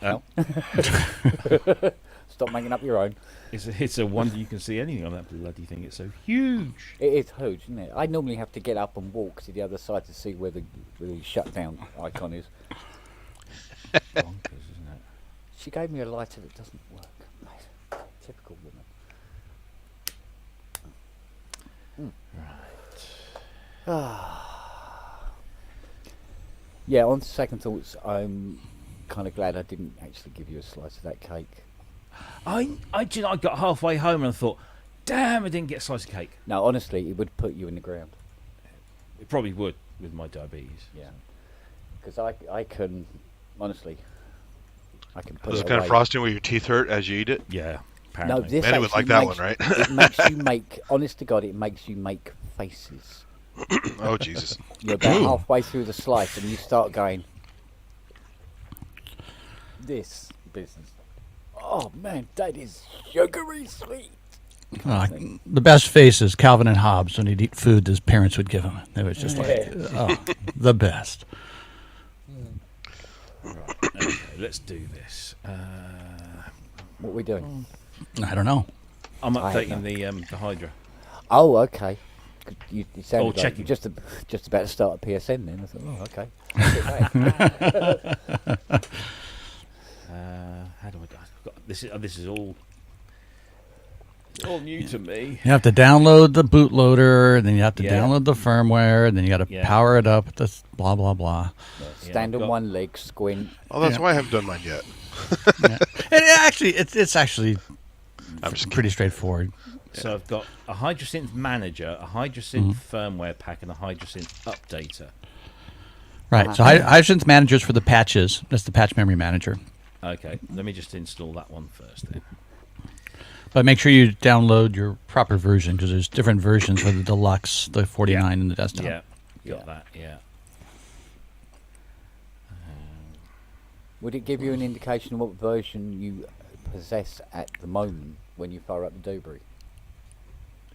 No. Stop making up your own. It's a wonder you can see anything on that bloody thing. It's so huge. It is huge, isn't it? I normally have to get up and walk to the other side to see where the shutdown icon is. Bonkers, isn't it? She gave me a lighter that doesn't work. Typical woman. Yeah, on second thoughts, I'm kind of glad I didn't actually give you a slice of that cake. I got halfway home and I thought, damn, I didn't get a slice of cake. No, honestly, it would put you in the ground. It probably would with my diabetes. Yeah. Because I can, honestly, I can put Is it it kind of away. frosting where your teeth hurt as you eat it? Yeah, No, apparently. this Manny would actually like that makes- one, right? It makes you make, honest to God, it makes you make faces. Oh, Jesus. You're about halfway through the slice and you start going, this business. Oh man, that is sugary sweet. The best face is Calvin and Hobbes when he'd eat food his parents would give him. It was just like, oh, the best. Right, okay, let's do this. What are we doing? I don't know. I'm I hate updating the Hydra. Oh, okay. You sounded like checking. you're just about to start a PSN then. I thought, oh, okay. I'll get that. How do I've got, this is all new to me. You have to download the bootloader, and then you have to Yeah. download the firmware, and then you got to Yeah. power it up. This blah blah blah. Stand I've on got- one leg, squint. Oh, that's Yeah. why I haven't done mine yet. It's actually I'm just pretty straightforward. So I've got a HydroSynth manager, a HydroSynth firmware pack, and a HydroSynth updater. Right. So HydroSynth managers for the patches. That's the patch memory manager. Okay, let me just install that one first then. But make sure you download your proper version because there's different versions for the deluxe, the 49, and the desktop. Yeah, got Yeah. that, yeah. Would it give you an indication of what version you possess at the moment when you fire up the Dubry?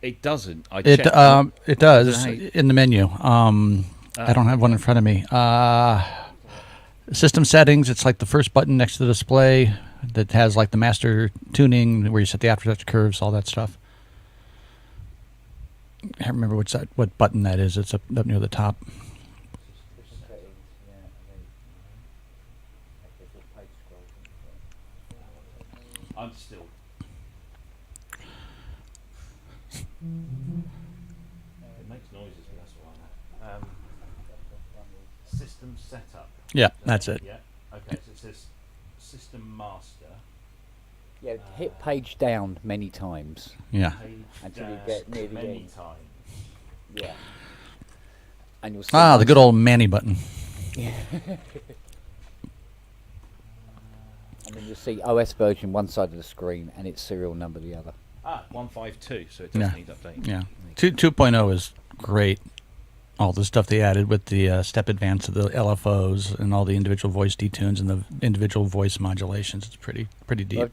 It doesn't. I It checked. it does Right. in the menu. I don't have one in front of me. System settings. It's like the first button next to the display that has like the master tuning where you set the aftertouch curves, all that stuff. I can't remember what button that is. It's up near the top. I'm still. It makes noises, but that's why. System setup. Yeah, that's it. Yeah. Okay, so it says System Master. Yeah, hit page down many times. Yeah. Page Until you dash get near the many end. times. Yeah. And you'll see Ah, the once- good old Manny button. And then you'll see OS version one side of the screen and its serial number the other. 152, so it does Yeah. need updating. Yeah. 2.0 is great. All the stuff they added with the step advance of the LFOs and all the individual voice detunes and the individual voice modulations. It's pretty deep.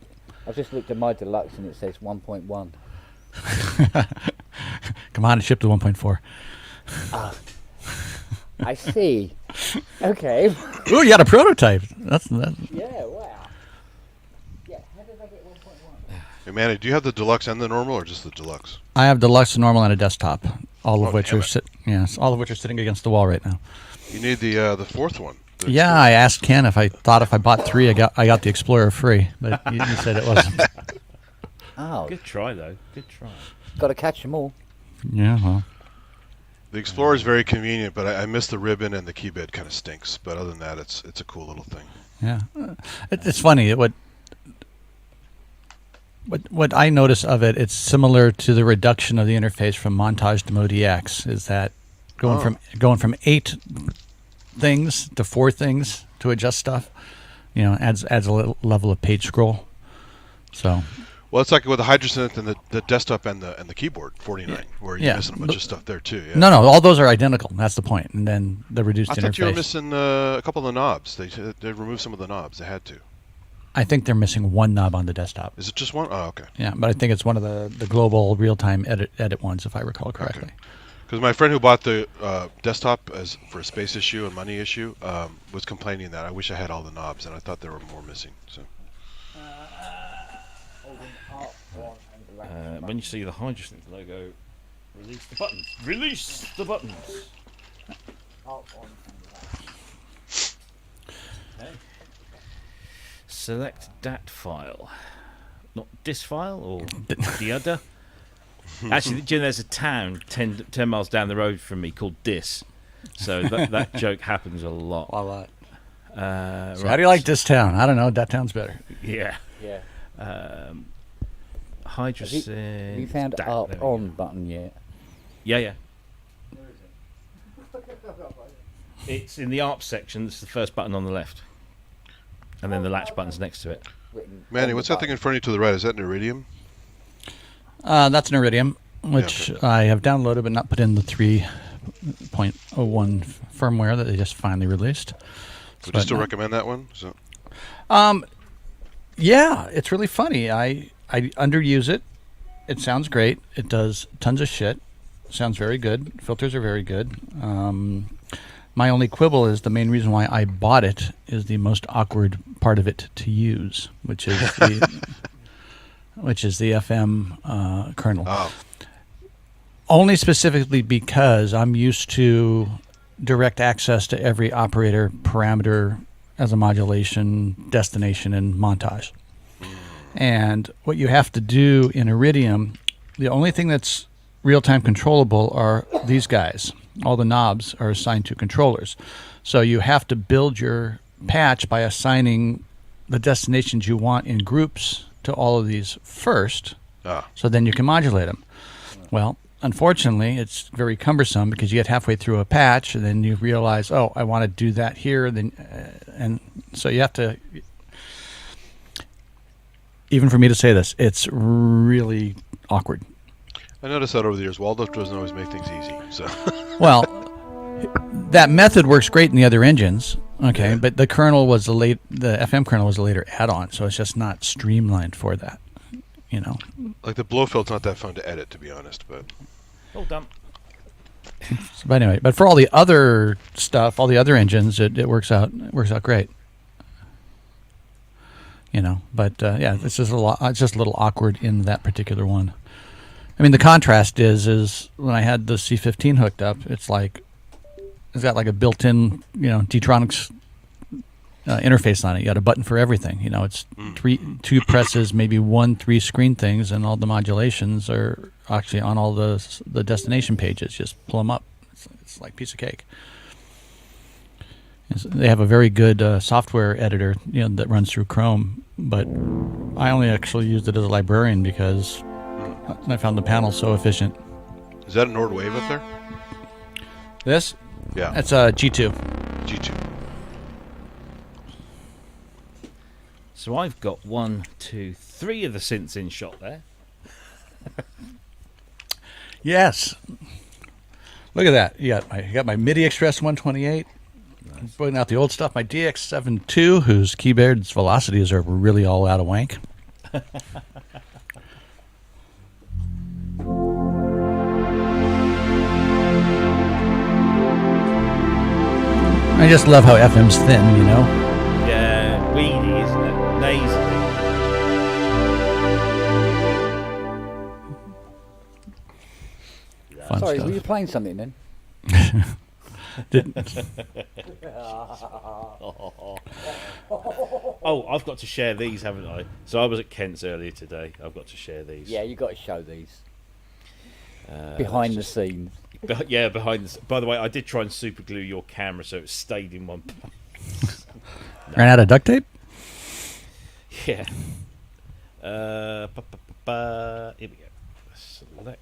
I've just looked at my deluxe and it says 1.1. Come on, it shipped to 1.4. I see. Okay. Ooh, you got a prototype. That's Yeah, wow. Yeah, how did I get 1.1? Hey, Manny, do you have the deluxe and the normal, or just the deluxe? I have deluxe, normal, and a desktop. All of Oh, which damn are it. all of which are sitting against the wall right now. You need the fourth one. Yeah, I asked Ken if I thought if I bought 3, I got the Explorer free, but he said it wasn't. Oh, Good try, though. Good try. got to catch them all. Yeah, well, The Explorer is very convenient, but I miss the ribbon and the key bed kind of stinks. But other than that, it's a cool little thing. yeah. It's funny. What I notice of it, it's similar to the reduction of the interface from Montage to Mode EX. Is that going from 8 things to 4 things to adjust stuff? You know, adds a little level of page scroll. So Well, it's like with the HydroSynth and the desktop and the keyboard 49, where you're Yeah. missing a bunch of stuff there too. Yeah. no, all those are identical. That's the point. And then the reduced I interface. thought you were missing a couple of the knobs. They removed some of the knobs. They had to. I think they're missing one knob on the desktop. Is it just one? Oh, okay. Yeah, but I think it's one of the global real-time edit ones, if I recall correctly. Because my friend who bought the desktop as for a space issue and money issue was complaining that I wish I had all the knobs, and I thought there were more missing. So When you see the Hydrosynth logo, release the buttons. Release the buttons. Okay. Select DAT file, not DIS file or the other. Actually, do you know, there's a town 10 miles down the road from me called Dis, so that joke happens a lot. A lot. So Right. how do you like this town? I don't know. That town's better. Yeah. Yeah. Hydrosynth. Have you found DAT, up there we on go. button yet? Yeah. It's in the ARP section. It's the first button on the left, and then the latch button's next to it. Written Manny, on what's the that thing in front of you to the right? Is that an Iridium? That's an Iridium, which okay. I have downloaded but not put in the 3.01 firmware that they just finally released. Would you still recommend that one? So, Yeah, it's really funny. I underuse it. It sounds great. It does tons of shit. Sounds very good. Filters are very good. My only quibble is the main reason why I bought it is the most awkward part of it to use, which is the FM kernel. oh, Only specifically because I'm used to direct access to every operator parameter as a modulation, destination, and montage. And what you have to do in Iridium, the only thing that's real-time controllable are these guys. All the knobs are assigned to controllers. So you have to build your patch by assigning the destinations you want in groups to all of these first, so then you can modulate them. Well, unfortunately, it's very cumbersome because you get halfway through a patch and then you realize, oh, I want to do that here. Then, and so you have to, even for me to say this, it's really awkward. I noticed that over the years. Waldorf doesn't always make things easy. So, Well, that method works great in the other engines, okay, but the kernel was the FM kernel was a later add-on, so it's just not streamlined for that, you know. like the Blofeld's not that fun to edit, to be honest. But All done. But anyway, but for all the other stuff, all the other engines, it works out great. You know, but yeah, it's just a little awkward in that particular one. I mean, the contrast is when I had the C15 hooked up, it's got like a built-in, D-Tronics interface on it. You got a button for everything. You know, it's two presses, maybe 3 screen things, and all the modulations are actually on all the destination pages. Just pull them up. It's like a piece of cake. They have a very good software editor, that runs through Chrome, but I only actually used it as a librarian because I found the panel so efficient. is that a Nord Wave up there? This? Yeah, That's a G2. G2. So I've got 1, 2, 3 of the synths in shot there. Yes. Look at that. You got my MIDI Express 128. I'm putting out the old stuff. My DX72, whose keyboard's velocities are really all out of wank. I just love how FM's thin, Yeah, weedy, isn't it? Nasally. Fun Sorry, stuff. were you playing something then? Oh, I've got to share these, haven't I? So I was at Kent's earlier today. I've got to share these. Yeah, you got to show these behind the scenes. Yeah, behind the. By the way, I did try and super glue your camera so it stayed in one place. Ran out of duct tape? Yeah. Here we go. Select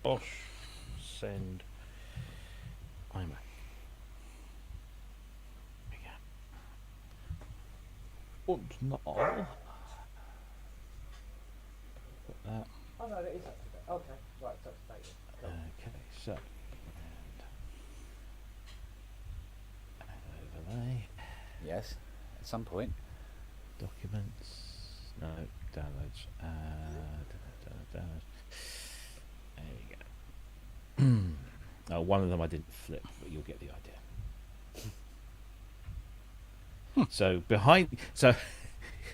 Bosch, send. iMac. Here we go. And now. Put that. Oh no, that is up to date. Okay, right, it's up to date. Okay, so. And overlay. Yes, at some point. Documents. No, downloads. Downloads. There we go. One of them I didn't flip, but you'll get the idea. So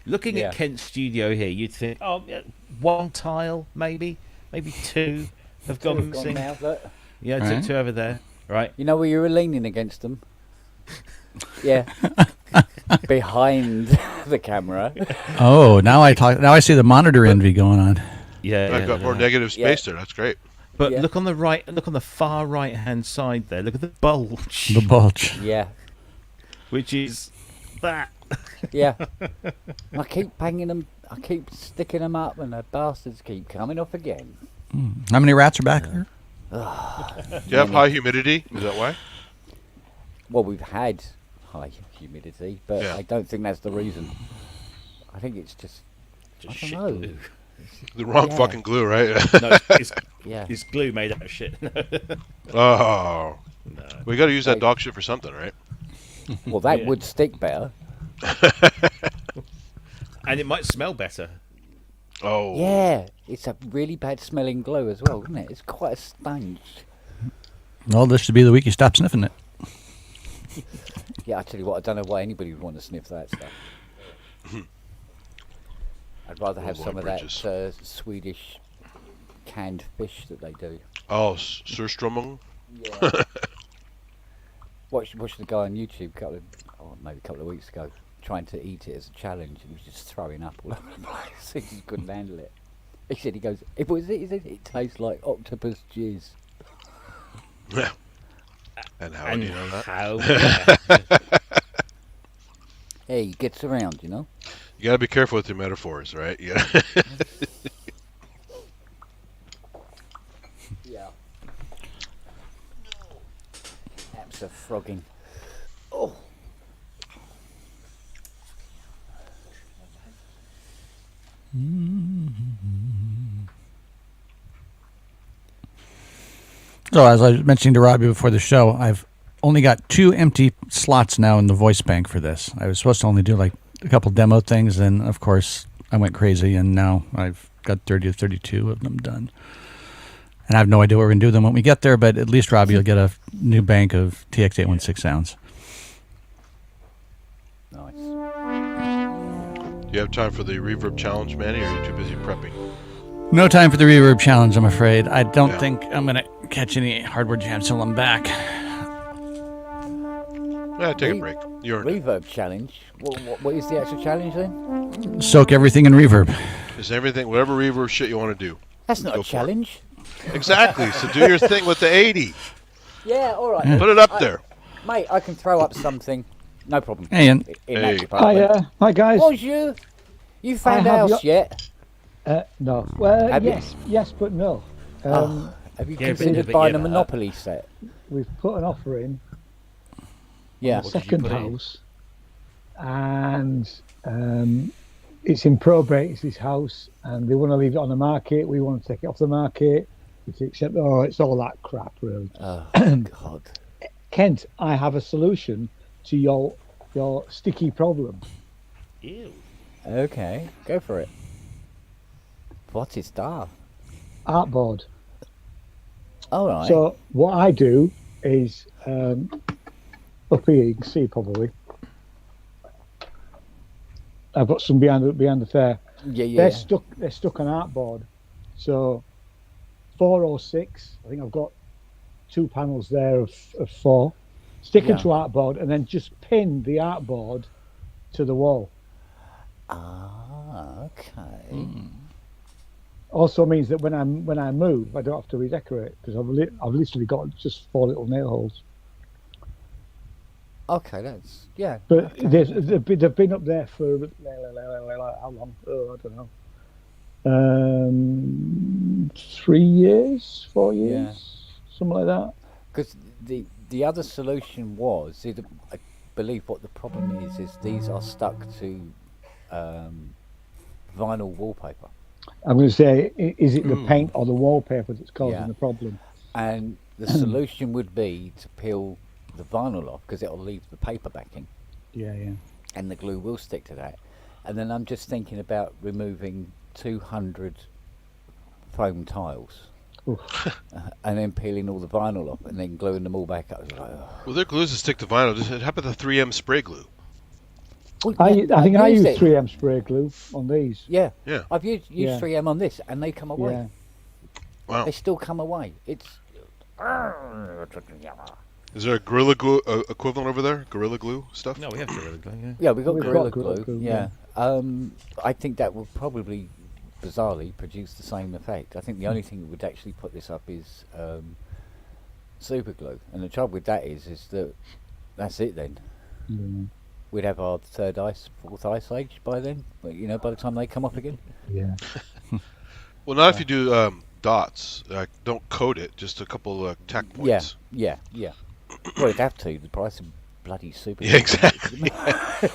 looking Yeah. at Kent's studio here, you'd think, oh, yeah, one tile, maybe two have Two gone have missing. now, look. Yeah, Right. two over there. Right. You know where you were leaning against them? Yeah. Behind the camera. Oh, now I see the monitor envy going on. Yeah. I've got more negative Yeah. space there. That's great. But Yeah. look on the right. Look on the far right hand side there. Look at the bulge, The bulge. Yeah. which is that. Yeah. I keep banging them. I keep sticking them up, and the bastards keep coming off again. How many rats are back there? Do you have high humidity? Is that why? Well, we've had high humidity, but Yeah. I don't think that's the reason. I think it's just Just I shit don't know. glue. The wrong Yeah. fucking glue, right? No, Yeah. it's glue made out of shit. Oh. No. We got to use that Like- dog shit for something, right? Well, that Yeah. would stick better. And it might smell better. Oh. Yeah. It's a really bad smelling glue as well, isn't it? It's quite a stench. Well, this should be the week you stop sniffing it. Yeah, I tell you what, I don't know why anybody would want to sniff that stuff. I'd rather have Oh, some of Lord that Bridges. Swedish canned fish that they do. Oh, surströmming. Yeah. watched the guy on YouTube maybe a couple of weeks ago trying to eat it as a challenge, and he was just throwing up all over the place. He just couldn't handle it. He said, it tastes like octopus jizz. And how And do you know that? how? Yeah. Hey, he gets around, you know? You got to be careful with your metaphors, right? Yeah. Yeah. Abso-frogging. Oh. So, as I was mentioning to Robbie before the show, I've only got 2 empty slots now in the voice bank for this. I was supposed to only do like a couple demo things, and of course, I went crazy, and now I've got 30 or 32 of them done. And I have no idea what we're going to do with them when we get there, but at least Robbie will get a new bank of TX816 sounds. Nice. Do you have time for the reverb challenge, Manny, or are you too busy prepping? No time for the reverb challenge, I'm afraid. I don't Yeah. think I'm going to catch any hardware jams till I'm back. Yeah, take a break. You're Reverb challenge. What is the actual challenge then? Soak everything in reverb. Is everything, whatever reverb shit you want to do. That's not Go a for it. challenge. Exactly. So do your thing with the 80. Yeah, all right. Put it up there. Mate, I can throw up something. No problem. Hey, Ian. In Hey. that department. Hi guys. Bonjour. You found a have house yet? No. Well, Have you? yes, but no. Have you Yeah, considered but buying yeah, a but, Monopoly set? We've put an offer in Yeah. a What did you second put in? house, and it's in probate. It's his house, and they want to leave it on the market. We want to take it off the market. Except, it's all that crap, really. Oh God. Kent, I have a solution to your sticky problem. Ew. Okay, go for it. What is that? Artboard. All right. So what I do is up here you can see probably. I've got some behind the fair. yeah. They're stuck on artboard. So 406. I think I've got 2 panels there of 4. Stick Yeah. into artboard and then just pin the artboard to the wall. Ah, okay. Also means that when I move, I don't have to redecorate because I've literally got just 4 little nail holes. Okay, that's yeah. But okay. they've been up there for how long? Oh, I don't know. 3 years, 4 years, something like that. Because the other solution was, I believe what the problem is these are stuck to vinyl wallpaper, I'm going to say, is it the paint or the wallpaper that's causing Yeah. the problem? and the solution would be to peel the vinyl off because it'll leave the paper backing, Yeah. and the glue will stick to that. And then I'm just thinking about removing 200 foam tiles. and then peeling all the vinyl off and then gluing them all back up. It was like, oh. Well, their glues that stick to vinyl. Just how about the 3M spray glue? Well, I yeah, think I used use it. 3M spray glue on these. Yeah, Yeah. I've used Yeah. 3M on this, and they come away. Yeah. Wow. They still come away. It's Is there a Gorilla Glue equivalent over there? Gorilla Glue stuff? No, we have Gorilla Glue. Yeah. yeah, we've got We've Gorilla got Gorilla Glue. Glue, Yeah, I think that will probably, bizarrely, produce the same effect. I think the only thing that would actually put this up is super glue, and the trouble with that is that that's it then. Yeah. We'd have our fourth ice age by then. But, you know, by the time they come up again. Yeah. Well, not if you do dots. Don't coat it. Just a couple tack points. Yeah. Well, you'd have to. The price of bloody super. Yeah, exactly.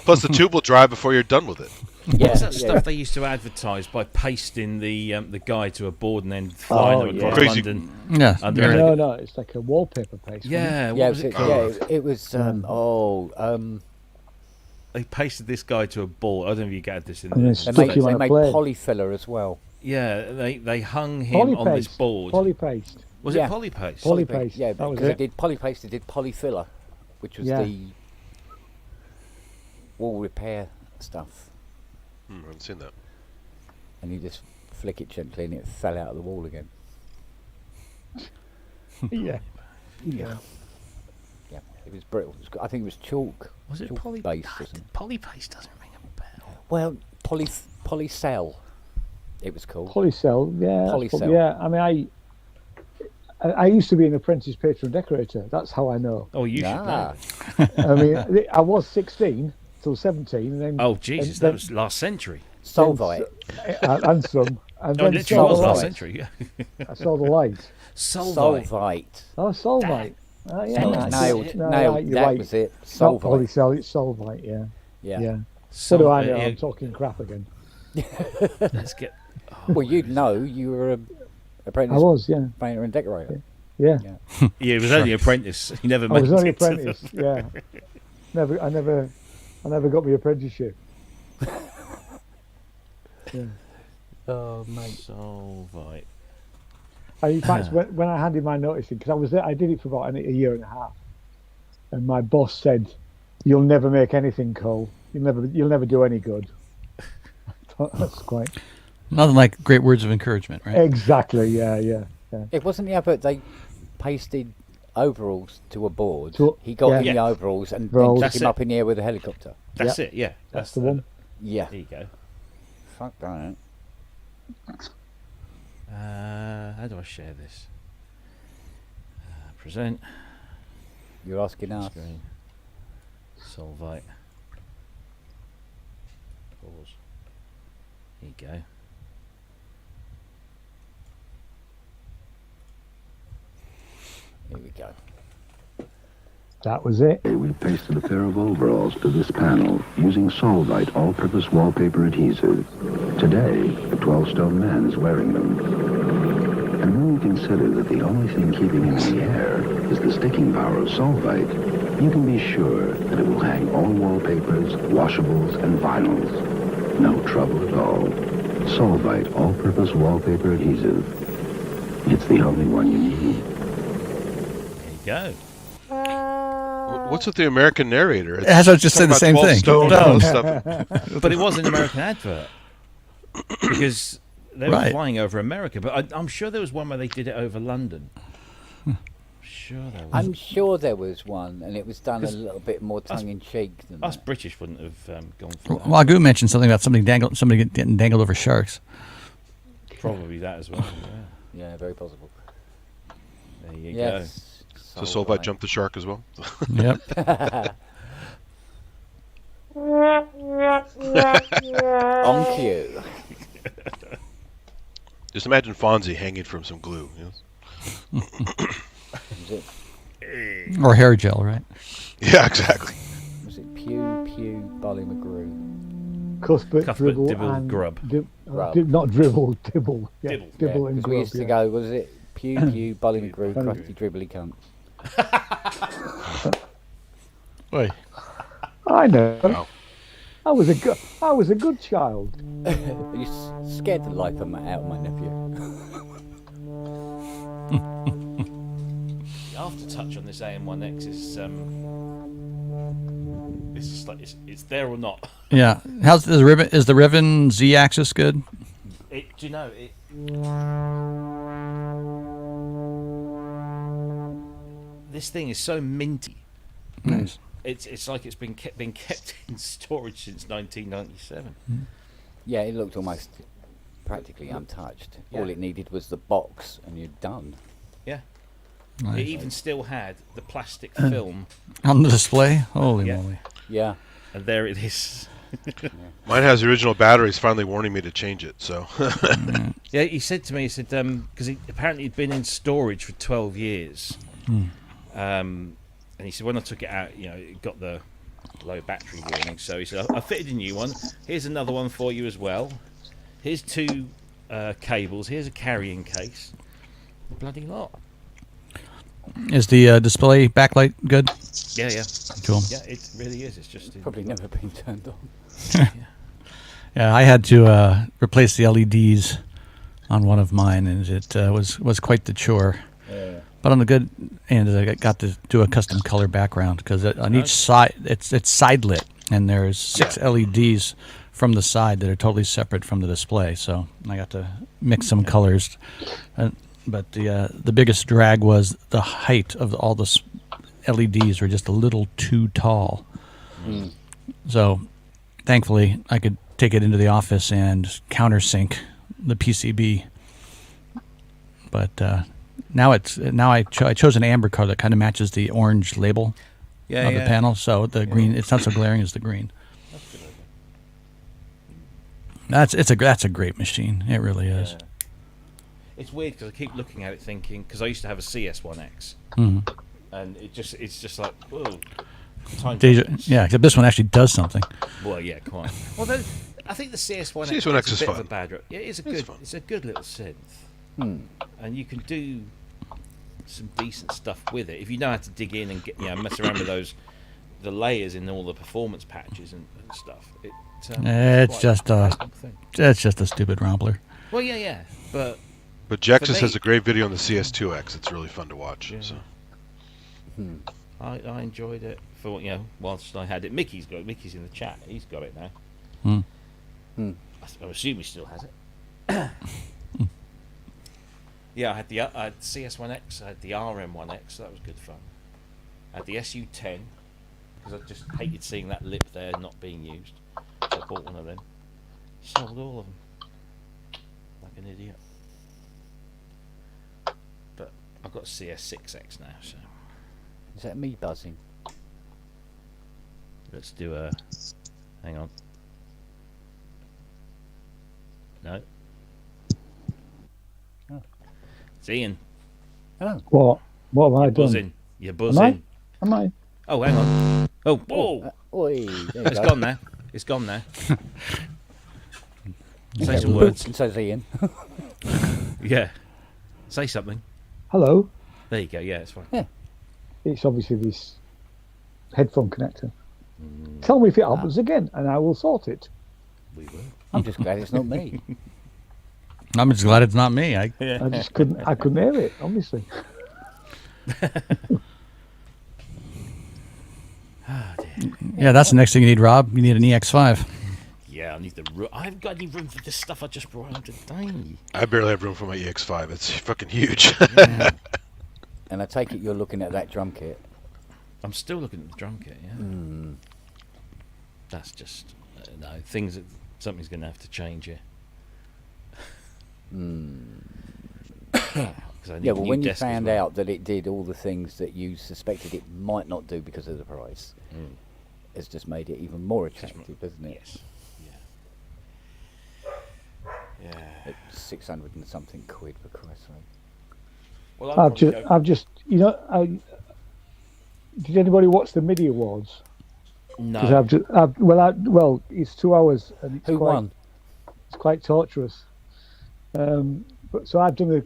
Plus, the tube will dry before you're done with it. Yeah, What's that yeah. stuff they used to advertise by pasting the guide to a board and then flying them across Crazy. London? Yeah. Under very- a- No, it's like a wallpaper paste. wasn't it? Yeah, what Yeah, was it yeah, called? it was. They pasted this guide to a board. I don't know if you gathered this in And the then They Stuck made, you they on a made plane. polyfiller as well. Yeah, they hung him on this Polypaste. board. Polypaste. Was Yeah. it polypaste? Polypaste. Yeah, that was because it. they did polypaste. They did polyfiller, which was Yeah. the wall repair stuff. I haven't seen that. And you just flick it gently, and it fell out of the wall again. Yeah. Yeah, it was brittle. It was, I think it was chalk. Was it chalk polypaste? based or something. Polypaste doesn't ring a bell. Well, polycell. It was called. Polycell. Yeah. that's Polycell. what- Yeah. I mean, I used to be an apprentice patron decorator. That's how I know. Oh, you should Ah, know. I mean, I was 16 till 17, and then Oh, Jesus, and that then- was last century. Solvite. and some, and No, then literally was last Solvite. century. Yeah. I saw the light. Solvite. Solvite. Oh, Solvite. Oh, yeah, That that's was Nailed. it. No, Nailed. right, you're That right. was it. It's not Solvite. Polycell, it's Solvite. Yeah. Yeah. Yeah. What do I know? Solvite, I'm talking crap again. Let's get. Well, you'd know. You were a I apprentice was, yeah. painter and decorator. Yeah. Yeah. Yeah, he was only an apprentice. He never I made was only it to the- apprentice. Yeah. I never got my apprenticeship. Yeah. Oh, mate. Solvite. And in fact, when I handed my notice in, because I was there, I did it for about a year and a half, and my boss said, "You'll never make anything, Cole. You'll never do any good." That's quite Nothing like great words of encouragement, right? exactly. Yeah. It wasn't the advert. They pasted overalls to a board. To- He got in yeah. the overalls and Overalls. then took That's him it. up in the air with a helicopter. That's it. Yeah, That's the one. Yeah. There you go. Fuck that. How do I share this? Present. You're asking us. Screen. Solvite. Pause. There you go. Here we go. That was it. We pasted a pair of overalls to this panel using Solvite all-purpose wallpaper adhesive. Today, a 12-stone man is wearing them. And when we consider that the only thing keeping him in the air is the sticking power of Solvite, you can be sure that it will hang all wallpapers, washables, and vinyls. No trouble at all. Solvite all-purpose wallpaper adhesive. It's the only one you need. There you go. What's with the American narrator? It's As I was just talking saying the about same 12 thing. stone and all this stuff. But it was an American advert because they were Right. flying over America. But I'm sure there was one where they did it over London. Sure there was. I'm sure there was one, and it was done a little bit more tongue in cheek than Us that. British wouldn't have gone for that. Wagyu mentioned something about somebody getting dangled over sharks. Probably that as well. Yeah. Yeah, very possible. There you Yes. So Solvite jumped the shark as well. Yep. On cue. Just imagine Fonzie hanging from some glue. You know? Was it, Or hair gel, right? Yeah, exactly. was it Pew, Barley McGrew? Cuthbert, Cuthbert, Dribble, Dibble, and Grub. Grub. Not Dribble, Dibble. Yeah, Dibble. Dibble Yeah, and 'cause we Grub. used to Yeah. go, was it Pew, Barley McGrew, Barley crusty dribbly cunt. Wait. I know. Wow. I was a good child. You scared the life out of my nephew. aftertouch on this AM1X is it's just like it's there or not. Yeah. How's the Riven? Is the Riven Z-axis good? Do you know it? This thing is so minty. Nice. It's like it's been kept in storage since 1997. Yeah, it looked almost practically untouched. Yeah. All it needed was the box, and you're done. Yeah. Nice. It even still had the plastic film, On the display? Holy Yeah. moly. Yeah. and there it is. Mine has the original batteries. Finally warning me to change it. So Yeah, he said to me, because apparently he'd been in storage for 12 years. And he said, when I took it out, it got the low battery warning. So he said, I fitted a new one. Here's another one for you as well. Here's 2 cables. Here's a carrying case. Bloody lot. Is the display backlight good? Yeah, yeah. Cool. Yeah, it really is. It's just... Probably never been turned on. Yeah, I had to replace the LEDs on one of mine, and it was quite the chore. Yeah. But on the good end, I got to do a custom color background because on each side it's side lit, and there's 6 LEDs from the side that are totally separate from the display. So I got to mix some colors. But the biggest drag was the height of all the LEDs were just a little too tall. So thankfully I could take it into the office and countersink the PCB. But now I chose an amber color that kind of matches the orange label of the panel, so the green, it's not so glaring as the green. That's a great machine. It really is. Yeah. It's weird because I keep looking at it thinking, because I used to have a CS1X, and it's just like, whoa. Yeah, except this one actually does something. Well, yeah, quite. Although I think the CS1X CS1X is is a bit of fun. a bad rep. Yeah, it's a good little synth, and you can do some decent stuff with it if you know how to dig in and get mess around with the layers in all the performance patches and stuff. It's just a stupid rompler. Well, yeah, but Jexus me- has a great video on the CS2X. It's really fun to watch. Yeah. So. I enjoyed it for whilst I had it. Mickey's in the chat. He's got it now. I assume he still has it. Yeah, I had CS1X. I had the RM1X. So that was good fun. I had the SU10 because I just hated seeing that lip there not being used. So I bought one of them. Sold all of them like an idiot. But I've got CS6X now, so Is that me buzzing? let's do a. Hang on. No. Oh. It's Ian. Oh. What have I You're done? buzzing. You're buzzing. Am I? Oh, hang on. Oh, whoa! Oi, there you It's go. gone now. It's gone now. Say Yeah, some well, words. And so's Ian. Yeah. Say something. Hello. There you go. Yeah, it's fine. Yeah. It's obviously this headphone connector. Tell me if it happens again, and I will sort it. We will. I'm just glad it's not me. I'm just glad it's not me. I just couldn't. I couldn't hear it. Obviously. Yeah, that's the next thing you need, Rob. You need an EX5. Yeah, I need the room. I haven't got any room for this stuff I just brought home today. I barely have room for my EX5. It's fucking huge. And I take it you're looking at that drum kit. I'm still looking at the drum kit, yeah. That's just... no, something's going to have to change here. 'Cause I need Yeah, a well, new when you desk as found well. out that it did all the things that you suspected it might not do because of the price, it's just made it even more attractive, doesn't it? Yes. Yeah. It's 600 and something quid, for Christ's sake. Well, I've just, did anybody watch the MIDI awards? No. Because it's 2 hours and Who won? It's quite torturous. So I've done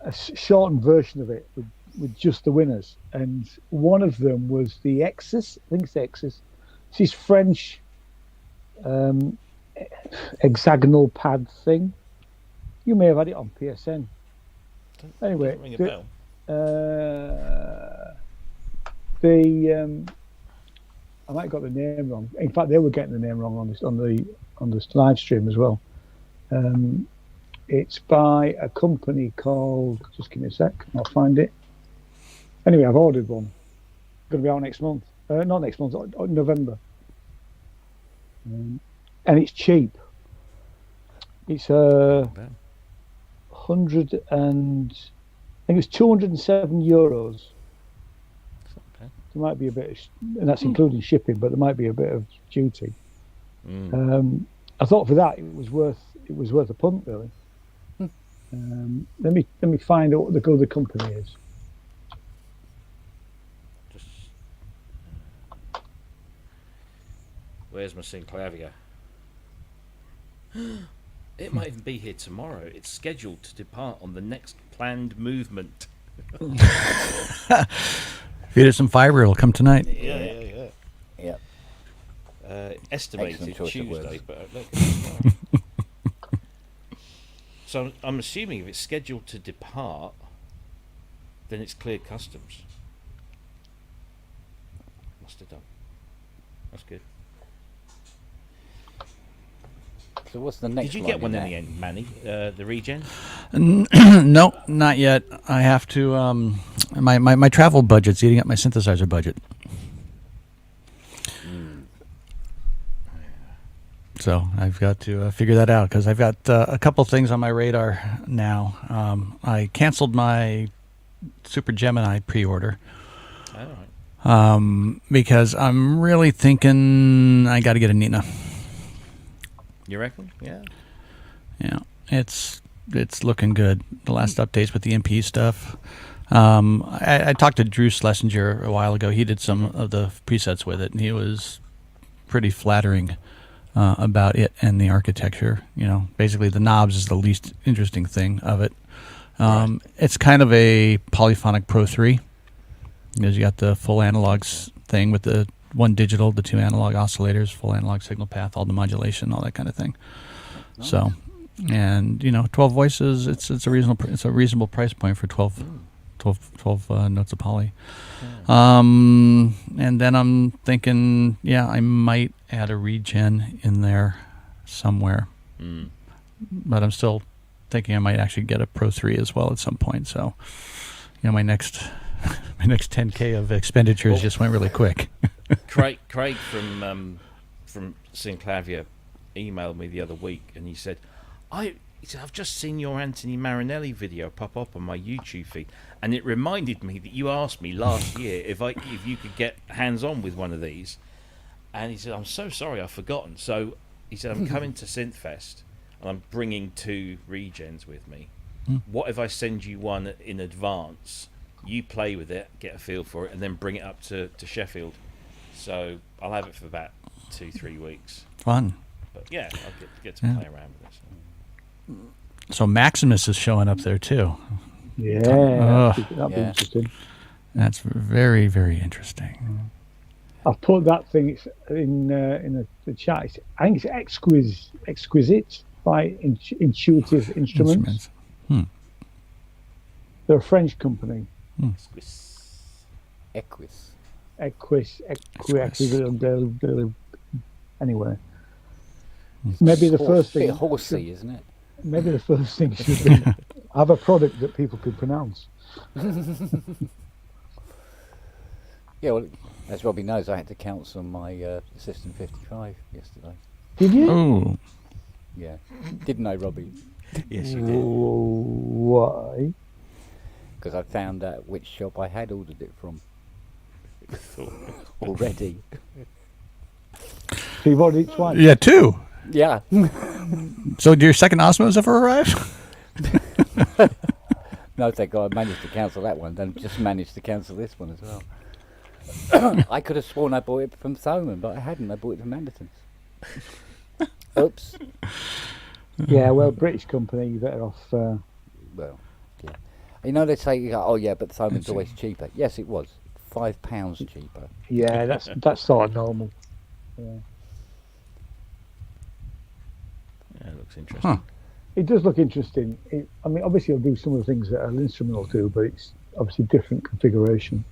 a shortened version of it with just the winners, and one of them was the Exis. I think it's the Exis. It's this French hexagonal pad thing. You may have had it on PSN. Anyway, Doesn't ring a bell. the. I might have got the name wrong. In fact, they were getting the name wrong on the live stream as well. It's by a company called. Just give me a sec. I'll find it. Anyway, I've ordered one. Going to be out next month. Not next month. November. And it's cheap. It's 100 and I think it's €207. There might be a bit, and that's including shipping, but there might be a bit of duty. I thought for that it was worth a punt, really. Let me find out what the other company is. Just, where's my Synclavier? It might even be here tomorrow. It's scheduled to depart on the next planned movement. Feed it some fiber, it'll come tonight. Yeah. Yep. Estimated Excellent choice of Tuesday, words. but look, it's tomorrow. So I'm assuming if it's scheduled to depart, then it's cleared customs. Must have done. That's good. So what's the next Did you one get one in that? the end, Manny? The regen? No, not yet. I have to. My travel budget's eating up my synthesizer budget. So I've got to figure that out because I've got a couple things on my radar now. I canceled my Super Gemini pre-order All right. because I'm really thinking I got to get a Nina. You reckon? Yeah. Yeah, it's looking good. The last updates with the MP stuff. I talked to Drew Schlesinger a while ago. He did some of the presets with it, and he was pretty flattering about it and the architecture. You know, basically the knobs is the least interesting thing of it. It's kind of a Polyphonic Pro 3 because you got the full analogs thing with the one digital, the two analog oscillators, full analog signal path, all the modulation, all that kind of thing. Nice. So, and 12 voices, it's a reasonable price point for 12 notes of poly. And then I'm thinking, I might add a regen in there somewhere. But I'm still thinking I might actually get a Pro 3 as well at some point. So, my next 10K of expenditures just went really quick. Craig from Synclavier emailed me the other week, and he said, I've just seen your Anthony Marinelli video pop up on my YouTube feed, and it reminded me that you asked me last year if you could get hands on with one of these, and he said, I'm so sorry, I've forgotten. So he said, I'm coming to Synthfest, and I'm bringing 2 regens with me. What if I send you one in advance? You play with it, get a feel for it, and then bring it up to Sheffield. So I'll have it for about 2-3 weeks. Fun. But yeah, I'll get to play around with it. So Maximus is showing up there too. Yeah, that'd be Yeah. interesting. That's very, very interesting. I've put that thing in the chat. I think it's Exquisite by Intuitive Instruments. They're a French company. Equus. Anyway, maybe the first Bit thing. horsey, isn't it? Maybe the first thing should be have a product that people can pronounce. Yeah, well, as Robbie knows, I had to cancel my System 55 yesterday. Did you? Oh, Yeah. Didn't I, Robbie? Yes, you did. Why? Because I found out which shop I had ordered it from already. So you've ordered it twice? yeah, 2. Yeah. So do your second Osmos ever arrive? No, thank God I managed to cancel that one. Then just managed to cancel this one as well. I could have sworn I bought it from Thoman, but I hadn't. I bought it from Anderton's. Oops. Yeah, well, British company, you're better off. Well, yeah. You know, they say, oh yeah, but Thoman's always cheaper. Yes, it was. £5 cheaper. Yeah, that's sort of normal. Yeah. Yeah, it looks interesting. Huh. It does look interesting. I mean, obviously, it'll do some of the things that an instrument will do, but it's obviously different configuration.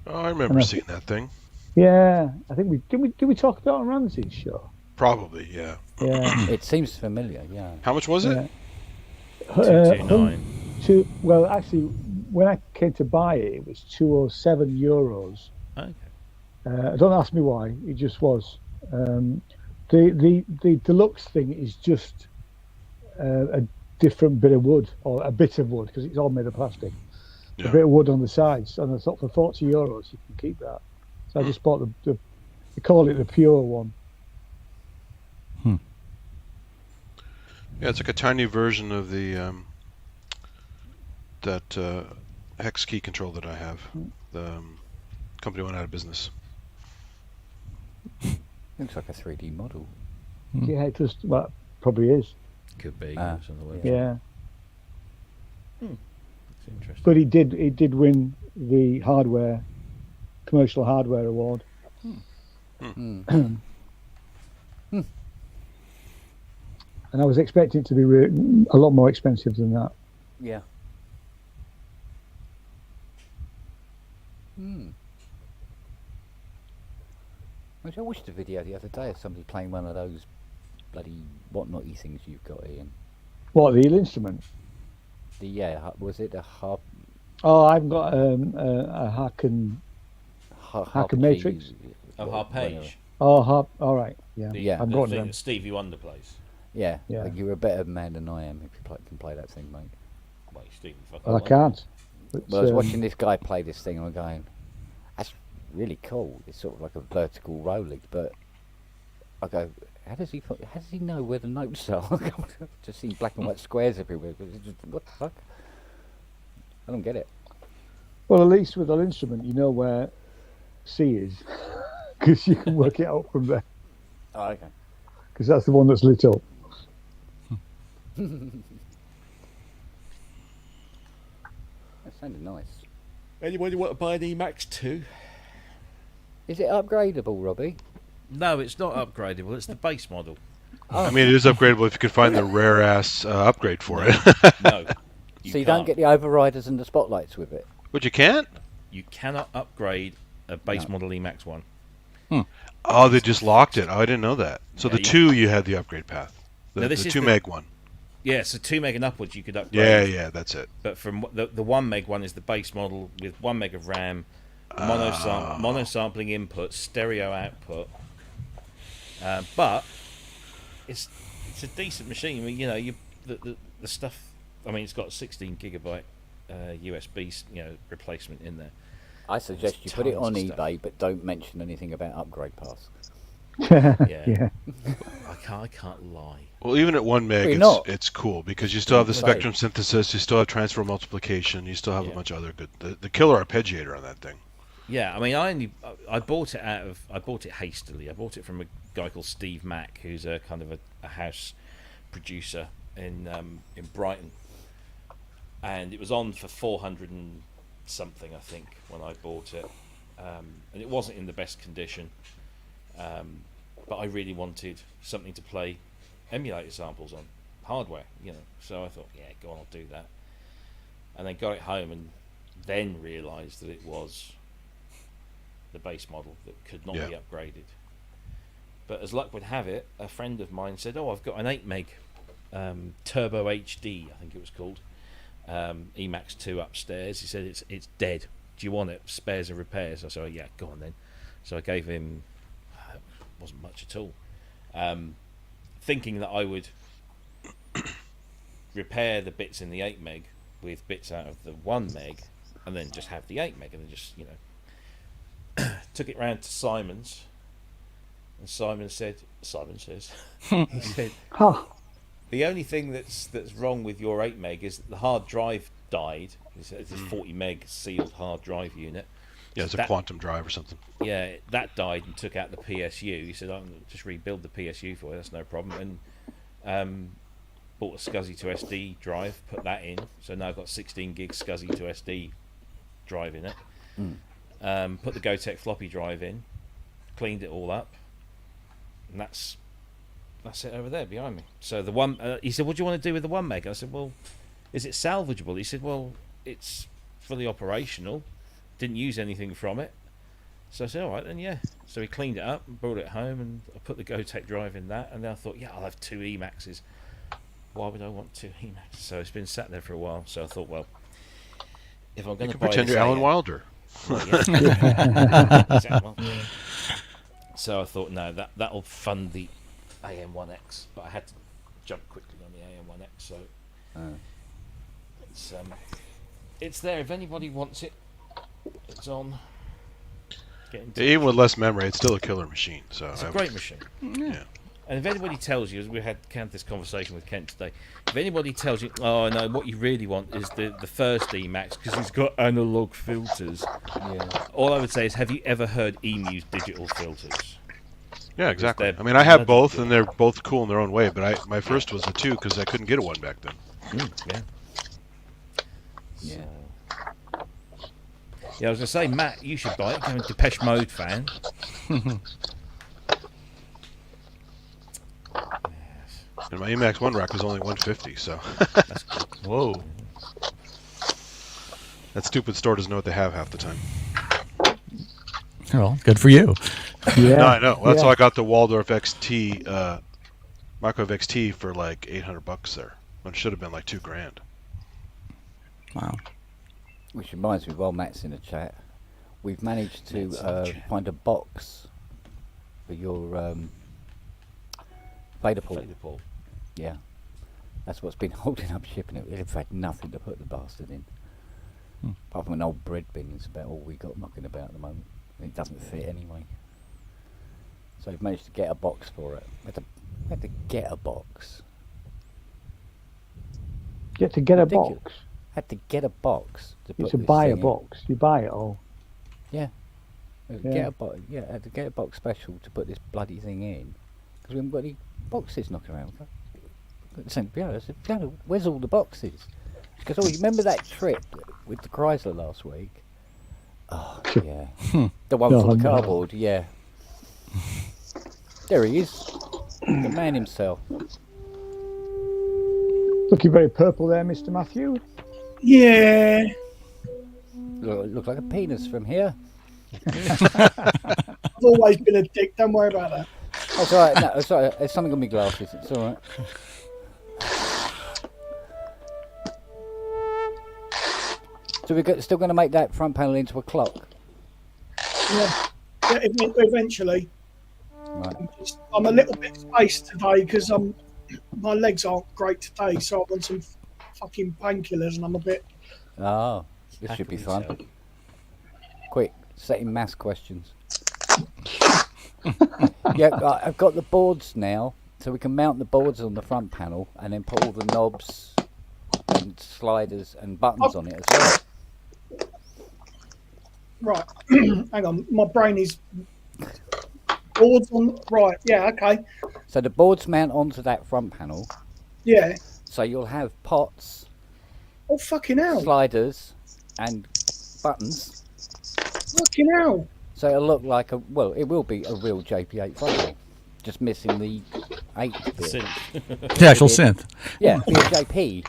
Oh, I remember And I- seeing that thing. Yeah, I think did we talk about it on Ramsey's show? Probably, yeah. Yeah. It seems familiar, yeah. How much was it? Yeah. 229. Well, actually, when I came to buy it, it was €207. Okay. Don't ask me why. It just was. The deluxe thing is just a different bit of wood, or a bit of wood, because it's all made of plastic. Yeah. A bit of wood on the sides, and I thought for €40 you can keep that. So I just bought the they call it the pure one. Yeah, it's like a tiny version of the that hex key control that I have. The company went out of business. Looks like a 3D model. Yeah, it just probably is. Could be. Ah, It's on the website. Yeah, It's interesting. but he did win the commercial hardware award. Mm. And I was expecting it to be a lot more expensive than that. Yeah. Hmm. I watched a video the other day of somebody playing one of those bloody whatnot-y things you've got, Ian. What, the Eel instrument? Was it a harp? Oh, I've got a Haken. Haken Matrix? Oh, Harpage. Oh, harp. All right. Yeah. Yeah. I'm The going thing them. that Stevie Wonder plays. Yeah. Yeah. Like, you're a better man than I am if you can play that thing, mate. Wait, Stevie fucking Well, I wonder. can't. But, Well, I was watching this guy play this thing and I'm going, that's really cool. It's sort of like a vertical rolling, but I go, how does he know where the notes are? Just seeing black and white squares everywhere. But it's just, what the fuck? I don't get it. Well, at least with an instrument, you know where C is, because you can work it out from there. Oh, okay. Because that's the one that's lit up. That sounded nice. Anybody want to buy an Emax 2? Is it upgradable, Robbie? No, it's not upgradable. It's the base model. I mean, it is upgradable if you could find the rare ass upgrade for it. No. So you don't get the overriders and the spotlights with it? But you can't? You cannot upgrade a base model Emax 1. Oh, they just locked it. Oh, I didn't know that. So Yeah, the 2, you had the upgrade path. The, No, this the is 2 the- meg one. Yeah, so 2 meg and upwards you could upgrade. Yeah, that's it. But from the 1 meg one is the base model with 1 meg of RAM, mono sampling input, stereo output. But it's a decent machine. I mean, you know, the stuff. I mean, it's got a 16 gigabyte USB replacement in there. I suggest you There's put it tons on of stuff. eBay, but don't mention anything about upgrade paths. Yeah. Yeah. I can't lie. Well, even at 1 meg, Well, you're not. it's cool because you still have the Right. spectrum synthesis, you still have transfer multiplication, you still have Yeah. a bunch of other good. The killer arpeggiator on that thing. Yeah, I mean, I bought it hastily. I bought it from a guy called Steve Mack, who's a kind of a house producer in Brighton, and it was on for 400 and something, I think, when I bought it, and it wasn't in the best condition, but I really wanted something to play emulator samples on hardware, so I thought, yeah, go on, I'll do that, and then got it home and then realised that it was the base model that could not Yeah. be upgraded. But as luck would have it, a friend of mine said, "Oh, I've got an 8 meg Turbo HD, I think it was called, Emax 2 upstairs." He said, "It's dead. Do you want it? Spares and repairs." I said, "Oh, yeah, go on then." So I gave him, wasn't much at all, thinking that I would repair the bits in the 8 meg with bits out of the 1 meg, and then just have the 8 meg, and then just took it round to Simon's, and Simon says, he said, Huh. the only thing that's wrong with your 8 meg is that the hard drive died. It's a 40 meg sealed hard drive unit. Yeah, it's a That- quantum drive or something. Yeah, that died and took out the PSU. He said, "I'm going to just rebuild the PSU for you. That's no problem." And bought a SCSI to SD drive, put that in. So now I've got 16 gig SCSI to SD drive in it. Put the Gotek floppy drive in, cleaned it all up, and that's it over there behind me. So the one, he said, "What do you want to do with the 1 meg?" I said, "Well, is it salvageable?" He said, "Well, it's fully operational. didn't use anything from it. So I said, all right then, yeah. So we cleaned it up and brought it home, and I put the Gotek drive in that, and then I thought, yeah, I'll have 2 Emaxes. Why would I want 2 Emaxes? So it's been sat there for a while. So I thought, well, if I'm going You to can buy pretend this you're Alan AM Wilder. well, yeah. Exactly. So I thought, no, that'll fund the AM1X, but I had to jump quickly on the AM1X, so it's there. If anybody wants it, it's on. Get in touch. Even with less memory, it's still a killer machine. So It's a great machine. Yeah. And if anybody tells you, as we had this conversation with Kent today, if anybody tells you, oh no, what you really want is the first Emax because it's got analog filters. Yeah. All I would say is, have you ever heard Emu's digital filters? Yeah, exactly. they're I mean, I have bloody both, good. and they're both cool in their own way. But my first was the 2 because I couldn't get a 1 back then. Yeah. Yeah. Yeah, I was going to say, Matt, you should buy it. I'm a Depeche Mode fan. And my Emax 1 rack was only 150, so Whoa. that stupid store doesn't know what they have half the time. Well, good for you. Yeah. No, I know. Well, that's yeah. how I got the Waldorf XT, Microwave XT for like $800 there. When it should have been like $2,000. Wow. Which reminds me, while Matt's in the chat, we've managed to Matt's in the chat. find a box for your fader port. Fader port. Yeah. That's what's been holding up shipping it. We've had nothing to put the bastard in. Apart from an old bread bin, it's about all we got knocking about at the moment. And it doesn't fit anyway. So we've managed to get a box for it. We had to get a box. You have to get a Ridiculous. box. Had to get a box to You put to this buy a thing in. box. You buy it all. Yeah. Yeah. Get a box. Yeah, had to get a box special to put this bloody thing in because we haven't got any boxes knocking around. I said, Fiona, where's all the boxes? She goes, oh, you remember that trip with the Chrysler last week? Oh, yeah. The one No, for the no. cardboard, yeah. There he is. The man himself. Looking very purple there, Mr. Matthew. Yeah. Look like a penis from here. I've always been a dick. Don't worry about that. That's alright. No, it's alright. There's something on my glasses. It's alright. So we're still going to make that front panel into a clock. Yeah. Eventually. Right. I'm a little bit spaced today because my legs aren't great today, so I'm on some fucking painkillers and I'm a bit. Oh, this should be fun. Quick, setting mass questions. Yeah, I've got the boards now, so we can mount the boards on the front panel and then put all the knobs and sliders and buttons on it as well. Right. Hang on. My brain is. Boards on. Right. Yeah. Okay. So the boards mount onto that front panel, Yeah. so you'll have pots, Oh, fucking hell. sliders and buttons. Fucking hell. So it'll look like it will be a real JP8 front panel, just missing the 8 bit. Synth. The actual synth. Yeah, be a JP.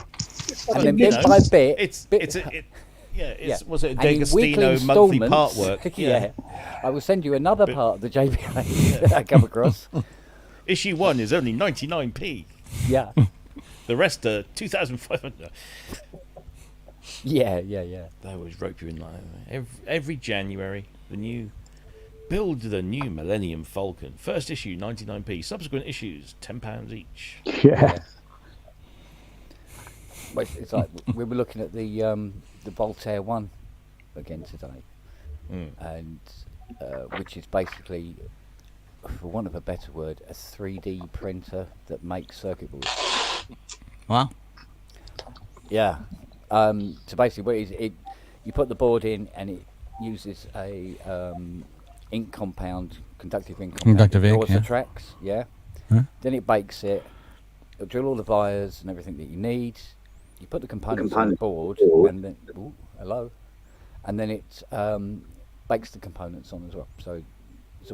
And then You bit know, by bit, It's yeah. was it a And in weekly D'Agostino monthly instalments- part work? Yeah. I will send you another part of the JPA that I come across. Issue 1 is only 99p. Yeah. The rest are 2,500. Yeah. They always rope you in like that. Every January, build the new Millennium Falcon. First issue 99p. Subsequent issues £10 each. Yeah. But it's like we were looking at the Voltaire one again today, and which is basically, for want of a better word, a 3D printer that makes circuit boards. Wow. Yeah. So basically, what it is, you put the board in, and it uses a ink compound, conductive ink compound. Conductive that ink, draws yeah. the tracks. Yeah. Huh? Then it bakes it. It'll drill all the wires and everything that you need. You put the components on the board, and then hello, and then it bakes the components on as well. So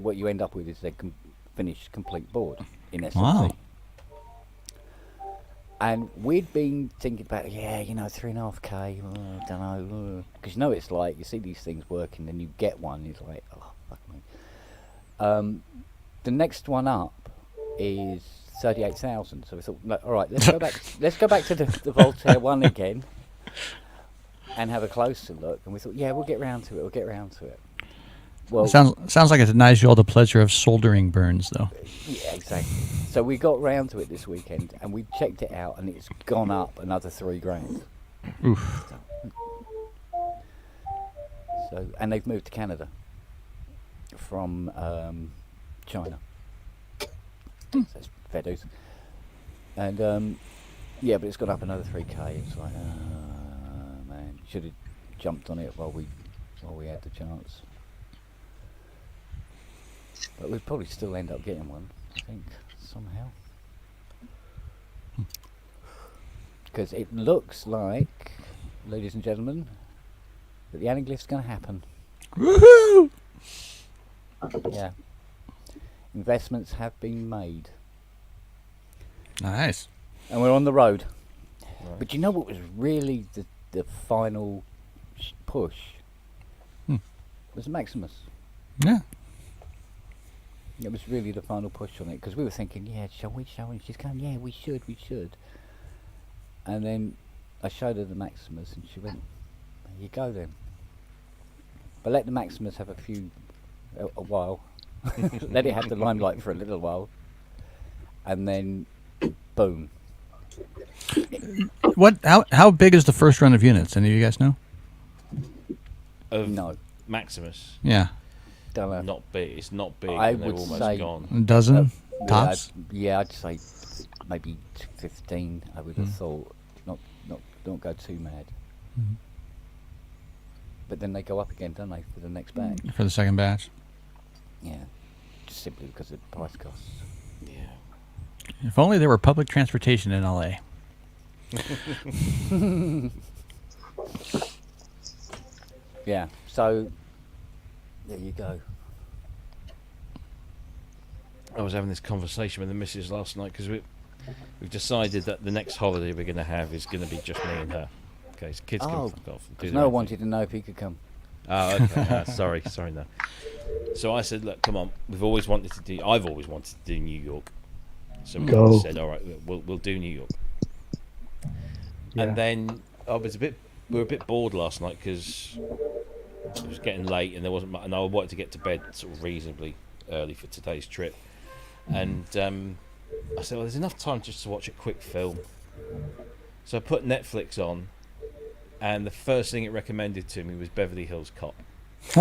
what you end up with is a finished complete board in SMC. Wow. And we'd been thinking about, yeah, 3.5K, I don't know. Because it's like, you see these things working, then you get one, it's like, oh, fuck me. The next one up is 38,000. So we thought, no, all right, let's go back to the Voltaire one again and have a closer look. And we thought, yeah, we'll get round to it. Well, Sounds like it denies you all the pleasure of soldering burns, though. yeah, exactly. So we got round to it this weekend, and we checked it out, and it's gone up another $3,000. Oof. So, and they've moved to Canada from China. So it's fair dues. And yeah, but it's gone up another 3K. It's like, man, should have jumped on it while we had the chance. But we'd probably still end up getting one, I think, somehow. Because it looks like, ladies and gentlemen, that the anaglyph's going to happen. Woohoo! Yeah. Investments have been made. Nice. And we're on the road. Right. But you know what was really the final push? Was Maximus. Yeah. It was really the final push on it, because we were thinking, yeah, shall we? She's going, yeah, we should. And then I showed her the Maximus, and she went, there you go then. But let the Maximus have a while. Let it have the limelight for a little while. And then, boom. How big is the first run of units? Any of you guys know? Of No, Maximus. Yeah. don't know. Not big. It's not big. I and they're would almost say- gone. A dozen? Tops? Yeah, I'd say maybe 15. I would have thought. Don't go too mad. Mhm. But then they go up again, don't they, for the next batch? For the second batch? Yeah, just simply because of price costs. Yeah. If only there were public transportation in LA. Yeah, so there you go. I was having this conversation with the missus last night because we've decided that the next holiday we're going to have is going to be just me and her. Okay, so kids Oh, can fuck off. And do Because their Noah own wanted thing. to know if he could come. Oh, okay. Sorry, no. So I said, look, come on. I've always wanted to do New York. So we Go. said, all right, we'll do New York. Yeah. And then we were a bit bored last night because it was getting late and there wasn't much, and I wanted to get to bed sort of reasonably early for today's trip. And I said, well, there's enough time just to watch a quick film. So I put Netflix on, and the first thing it recommended to me was Beverly Hills Cop. So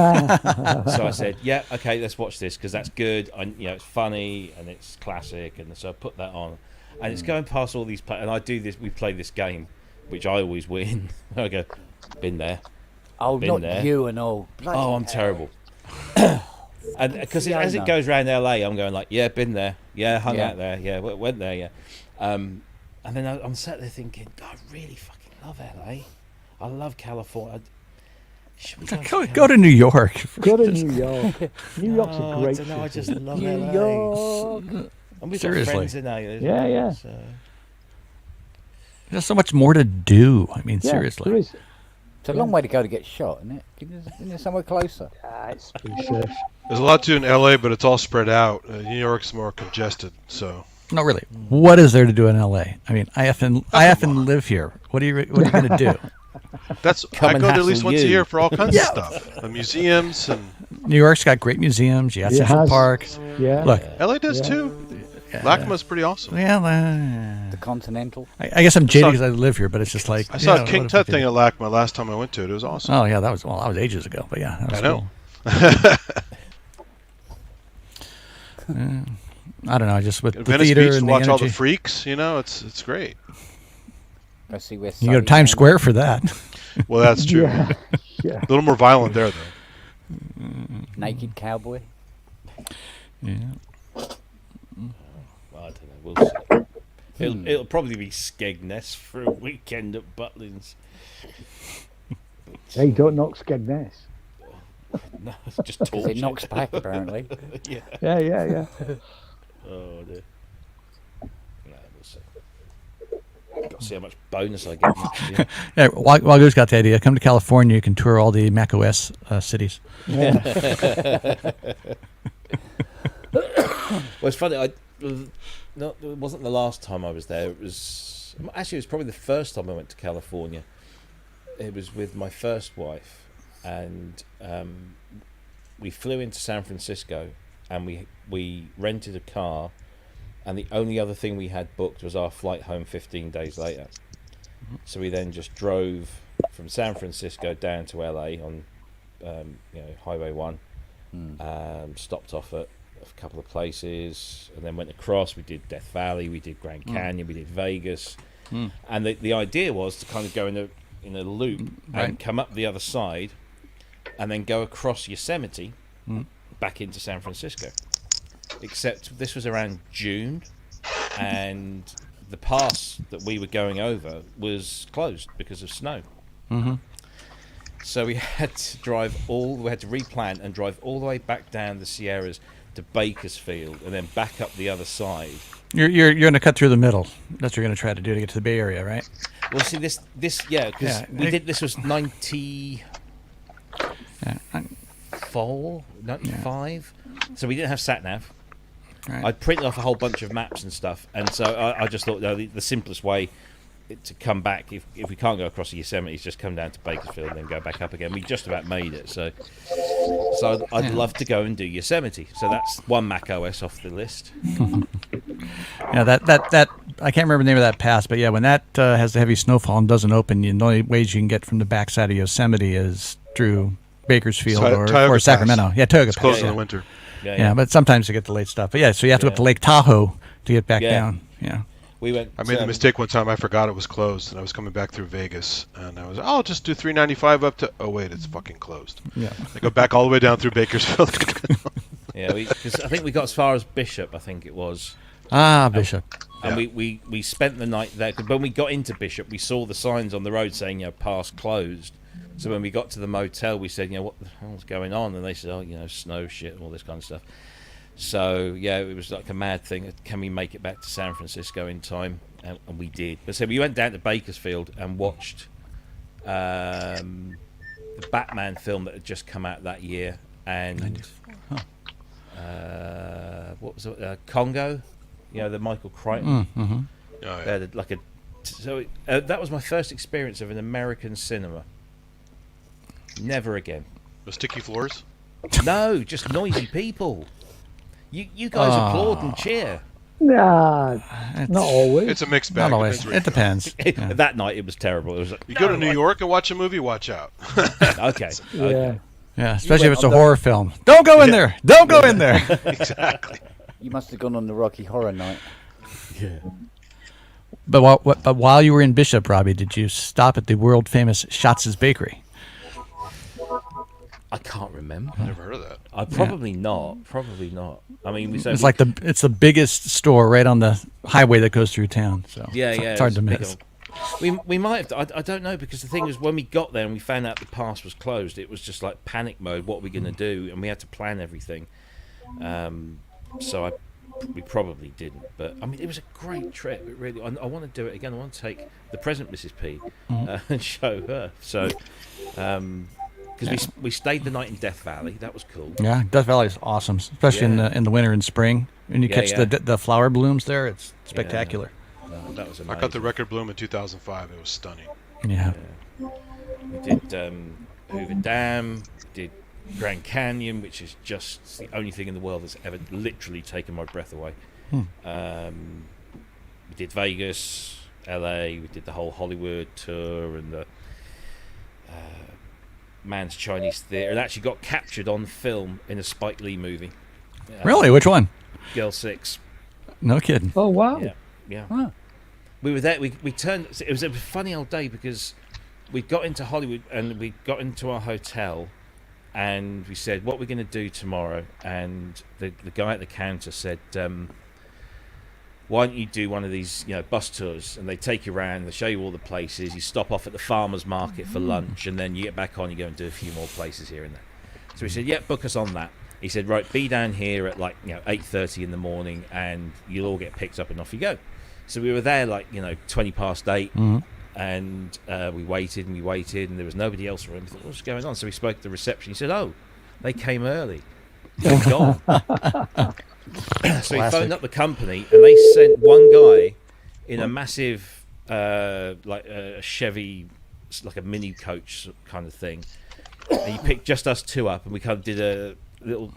I said, yeah, okay, let's watch this because that's good. It's funny and it's classic, and so I put that on, and it's going past all these and I do this. We play this game, which I always win. I go, been there. Oh, Been not there. you and all. Bloody Oh, I'm hell. terrible. And because as it Fiona. goes around LA, I'm going like, yeah, been there, yeah, hung Yeah. out there, yeah, went there, yeah. And then I'm sat there thinking, God, I really fucking love LA. I love California. Should we Go to New York. Go to New York. New York's a I great don't know, I city. just love New LA. York. And we've Seriously. got friends in LA. Yeah, yeah. So. There's so much more to do. I mean, Yeah, seriously. there is. It's a long way to go to get shot, isn't it? Isn't there somewhere closer? It's pretty safe. There's a lot to do in LA, but it's all spread out. New York's more congested, so No, really. What is there to do in LA? I mean, I often live here. What are you going to do? that's Come I and go there at least hassle once a you. year for all kinds of stuff. Museums and New York's got great museums. You got It Central has. Park. Yeah. Look, LA does too. Lacrima's pretty awesome. yeah, The Continental. I guess I'm jaded saw- because I live here, but it's just like I saw yeah, a King what if I Tut did? thing at LACMA last time I went to it. It was awesome. Oh yeah, that was ages ago, but yeah, that was I know. cool. Yeah. I don't know, just with In the Venice theater Beach to and the watch all the energy. freaks, it's great. Go see where You go to Sully Times Van- Square for that. Well, that's true. Yeah. Yeah. A little more violent there, though. Naked cowboy. Yeah. I don't know. We'll see. It'll probably be Skegness for a weekend at Butlins. Hey, don't knock Skegness. No, it's just Because torture. it knocks back, apparently. Yeah. Yeah. Oh dear. No, we'll see. Got to see how much bonus I get next year. Yeah, Wagu's got the idea. Come to California, you can tour all the macOS cities. Well, it's funny. It wasn't the last time I was there. It was probably the first time I went to California. It was with my first wife, and we flew into San Francisco, and we rented a car, and the only other thing we had booked was our flight home 15 days later. So we then just drove from San Francisco down to LA on Highway 1, stopped off at a couple of places, and then went across. We did Death Valley, we did Grand Canyon, we did Vegas, and the idea was to kind of go in a loop and come up the other side, and then go across Yosemite back into San Francisco. Except this was around June, and the pass that we were going over was closed because of snow. So we had to replan and drive all the way back down the Sierras to Bakersfield, and then back up the other side. You're going to cut through the middle. That's what you're going to try to do to get to the Bay Area, right? Well, see because this was 94, 95, so we didn't have sat nav. Right. I printed off a whole bunch of maps and stuff, and so I just thought the simplest way to come back, if we can't go across the Yosemite, is just come down to Bakersfield and then go back up again. We just about made it, so I'd love to go and do Yosemite. So that's one Mac OS off the list. Yeah, that I can't remember the name of that pass, but yeah, when that has the heavy snowfall and doesn't open, the only ways you can get from the backside of Yosemite is through Bakersfield Tioga or Sacramento. Pass. Yeah, Tioga It's Pass. closed in the winter. Yeah, but sometimes you get the late stuff. But yeah, so you have to go up to Lake Tahoe to get back down. Yeah. We went. I made the mistake one time. I forgot it was closed, and I was coming back through Vegas, and I was, I'll just do 395 up to. Oh wait, it's fucking closed. Yeah. I go back all the way down through Bakersfield. Yeah, because I think we got as far as Bishop. I think it was. Bishop. And we spent the night there. 'Cause when we got into Bishop, we saw the signs on the road saying, pass closed. So when we got to the motel, we said, what the hell's going on? And they said, snow, shit, and all this kind of stuff. So, it was like a mad thing. Can we make it back to San Francisco in time? And we did. But so we went down to Bakersfield and watched the Batman film that had just come out that year. And what was it? Congo? The Michael Crichton. Oh, yeah. They had that was my first experience of an American cinema. Never again. The sticky floors? No, just noisy people. You guys applaud and cheer. Nah, not always. It's a mixed bag. Not always. It depends. That night it was terrible. It was like, You go to New York and watch a movie, watch out. okay. Yeah. Yeah, especially if it's a horror film. Don't go in there. Don't go in there. Exactly. You must have gone on the Rocky Horror Night. Yeah. But while you were in Bishop, Robbie, did you stop at the world famous Schatz's Bakery? I can't remember. Never heard of that. Probably not. Probably not. I mean, It's like it's the biggest store right on the highway that goes through town. So it's hard to miss. We might have. I don't know, because the thing is, when we got there and we found out the pass was closed, it was just like panic mode. What are we going to do? And we had to plan everything. So we probably didn't. But I mean, it was a great trip. It really. I want to do it again. I want to take the present Mrs. P and show her. So. Because we stayed the night in Death Valley. That was cool. Yeah, Death Valley is awesome, especially in the winter and spring. When you catch the flower blooms there, it's spectacular. No, that was amazing. I got the record bloom in 2005. It was stunning. Yeah. We did Hoover Dam, did Grand Canyon, which is just the only thing in the world that's ever literally taken my breath away. We did Vegas, LA, we did the whole Hollywood tour and the Man's Chinese Theatre. It actually got captured on film in a Spike Lee movie. Really? Which one? Girl 6. No kidding. Oh, wow. Yeah. Huh. We were there. We turned. It was a funny old day because we got into Hollywood and we got into our hotel, and we said, "What we're going to do tomorrow?" And the guy at the counter said, "Why don't you do one of these, bus tours?" And they take you around, they show you all the places. You stop off at the farmers market for lunch, and then you get back on. You go and do a few more places here and there. So we said, "Yeah, book us on that." He said, "Right, be down here at 8:30 in the morning, and you'll all get picked up and off you go." So we were there 20 past 8, Mhm. and we waited and there was nobody else around. We thought, what's going on? So we spoke to the reception. He said, "Oh, they came early. They're gone." So we phoned up the company, and they sent one guy in a massive, a Chevy, like a mini coach kind of thing. And he picked just us two up, and we kind of did a little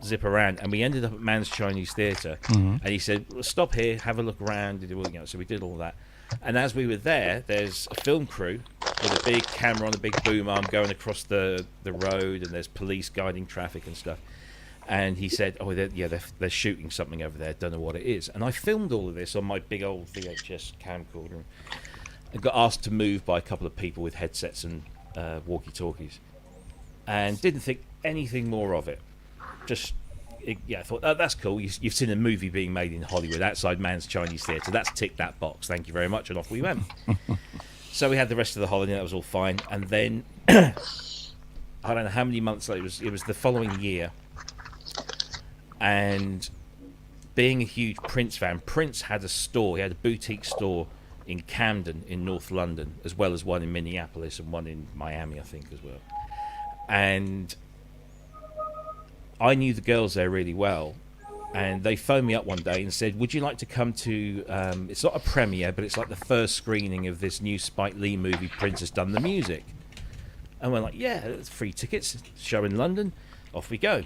zip around, and we ended up at Man's Chinese Theatre. And he said, well, "Stop here, have a look around." So we did all that. And as we were there, there's a film crew with a big camera on a big boom arm going across the road, and there's police guiding traffic and stuff. And he said, "Oh, they're shooting something over there. Don't know what it is." And I filmed all of this on my big old VHS camcorder, and got asked to move by a couple of people with headsets and walkie-talkies, and didn't think anything more of it. I thought, "Oh, that's cool. You've seen a movie being made in Hollywood outside Man's Chinese Theatre. That's ticked that box. Thank you very much." And off we went. So we had the rest of the holiday. That was all fine. And then I don't know how many months later. It was the following year. And being a huge Prince fan, Prince had a store. He had a boutique store in Camden in North London, as well as one in Minneapolis and one in Miami, I think, as well. And I knew the girls there really well, and they phoned me up one day and said, "Would you like to come to it's not a premiere, but it's like the first screening of this new Spike Lee movie, Prince Has Done the Music." And we're like, "Yeah, it's free tickets, show in London, off we go."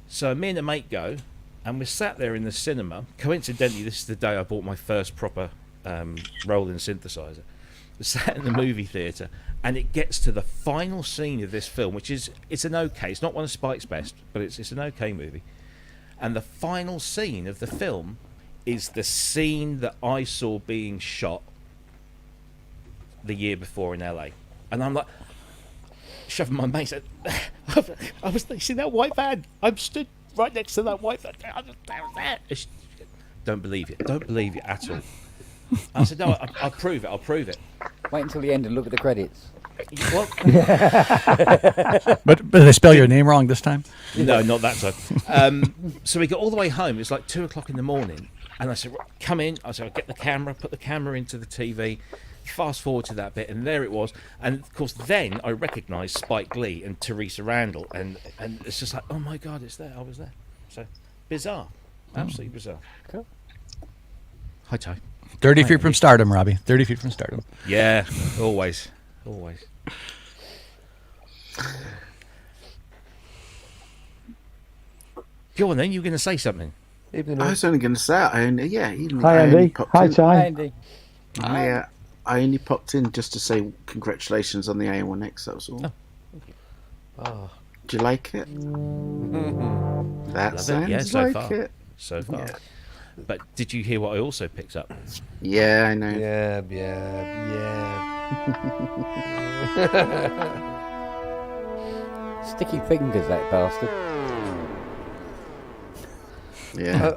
So me and a mate go, and we're sat there in the cinema. Coincidentally, this is the day I bought my first proper Roland synthesizer. We're sat in the movie theatre, and it gets to the final scene of this film, which is, it's not one of Spike's best, but it's an okay movie. And the final scene of the film is the scene that I saw being shot the year before in LA. And I'm like, shoving my mate, said, "I was, you see that white van? I'm stood right next to that white van. Don't believe it. Don't believe it at all." I said, "No, I'll prove it. I'll prove it." Wait until the end and look at the credits. What? But they spell your name wrong this time? No, not that time. So we got all the way home. It's like 2:00 in the morning, and I said, "Right, come in." I said, "I'll get the camera, put the camera into the TV." Fast forward to that bit, and there it was. And of course, then I recognised Spike Lee and Teresa Randall, and it's just like, oh my God, it's there. I was there. So bizarre, absolutely bizarre. Cool. Hi, Ty. 30 feet from stardom, Robbie. 30 feet from stardom. Yeah, always. Go on then, you were going to say something. I was only going to say, Hi, Andy. Hi, Ty. Andy. I only popped in just to say congratulations on the A1X, that was all. Oh. Do you like it? That Love sounds it. Yeah, so like far. it. So far. Yeah. But did you hear what I also picked up? Yeah, I know. Yeah. Sticky fingers, that bastard. Yeah.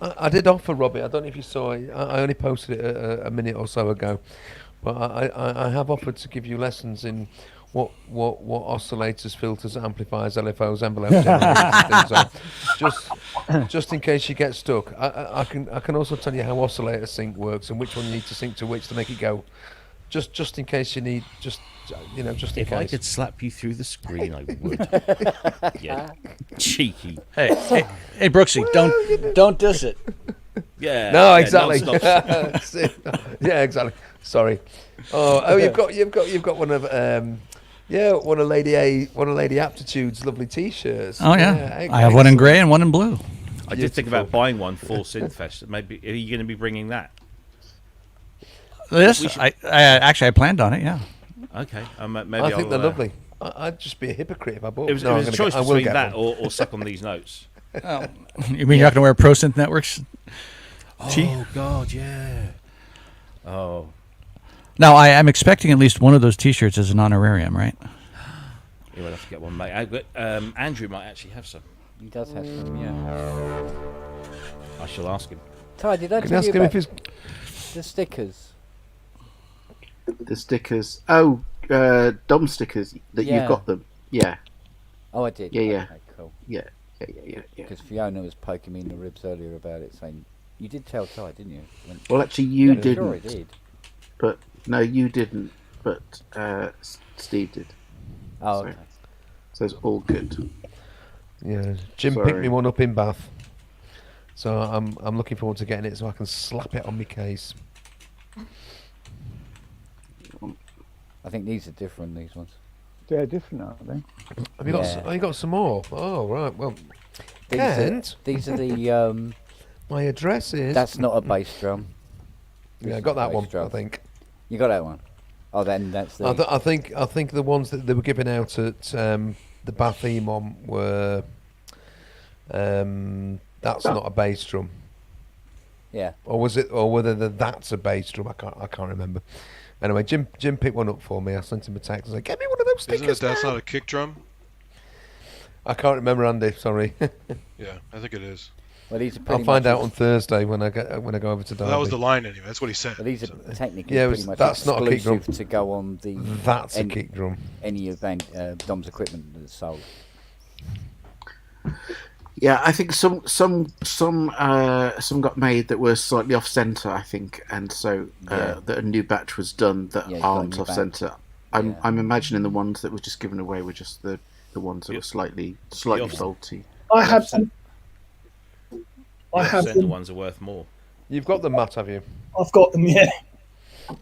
I did offer Robbie. I don't know if you saw it. I only posted it a minute or so ago, but I have offered to give you lessons in what oscillators, filters, amplifiers, LFOs, envelope generators, and things are. Just in case you get stuck, I can also tell you how oscillator sync works and which one you need to sync to which to make it go. Just in case you need, just in If case. I could slap you through the screen, I would. Yeah, cheeky. Hey, Brooksy, don't diss it. Yeah. No, yeah, exactly. non-stop. Yeah, exactly. Sorry. Oh, you've got one of one of Lady Aptitude's lovely T-shirts. Oh, yeah. I have one in grey and one in blue. I did think about buying one for Synthfest. Maybe are you going to be bringing that? This? I planned on it, yeah. Okay. Maybe I think I'll, they're lovely. I'd just be a hypocrite if I bought. It was, no, it was a choice I will between get that one. or suck on these notes. Oh. You mean you're not going to wear Pro Synth Networks? Oh God, yeah. Oh. Now, I'm expecting at least one of those T-shirts as an honorarium, right? You will have to get one, mate. Andrew might actually have some. He does have some, yeah. I shall ask him. Ty, did I Can you tell ask you him about if he's the stickers? The stickers. Oh, DOM stickers that Yeah. you've got them. Yeah. Oh, I did. Yeah, yeah. Okay, cool. Yeah. Because Fiona was poking me in the ribs earlier about it, saying You did tell Ty, didn't you? Well, actually, you Yeah, didn't. Sure, he did. But no, you didn't. But Steve did. Oh, So- okay. So it's all good. Yeah, Jim Sorry. picked me one up in Bath, so I'm looking forward to getting it so I can slap it on my case. I think these are different. These ones. They're different, aren't they? Have you got? Yeah. Oh, you got some more? Oh, right. Well, These Kent, these are the. my address is. That's not a bass drum. Yeah, I This got is a that bass one. drum. I think. You got that one. Oh, then that's the. I think the ones that they were giving out at the Bath Emon were. That's not a bass drum, yeah. or was it? Or whether that's a bass drum? I can't remember. Anyway, Jim picked one up for me. I sent him a text and said, "Get me one of those Isn't stickers." it that's now." not a kick drum? I can't remember, Andy. Sorry. Yeah, I think it is. Well, these are I'll pretty find much out on Thursday when I go over to Derby. Well, that was the line anyway. That's what he said. Well, these are So- technically Yeah, it pretty was- much that's not a kick drum. exclusive to go on the That's a any- kick drum. any of Dom's equipment that's sold. Yeah, I think some got made that were slightly off center. I think, and so Yeah. that a new batch was done that Yeah, you got a aren't new off batch. center. Yeah. I'm imagining the ones that were just given away were just the ones that were slightly off- faulty. I have some. I have Centre them. ones are worth more. You've got them, Matt, have you? I've got them. Yeah.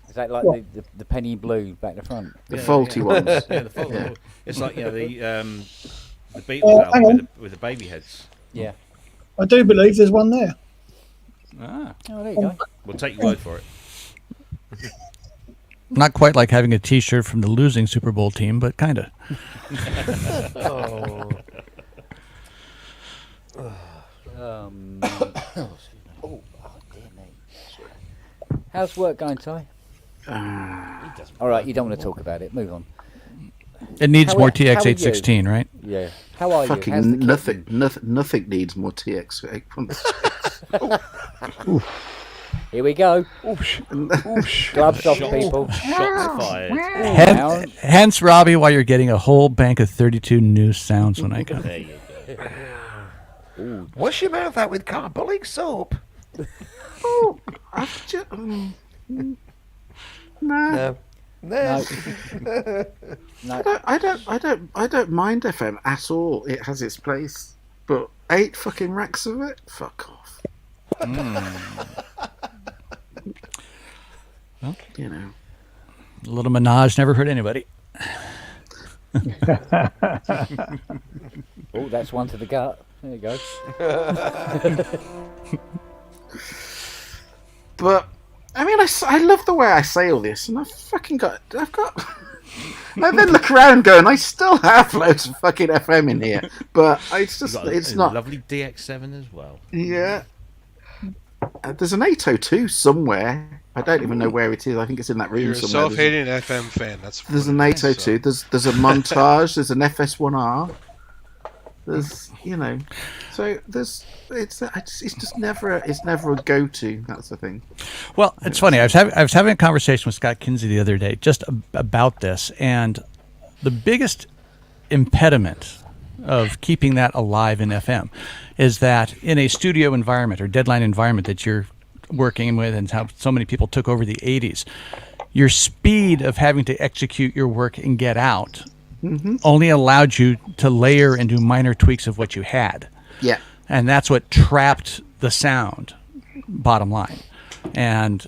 Is that like What? the penny blue back to front? The Yeah, faulty yeah. ones. Yeah, the faulty Yeah. one. It's like the Beatles hang album on. with the baby heads. Yeah. I do believe there's one there. Ah. Oh, there you go. We'll take your word for it. Not quite like having a T-shirt from the losing Super Bowl team, but kind of. Oh. Oh, dear me. How's work going, Ty? All right, you don't want to talk about it. Move on. It needs How more are- how are you? TX816, right? Yeah. How are you? How's the Fucking kitten? nothing needs more TX. Here we go. Gloves off, people. Shots fired. Now, Hence, Robbie, why you're getting a whole bank of 32 new sounds when I go. There you go. Wash your mouth out with carbolic soap. Oh, nah. No. no. I don't mind FM at all. It has its place, but 8 fucking racks of it, fuck off. Well. You know. A little menage never hurt anybody. Oh, that's one to the gut. There you go. But I mean, I love the way I say all this, and I've got. I then look around, going, I still have loads of fucking FM in here, but it's just, You've got it's a not. lovely DX7 as well. Yeah. There's an 802 somewhere. I don't even know where it is. I think it's in that room You're a somewhere. self-hating FM fan. That's There's what an it is, 802. so. There's a montage. There's an FS1R. There's, so it's just never a go-to. That's the thing. Well, it's funny. I was having a conversation with Scott Kinsey the other day just about this, and the biggest impediment of keeping that alive in FM is that in a studio environment or deadline environment that you're working with, and how so many people took over the 80s, your speed of having to execute your work and get out only allowed you to layer and do minor tweaks of what you had. Yeah. And that's what trapped the sound, bottom line. And,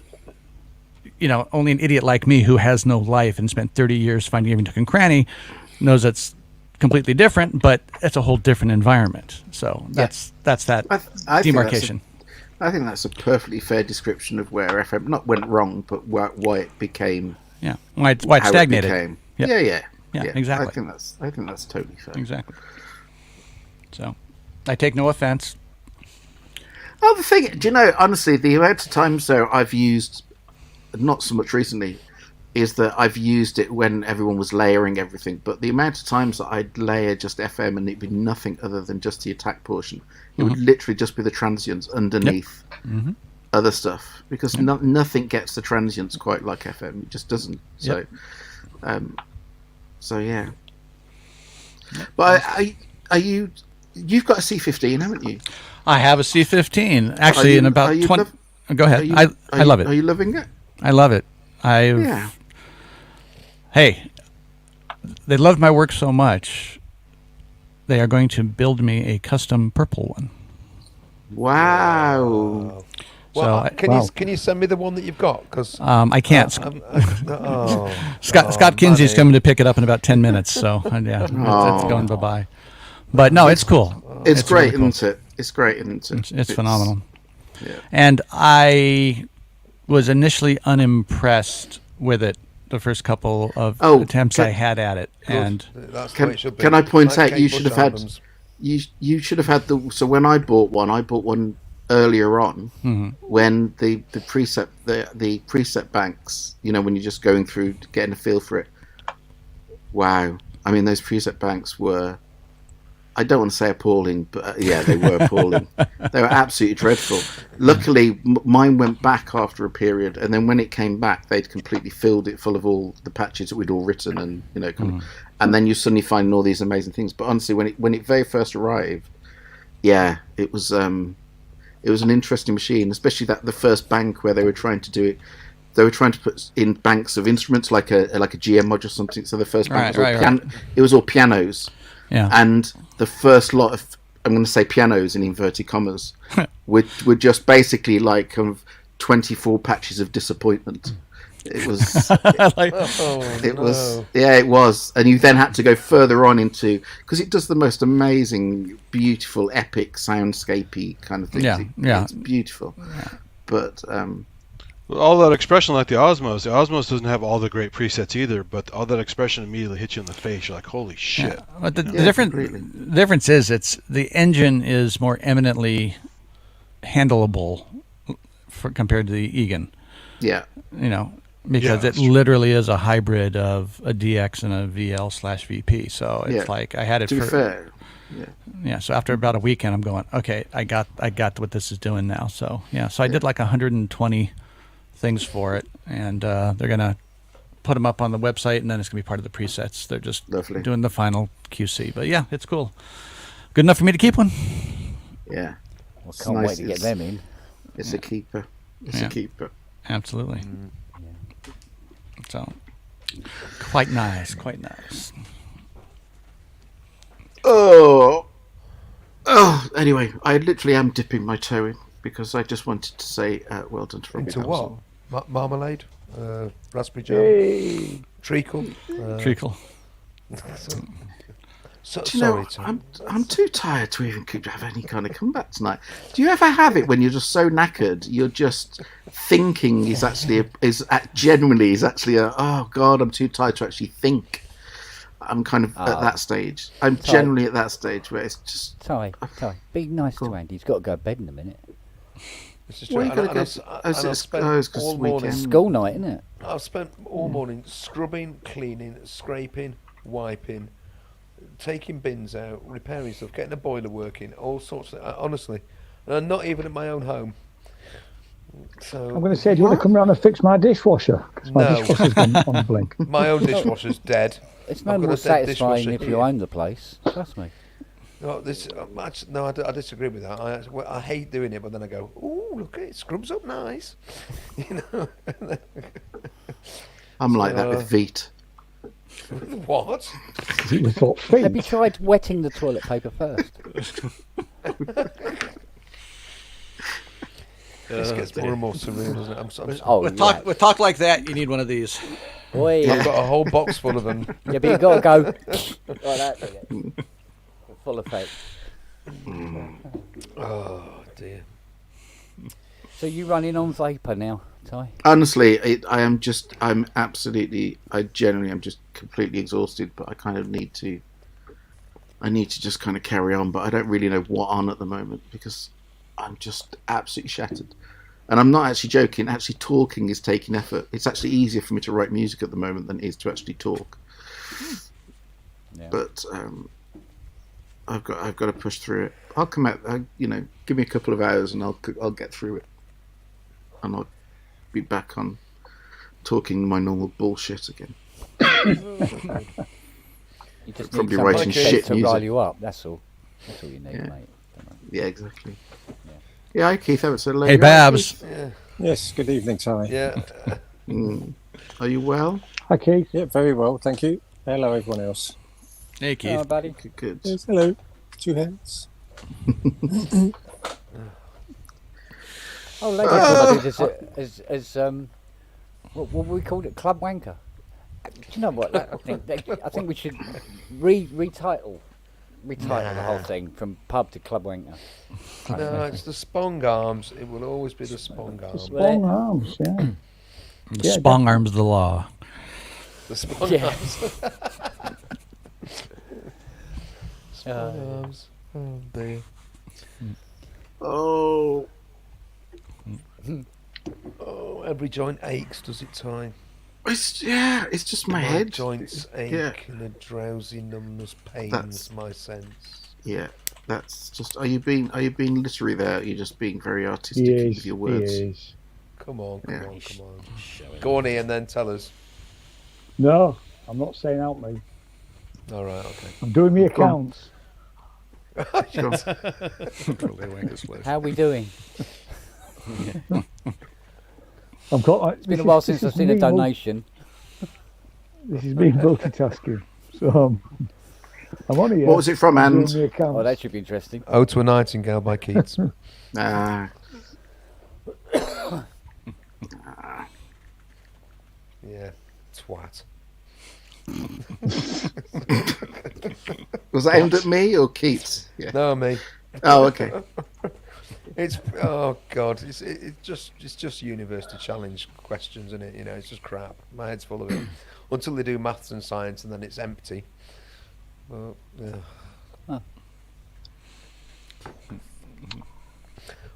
only an idiot like me who has no life and spent 30 years finding every nook and cranny knows it's completely different, but it's a whole different environment. So that's that I think demarcation. I think that's a perfectly fair description of where FM not went wrong, but why it became. Yeah. Why it stagnated. It became. Yep. Yeah, exactly. I think that's totally fair. Exactly. So I take no offense. Oh, the thing, do you know, honestly, the amount of times though I've used, not so much recently, is that I've used it when everyone was layering everything, but the amount of times that I'd layer just FM and it'd be nothing other than just the attack portion, it would literally just be the transients underneath other stuff, because nothing gets the transients quite like FM. It just doesn't. So, so yeah. But you've got a C15, haven't you? I have a C15. Actually, Are you- in are about you 20. Go Are ahead. you- I love it. Are you loving it? I love it. Yeah. Hey, they love my work so much. They are going to build me a custom purple one. Wow. Well, So I- can you send me the one that you've got? Because I can't. Scott Kinsey's coming to pick it up in about 10 minutes. So yeah, it's going bye bye. But no, it's cool. It's great, really cool. isn't it? It's great, isn't it? It's phenomenal. Yeah. And I was initially unimpressed with it the first couple of attempts I had at it. And that's the way it should be. Can I point Like out you Kate should Bush have had albums. you should have had the so when I bought one earlier on when the preset banks, you know, when you're just going through getting a feel for it. Wow. I mean, those preset banks were, I don't want to say appalling, but yeah, they were appalling. They were absolutely dreadful. Luckily, mine went back after a period, and then when it came back, they'd completely filled it full of all the patches that we'd all written, and you know, and then you suddenly find all these amazing things. But honestly, when it very first arrived, yeah, it was an interesting machine, especially the first bank where they were trying to do it. They were trying to put in banks of instruments like a GM mod or something. So the first bank it was all pianos. yeah, And the first lot of, I'm going to say pianos in inverted commas, were just basically like 24 patches of disappointment. It was, it was. And you then had to go further on into, because it does the most amazing, beautiful, epic, soundscapey kind of things. Yeah. It's beautiful. But, All that expression, like the Osmos doesn't have all the great presets either, but all that expression immediately hits you in the face. You're like, holy shit. yeah. But the completely. difference is the engine is more eminently handleable compared to the Egan. yeah. You know, because Yeah, it literally is a hybrid of a DX and a VL/VP. So it's Yeah. like I had it To be for fair, yeah. So after about a weekend, I'm going, okay, I got what this is doing now. So yeah, so I did like 120 things for it, and they're gonna put them up on the website, and then it's gonna be part of the presets. They're just Lovely. doing the final QC. But yeah, it's cool. Good enough for me to keep one. yeah. Well, It's can't nice, wait to get it's- them in. It's a keeper. It's Yeah. a keeper. Absolutely. So quite nice. Oh, anyway, I literally am dipping my toe in because I just wanted to say well done to Robbie Into Hamilton. what? Marmalade? Raspberry jam? Hey. Treacle? Treacle. So, Do you know, sorry, Tom. I'm too tired to even have any kind of comeback tonight. Do you ever have it when you're just so knackered, you're just thinking genuinely oh God, I'm too tired to actually think. I'm kind of at that stage. I'm generally at that stage where it's just. Ty, be nice to Andy. He's got to go to bed in a minute. This is Well, true. you gotta And go I- to- and oh, I've spent it's 'cause all it's morning. weekend. School night, isn't it? I've spent all morning scrubbing, cleaning, scraping, wiping, taking bins out, repairing stuff, getting a boiler working, all sorts of. Honestly, and not even at my own home. So I'm going to say, do you want to come round and fix my dishwasher? Because my No. dishwasher's gone on the blink. my own dishwasher's dead. It's no I've got more a dead satisfying dishwasher if you here. own the place. Trust me. No, I disagree with that. I hate doing it, but then I go, "Ooh, look, it scrubs up nice," you know. I'm like that with Veet. What? It was thought feet. Have you tried wetting the toilet paper first? This gets more and more surreal, doesn't it? I'm sorry. Oh, With yeah. talk like that, you need one of these. Boy, I've got a whole box full of them. yeah, but you got to go like that. With it. Full effect. Oh dear. So you running on vapor now, Ty? Honestly, I'm generally am just completely exhausted, but I kind of need to just kind of carry on, but I don't really know what on at the moment because I'm just absolutely shattered. And I'm not actually joking, actually talking is taking effort. It's actually easier for me to write music at the moment than it is to actually talk. Yeah. But I've got to push through it. I'll come out, give me a couple of hours and I'll get through it. And I'll be back on talking my normal bullshit again. You just Probably need writing somebody shit to music. rile you up. That's all. That's all you need, Yeah. mate. Yeah, exactly. Yeah, hi Keith. Haven't said hello. Hey, yet. Babs. Yeah. Yes, good evening, Ty. Yeah. Are you well? Hi, Keith. Yeah, very well, thank you. Hello, everyone else. Hey, Keith. Oh, buddy. Good. Yes, hello. 2 hands. Oh, lady, I as what we called it, Club Wanker. Do you know what? I think we should retitle the whole thing from pub to Club Wanker. No, it's the Spong Arms. It will always be the Spong Arms. Long arms, yeah. The Yeah, Spong arms of the law. The Spong Yeah. Arms. Spong Arms. Oh dear. Oh. Oh, every joint aches, does it, Ty? It's just my head. Joints ache Yeah. and a drowsy numbness pains That's- my sense. Yeah, that's just. Are you being literary there? Or are you just being very artistic He with is. your He words? is. Come on, come Yeah. on, come on. Go on, Ian, then tell us. No, I'm not saying out me. All right, okay. I'm doing the accounts. Sure. How are we doing? I've got. It's been a while since I've seen a donation. This is me multitasking. So I'm on here. What was it from, I'm doing and? the accounts. Oh, that should be interesting. Ode to a Nightingale by Keats. Yeah, twat. Was that aimed at me or Keats? Yeah. No, me. Oh, okay. It's oh god, it's just university challenge questions, isn't it? You know, it's just crap. My head's full of it. Until they do maths and science, and then it's empty. Well, yeah.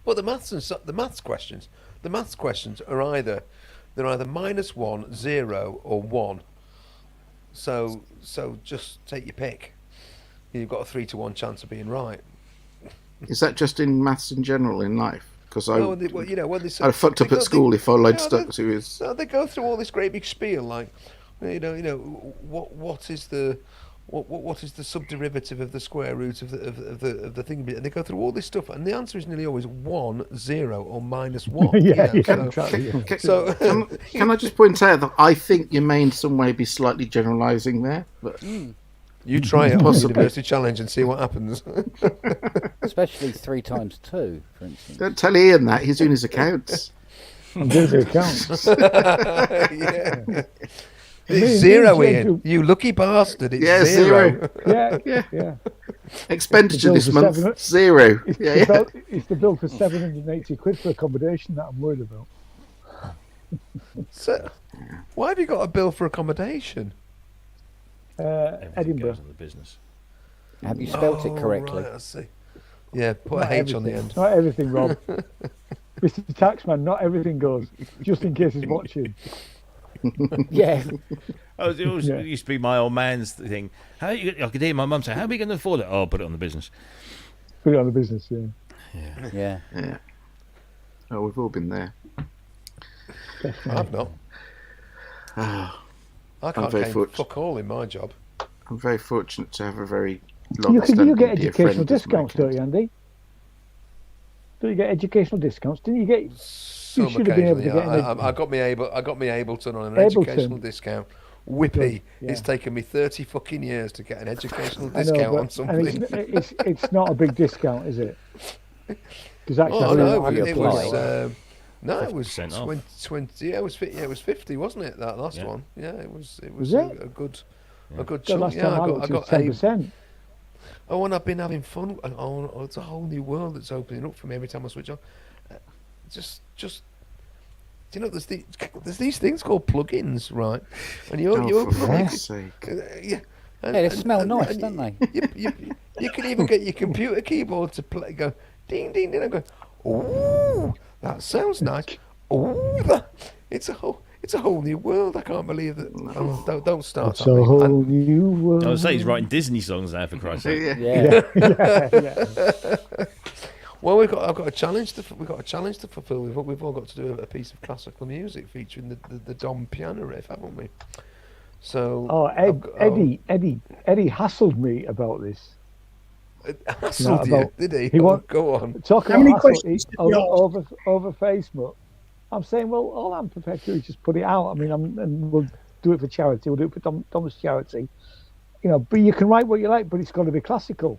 Well, the maths questions are either -1, 0, or 1. So just take your pick. You've got a 3 to 1 chance of being right. Is that just in maths in general in life? Because I When they say, I fucked up they at go- school if all I'd yeah, stuck to is. So they go through all this great big spiel, like, what is the subderivative of the square root of the thing, and they go through all this stuff, and the answer is nearly always 1, 0, or -1. Yeah, you know, yeah, exactly. Yeah. So, Can I just point out that I think you may in some way be slightly generalising there? But you try it on the Possibly. university challenge and see what happens. Especially 3 times 2, for instance. don't tell Ian that he's doing his accounts. I'm doing the accounts. Yeah. Me It's and 0, James Ian. do- You lucky bastard. It's Yeah, 0. Yeah, Yeah. yeah. Expenditure The this bills are month 7. 0. It's, Yeah, the yeah. bill, it's the bill for 780 quid for accommodation that I'm worried about. So, why have you got a bill for accommodation? Everything Edinburgh. goes on the business. Have you spelt it correctly? Right, I see. Yeah, put Not a H on the everything. end. Not everything, Rob. Mr. Taxman, not everything goes. Just in case he's watching. Yeah. It always Yeah. used to be my old man's thing. I could hear my mum say, "How are we going to afford it?" Oh, I'll put it on the business. Put it on the business, yeah. Yeah. Yeah. Oh, we've all been there. I've not. Ah, I can't very gain fortunate. fuck all in my job. I'm very fortunate to have a very You long-standing get dear educational friend as my discounts, don't you, Andy? Don't you get educational discounts? Didn't you get? Some should have been able to occasionally. get I got me Ableton on an Ableton. educational discount. Whippy. Yeah. It's taken me 30 fucking years to get an educational I know, discount but- on something. and it's not a big discount, is it? Because actually, Oh I no, really it like was. it. No, it was 50% off. 20. Yeah, it was. It was 50, wasn't it? That last Yeah. one. Yeah, it was. It Was was it? a good. A good The chunk. last Yeah, time I I looked, it was got a. 10%. Oh, and I've been having fun. Oh, it's a whole new world that's opening up for me every time I switch on. Just. Do you know there's these things called plugins, right? And you Oh, for plug fuck's sake. yeah. Yeah, they smell nice, don't they? You can even get your computer keyboard to play. Go ding ding ding. And go. Ooh, that sounds nice. Ooh, it's a whole new world. I can't believe that. Oh, don't start. It's at a me. whole And- new world. I would say he's writing Disney songs now, for Christ's sake. Yeah. Yeah. yeah. Well, I've got a challenge to fulfil. We've all got to do a piece of classical music featuring the Dom piano riff, haven't we? So. Oh, I've got- Eddie hassled me about this. Hassled you, about- did he? he wa- Go on. Talking How many about hassle questions did we over Facebook. I'm saying, well, all I'm prepared to do is just put it out. I mean, and we'll do it for charity. We'll do it for Thomas charity. But you can write what you like, but it's got to be classical.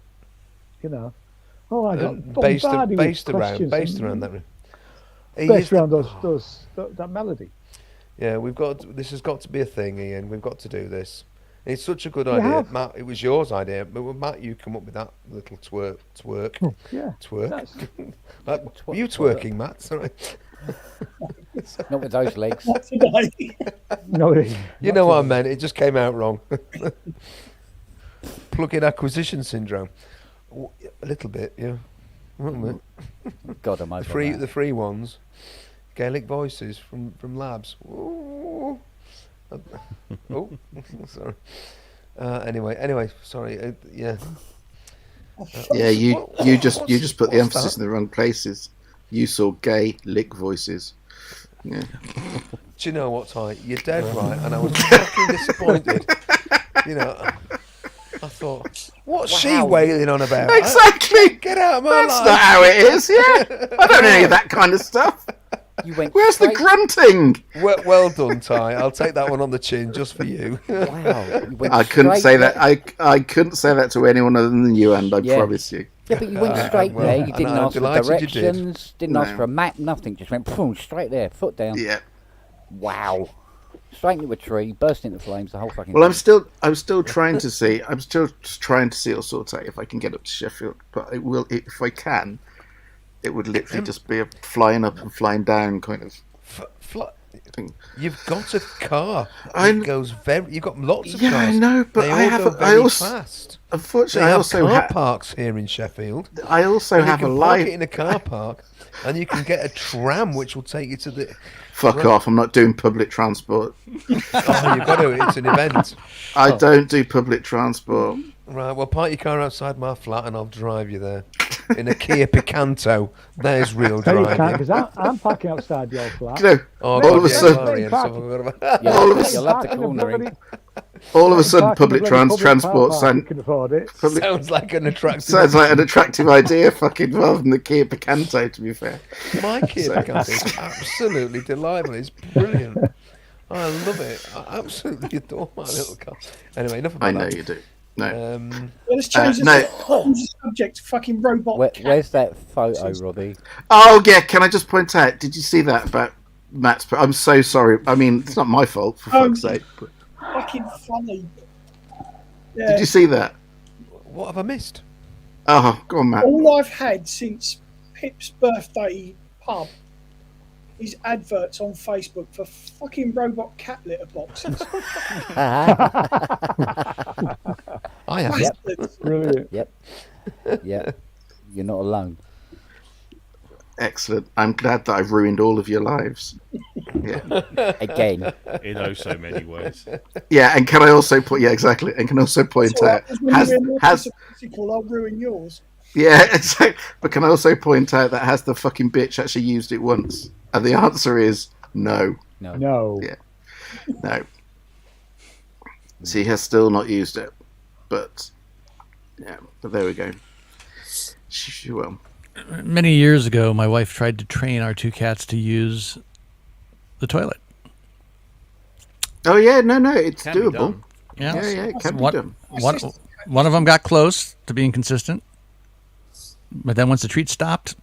Oh, I got bombarded with questions based around that. based around that melody. Yeah, this has got to be a thing, Ian. We've got to do this. It's such a good You idea, have. Matt. It was yours idea, but Matt, you come up with that little twerk. Yeah, Twerk. that's- Were you twerking, Matt? Sorry. Not with those legs. Not today. No, You know what I meant. It just came out wrong. Plug-in acquisition syndrome. A little bit, yeah. Wouldn't it? God, I'm over that. The free ones. Gaelic voices from labs. Ooh. Oh, sorry. Anyway, sorry. Yeah. Yeah, you just put the what's emphasis that? in the wrong places. You saw gay lick voices. Yeah. Do you know what, Ty? You're dead right, and I was fucking disappointed. I thought, what's she wailing on about? Exactly. Get out of my That's life. not how it is. Yeah, I don't know any of that kind of stuff. You went Where's the straight- grunting? Well done, Ty. I'll take that one on the chin just for you. Wow. You went I couldn't straight say there. that. I couldn't say that to anyone other than you, and I Yeah. promise you. Yeah, but you went straight well, there. You and didn't I'm ask for delighted you did. directions. Didn't ask No. for a map. Nothing. Just went boom, straight there, foot down. Yeah. Wow. Straight into a tree, burst into flames. The whole fucking. Well, I'm thing. still trying to see. I'm still trying to see or sort out if I can get up to Sheffield. But it will, if I can, it would literally just be a flying up and flying down kind of thing. You've got a car. I'm- It goes very. You've got lots of Yeah, cars. I know, but they I all have go a- I very also- fast. They Unfortunately, I have also car have. parks here in Sheffield. I also And have you a can park life. it in a car park, and you can get a tram which will take you to the. Fuck Right. off! I'm not doing public transport. Oh, you've got to. It's an event. I don't do public transport. Right. Well, park your car outside my flat, and I'll drive you there in a Kia Picanto. There's real No, you can't, driving. because I'm parking outside your flat. You know, Oh, all God, of a yeah, sudden, sorry, Ian, so I've got You'll, all of a you'll have to corner him. all of a sudden, Parking public in a bloody transport car park, you sound, can afford it. public, sounds like an attractive. sounds like an attractive idea, fucking rather than the Kia Picanto. To be fair, My Kia Picanto is absolutely delightful. It's brilliant. I love it. I absolutely adore my little car. Anyway, enough about I know that. you do. No, Let's change no. the subject to fucking robot. cat. Where's that photo, Robbie? Oh yeah, can I just point out? Did you see that about Matt's? I'm so sorry. I mean, it's not my fault for fuck's sake. But Fucking funny. Yeah. did you see that? What have I missed? Oh, go on, Matt. All I've had since Pip's birthday pub is adverts on Facebook for fucking robot cat litter boxes. I have. Yep. Bastards. Brilliant. Yep. Yep. You're not alone. Excellent. I'm glad that I've ruined all of your lives. Yeah, Again. In oh so many ways. yeah. And can I also point? Yeah, exactly. And can also point So out when has you realize has it's a physical, I'll ruin yours. yeah, exactly. But can I also point out that has the fucking bitch actually used it once? And the answer is no, No. No. Yeah. no. She has still not used it, but yeah. But there we go. She will. Many years ago, my wife tried to train our two cats to use the toilet. Oh yeah, no, it's Can be doable. done. Yeah, Yeah, it can be One, done. one of them got close to being consistent, but then once the treat stopped,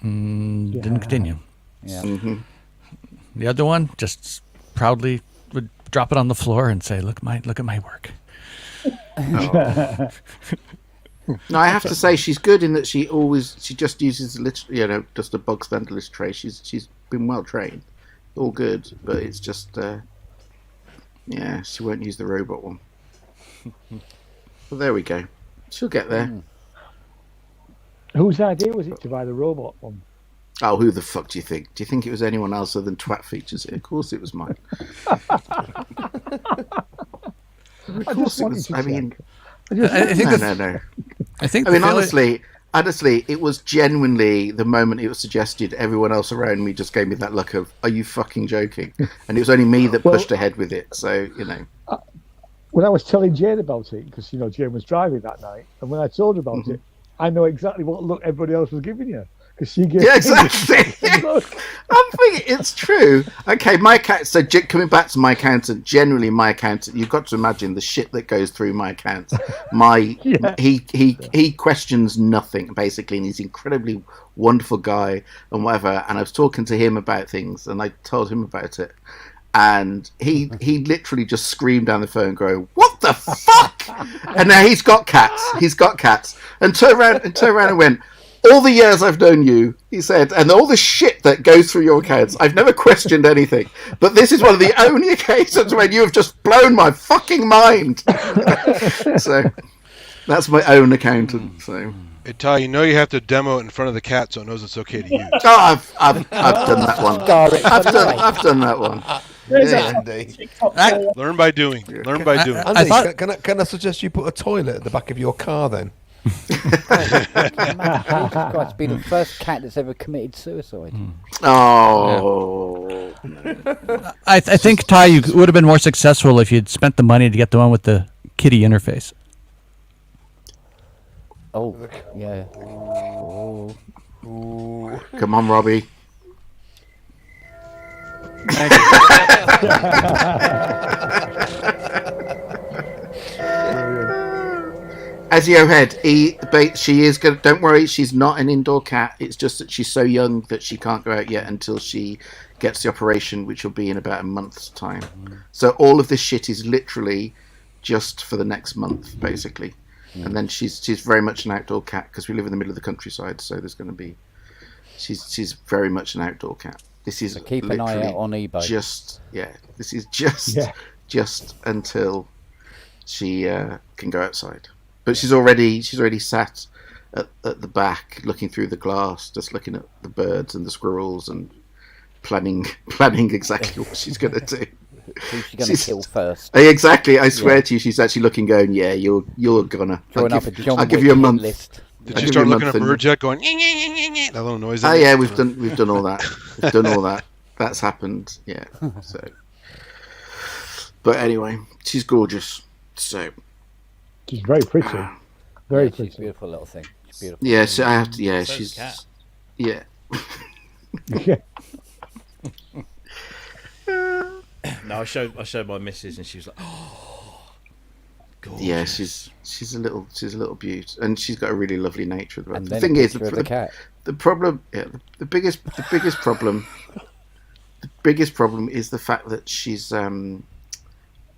didn't continue. Yeah. Hmm. The other one just proudly would drop it on the floor and say, look at my work." No, I have to say she's good in that she just uses just a bog standard list tray. She's been well trained, all good, but it's just she won't use the robot one. Well, there we go. She'll get there. Whose idea was it to buy the robot one? Oh, who the fuck do you think? Do you think it was anyone else other than Twat Features? Of course it was mine. Of I course just it wanted was. to I mean, check. I think no. I think. I mean, the failure- honestly, it was genuinely the moment it was suggested. Everyone else around me just gave me that look of, "Are you fucking joking?" And it was only me that pushed ahead with it. So when I was telling Jane about it, because Jane was driving that night, and when I told her about it, I know exactly what look everybody else was giving you because she gave. Yeah, exactly. Look. I'm thinking it's true. Okay, my account. So coming back to my accountant, generally my accountant, you've got to imagine the shit that goes through my accounts. He questions nothing basically, and he's an incredibly wonderful guy and whatever. And I was talking to him about things, and I told him about it, and he literally just screamed down the phone, going, "What the fuck?" And now he's got cats, and turned around and went, "All the years I've known you," he said, "and all the shit that goes through your accounts, I've never questioned anything. But this is one of the only occasions when you have just blown my fucking mind." So that's my own accountant. So. Hey, Ty, you know you have to demo it in front of the cat so it knows it's okay to use. Oh, I've done that one. I've done that one. Andy. Learn by doing. Learn by doing. Andy, can I suggest you put a toilet at the back of your car then? Christ, be the first cat that's ever committed suicide. Oh. I think, Ty, you would have been more successful if you'd spent the money to get the one with the kitty interface. Oh, yeah. Oh. Come on, Robbie. Azzy O'Head, she is good. Don't worry, she's not an indoor cat. It's just that she's so young that she can't go out yet until she gets the operation, which will be in about a month's time. So all of this shit is literally just for the next month, basically. And then she's very much an outdoor cat because we live in the middle of the countryside. So there's going to be, she's very much an outdoor cat. This is so keep an eye out on eBay. This is just until she can go outside. But she's already sat at the back, looking through the glass, just looking at the birds and the squirrels and planning exactly what she's going to do. Who's she going to kill first? Exactly, I swear to you, she's actually looking, going, "Yeah, you're gonna." I'll give you a month. List. Did you start looking at birds yet? Going that little noise. Oh yeah, we've done all that. We've done all that. That's happened. Yeah. So, but anyway, she's gorgeous. So. She's very pretty. Very pretty. She's a beautiful little thing. She's beautiful. Yeah, so I have to. Yeah, So she's. cat. Yeah. No, I showed my missus and she was like, "Oh, gorgeous." Yeah, she's a little beaut, and she's got a really lovely nature. And The thing is, the cat. the problem, the biggest problem, the biggest problem is the fact that she's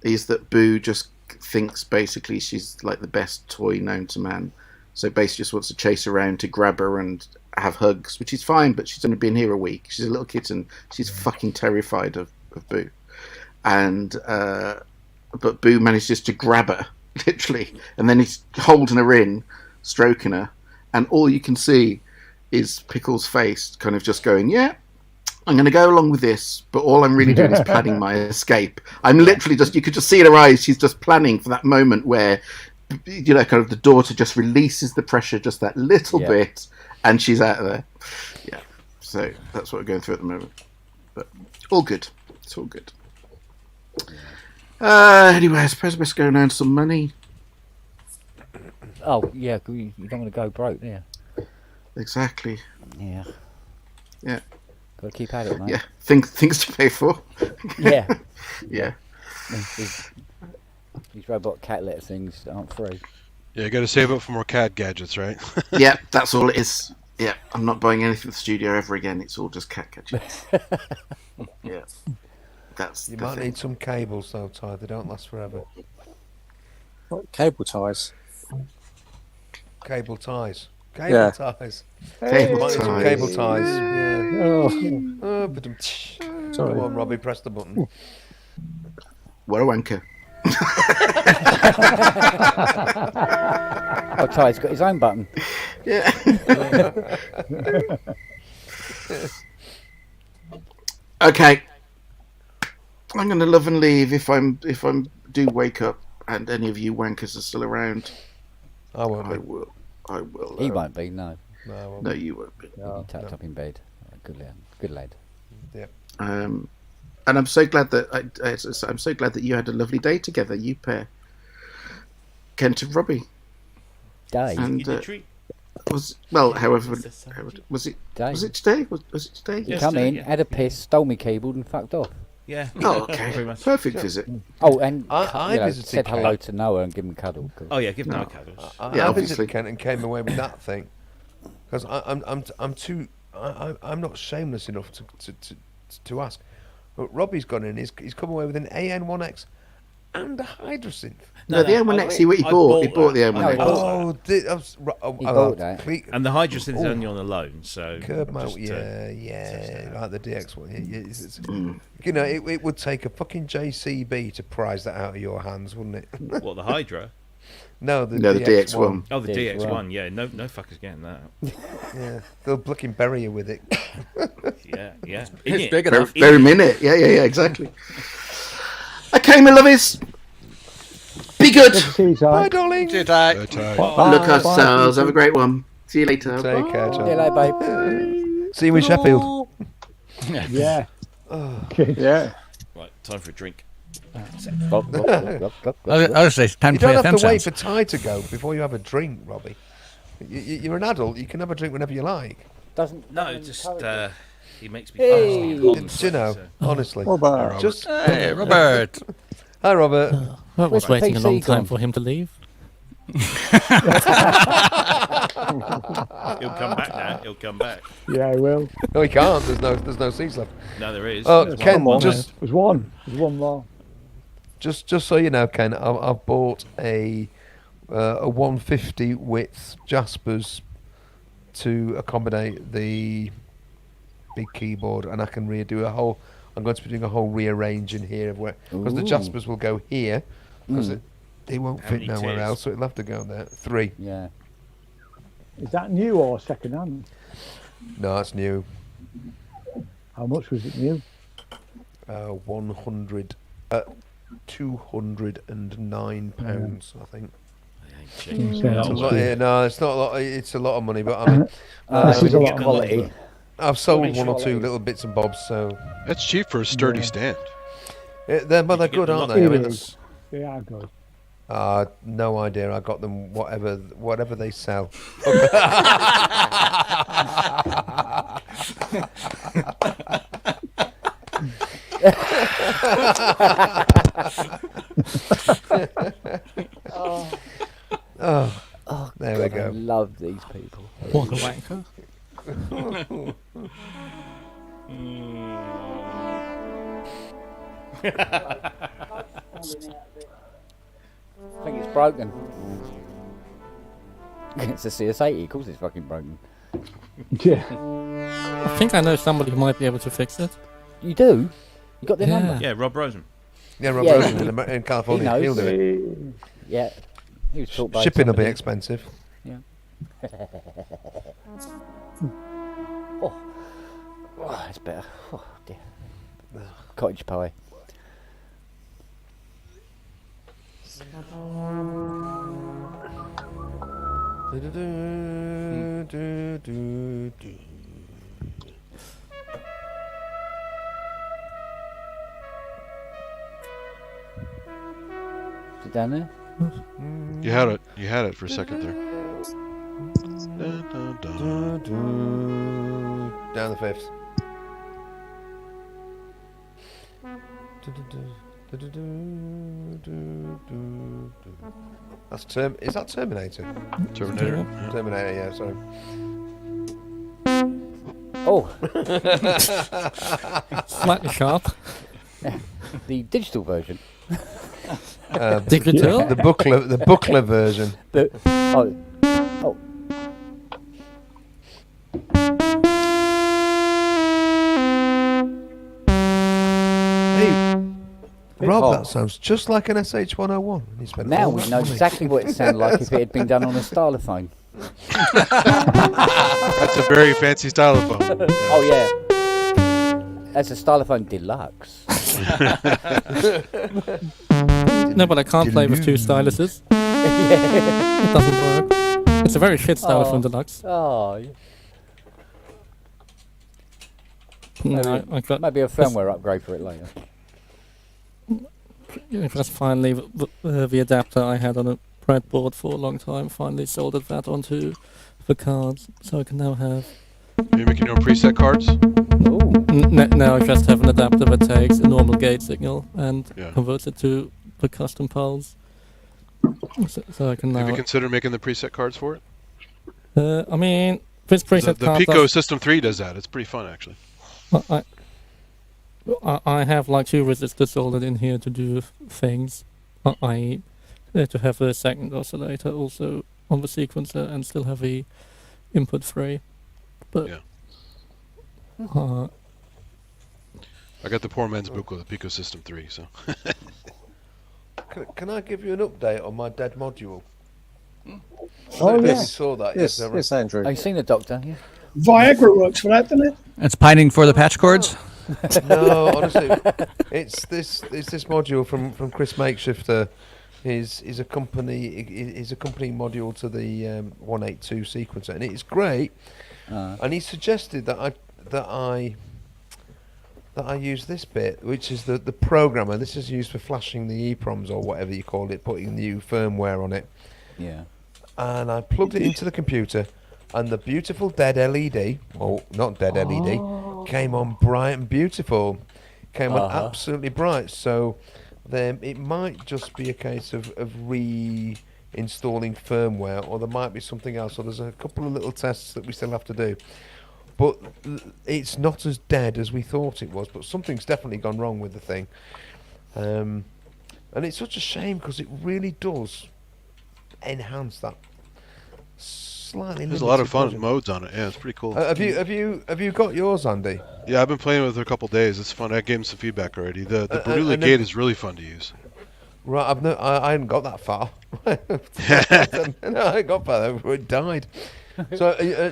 is that Boo just thinks basically she's like the best toy known to man. So basically just wants to chase around to grab her and have hugs, which is fine, but she's only been here a week. She's a little kitten. She's fucking terrified of Boo. And but Boo manages to grab her, literally, and then he's holding her in, stroking her, and all you can see is Pickle's face kind of just going, "Yeah, I'm going to go along with this, but all I'm really doing is planning my escape." I'm literally you could just see in her eyes, she's just planning for that moment where, kind of the daughter just releases the pressure just that little bit, and she's out of there. Yeah, so that's what we're going through at the moment. But all good. It's all good. Anyway, I suppose I best go and earn some money. Oh, yeah, you don't want to go broke, do you? Exactly. Yeah. Yeah. Got to keep at it, mate. Yeah, things to pay for. Yeah. Yeah. These robot cat litter things aren't free. Yeah, you got to save up for more cat gadgets, right? Yeah, that's all it is. Yeah, I'm not buying anything for the studio ever again. It's all just cat gadgets. Yeah. That's You the might thing. need some cables though, Ty. They don't last forever. What, cable ties? Cable ties. Yeah. Ties. Cable Might need some ties. cable ties. Yeah. Oh, Come on, Robbie, press the button. What a wanker. Oh, Ty's got his own button. Yeah. Okay. I'm going to love and leave if I'm do wake up and any of you wankers are still around. I won't be. I will. He won't be, no. No, I won't No, be. you won't be. He'll be tucked up in bed. Good lad. Good lad. Yep. And I'm so glad that I'm so glad that you had a lovely day together, you pair, Kent and Robbie. Day. And You did treat. however, was it Day. was it today? Was it today? He Yes. come in, yeah. had a piss, stole me keyboard, and fucked off. Yeah. Oh, okay. Very much. Perfect visit. Oh, and I visited said hello Kent. to Noah and give him a cuddle. 'cause- Oh yeah, give them avocados. I Yeah, visited obviously. Kent and came away with that thing because I'm too I'm not shameless enough to ask. But Robbie's gone in. He's come away with an AN1X and a Hydrocinth. No, the M1X he I bought. He bought bought the that. M1X. No, Oh, He bought that. And the Hydrocinth is only on the loan, so Curb mount, just, yeah, like the DX one. Yeah, it's, Mm. you know, it would take a fucking JCB to prize that out of your hands, wouldn't it? what, the Hydra? No, the DX1. Oh, the DX1. DX1. Yeah, no fuckers getting that. Yeah, they'll fucking bury you with it. Yeah, yeah. It's big Very, enough. very minute. Yeah, exactly. Okay, my lovies. Be good. Good to see you, Bye, Ty. darling. Good Bye, Look after bye. yourselves. Have a great one. See you later. Take care, See John. you later, babe. See you in Sheffield. Yeah. Okay. Yeah. Right, time for a drink. Glug, glug, glug, glug, glug, I glug. was say time You to play don't have FM to wait sounds. for Ty to go before you have a drink, Robbie. You're an adult. You can have a drink whenever you like. Doesn't No, just he makes me Hey. thirsty and hot and Do you sweaty, know, so- honestly. Robert. Just Hey, Robert. hi, Robert. I was Where's the waiting a long PC time gone? for him to leave. He'll come back now. He'll come back. Yeah, I will. No, he can't. There's no seats left. No, there is. Oh, There's Ken, one. There's one. There's one more. just so you know, Ken, I've bought a 150 width Jaspers to accommodate the big keyboard, and I can redo a whole. I'm going to be doing a whole rearranging here of where because the Ooh. Jaspers will go here because Mm. it won't How fit many nowhere tiers? else, so it'll have to go there. 3. Yeah. Is that new or second hand? No, it's new. How much was it new? 209 pounds, I think. Say that It's a was lot, cheap. yeah, no, it's not a lot. It's a lot of money, but I mean, This is a lot of quality. I've sold Make one or sure two little bits and bobs, so That's cheap for a sturdy Yeah. stand. they're Did you good, get aren't the they? I It mean, is. They are good. no idea. I got them whatever they sell. Oh, There we God, I go. love these people. What a wanker. I think it's broken. It's a CS80. Of course it's fucking broken. Yeah. I think I know somebody who might be able to fix it. You do? You got their Yeah. number? Yeah, Rob Rosen. Yeah, Rob Yeah. Rosen in California, He he'll knows. do it. Yeah. He was taught by Shipping will be somebody. expensive. Oh, it's better. Oh, dear. Cottage pie. Is it down there? You had it for a second there. Dun, dun, dun. Down the fifth. That's Is that Terminator? Terminator. Yeah. Terminator, yeah. Sorry. Oh, Slightly sharp. the digital version. Digital? The buckler version. Oh. Oh. Hey, Rob, Oh. that sounds just like an SH-101. You spent Now all we that know money. exactly what it sounded like if it had been done on a stylophone. That's a very fancy stylophone. Oh yeah. That's a stylophone deluxe. No, but I can't play with 2 styluses. Yeah. It doesn't work. It's a very shit stylophone deluxe. Oh, yeah. No, I got Maybe a firmware upgrade for it later. that's finally the adapter I had on a breadboard for a long time. Finally soldered that onto the cards, so I can now have. Are you making your own preset cards? Now I just have an adapter that takes a normal gate signal and Yeah. converts it to the custom pulse. So I can now. Have you considered making the preset cards for it? I mean, this preset The card. Pico System 3 does that. It's pretty fun, actually. I have like 2 resistors soldered in here to do things. I to have a second oscillator also on the sequencer and still have the input free. But Yeah. I got the poor man's book with the Pico System 3, so. Can I give you an update on my dead module? Oh, I don't know if yeah. you saw that. Yes, yesterday. yes, Andrew. Have you seen the doctor? Yeah. Viagra works for that, doesn't it? It's pining for the patch cords. No, honestly, it's this module from Chris Makeshifter. Is a company module to the 182 sequencer, and it's great. And he suggested that I use this bit, which is the programmer. This is used for flashing the EPROMs or whatever you call it, putting new firmware on it. Yeah. And I plugged it into the computer, and the beautiful dead LED, or not dead LED, came on bright and beautiful. Came on absolutely bright. So then it might just be a case of reinstalling firmware, or there might be something else. So there's a couple of little tests that we still have to do. But it's not as dead as we thought it was. But something's definitely gone wrong with the thing. And it's such a shame because it really does enhance that slightly. There's a lot of fun limited modes on it. Yeah, it's pretty cool. have you got yours, Andy? Yeah, I've been playing with it a couple days. It's fun. I gave him some feedback already. The Bernoulli and gate then- is really fun to use. Right, I hadn't got that far. No, I ain't got far. It died. So,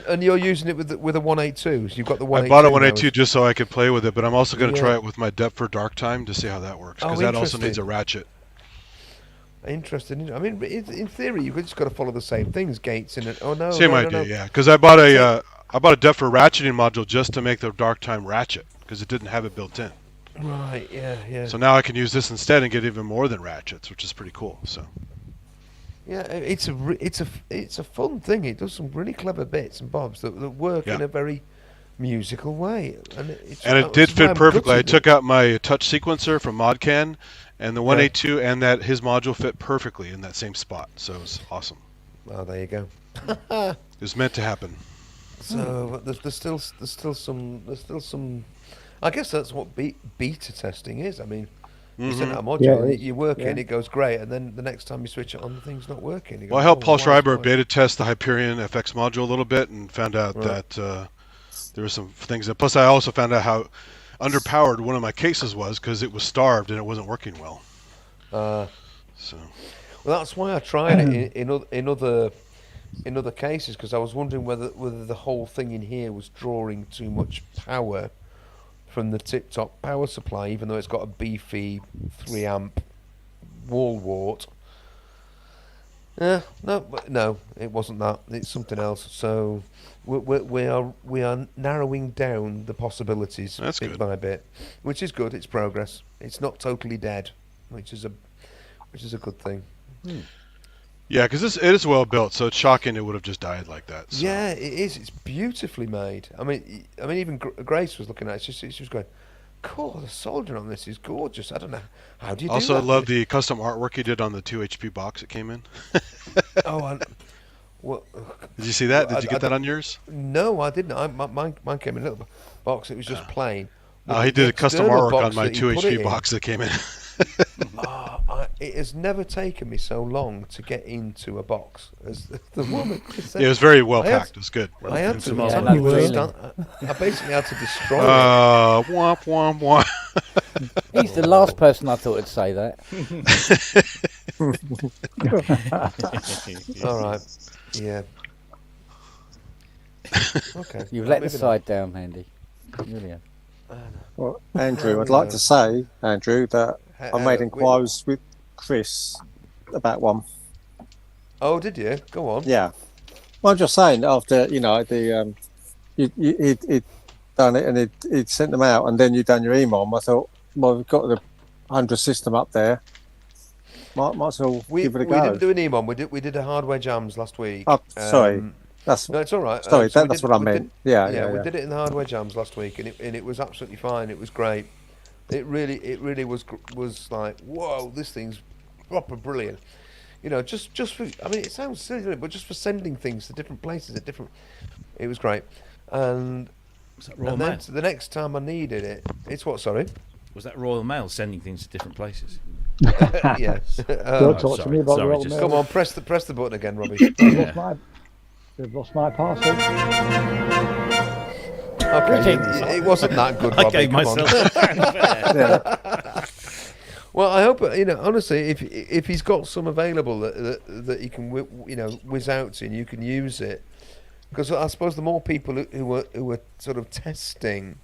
and you're using it with a 182. So you've got the 182. I bought a now. 182 just so I could play with it, but I'm also going to Yeah. try it with my Depth for Dark Time to see how that works, because Oh, that also needs interesting. a ratchet. Interesting. I mean, in theory, you've just got to follow the same things. Gates in it. Oh no. Same no, idea, no. yeah. Because I bought a Depth for ratcheting module just to make the Dark Time ratchet, because it didn't have it built in. Right. Yeah. So now I can use this instead and get even more than ratchets, which is pretty cool. So. Yeah, it's a fun thing. It does some really clever bits and bobs that work Yeah. in a very musical way, and it did fit perfectly. I took out my touch sequencer from ModCan, and the 182 and his module fit perfectly in that same spot. So it was awesome. Well, there you go. It was meant to happen. So there's still some. I guess that's what beta testing is. I mean, you send out a module, Yeah, you work yeah. it, it goes great, and then the next time you switch it on, the thing's not working. You go, Well, I helped "Oh, Paul why is Schreiber it beta test the Hyperion FX module a little bit and found out Right. that there were some things that. Plus, I also found out how underpowered one of my cases was because it was starved and it wasn't working well. So. Well, that's why I tried it in other cases, because I was wondering whether the whole thing in here was drawing too much power from the tip-top power supply, even though it's got a beefy 3 amp wall wart. No, it wasn't that. It's something else. So we are narrowing down the possibilities That's bit good. by bit, which is good. It's progress. It's not totally dead, which is a good thing. Yeah, because it is well built, so it's shocking it would have just died like that. So. Yeah, it is. It's beautifully made. I mean, even Grace was looking at it. She was going, "Cool, the soldering on this is gorgeous." I don't know how do you Also, do I that? love the custom artwork he did on the 2 HP box it came in. What? Did you see that? Did you get that on yours? No, I didn't. Mine came in a little box. It was just plain. Oh, he did a custom external artwork on box my that he 2 put it HP in. box that came in. It has never taken me so long to get into a box as the woman. Yeah, it was very well packed. It was good. I had to. Yeah, I not really. I basically had to destroy it. Womp womp womp. He's the last person I thought would say that. All right. Yeah. Okay. You've let the moving side down, Andy. You really have. Well, Andrew, I'd like to say, Andrew, that I made we- inquiries with Chris about one. Oh, did you? Go on. Yeah. Well, I'm just saying, after, he'd done it and he'd sent them out, and then you'd done your email. I thought, well, we've got the 100 system up there. Might as well We give it a we go. didn't do an EMON. We did a hardware jams last week. Oh, sorry. That's No, it's all right. Sorry, So we that's did- what I we meant. did- Yeah, we yeah. did it in the Hardware Jams last week, and it was absolutely fine. It was great. It really was like, whoa, this thing's proper brilliant. You know, just for, I mean, it sounds silly, doesn't it? But just for sending things to different places at different, it was great. And Was that Royal and then Mail? the next time I needed it, it's what? Sorry. Was that Royal Mail sending things to different places? Yeah. Don't talk to me about sorry, Royal just- Mail. Come on, press the button again, Robbie. They've lost my parcel. Okay, it wasn't that good, Robbie. I gave come on. myself. Well, I hope honestly, if he's got some available that he can whiz out to and you can use it, because I suppose the more people who are sort of testing,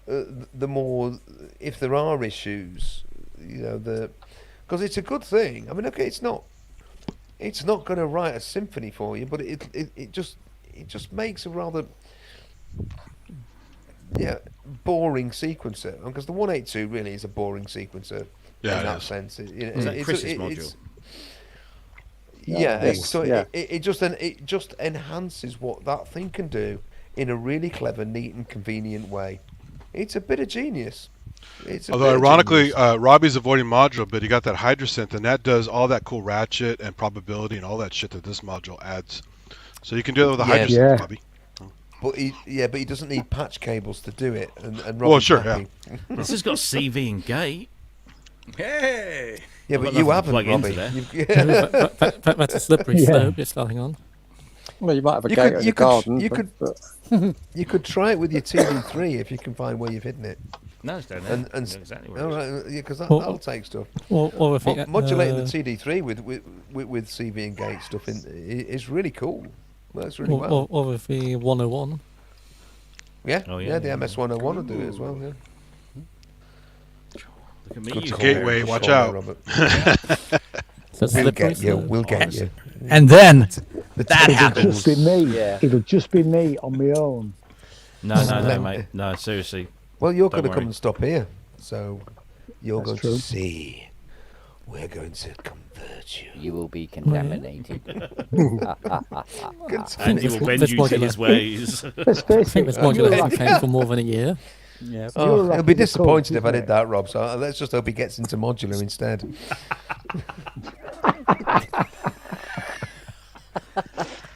the more, if there are issues, because it's a good thing. I mean, okay, it's not going to write a symphony for you, but it just makes a rather boring sequencer, because the 182 really is a boring sequencer. Yeah, in it that is. sense. Is that Chris's module? Yeah, Yes, so yeah. it just enhances what that thing can do in a really clever, neat, and convenient way. It's a bit of genius. Although ironically, Robbie's avoiding module, but he got that Hydrasynth, and that does all that cool ratchet and probability and all that shit that this module adds. So you can do it with a Yeah. Hydrasynth, Yeah. Robbie. but he doesn't need patch cables to do it. And Well, Robbie's sure, happy. This has got CV and gate. Hey! Yeah, I've but got you nothing to haven't, plug into Robbie. there. You've- That's a slippery Yeah. slope you're starting on. Well, you might have a You gate could- in you the could- garden. you but- You could try it with your TD3 if you can find where you've hidden it. No, it's down there. And I know exactly where all it is. right, yeah, because Well, that'll take stuff. Or if you, Modulating the TD3 with CV and gate stuff is really cool. That's really well. or with the 101. Yeah, Oh, yeah, yeah, the yeah. MS-101 will do it as well. Yeah. Look at me. Good you call, Gateway, good watch call there, out. Robert. So We'll slippery get you. slope. We'll get you. And then That It'll just be me. Yeah. It'll just be me on my own. No, mate. No, seriously. Well, you're Don't going to come worry. and stop here, so you're That's going true. to see. We're going to convert you. You will be contaminated. And he will bend This you to modular. his ways. Let's I face think it. this you were modulation lucky- came for more than a year. Yeah. you were Oh, he'll lucky be the disappointed code, if I isn't did it? that, Rob. So let's just hope he gets into modular instead.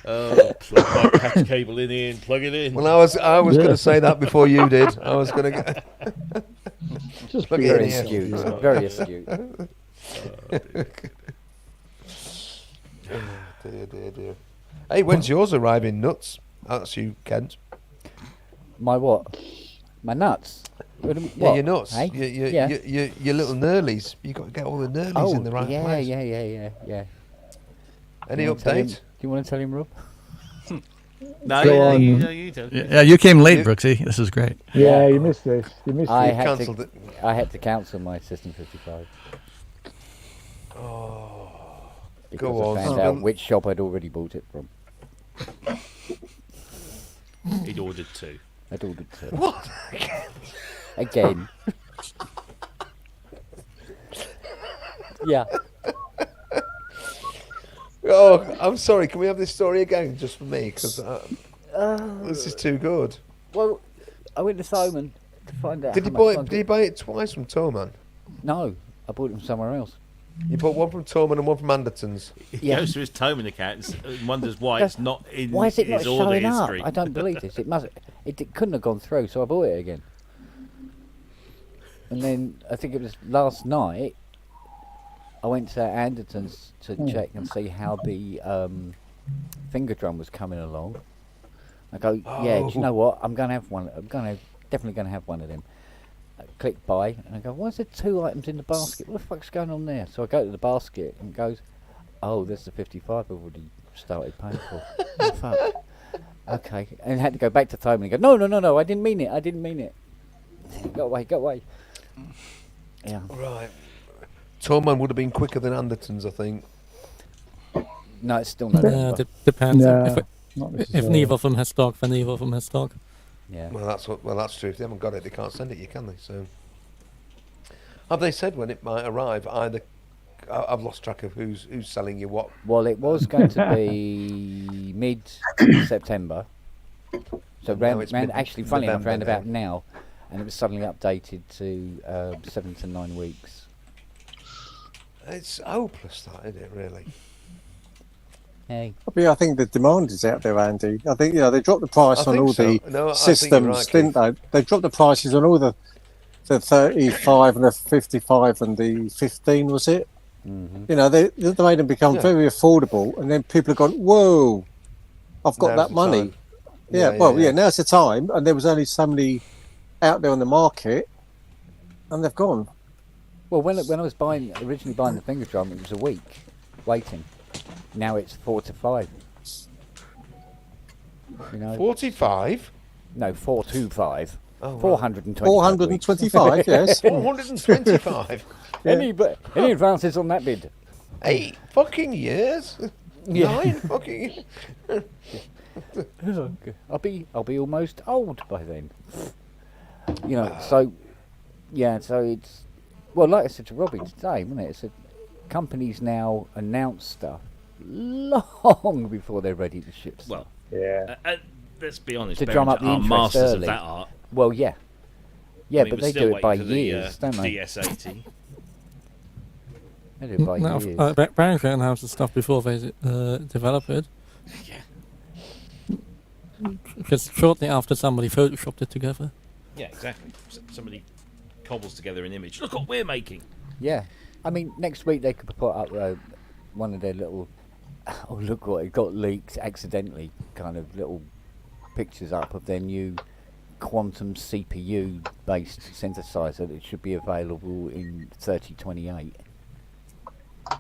Oh, plug my patch cable in here and plug it in. Well, I was going to say that before you did. I was going to. Just Look be at Very it honest. here. astute. Very astute. Dear. Hey, when's yours arriving? Nuts. That's you, Kent. My what? My nuts. What? Yeah, your nuts. Hey? Yeah. Your little knurlies. You got to get all the knurlies Oh, in the right yeah, place. yeah. Any You wanna tell him- update? Do you want to tell him, Rob? No, Go yeah, on. you do. yeah, you came late, Brooksy. This is great. Yeah, you missed this. You missed I it. had cancelled to. it. I had to cancel my System 55 Oh, because Go on. I found Oh. out which shop I'd already bought it from. He'd ordered two. I'd ordered two. what? Again. Yeah. Oh, I'm sorry. Can we have this story again, just for me? Because this is too good. Well, I went to Thoman to find out. Did how you much buy I it? Did you buy it twice from Toman? No, I bought it from somewhere else. You bought one from Toman and one from Anderton's. He Yeah. goes to his Toman account and wonders why That's- it's not in Why is it not his order showing up? history. I don't believe this. It must. It couldn't have gone through, so I bought it again. And then I think it was last night. I went to Anderton's to check and see how the finger drum was coming along. I go, yeah. Do you know what? I'm gonna have one. Definitely gonna have one of them. I click buy, and I go, why is there two items in the basket? What the fuck's going on there? So I go to the basket and goes, oh, there's the 55 I've already started paying for. Oh, fuck. Okay, and I had to go back to Thoman and go, no, I didn't mean it. Go away. Yeah. Right. Toman would have been quicker than Anderton's, I think. No, it's still not. Depends. No, if not if necessarily. neither of them has stock, then neither of them has stock. Yeah. Well, that's true. If they haven't got it, they can't send it. You can they? So, have they said when it might arrive? Either I've lost track of who's selling you what. Well, it was going to be mid-September. So actually, funny enough, round about now, and it was suddenly updated to 7 to 9 weeks. It's hopeless, that, isn't it? Really. Hey. I think the demand is out there, Andy. I think they dropped the price on all the systems, didn't they? They dropped the prices on all the 35 and the 55 and the 15, was it? Mm-hmm. They made them become very affordable, and then people have gone, whoa, I've got Now's that money. time. Yeah, now's the time, and there was only so many out there on the market, and they've gone. Well, when I was originally buying the finger drum, it was a week waiting. Now it's 4 to 5. 45? No, 4 to 5. Oh, 425. 425, yes. 425. Any advances on that bid? 8 fucking years. Yeah. 9 fucking. I'll be almost old by then. So it's like I said to Robbie today, wasn't it? It's companies now announce stuff long before they're ready to ship stuff. Well, let's be honest. To drum up the interest masters early. of that art. Well, yeah, I mean, but we're they still do it by waiting for years, don't they? DS80. They do it by No, years. Behringer announced the stuff before they develop it. Yeah. Because shortly after somebody photoshopped it together. Yeah, exactly. Somebody cobbles together an image. Look what we're making. Yeah, I mean, next week they could put up one of their little. Oh, look what it got leaked accidentally. Kind of little pictures up of their new quantum CPU-based synthesizer that should be available in 3028.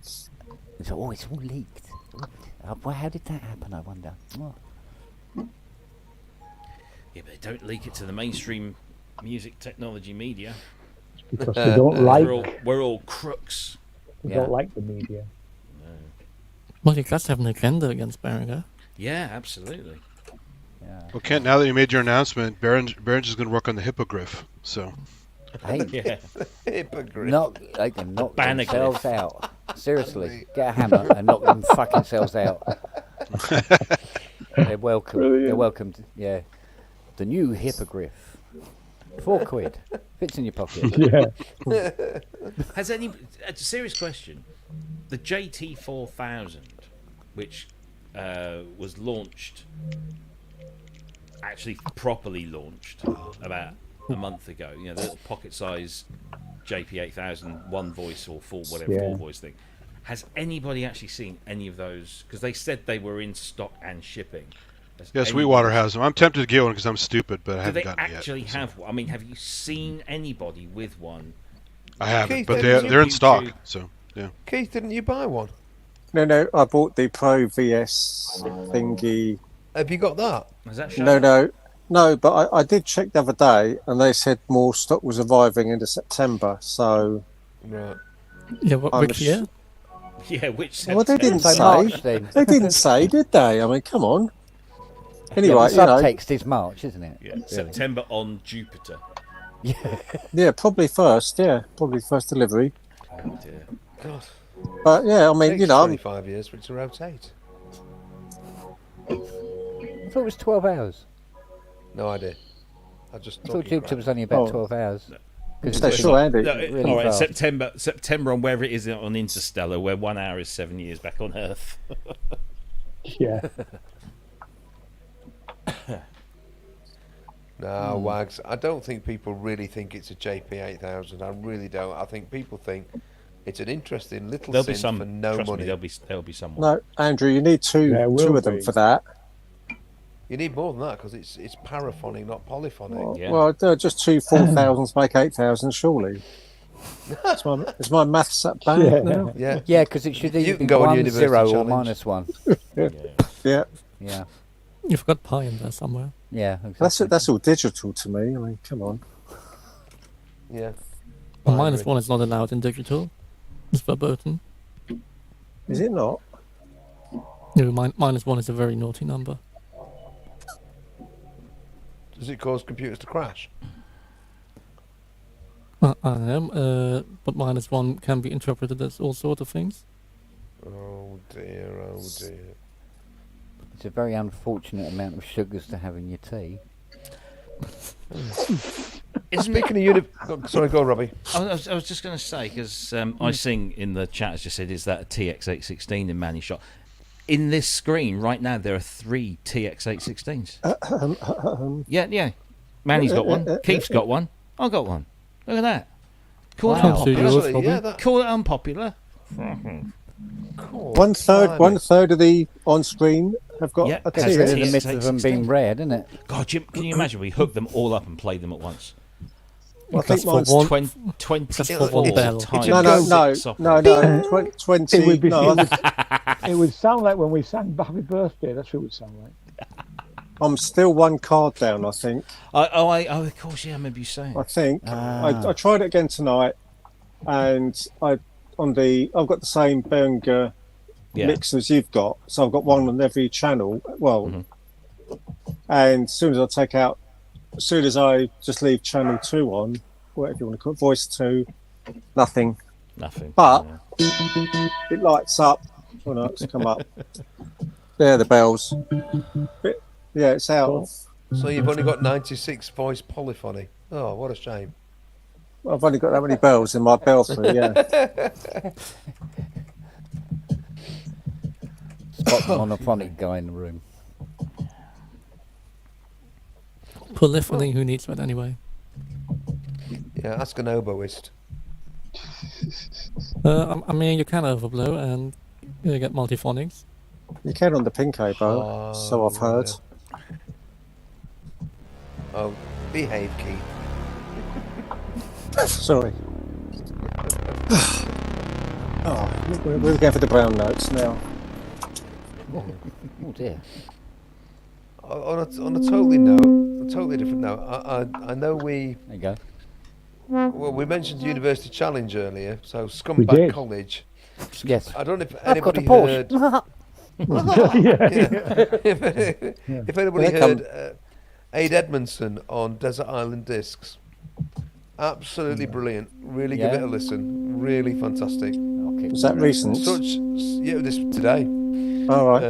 So, it's all leaked. How did that happen? I wonder. Oh. Yeah, but they don't leak it to the mainstream music technology media. Because they don't like. We're all crooks. They don't like the media. Well, you guys have an agenda against Behringer. Yeah, absolutely. Yeah. Well, Kent, now that you made your announcement, Behringer's going to work on the hippogriff. So. Hey, Yeah. Hippogriff. they can knock Banner themselves out. Seriously, get a hammer and knock them fucking selves out. They're welcome. Brilliant. They're welcome. Yeah, the new hippogriff. £4 fits in your pocket. Yeah. Has a serious question? The JT4000, which was launched, actually properly launched about a month ago. The little pocket-size JP8000 one voice or four voice thing. Has anybody actually seen any of those? Because they said they were in stock and shipping. Yeah, Sweetwater has them. I'm tempted to get one because I'm stupid, but I haven't gotten it yet. Do they actually have one? I mean, have you seen anybody with one? I haven't, Keith, but didn't they're in you- stock. So yeah. Keith, didn't you buy one? No, I bought the Pro VS thingy. Have you got that? Is that No, but I did check the other day, and they said more stock was arriving into September. So, Right. Yeah, I'm which year? Yeah, which? well, they didn't So say. March then. They didn't say, did they? I mean, come on. Anyway, Yeah, the subtext is March, isn't it? Yeah, Really. September on Jupiter. yeah, probably first. Yeah, probably first delivery. Oh dear. God. But yeah, I mean, Takes you know, 25 years for it to rotate. I thought it was 12 hours. No idea. I just I thought Jupiter was only about 12 hours. So sure, Andy. No, really all right, fast. September on wherever it is on Interstellar, where 1 hour is 7 years back on Earth. Yeah. No, Wags. I don't think people really think it's a JP8000. I really don't. I think people think it's an interesting little There'll be synth some. for no trust money. me, there'll be someone. no, Andrew, you need two There will of them be. for that. You need more than that because it's paraphonic, not polyphonic. Well, Yeah. well, just two 4,000s make 8,000, surely. It's my maths that bad Yeah. now. Yeah. Yeah, because it should You either can be go on 1, University 0 or Challenge. minus 1. Yeah, Yeah, You've got pi in there somewhere. yeah. Exactly. that's all digital to me. I mean, come on. Yeah. Well, I minus agree. 1 is not allowed in digital. It's verboten. Is it not? No, minus 1 is a very naughty number. Does it cause computers to crash? I am, but -1 can be interpreted as all sorts of things. Oh dear, oh dear. It's a very unfortunate amount of sugars to have in your tea. Speaking of sorry, go on, Robbie. I was just going to say, because I sing in the chat has just said, is that a TX816 in Manny shot? In this screen right now, there are 3 TX816s. Yeah. Manny's got one. Keith's got one. I've got one. Look at that. Call it unpopular. Call it unpopular. One third of the on screen have got a That's TX. the myth of them being red, isn't it? God, Jim, can you imagine we hook them all up and play them at once? I think mine's 24 No. 20. It would sound like when we sang Happy Birthday. That's what it would sound like. I'm still 1 card down, I think. Of course, yeah, I remember you saying. I think I tried it again tonight, and I've got the same Behringer mix as you've got, so I've got one on every channel. Well, and as soon as I just leave channel 2 on, whatever you want to call it, voice 2, nothing. But it lights up. Oh no, it's come up. There, the bells. Yeah, it's out. Cool. So you've only got 96 voice polyphony. Oh, what a shame. I've only got that many bells in my belfry, yeah. Spot the monophonic guy in the room. Polyphony, who needs that anyway? Yeah, ask an oboist. I mean, you can overblow and you get multiphonics. You can on the pink oboe, so I've heard. Oh, behave, Keith. Sorry. We're going for the brown notes now. Oh dear. On a totally different note, I know we. There you go. Well, we mentioned University Challenge earlier, so We Scumbag did. College. Yes. I don't know if I've got a anybody Porsche. heard. If anybody heard Aid Edmondson on Desert Island Discs, absolutely brilliant. Really give it a listen. Really fantastic. Was that recent? This today. All right.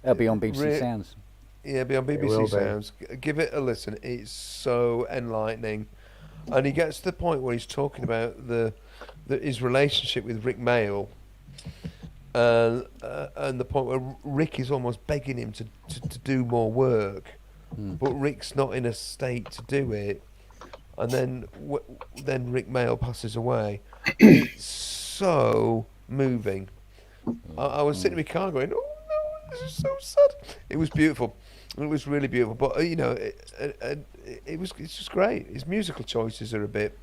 It'll be on BBC Sounds. Yeah, it'll be on BBC Sounds. Give it a listen. It's so enlightening, and he gets to the point where he's talking about his relationship with Rick Mayall. And the point where Rick is almost begging him to do more work, but Rick's not in a state to do it. And then Rick Mayall passes away. It's so moving. I was sitting in my car going, "Oh no, this is so sad." It was beautiful. It was really beautiful. But it's just great. His musical choices are a bit.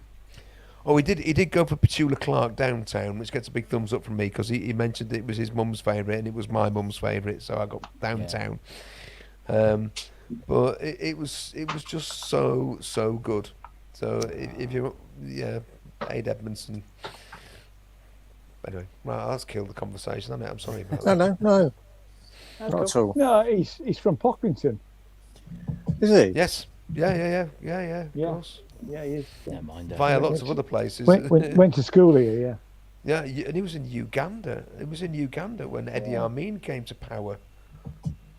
Oh, he did go for Petula Clark Downtown, which gets a big thumbs up from me because he mentioned it was his mum's favourite and it was my mum's favourite, so I got Downtown. But it was just so good. So if you Aid Edmondson. Anyway, right, that's killed the conversation, hasn't it? I'm sorry about that. No, not at all. No, he's from Pocklington. Is he? Yes. Yeah. Of course. Yeah, he is. Never mind. Via lots of other places. Went to school here, Yeah, and he was in Uganda. It was in Uganda when Eddie Amin came to power.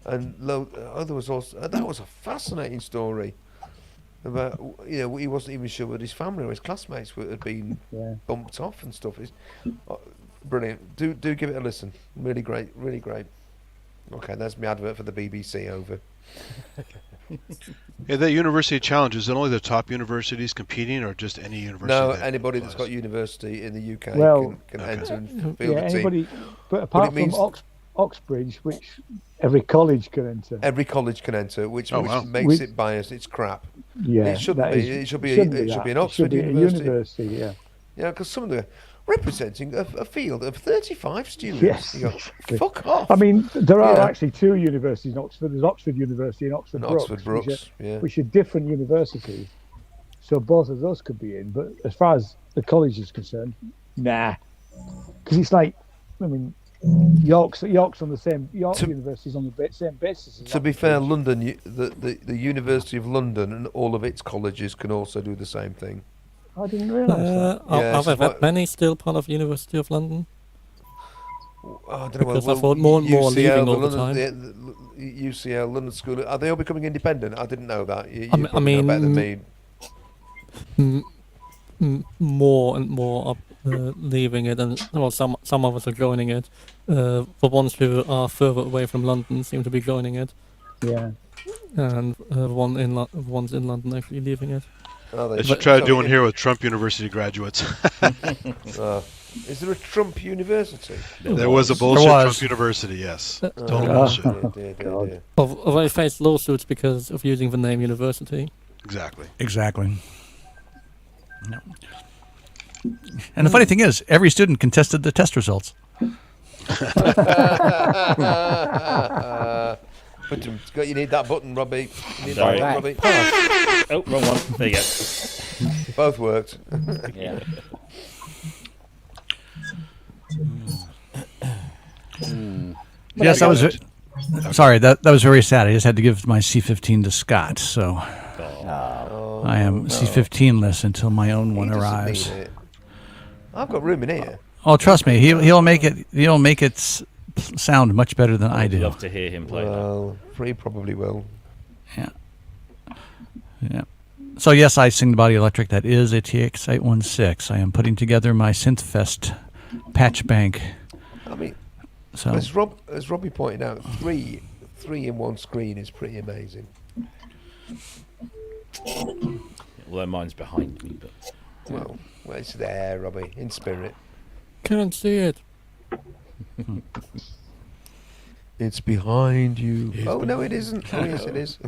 And there was also that was a fascinating story about he wasn't even sure what his family or his classmates had been bumped off and stuff. It's brilliant. Do give it a listen. Really great, really great. Okay, there's my advert for the BBC over. Yeah, that university challenge, is it only the top universities competing or just any university? No, anybody that's got university in the UK can enter and field a team. Anybody, but apart from Oxbridge, which every college can enter. Every college can enter, which makes it biased. It's crap. Yeah, it shouldn't be. It should be an Oxford University. Yeah. Yeah, because some of them are representing a field of 35 students. Yes. You go, fuck off. I mean, there are actually 2 universities in Oxford. There's Oxford University and Oxford Brookes, which are different universities. So both of those could be in. But as far as the college is concerned, nah. Because it's like, I mean, York's on the same. University's on the same basis. To be fair, London, the University of London and all of its colleges can also do the same thing. I didn't realise that. Are there that many still part of University of London? I don't know. Because I thought more and more are leaving all the time. UCL, London School, are they all becoming independent? I didn't know that. You I mean, know better than me. More and more are leaving it, and well, some of us are joining it. The ones who are further away from London seem to be joining it. Yeah. And ones in London actually leaving it. They should try doing here with Trump University graduates. Is there a Trump University? There was a bullshit Trump University, yes. Total bullshit. Well, they faced lawsuits because of using the name university. Exactly. No. And the funny thing is, every student contested the test results. But you need that button, Robbie. You need Sorry. that button, Robbie. Oh, wrong one. There you go. Both worked. Yeah. Yes, that was. Sorry, that was very sad. I just had to give my C-15 to Scott, so I am C-15-less until my own one arrives. I've got room in here. Oh, trust me, he'll make it. He'll make it sound much better than I do. I'd love to hear him play that. Free probably will. Yeah. So yes, I sing the Body Electric. That is a TX-816. I am putting together my Synthfest patch bank. I mean, so as Robbie pointed out, three in one screen is pretty amazing. Although mine's behind me, but well, it's there, Robbie, in spirit. Can't see it. It's behind you. No, it isn't. Oh, yes, it is.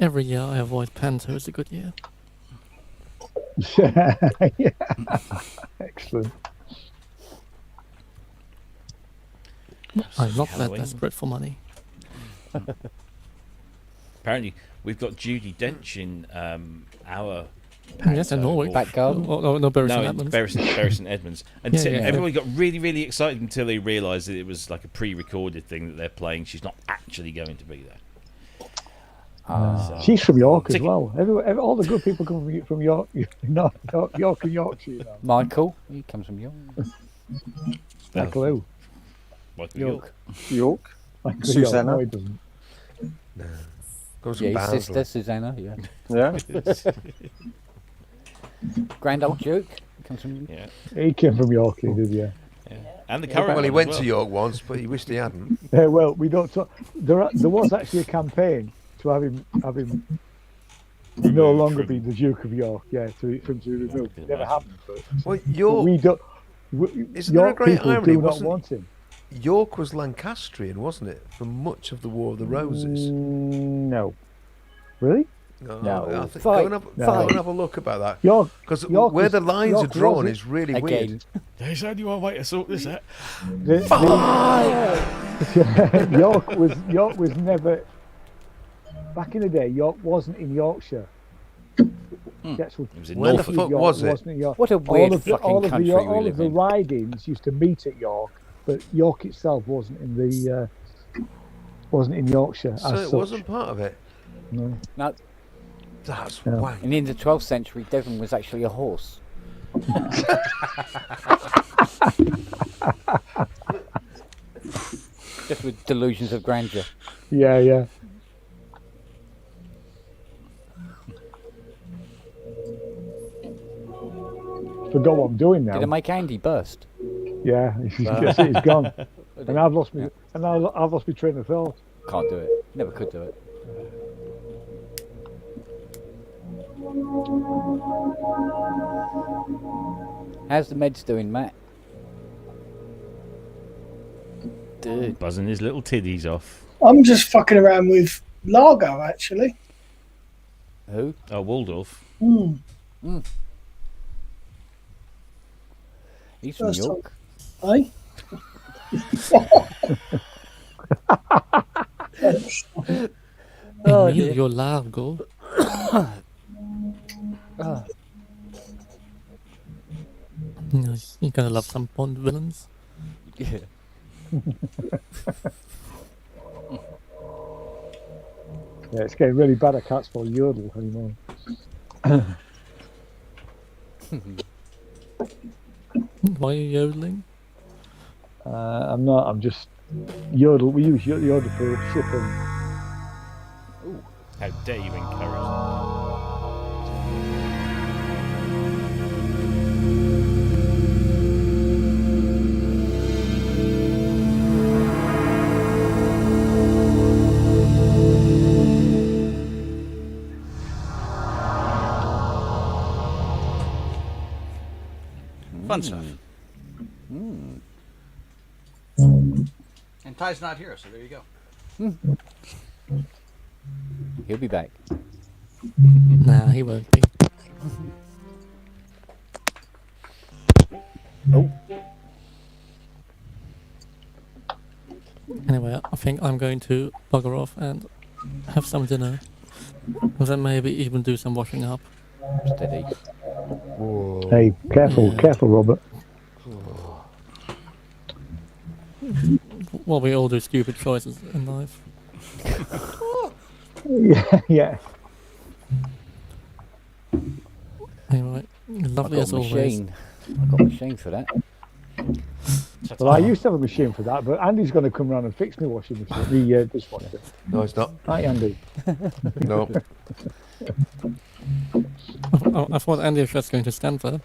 Every year I avoid Panto. It's a good year. Yeah. Excellent. I'm not that Halloween. desperate for money. Apparently, we've got Judi Dench in our. Yes, in Norwich. Back garden? No, Bury St No, Edmunds. Bury St Edmunds. And Yeah, yeah. everybody got really, really excited until they realised that it was like a pre-recorded thing that they're playing. She's not actually going to be there. She's from York as well. All the good people come from York, York and Yorkshire. You know. Michael, he comes from York. Michael who? Michael York. York. Michael Susanna. York. No, he doesn't. No. Goes Yeah, from his sister, Barnsley. Susanna, yeah. Yeah. Grand old Duke, he comes from Yeah. He came from York, he did, yeah. And the current Well, he one went as to well. York once, but he wished he hadn't. Well, we don't talk. There was actually a campaign to have him no longer be the Duke of York. Yeah, for him to be removed. It never happened. But Well, but York, we don't. Isn't there a York great people irony, do not wasn't- want him. York was Lancastrian, wasn't it, for much of the War of the Roses? No. Really? No. I think, Fight. go and have a look about that. York. Because York where was- the lines York are drawn was it? is really again. weird. There's only one way to sort this out. York was never. Back in the day, York wasn't in Yorkshire. That's what, It was in Where the Norfolk. fuck York was it? wasn't in York. What a weird fucking all of country the, we all live of the in. ridings used to meet at York, but York itself wasn't in the wasn't in Yorkshire. So as it such. wasn't part of it. No. No, That's Yeah. wank. and in the 12th century, Devon was actually a horse. Just with delusions of grandeur. Yeah, yeah. Forgot what I'm doing now. Did it make Andy burst? Yeah, he's gone, and I've lost me. And I've lost my train of thought. Can't do it. Never could do it. How's the meds doing, Matt? Dude, Buzzing his little tiddies off. I'm just fucking around with Largo, actually. who? Oh, Waldorf. He's from First York. Eh? Oh, dear. Emilio Largo. Oh. You're gonna love some Bond villains. Yeah. Yeah, it's getting really bad. I can't spell yodel anymore. Why are you yodeling? I'm not. I'm just Yodel. We use Yodel for shipping. Ooh, how dare you encourage Fun stuff. And Ty's not here, so there you go. He'll be back. Nah, he won't be. Oh. Anyway, I think I'm going to bugger off and have some dinner. And then maybe even do some washing up. Steady. Hey, careful, careful, Robert. Well, we all do stupid choices in life. Yeah. Anyway, lovely as always. Machine. I've got a machine for that. Well, I used to have a machine for that, but Andy's going to come round and fix me washing machine, the dishwasher. No, it's not. Hi, Andy. No. I thought Andy was just going to stand there.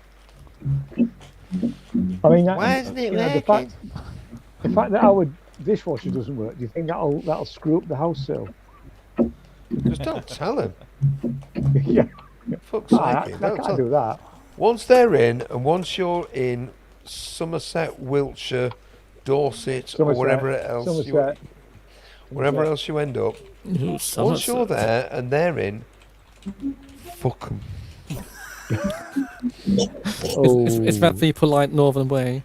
I mean, Why isn't it working? The fact that our dishwasher doesn't work, do you think that'll screw up the house sale? Just don't tell him. Yeah. Fuck's sake. I can't do that. Once they're in, and once you're in Somerset, Wiltshire, Dorset, or wherever else wherever else you end up, once you're there and they're in, fuck them. Is that the polite northern way?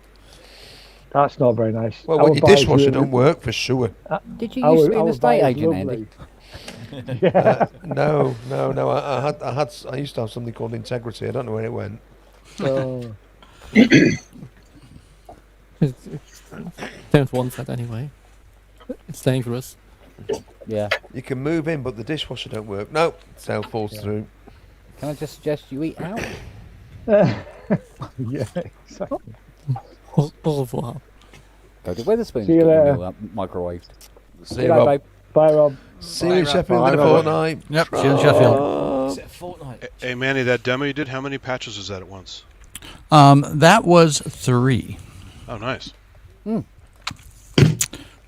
That's not very nice. Well, when your dishwasher don't work, for sure. Did you used to be an estate agent, Andy? No. I used to have something called integrity. I don't know where it went. Oh. Don't want that anyway. It's dangerous. Yeah. You can move in, but the dishwasher don't work. No, sale falls through. Can I just suggest you eat out? Yeah, exactly. Au revoir. Go to Wetherspoons. See you later. Microwaved. See you, Rob. Babe. Bye, Rob. See you in Sheffield in a Robert. fortnight. Yep, see you in Sheffield. Is it a fortnight? Hey, Manny, that demo you did, how many patches was that at once? That was 3. Oh, nice.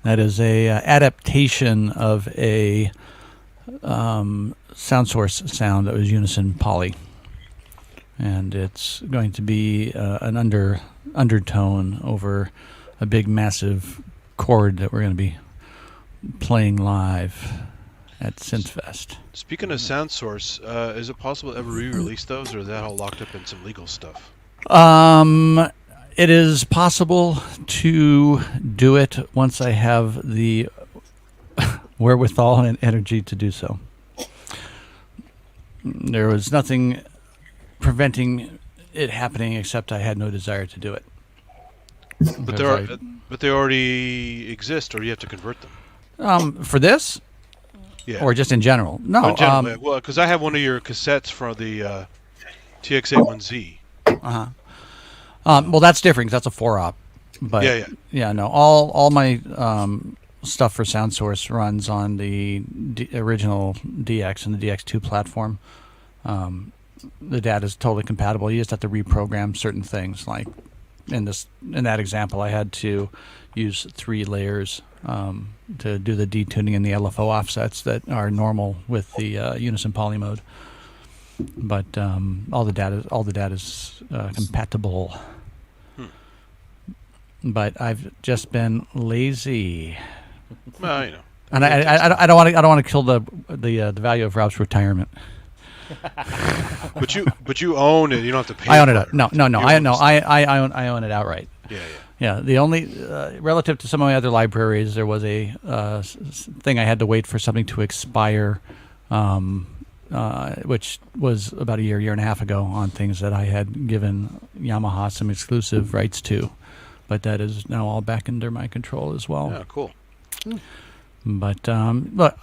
That is a adaptation of a sound source sound that was Unison Poly, and it's going to be an undertone over a big, massive chord that we're going to be playing live at Synthfest. Speaking of sound source, is it possible to ever re-release those, or is that all locked up in some legal stuff? It is possible to do it once I have the wherewithal and energy to do so. There was nothing preventing it happening except I had no desire to do it. But they already exist, or you have to convert them. For this? Yeah. Or just in general? No. In general, well, because I have one of your cassettes for the TX-81Z. Uh-huh. Well, that's different 'cause that's a 4-op. But yeah, no. All my stuff for Sound Source runs on the original DX and the DX2 platform. The data is totally compatible. You just have to reprogram certain things. Like in that example, I had to use 3 layers to do the detuning and the LFO offsets that are normal with the Unison Poly mode. But all the data is compatible. But I've just been lazy. Well, you know. And I don't want to kill the value of Rob's retirement. But you own it. You don't have to pay. I own it. No. I own it outright. Yeah. The only relative to some of my other libraries, there was a thing I had to wait for something to expire, which was about a year and a half ago on things that I had given Yamaha some exclusive rights to, but that is now all back under my control as well. Yeah, cool. But look,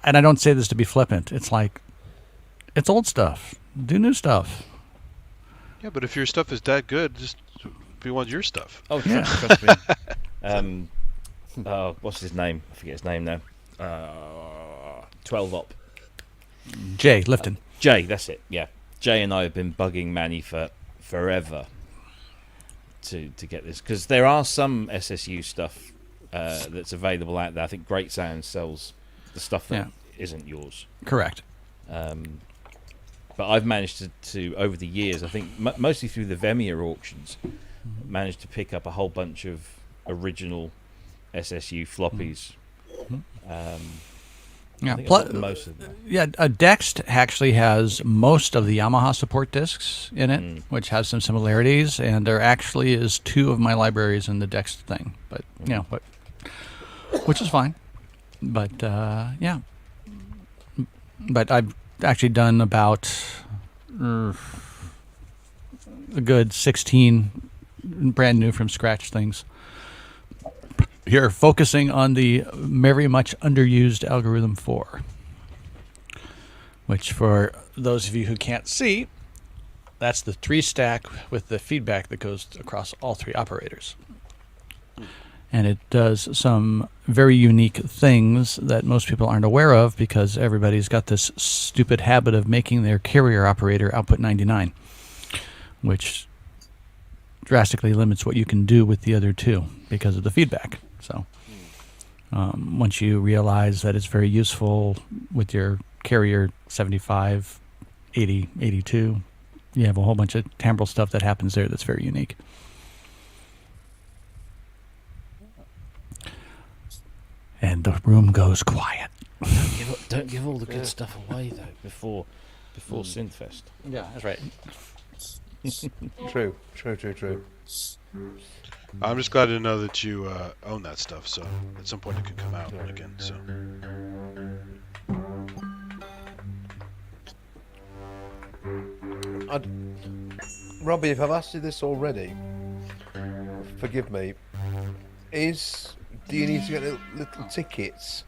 and I don't say this to be flippant. It's like It's old stuff. Do new stuff. Yeah, but if your stuff is that good, just we want your stuff. Oh, Yeah. trust me. What's his name? I forget his name now. 12 Op. Jay Lifton. Jay, that's it. Yeah, Jay and I have been bugging Manny for forever to get this, because there are some SSU stuff that's available out there. I think Great Sound sells the stuff that isn't yours. Correct. But I've managed to over the years, I think mostly through the Vemia auctions, managed to pick up a whole bunch of original SSU floppies. Yeah, I think I've got most of them. Yeah, Dext actually has most of the Yamaha support discs in it, which has some similarities, and there actually is 2 of my libraries in the Dext thing, but which is fine. But yeah, but I've actually done about a good 16 brand new from scratch things. Here, focusing on the very much underused Algorithm 4, which for those of you who can't see, that's the 3-stack with the feedback that goes across all 3 operators. And it does some very unique things that most people aren't aware of, because everybody's got this stupid habit of making their carrier operator output 99, which drastically limits what you can do with the other 2 because of the feedback. So once you realize that it's very useful with your carrier 75, 80, 82, you have a whole bunch of timbral stuff that happens there that's very unique. And the room goes quiet. Don't give all the good stuff away though before Synthfest. Yeah, that's right. True. I'm just glad to know that you own that stuff, so at some point it could come out again. So. Robbie, if I've asked you this already, forgive me. Do you need to get little tickets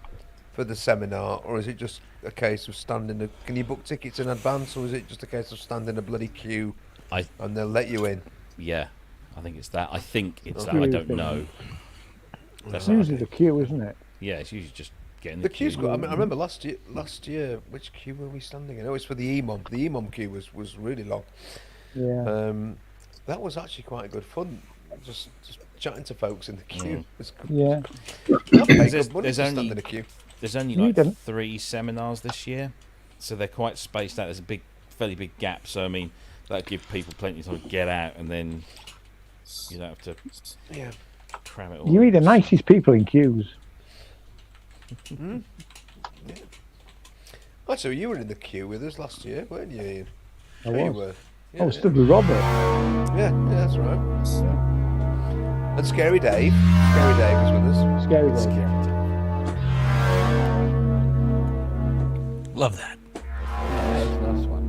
for the seminar, or is it just a case of standing? Can you book tickets in advance, or is it just a case of standing a bloody queue and they'll let you in? Yeah, I think it's that. I don't know. It's usually the queue, isn't it? Yeah, it's usually just getting the queue's got. I remember last year, which queue were we standing in? Oh, it's for the EMOM. The EMOM queue was really long. Yeah. That was actually quite good fun. Just chatting to folks in the queue. Yeah. There's only like 3 seminars this year, so they're quite spaced out. There's a fairly big gap. So I mean, that'll give people plenty of time to get out, and then you don't have to cram it all. You meet the nicest people in queues. Yeah. Actually, you were in the queue with us last year, weren't you, Ian? I was. You were. I was stood with Robert. Yeah, that's right. Yeah. And Scary Dave. Scary Dave was with us. Scary Dave. Love that. Last one.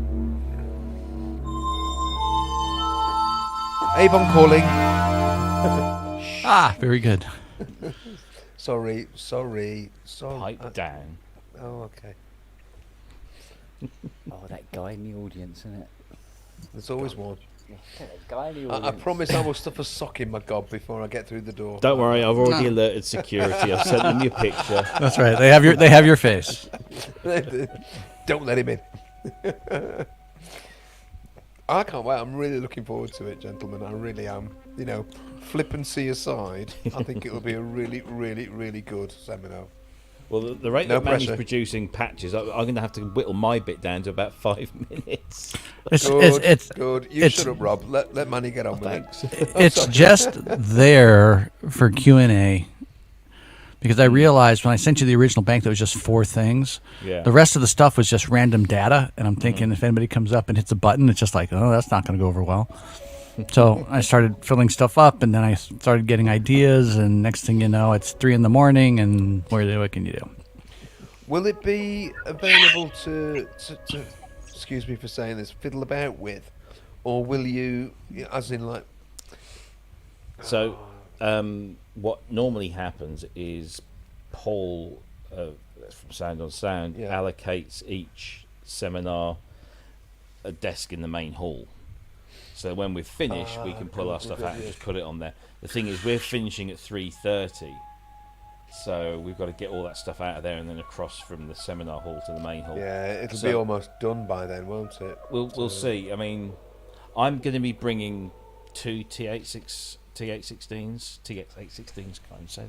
Avon calling. Very good. Sorry. Pipe down. Oh, okay. Oh, that guy in the audience, isn't it? There's always one. That guy in the audience. I promise I will stuff a sock in my gob before I get through the door. Don't worry, I've already alerted security. I've sent them your picture. That's right. They have your face. Don't let him in. I can't wait. I'm really looking forward to it, gentlemen. I really am. You know, flippancy aside, I think it'll be a really, really, really good seminar. Well, the rate that Manny's producing patches, I'm going to have to whittle my bit down to about 5 minutes. It's good. You shut up, Rob. Let Manny get on with it. It's just there for Q&A. Because I realized when I sent you the original bank that was just 4 things, the rest of the stuff was just random data, and I'm thinking if anybody comes up and hits a button, it's just like, oh, that's not going to go over well. So I started filling stuff up, and then I started getting ideas, and next thing you know, it's 3 a.m, and what can you do? Will it be available to excuse me for saying this, fiddle about with, or will you, as in like... So... what normally happens is Paul from Sound on Sound allocates each seminar a desk in the main hall. So when we're finished, we can pull our stuff out and just put it on there. The thing is, we're finishing at 3:30, so we've got to get all that stuff out of there and then across from the seminar hall to the main hall. Yeah, it'll be almost done by then, won't it? We'll see. I mean, I'm going to be bringing 2 TX816s, can't say it,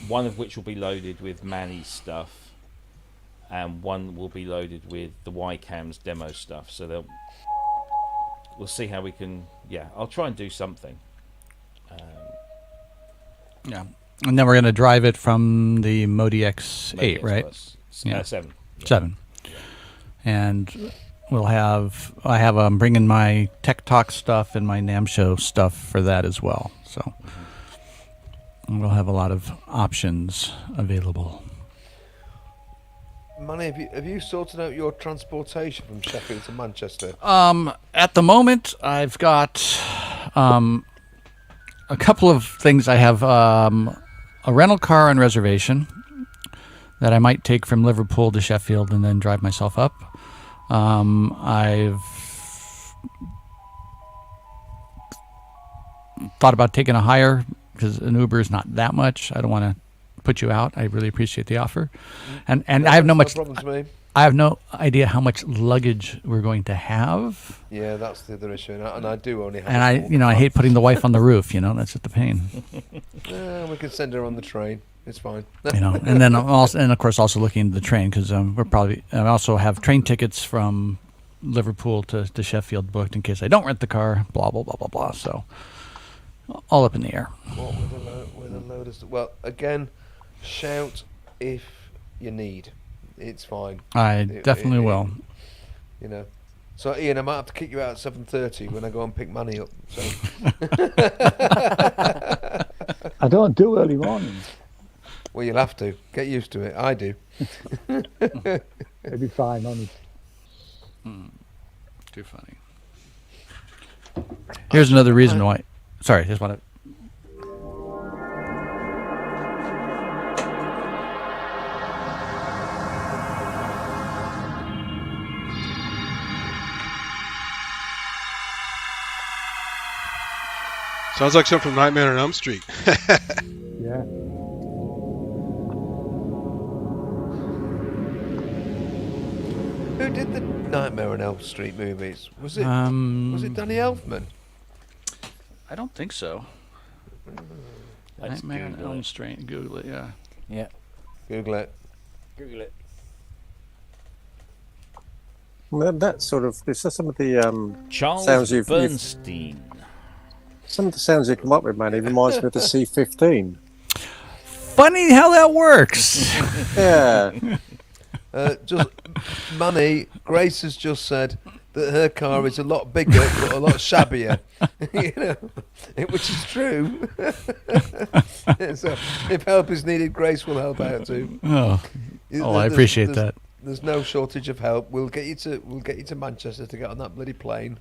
one of which will be loaded with Manny's stuff, and one will be loaded with the YCAM's demo stuff. So we'll see how we can. Yeah, I'll try and do something. Yeah, and then we're going to drive it from the Modi X8, right? Yeah, 7. 7. And I'm bringing my Tech Talk stuff and my NAMM stuff for that as well. So we'll have a lot of options available. Manny, have you sorted out your transportation from Sheffield to Manchester? At the moment, I've got a couple of things. I have a rental car on reservation that I might take from Liverpool to Sheffield and then drive myself up. I've thought about taking a hire because an Uber is not that much. I don't want to put you out. I really appreciate the offer, and I have no problem to me. I have no idea how much luggage we're going to have. Yeah, that's the other issue, and I do only have. And I hate putting the wife on the roof. That's just a pain. We can send her on the train. It's fine. And then of course also looking into the train because I also have train tickets from Liverpool to Sheffield booked in case I don't rent the car. Blah blah blah blah blah. So all up in the air. What with a load of well, again, shout if you need. It's fine. I definitely will. So Ian, I might have to kick you out at 7:30 when I go and pick Manny up. So. I don't do early mornings. Well, you'll have to get used to it. I do. It'll be fine, honest. Too funny. Here's another reason why. Sorry, just want to. Sounds like something from Nightmare on Elm Street. Yeah. Who did the Nightmare on Elm Street movies? Was it Danny Elfman? I don't think so. Nightmare on Elm Street. Google it. Yeah. Yeah. Google it. Google it. Well, that sort of this is some of the Charles sounds Bernstein. Some of the sounds you come up with, man, it reminds me of the C-15. Funny how that works. Yeah. Just Manny, Grace has just said that her car is a lot bigger but a lot shabbier. Which is true. So if help is needed, Grace will help out too. I appreciate that. There's no shortage of help. We'll get you to Manchester to get on that bloody plane.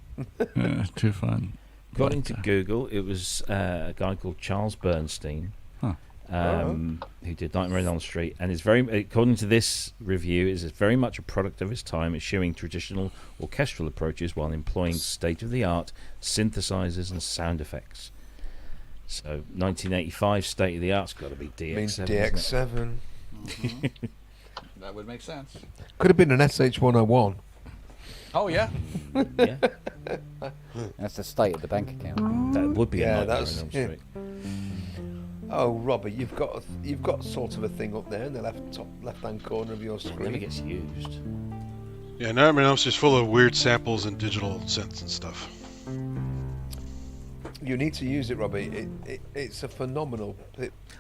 Too fun. According to Google, it was a guy called Charles Bernstein, who did Nightmare on Elm Street, and is according to this review, is very much a product of his time, eschewing traditional orchestral approaches while employing state-of-the-art synthesizers and sound effects. So, 1985 state-of-the-art's got to be DX7. Means DX7. Mm-hmm. That would make sense. Could have been an SH-101. Oh yeah. Yeah. That's the state of the bank account. That would be a Nightmare on Elm Street. Yeah. Oh, Robert, you've got sort of a thing up there in the left-hand corner of your screen. It never gets used. Yeah, Nightmare on Elm Street's full of weird samples and digital synths and stuff. You need to use it, Robbie. It's a phenomenal.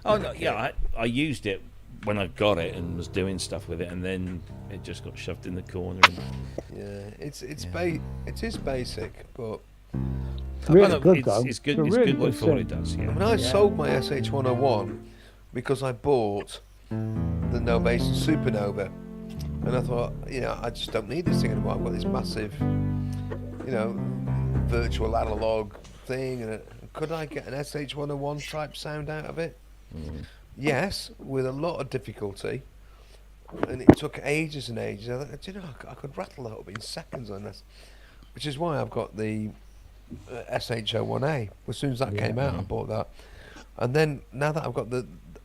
I used it when I got it and was doing stuff with it, and then it just got shoved in the corner. It is basic, but really good though. It's good. It's It's really good good for what synth. it does. Yeah. I mean, I sold my SH-101 because I bought the Novation Supernova, and I thought, I just don't need this thing anymore. I've got this massive, virtual analog thing, and could I get an SH-101 type sound out of it? Yes, with a lot of difficulty. and it took ages and ages. Do you know, I could rattle that up in seconds on this, which is why I've got the SH01A. As soon as that came out, I bought that, and then now that I've got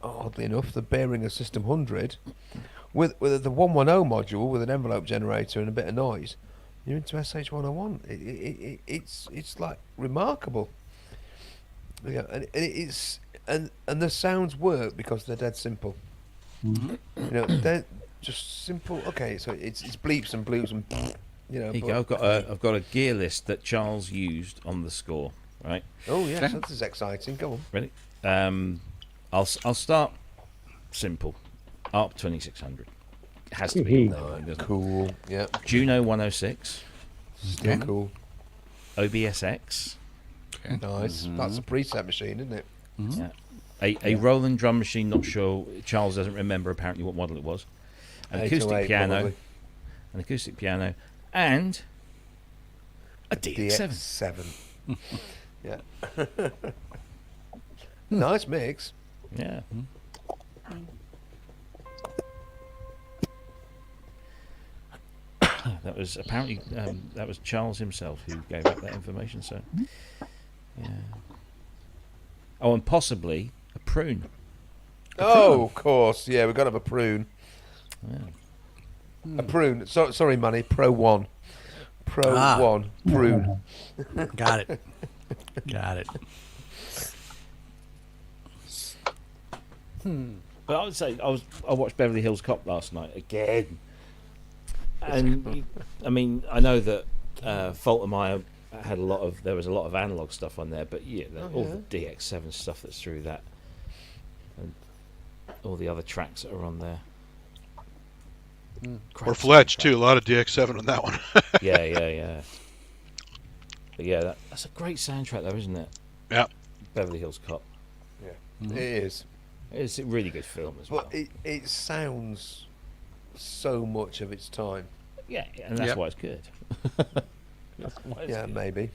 oddly enough, the Behringer System 100 with the 110 module with an envelope generator and a bit of noise, you're into SH101. It's like remarkable. Yeah, and the sounds work because they're dead simple. Mm-hmm. You know, they're just simple. Okay, so it's bleeps and bloops and you know. Here you go. I've got a gear list that Charles used on the score. Right. Oh yes, that is exciting. Go on. Ready? I'll start simple. ARP 2600. It has to be cool. Yeah. Juno 106. Still cool. OBSX. Okay. Nice. That's a preset machine, isn't it? Yeah. A Roland drum machine. Not sure. Charles doesn't remember apparently what model it was. An acoustic piano. Probably. An acoustic piano and a DX7. DX7. Yeah. Nice mix. Yeah. That was apparently that was Charles himself who gave out that information. So, yeah. Oh, and possibly a prune. Of course. Yeah, we've got to have a prune. Yeah. A prune. Sorry, Manny. Pro 1. Pro 1. Prune. Got it. Got it. But I would say I watched Beverly Hills Cop last night again, and I mean I know that Faltermeyer had there was a lot of analog stuff on there, but all the DX7 stuff that's through that, and all the other tracks that are on there. Or Fletch too. A lot of DX7 on that one. yeah. But yeah, that's a great soundtrack though, isn't it? Yeah. Beverly Hills Cop. Yeah, it is. It's a really good film as well. But it sounds so much of its time. Yeah, and that's why it's good. Good. Maybe.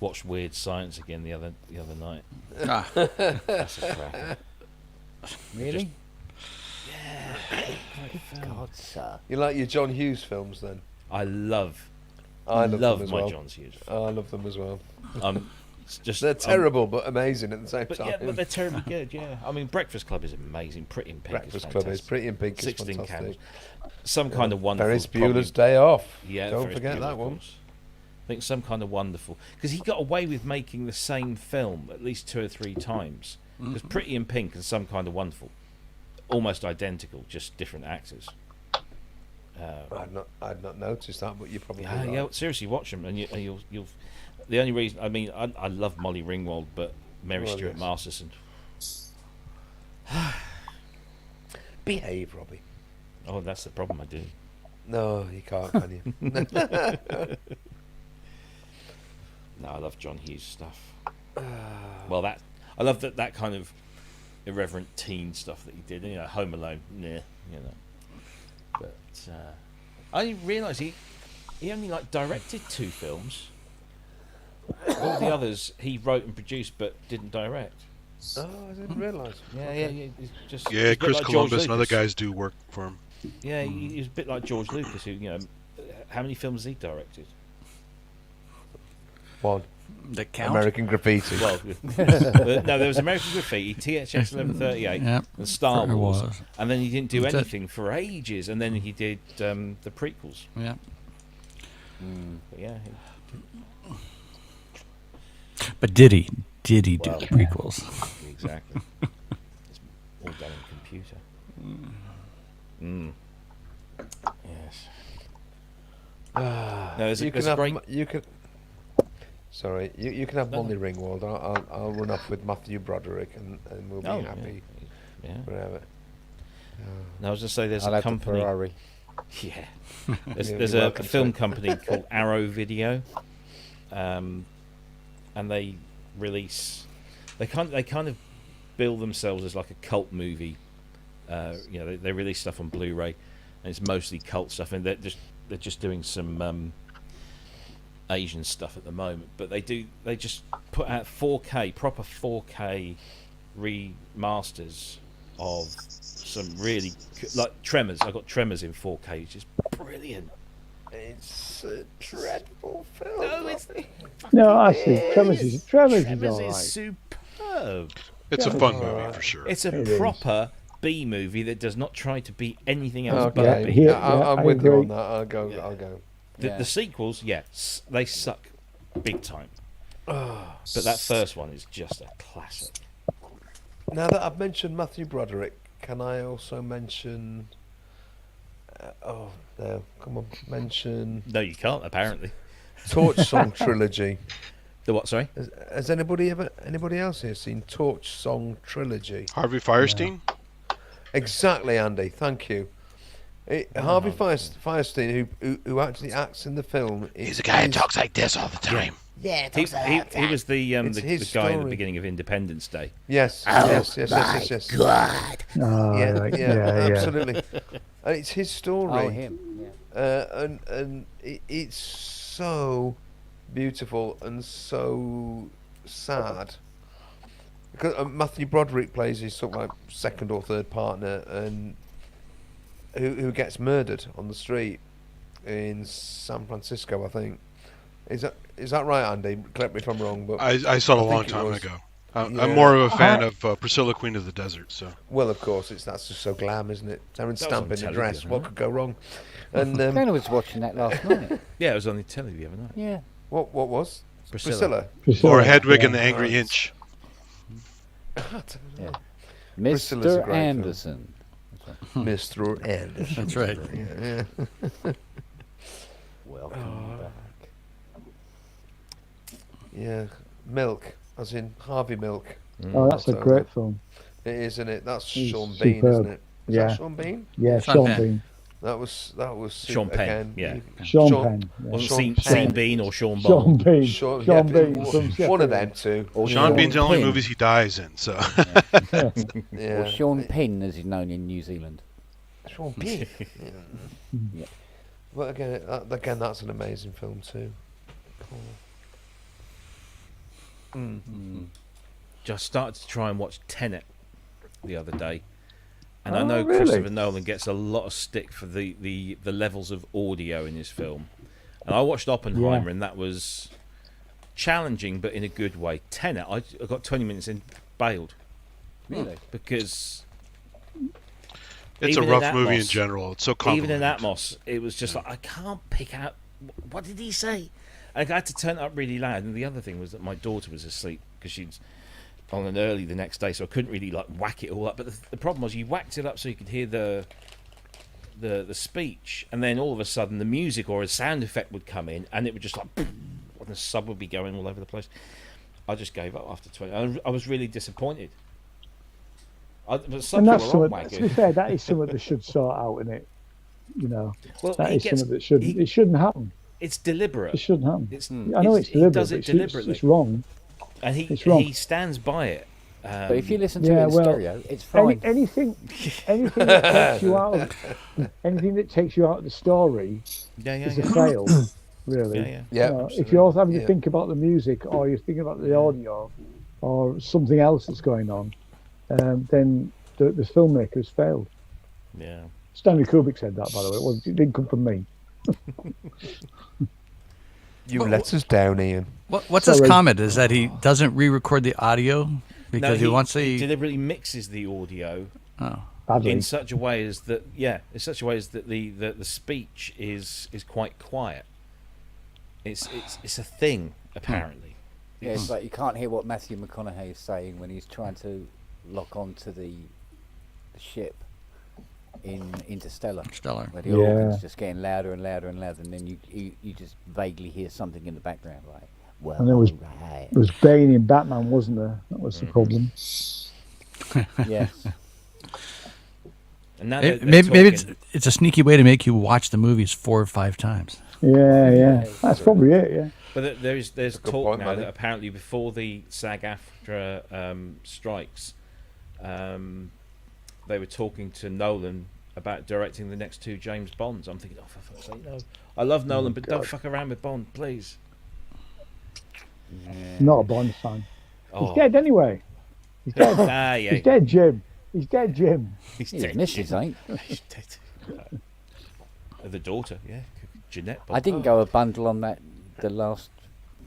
Watched Weird Science again the other night. That's a cracker. Really? God, sir. You like your John Hughes films then? I love them as my well. John Hughes. I love them as well. They're terrible but amazing at the same time. Yeah, but they're terribly good. Yeah, I mean Breakfast Club is amazing. Pretty in Pink. Breakfast Club is Pretty in Pink. 16 Candles. Some kind of wonderful. Ferris Bueller's Day Off. Yeah, don't Ferris forget Bueller, that one. I think Some Kind of Wonderful, because he got away with making the same film at least 2 or 3 times. Because Pretty in Pink and Some Kind of Wonderful, almost identical, just different actors. I'd not noticed that, but you probably yeah. Seriously, watch them, and you'll. The only reason, I mean, I love Molly Ringwald, but Mary Stuart Masterson. Behave, Robbie. Oh, that's the problem. I do. No, you can't, can you? No, I love John Hughes stuff. Well, I love that kind of irreverent teen stuff that he did. You know, Home Alone, But I didn't realise he only directed 2 films. All the others he wrote and produced, but didn't direct. Oh, I didn't realise. Yeah. He's just Chris like Columbus and other guys do work for him. Yeah, he's a bit like George Lucas, who how many films has he directed? 1. The count? American Graffiti. Well, no, there was American Graffiti, THX 1138, and Star Wars, and then he didn't do anything for ages, and then he did the prequels. Yeah. But yeah. But did he do the prequels? Exactly. It's all done in computer. Yes. No, you can. Sorry, you can have Molly Ringwald. I'll run off with Matthew Broderick, and we'll be happy. Yeah. Whatever. No, I was just say there's a company. Ferrari. Yeah. There's a film company called Arrow Video, and they release. They kind of bill themselves as like a cult movie. They release stuff on Blu-ray, and it's mostly cult stuff, and they're just doing some Asian stuff at the moment, but they just put out 4K, proper 4K remasters of some really like Tremors. I got Tremors in 4K, which is brilliant. It's a dreadful film. No, it's No, I see. Tremors is all is right. superb. It's a fun movie for sure. It's a It proper B movie that does not try to be anything else Okay, but a B. Yeah, I'm I with you agree. on that. I'll go. The sequels, yes, they suck big time. But that first one is just a classic. Now that I've mentioned Matthew Broderick, can I also mention? Mention No, you can't apparently. Torch Song Trilogy. The what? Sorry. Has anybody else here seen Torch Song Trilogy? Harvey Firestein? Exactly, Andy. Thank you. Harvey Firestein, who actually acts in the film. He's a guy who talks like this all the time. Yeah, he was the guy in the story. beginning of Independence Day. Yes. Oh, Yes. God. Oh, Yeah, absolutely. And it's his story. Oh, him. Yeah. And it's so beautiful and so sad. Because Matthew Broderick plays his sort of like second or third partner, and who gets murdered on the street in San Francisco, I think. Is that right, Andy? Correct me if I'm wrong, but I saw it a long time ago. I'm more of a fan of Priscilla, Queen of the Desert. So. Well, of course, that's just so glam, isn't it? Terence That was Stamp on in the telly, dress. wasn't What it? could go wrong? And Fiona was watching that last night. Yeah, it was on the telly the other night. Yeah. what was Priscilla. Or Hedwig and the Angry Inch. Yeah. Priscilla's a Mr. great film. Anderson. Mr. Anderson. That's right. Yeah. Welcome back. Yeah, Milk, as in Harvey Milk. Oh, that's a great film. It is, isn't it? That's He's Sean Bean, superb. isn't it? Is Yeah. that Sean Bean? Yeah, Sean Sean Penn. Bean. That was Sean Penn, again. yeah. Sean Penn. Yeah. Wasn't Sean Sean Penn. Bean or Sean Sean Bond. Bean. Sean, Sean yeah, Bean from one Sheffield. of them two. Or Sean Bean's the only Penn. movies he dies in. So. Yeah. Or Sean Penn, as he's known in New Zealand. Sean Bean. Yeah. But again, that's an amazing film too. Cool. Just started to try and watch Tenet the other day, and I Oh, know really? Christopher Nolan gets a lot of stick for the levels of audio in his film. And I watched Oppenheimer, Yeah. and that was challenging, but in a good way. Tenet, I got 20 minutes in, bailed. Really? Because It's a even in rough movie in Atmos- general. It's so even in convoluted. Atmos, it was just like I can't pick out what did he say. And I had to turn it up really loud. And the other thing was that my daughter was asleep because she's on an early the next day, so I couldn't really like whack it all up. But the problem was you whacked it up so you could hear the speech, and then all of a sudden the music or a sound effect would come in, and it would just like, and the sub would be going all over the place. I just gave up after 20. I was really disappointed. But And subs that's were something, on to be fair, that is something they should sort out, in it. You know, Well, that he is gets- something that shouldn't. It shouldn't happen. It's deliberate. It shouldn't happen. It's, I know it's he deliberate. does but it it's- deliberately, It's wrong. and it's wrong. he stands by it. But if you listen to Yeah, it in well, stereo, it's fine. Anything that takes you out of anything that takes you out of the story Yeah, is a fail, really. Yeah, yeah. Yeah, You know, if absolutely. you're also having to Yeah. think about the music, or you're thinking about the audio, or something else that's going on, then the filmmakers failed. Yeah. Stanley Kubrick said that, by the way. It didn't come from me. You let us down, Ian. What's his Sorry. comment? Is that he doesn't re-record the audio because he wants he the deliberately mixes the audio Badly. in such a way as that the speech is quite quiet. It's a thing apparently. Yeah, it's like you can't hear what Matthew McConaughey is saying when he's trying to lock onto the ship in Interstellar. Where the organ's just getting louder and louder and louder, and then you just vaguely hear something in the background, like, well, And there was right. there was Bane in Batman, wasn't there? That was the problem. Yes. And now maybe it's a sneaky way to make you watch the movies 4 or 5 times. Yeah. That's probably it. Yeah. But there's good talk point, now Manny. that apparently before the SAG-AFTRA strikes, they were talking to Nolan about directing the next 2 James Bonds. I'm thinking, oh, for fuck's sake, no. I love Nolan, but don't fuck around with Bond, please. Not a Bond fan. Oh. He's dead anyway. He's dead. Ah, yeah. He's dead, Jim. He's dead, Jim. He's His dead. missus ain't. He's dead. The daughter, yeah, Jeanette. I didn't go a bundle on that. The last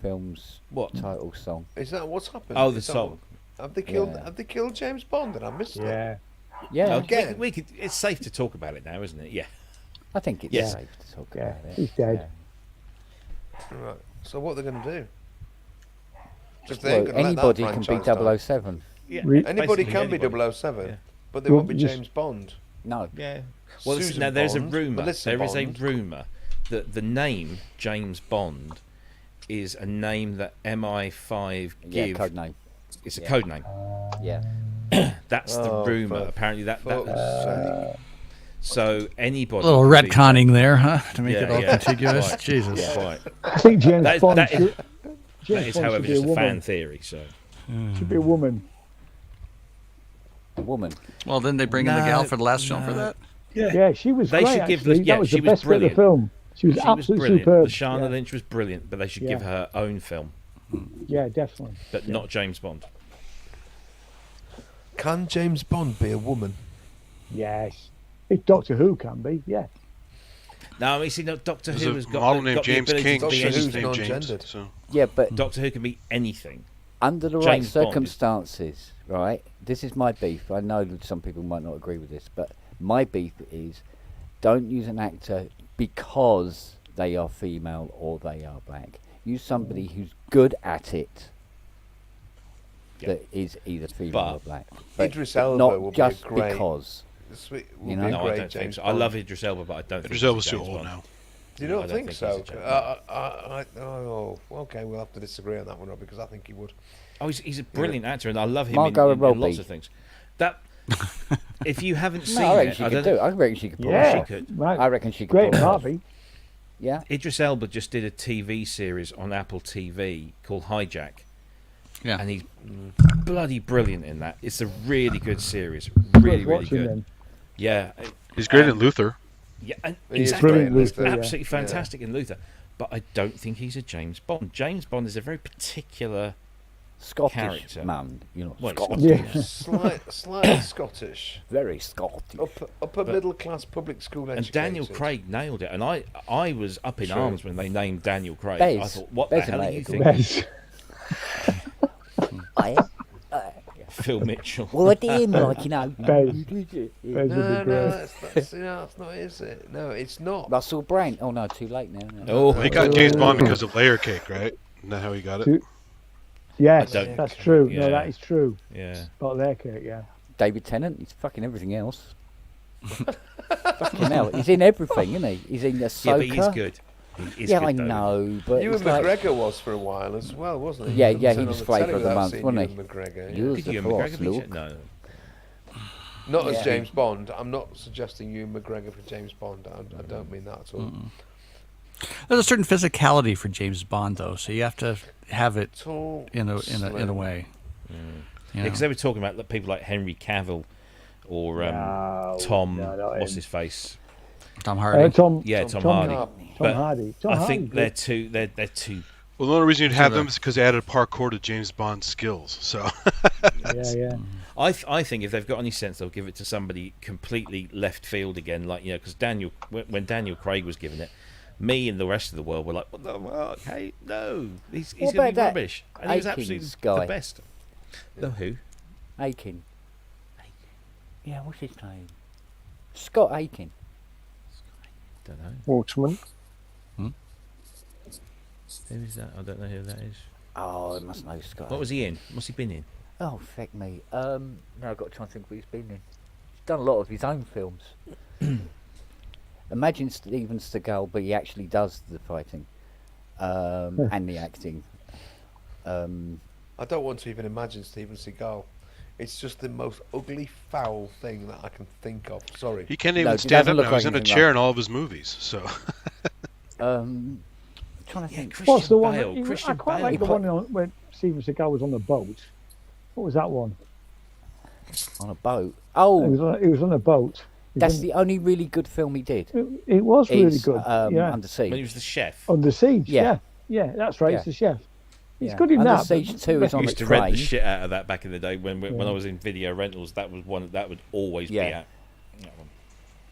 film's What? title song. Is that what's happened? Oh, the Is that song. Have they killed? Yeah. Have they killed James Bond? And I missed it. Yeah. Yeah, No, Again. we could. It's safe to talk about it now, isn't it? Yeah. I think it's Yes. safe to talk Yeah. about it. He's dead. Right. So what are they going to do? Just Yeah. they ain't Well, gonna let that anybody can be franchise die. 007. Yeah. Anybody basically can be anybody. 007, Yeah. but they Well, won't be just- James Bond. No. Yeah. Well, Susan now there's Bond, a rumor. Melissa There is a Bond. rumor that the name James Bond is a name that MI5 Yeah, give. code name. It's a Yeah. code name. Yeah. That's the Oh, rumor. for Apparently that. fuck's sake. So anybody. A little can be- retconning there, huh? To make Yeah, it all yeah, contiguous. quite, Jesus. Quite. I think James That- Bond that is- should, That James is, Bond however, should be just a a fan woman. theory. So. Should be a woman. A woman. Well, then they bring in the gal for the last film for that. Yeah, she was They great. should give actually. the- yeah, that was she the was best bit of the brilliant. film. She was She was absolutely brilliant. superb. Lashana yeah. Lynch was brilliant, but they should give Yeah. her own film, Yeah, definitely. but not James Bond. Can James Bond be a woman? Yes. If Doctor Who can be, yeah. No, I mean, see, no, Doctor There's Who a has got, model got named the James ability King. to be She's Who's anything. named James. non-gendered. So Yeah, but Doctor Who can be anything. under the right James Bond is- circumstances, right? This is my beef. I know that some people might not agree with this, but my beef is don't use an actor because they are female or they are black. Use somebody who's good at it. Yeah. That is either female or But black. Idris Elba not would be just great. because. Sweet, would You be know? a No, I great don't think James so. I Bond. love Idris Elba, but I don't think Idris he's a Elba's too James old Bond. now. You No, I don't don't think think so? he's a James Oh, okay. We'll have to disagree on that one, Rob, because I think he would. Oh, he's a brilliant actor, and I love him Margot in Robbie. lots of things. That if you haven't seen No, I reckon it, she I could don't do it. know. I reckon she could pull Yeah. it off. She could. Right. I reckon she could Great pull it off. Harvey. Yeah. Idris Elba just did a TV series on Apple TV called Hijack. Yeah. And he's bloody brilliant in that. It's a really good series. Worth Really, really watching good. then. Yeah. he's great in Luther. Yeah, and He is exactly. brilliant in He's Luther, yeah. absolutely fantastic in Luther. But I don't think he's a James Bond. James Bond is a very particular Scottish character. man, you know. Well, Scottish. Yeah. Slightly Scottish. Very Scottish. Upper middle class public school And educated. Daniel Craig nailed it. And I was up in True. arms when they named Daniel Craig. Bez. I thought, what Bez the hell are and you Michael. thinking? Yes. Phil Mitchell. Well, I did like, you know. Bez. you did it. Bez No, would be no, great. that's not, is it? No, it's not. Russell Brand. Oh no, too late now. No. Oh, He got James Bond because of Layer Cake, right? Isn't that how he got it? Two- Yes, I don't- that's true. yeah. No, that is true. yeah. About their cake, yeah. David Tennant. He's fucking everything else. Fucking hell, he's in everything, isn't he? He's in Yeah, Ahsoka. but he's good. He is Yeah, good, I though. know, but Ewan it's like, McGregor was for a while as well, wasn't he? Yeah, Couldn't yeah, turn he on was the flavour telly of the without month, seeing wasn't he? Ewan McGregor, yeah. You- Could the Ewan Force, McGregor be Luke. No. Not Yeah. as James Bond. I'm not suggesting Ewan McGregor for James Bond. I don't mean that at all. There's a certain physicality for James Bond, though, so you have to have it Tall, in a slim. way. Yeah, You know. because they were talking about people like Henry Cavill or No, Tom. no, not What's him. his face? Tom Hardy. Tom Hardy. Tom But Hardy. Tom I Hardy, think good. they're too. Well, the only reason you'd have Sure. them is because they added parkour to James Bond's skills. So Yeah. I think if they've got any sense, they'll give it to somebody completely left field again. Like, you know, because when Daniel Craig was given it, me and the rest of the world were like, "What the fuck? Hey, no, he's What going to about be that rubbish." And he was Aikens absolutely guy? the best. The who? Aiken. Yeah, what's his name? Scott Aiken. Don't know. Waterman. Who is that? I don't know who that is. Oh, I must know Scott. What was he in? What's he been in? Oh, feck me. Now I've got to try and think what he's been in. He's done a lot of his own films. Imagine Steven Seagal, but he actually does the fighting and the acting. I don't want to even imagine Steven Seagal. It's just the most ugly, foul thing that I can think of. Sorry. he can't No, even he stand doesn't up look now. like He's in a anything chair like- in all of his movies. So Trying to think. What's the one? Bale. I Christian quite Bale. like the He one when Steven Seagal was on the boat. What was that one? On a boat. He Oh, was on a boat. He that's was the only really good film he did. It was really Is, good. Yeah. Under Siege. When he was the chef. Under Siege. Yeah. Yeah. Yeah, that's right. Yeah. It's the chef. He's good in Under that. Siege 2 is I on used the to rent train. the shit out of that back in the day when I was in video rentals. That was one that would always be out.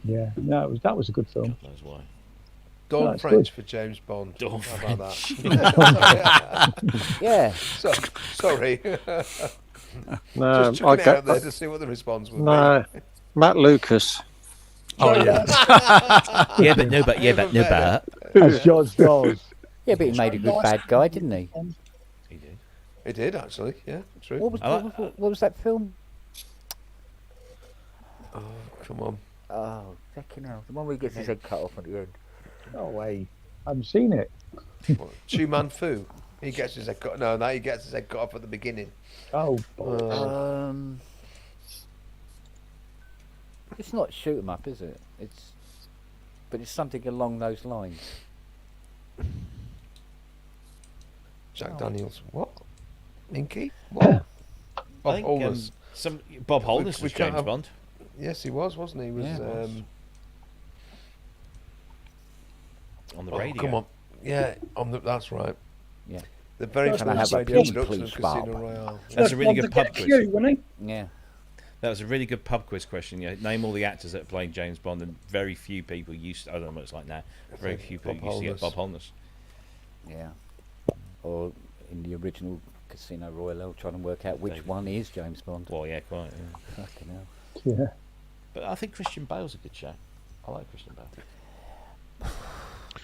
Yeah, no, that was a good film. God knows why. Dawn That's French good. for James Bond. Dawn How about that? Yeah. Sorry. No, Just chucking it out there to see what the response would no, Matt Lucas. Oh yeah. Yeah, but no, but. As George Dawes. Yeah, but he made a good bad guy, didn't he? He did. He did, actually. Yeah, true. What was that film? Oh, come on. Oh, fucking hell. The one where he gets his head cut off at the end. No way. I haven't seen it. What, Chu Man Fu. He gets his head cut. No, he gets his head cut off at the beginning. Oh, it's not shoot 'em up, is it? But it's something along those lines. Jack Daniels. What? Minky? What? Bob think, Holness. Bob Holness We was can't James have- Bond. Yes, he was, wasn't he? He was. Yeah, he was. On the Oh, radio. come on. Yeah, that's right. Yeah. The very Can I first have a radio pee, production of please, Casino Bob? Royale. That's a really good pub Q, quiz. wasn't Yeah. That was a really good pub quiz question. Yeah, name all the actors that played James Bond, and very few people used. I don't know what it's like now. Very few people Bob used to get Holness. Bob Holness. Yeah. Or in the original Casino Royale, trying to work out which David. one is James Bond. Well, yeah, quite. Yeah. Fucking hell. yeah. But I think Christian Bale's a good shout. I like Christian Bale.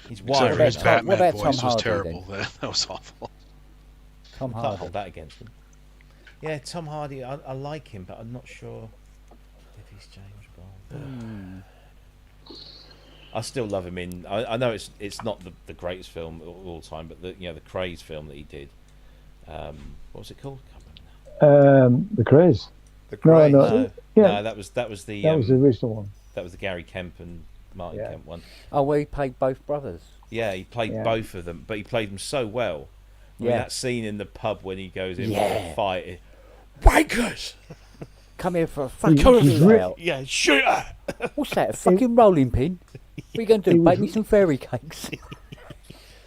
He's Except wild. for his What Batman about voice Tom was Hardy, terrible. then? That was awful. Tom Can't Hardy. hold that against him. Yeah, Tom Hardy. I like him, but I'm not sure if he's James Bond. I still love him in. I know it's not the greatest film of all time, but the Craze film that he did. What was it called? Can't remember The Craze. The No, Craze. no. now. Yeah. No, that was the That was the original one. that was the Gary Kemp and Martin Yeah. Kemp one. Oh, well, he played both brothers. Yeah, he played Yeah. both of them, but he played them so well. I mean, Yeah. that scene in the pub when he goes in for Yeah. a fight. Wankers! Come here for a fucking he's shootout. Yeah, shooter! What's that, a fucking rolling pin? What are you going to do, He bake was- me some fairy cakes?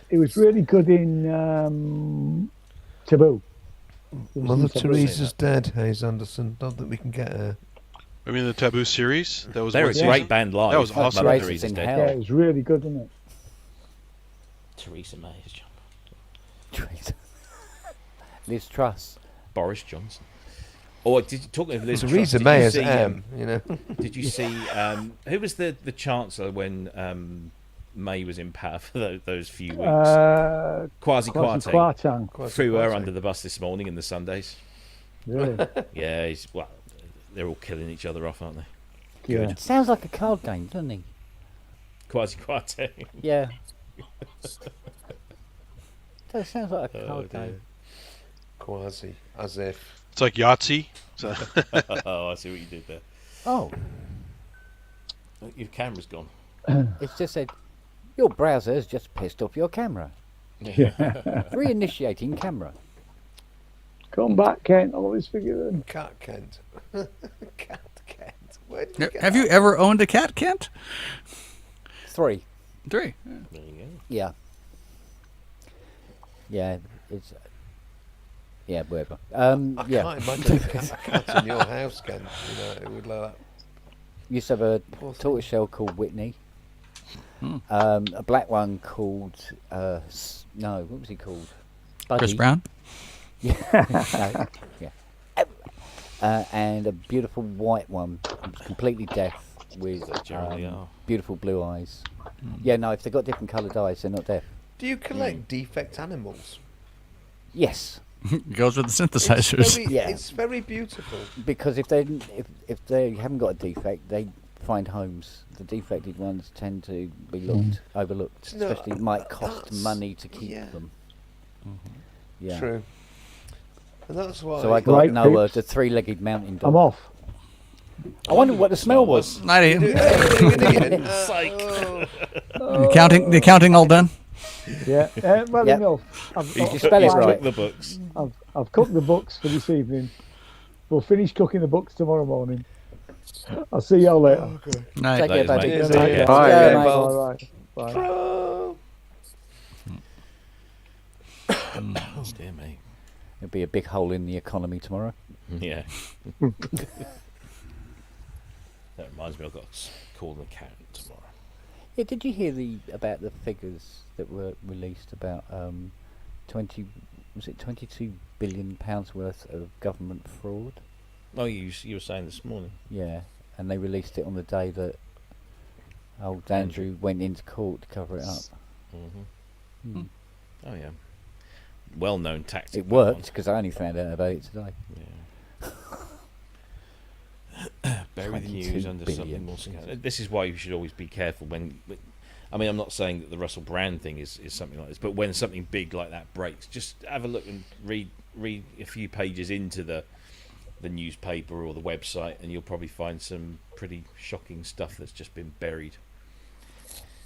It was really good in Taboo. It was Mother in Taboo. Teresa's dead, Hayes Anderson. Don't think we can get her. I mean, the Taboo series. That was They're a one season. great band live. That was awesome. Mother Teresa's Teresa's in dead. hell. Yeah, it was really good, wasn't it? Theresa May's jump. Teresa. Liz Truss. Boris Johnson. Or did you talk of Liz Truss? Theresa did you May as see, M, you know. Did you see who was the Chancellor when May was in power for those few weeks? Kwasi Kwarteng. Kwarteng. Threw her under the bus this morning in the Sundays. Really? Yeah, they're all killing each other off, aren't they? Yeah. Good. Sounds like a card game, doesn't he? Kwasi Kwarteng. Yeah. That sounds like a Oh, card dear. game. Quasi, as if. It's like Yahtzee. So Oh, I see what you did there. Oh, Your camera's gone. it's just said, your browser has just pissed off your camera. Reinitiating camera. Come back, Kent. I'll always figure it. Cat Kent. Cat Kent. Where did you get Have you ever owned a cat, Kent? 3. 3. There you go. Yeah. Yeah, it's... yeah, whatever. I Yeah. can't imagine a cat in your house, Kent. You know, it would like that. Used to have a Poor thing. tortoiseshell called Whitney. A black one called... no, what was he called? Buddy. Chris Brown? Yeah. No, yeah. And a beautiful white one, completely deaf, with generally are. beautiful blue eyes. Yeah, no, if they've got different coloured eyes, they're not deaf. Do you collect defect animals? Yes, Goes with the It's synthesizers. very, Yeah. it's very beautiful. because if they haven't got a defect, they find homes. The defected ones tend to be overlooked, No, especially it might cost that's- money to keep yeah. them. Yeah. True. And that's why. So I got Right, Noah, peeps. the 3-legged mountain dog. I'm off. I wonder what the smell was. Night, Ian. Psych. The accounting all done? Yeah. Well Yep. enough. I've, Did you spell it He's right? cooked the books. I've cooked the books for this evening. We'll finish cooking the books tomorrow morning. I'll see y'all later. Night. Take care, Ladies, buddy. mate. Cheers, Good night. mate. Yeah. Bye. Yeah, Yeah, mate. All right. Bye. Pro. Oh dear me. There'll be a big hole in the economy tomorrow. Yeah. That reminds me, I've got to call an accountant tomorrow. Yeah, did you hear about the figures that were released about 22 billion pounds worth of government fraud? Oh, you were saying this morning. Yeah, and they released it on the day that old Andrew went into court to cover it up. Mm-hmm. Oh yeah. Well-known tactic. It worked because I only found out about it today. Yeah. Bury the news under something more scandalous. This is why you should always be careful when. I mean, I'm not saying that the Russell Brand thing is something like this, but when something big like that breaks, just have a look and read a few pages into the newspaper or the website, and you'll probably find some pretty shocking stuff that's just been buried.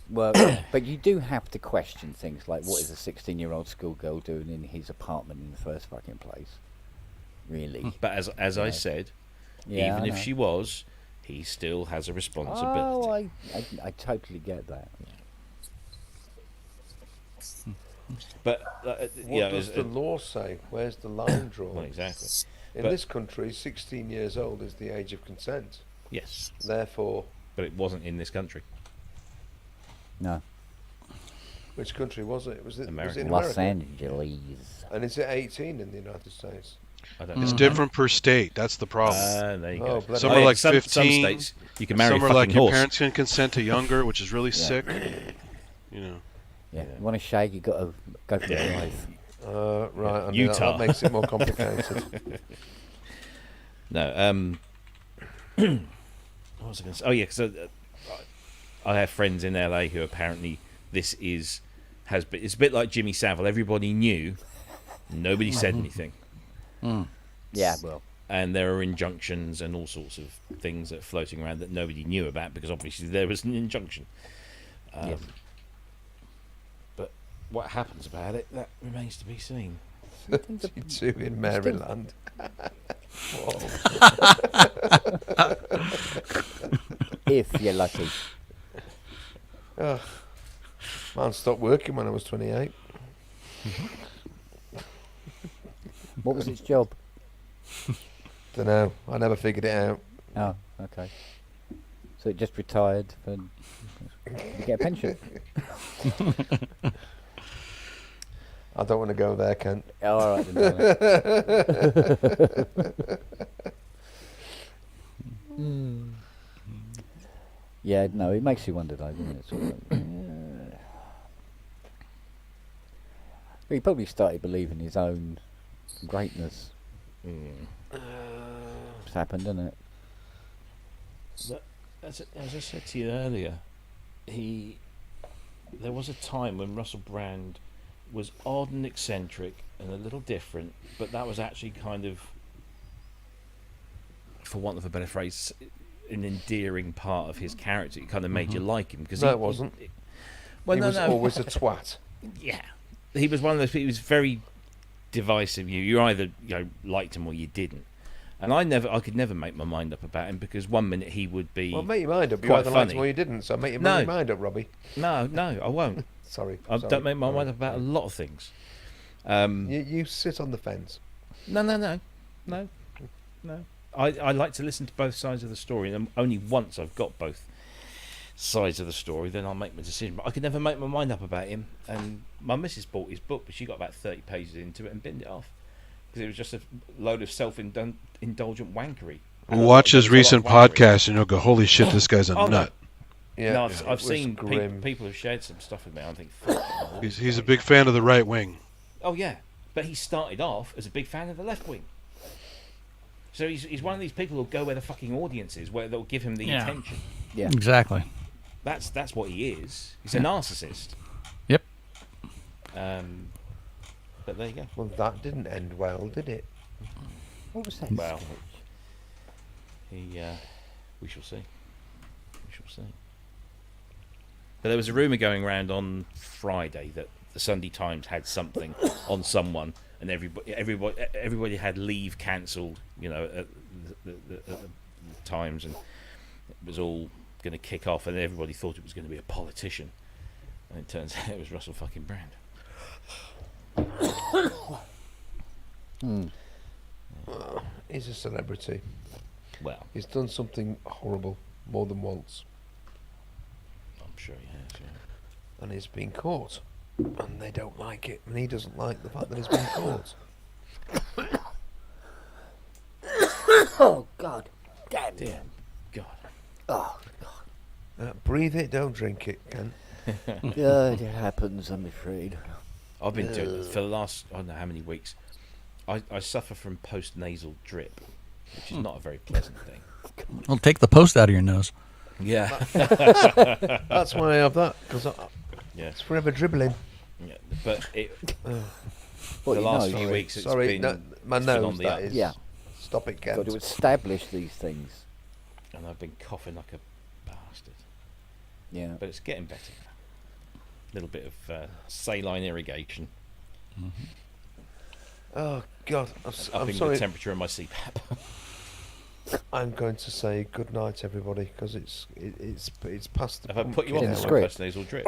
Well, but you do have to question things like, what is a 16-year-old schoolgirl doing in his apartment in the first fucking place? Really? But as I said, even if she was, he still has a responsibility. Oh, I totally get that. But what does the law say? Where's the line drawn? Well, exactly. In this country, 16 years old is the age of consent. Yes. Therefore. But it wasn't in this country. No. Which country was it? Was it America? Was it in Los America? Angeles. And is it 18 in the United States? I don't know. It's different per state. That's the problem. There you go. Some are like 15. Some states you can marry some a are fucking like your horse. parents can consent to younger, which is really sick. You know. Yeah. You want to shag? You got to go for the drive. Right. I mean, Utah. that makes it more complicated. No. What was I going to say? Oh yeah, because I have friends in LA who apparently it's a bit like Jimmy Savile. Everybody knew, nobody said anything. Yeah, well. And there are injunctions and all sorts of things that are floating around that nobody knew about because obviously there was an injunction. Yes. But what happens about it, that remains to be seen. 32 in Maryland. If you're lucky. Man stopped working when I was 28. What was its job? Don't know. I never figured it out. Oh, okay. So it just retired for you get a pension. I don't want to go there, Kent. Oh, all right, then. Yeah, no, it makes you wonder, though, doesn't it? Sort of like, But he probably started believing his own greatness. It's happened, hasn't it? But as I said to you earlier, there was a time when Russell Brand was odd and eccentric and a little different, but that was actually kind of, for want of a better phrase, an endearing part of his character. It kind of made you like him because it wasn't. He was always a twat. Yeah, he was one of those people. He was very divisive. You either liked him or you didn't. And I could never make my mind up about him because one minute he would be. Well, make your mind up. You quite either liked him or you didn't. So make your mind up, Robbie. No, I won't. Sorry. I don't make my mind up about a lot of things. You sit on the fence. No. I like to listen to both sides of the story, and only once I've got both sides of the story, then I'll make my decision. But I could never make my mind up about him. And my missus bought his book, but she got about 30 pages into it and binned it off because it was just a load of self-indulgent wankery. Watch his recent podcast, and you'll go, "Holy shit, this guy's a nut." Yeah, no, I've seen people who've shared some stuff with me. I think he's a big fan of the right wing. Oh yeah, but he started off as a big fan of the left wing. So he's one of these people who'll go where the fucking audience is, where they'll give him the attention. Yeah, exactly. That's what he is. He's a narcissist. Yep. But there you go. Well, that didn't end well, did it? What was that? Well, we shall see. We shall see. But there was a rumour going around on Friday that the Sunday Times had something on someone, and everybody had leave cancelled. At the Times, and it was all going to kick off, and everybody thought it was going to be a politician, and it turns out it was Russell fucking Brand. He's a celebrity. Well, he's done something horrible more than once. I'm sure he has, yeah. And he's been caught. And they don't like it. And he doesn't like the fact that he's been caught. Oh, God. Damn. God. Oh, Breathe it, don't drink it, Ken. Yeah, it happens, I'm afraid. I've been doing for the last, I don't know how many weeks. I suffer from post-nasal drip, which is not a very pleasant thing. Well, take the post out of your nose. Yeah. That's why I have that, because it's forever dribbling. Yeah, but it. What, the your last nose? few weeks, it's Sorry, been my it's been nose, on the that up. is. Yeah. Stop it, Ken. Got to establish these things. And I've been coughing like a bastard. Yeah. But it's getting better. A little bit of saline irrigation. Oh God, I'm Upping sorry. the temperature of my CPAP. I'm going to say good night, everybody, because it's past the. Have I put you on In the the script. post-nasal drip?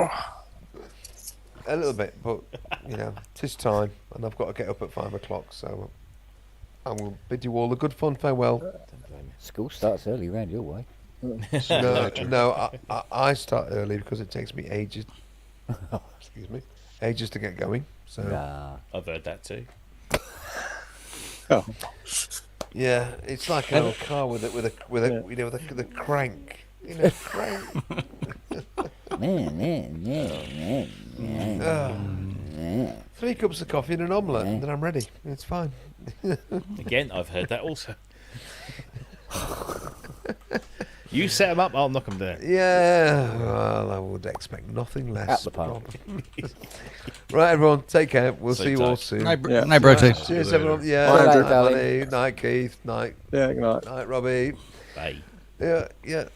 A little bit, but tis time, and I've got to get up at 5 o'clock, so I will bid you all a good fun farewell. School starts early round your way. No, I start early because it takes me ages. Excuse me, ages to get going. So I've heard that too. Oh. Yeah, it's like an old car with the crank. Crank. Three cups of coffee and an omelette, and then I'm ready. It's fine. Again, I've heard that also. You set them up, I'll knock them down. Yeah, well, I would expect nothing less. At the park. Right, everyone, take care. We'll Sleep see you tight. all soon. Night, Brooksy. Cheers, Later. everyone. Yeah, Bye, night, darling. Danny. Night, Keith. Night. Yeah, good night. Night, Robbie. Bye. Yeah.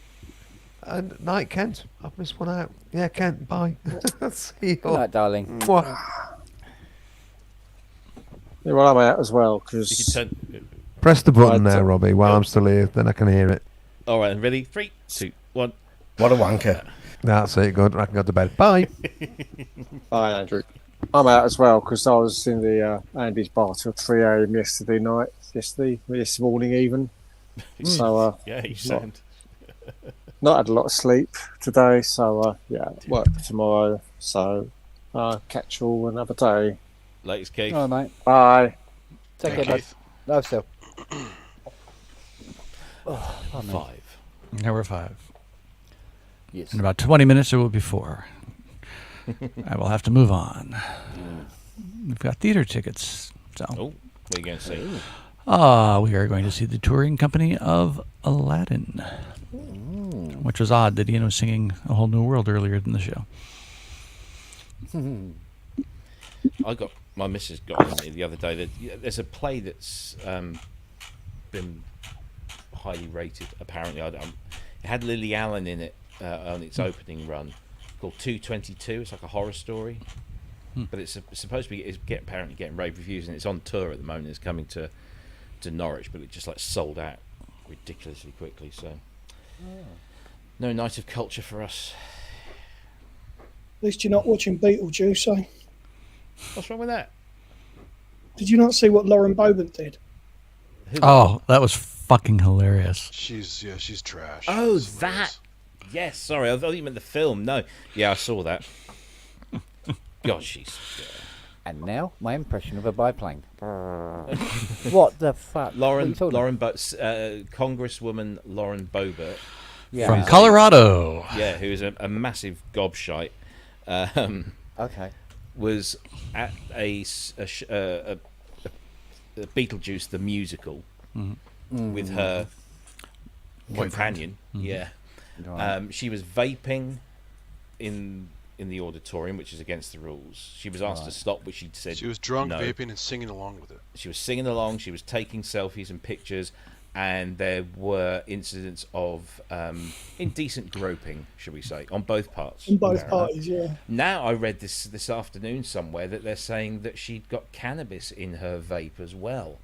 And night, Kent. I've missed one out. Yeah, Kent. Bye. See you Good all. night, darling. Mwah. Yeah, well, I'm out as well You because can turn. Press the button Right, there, Robbie, while I'm still here. Then I can hear it. All right, ready? 3, 2, 1. What a wanker. That's it. Good. I can go to bed. Bye. hi Andrew. I'm out as well because I was in the Andy's bar till 3 a.m. this morning even. So Yeah, you sound. not had a lot of sleep today. So work tomorrow. So catch you all another day. Latest Keith. All right, mate. Bye. Take care, bud. No, still. Oh, man. 5. Number 5. Yes. In about 20 minutes, there will be 4. I will have to move on. We've got theater tickets. So, Oh, what are you going to see? we are going to see the touring company of Aladdin, which was odd that Ian was singing A Whole New World earlier in the show. My missus got on me the other day that there's a play that's been highly rated. Apparently, it had Lily Allen in it on its opening run, called 222. It's like a horror story, but it's supposed to be apparently getting rave reviews, and it's on tour at the moment. It's coming to Norwich, but it just like sold out ridiculously quickly. So, no night of culture for us. At least you're not watching Beetlejuice, eh? What's wrong with that? Did you not see what Lauren Boebert did? Oh, that was fucking hilarious. She's trash. Oh, It's hilarious. that. Yes, sorry, I thought you meant the film. No, yeah, I saw that. God, she's. And now, my impression of a biplane. What the fuck? Lauren Congresswoman Lauren Boebert. Yeah. From Colorado. Yeah, who is a massive gobshite. Okay. Was at a Beetlejuice the musical with her companion. Yeah, Right. she was vaping in the auditorium, which is against the rules. She was asked to stop, which she said She was drunk, no. vaping, and singing along with it. She was singing along. She was taking selfies and pictures, and there were incidents of indecent groping, shall we say, on both parts. In both parties, yeah. Now I read this afternoon somewhere that they're saying that she'd got cannabis in her vape as well,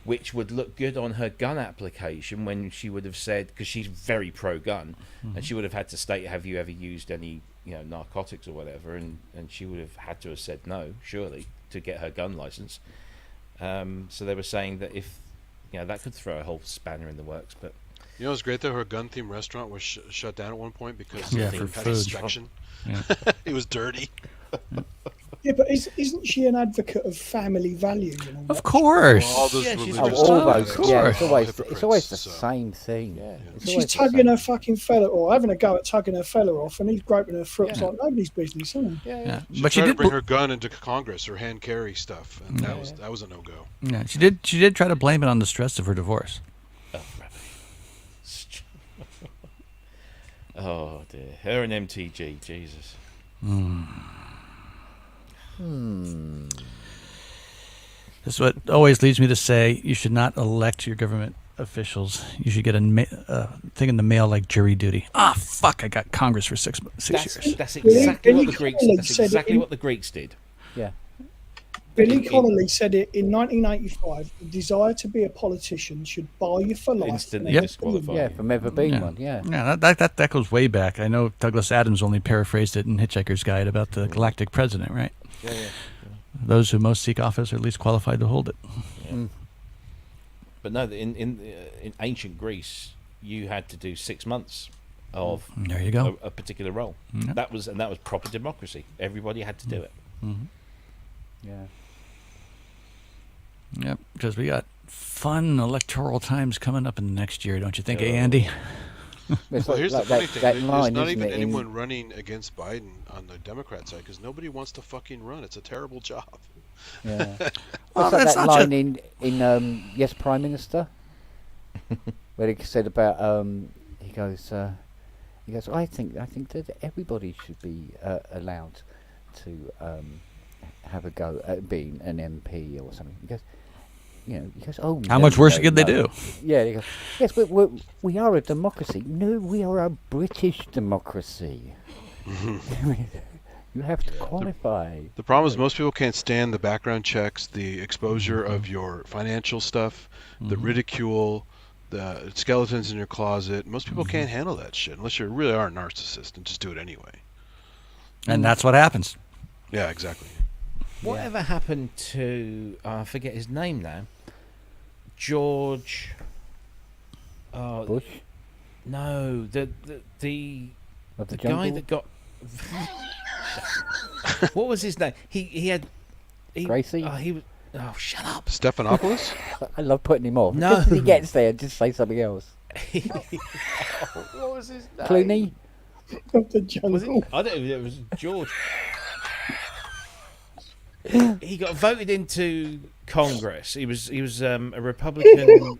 which would look good on her gun application when she would have said, because she's very pro-gun, and she would have had to state, have you ever used any narcotics or whatever, and she would have had to have said no, surely, to get her gun license. So they were saying that if that could throw a whole spanner in the works. But it was great though. Her gun-themed restaurant was shut down at one point because for had food. inspection. Yeah. It was dirty. Yeah, but isn't she an advocate of family values? And all Of that? course. All those Yeah, she's religious all fanatics those- are yeah, all it's always the hypocrites, so. same thing. Yeah. It's She's always the tugging same. her fucking fella, or having a go at tugging her fella off, and he's groping her foot. It's like nobody's business, isn't it? Yeah. She But she tried to did. bring her gun into Congress, her hand carry stuff, and that was a no-go. Yeah, she did. She did try to blame it on the stress of her divorce. Oh dear, her and MTG, Jesus. This is what always leads me to say you should not elect your government officials. You should get a thing in the mail like jury duty. Fuck! I got Congress for six years. That's exactly what the Billy Greeks. Connolly That's said it exactly in- what the Greeks did. Yeah. Billy Connolly said it in 1985. The desire to be a politician should bar you for life. Instantly Yep. disqualified. Yeah, from ever being Yeah. one. Yeah. Yeah, that goes way back. I know Douglas Adams only paraphrased it in Hitchhiker's Guide about the galactic president, right? Yeah. Those who most seek office are least qualified to hold it. But no, in ancient Greece, you had to do 6 months of There you go. a particular role. Yep. That was proper democracy. Everybody had to do it. Yeah. Yep, because we got fun electoral times coming up in the next year, don't you think, Andy? It's Well, here's the like funny that, thing. that There's line, not isn't even it, anyone running against Biden on the Democrat side because nobody wants to fucking run. It's a terrible job. Yeah. Well, What's like that's that not line in Yes, Prime Minister, where he said about he goes, I think that everybody should be allowed to have a go at being an MP or something. He goes, oh, How no, much worse no, could they no. do? Yeah, he goes, yes, but we are a democracy. No, we are a British democracy. You have to qualify. The problem is most people can't stand the background checks, the exposure of your financial stuff, the ridicule, the skeletons in your closet. Most people can't handle that shit unless you really are a narcissist and just do it anyway. And that's what happens. Yeah, exactly. Whatever happened to I forget his name now? George. Bush? No, the Of the guy jungle? that got. What was his name? He had. Gracie? He was. Oh, shut up! Stephanopoulos? I love putting him off. No. Just as he gets there, just say something else. What was his name? Clooney? Of the Was jungle. it? I don't know. It was George. He got voted into Congress. He was a Republican.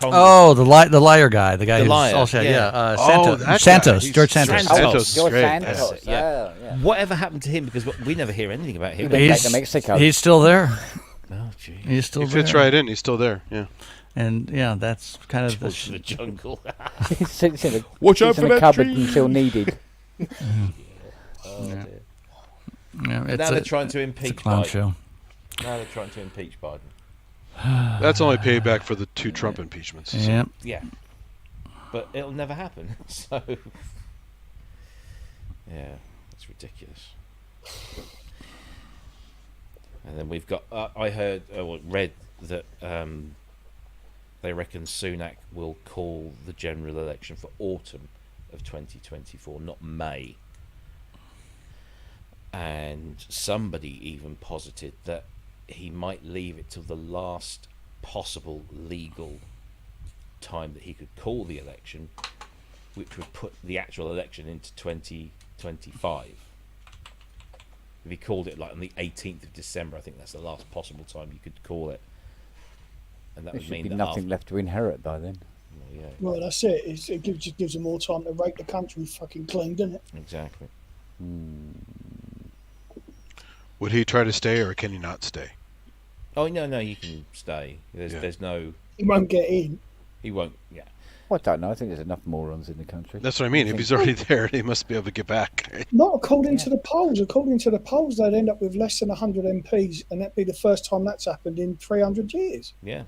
Oh, the liar guy, the guy The who's liar, all shit. yeah. Yeah, Oh, that guy. Santos, He's- George Santos. Santos. is George great. Santos. That's it, yeah. Yeah. Whatever happened to him? Because we never hear anything about him. He went back to Mexico. He's still there. Oh, gee. He's still He there. fits right in. He's still there. Yeah. And yeah, that's kind of George of the jungle. He sits in a, Watch sits out in for a that cupboard tree. until needed. Oh, Yeah. dear. yeah, Now they're trying to it's a impeach clown Biden. show. Now they're trying to impeach Biden. That's only payback for the 2 Trump impeachments. so- Yeah. Yeah, but it'll never happen. So, yeah, it's ridiculous. And then we've got. I heard, read that they reckon Sunak will call the general election for autumn of 2024, not May. And somebody even posited that he might leave it till the last possible legal time that he could call the election, which would put the actual election into 2025. If he called it like on the 18th of December, I think that's the last possible time you could call it. And that There would should mean be that nothing after, left to inherit by then. yeah, Well, that's it. It just gives them more time to rake the country fucking clean, doesn't it? exactly. Would he try to stay or can he not stay? Oh no, you can stay. Yeah. There's no, He won't get in. he won't. Yeah, Well, I don't know. I think there's enough morons in the country. That's what I mean. If he's already there, he must be able to get back. Not according to the polls. According to the polls, they'd end up with less than 100 MPs, and that'd be the first time that's happened in 300 years. yeah.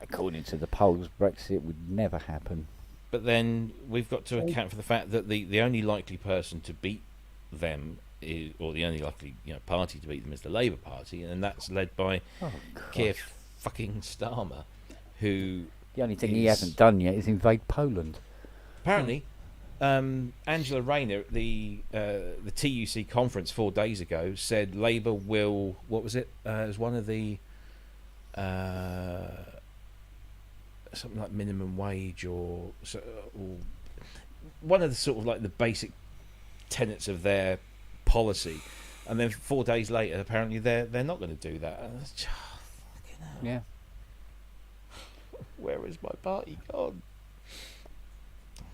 According to the polls, Brexit would never happen. But then we've got to account for the fact that the only likely person to beat them is, or the only likely party to beat them is the Labour Party, and that's led by Keir fucking Starmer, who the only thing he hasn't done yet is invade Poland. Apparently, Angela Rayner at the TUC conference 4 days ago said Labour will, what was it? It was one of the something like minimum wage or one of the sort of like the basic tenets of their policy, and then 4 days later apparently they're not going to do that. And that's just, fucking hell. Yeah. Where is my party gone?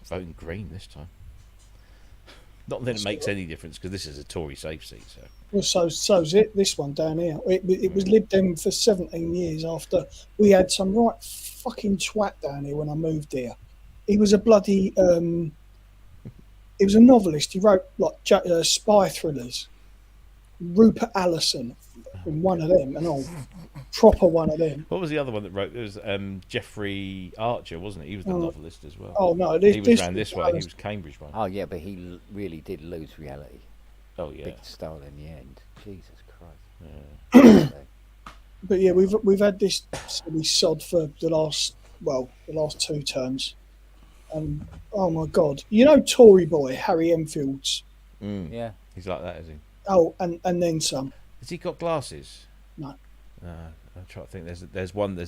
Voting Green this time. Not that it makes any difference because this is a Tory safe seat. So. Well, so's it. This one down here. It was Lib Dem for 17 years after we had some right fucking twat down here when I moved here. He was a bloody. He was a novelist. He wrote like spy thrillers. Rupert Allison, in one of them, and all proper one of them. What was the other one that wrote? It was Jeffrey Archer, wasn't it? He was the novelist as well. Oh no, he was around this way. He was Cambridge one. Oh yeah, but he really did lose reality. Oh yeah, big star in the end. Jesus Christ. Yeah. But yeah, we've had this silly sod for the last 2 terms, and oh my god, Tory boy Harry Enfield's. Yeah, he's like that, is he? Oh, and then some. Has he got glasses? No. I'm trying to think. There's one that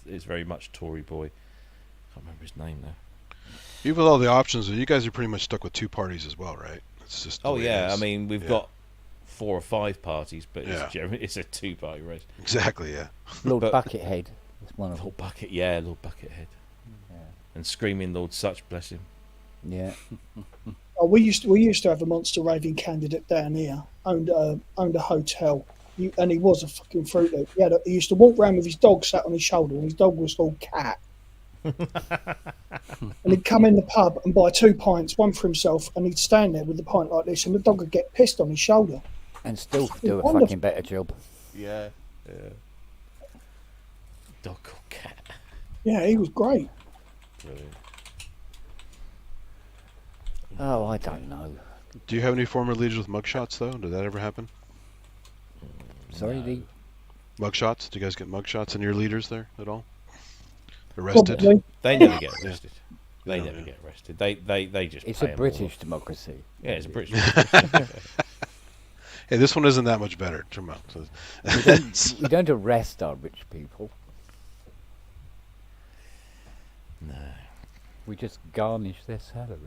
is very much Tory boy. I can't remember his name now. Even with all the options, you guys are pretty much stuck with 2 parties as well, right? It's just. Oh yeah, I mean we've got 4 or 5 parties, but it's a 2-party race. Exactly, yeah. Lord Buckethead is one of them. Lord Buckethead. Yeah. And Screaming Lord Such, bless him. Yeah. Oh, we used to have a monster raving candidate down here. Owned a hotel, and he was a fucking fruit loop. He used to walk around with his dog sat on his shoulder, and his dog was called Cat. And he'd come in the pub and buy 2 pints, one for himself, and he'd stand there with the pint like this, and the dog would get pissed on his shoulder. And still do a fucking better job. Yeah. Dog called Cat. Yeah, he was great. Brilliant. Oh, I don't know. Do you have any former leaders with mugshots though? Did that ever happen? Sorry, the mugshots. Do you guys get mugshots in your leaders there at all? Arrested? Probably. They never get arrested. They never get arrested. They just. It's pay a 'em British off. democracy. Yeah, it's a British democracy. Hey, this one isn't that much better. Come on. We don't arrest our rich people. No. We just garnish their salary.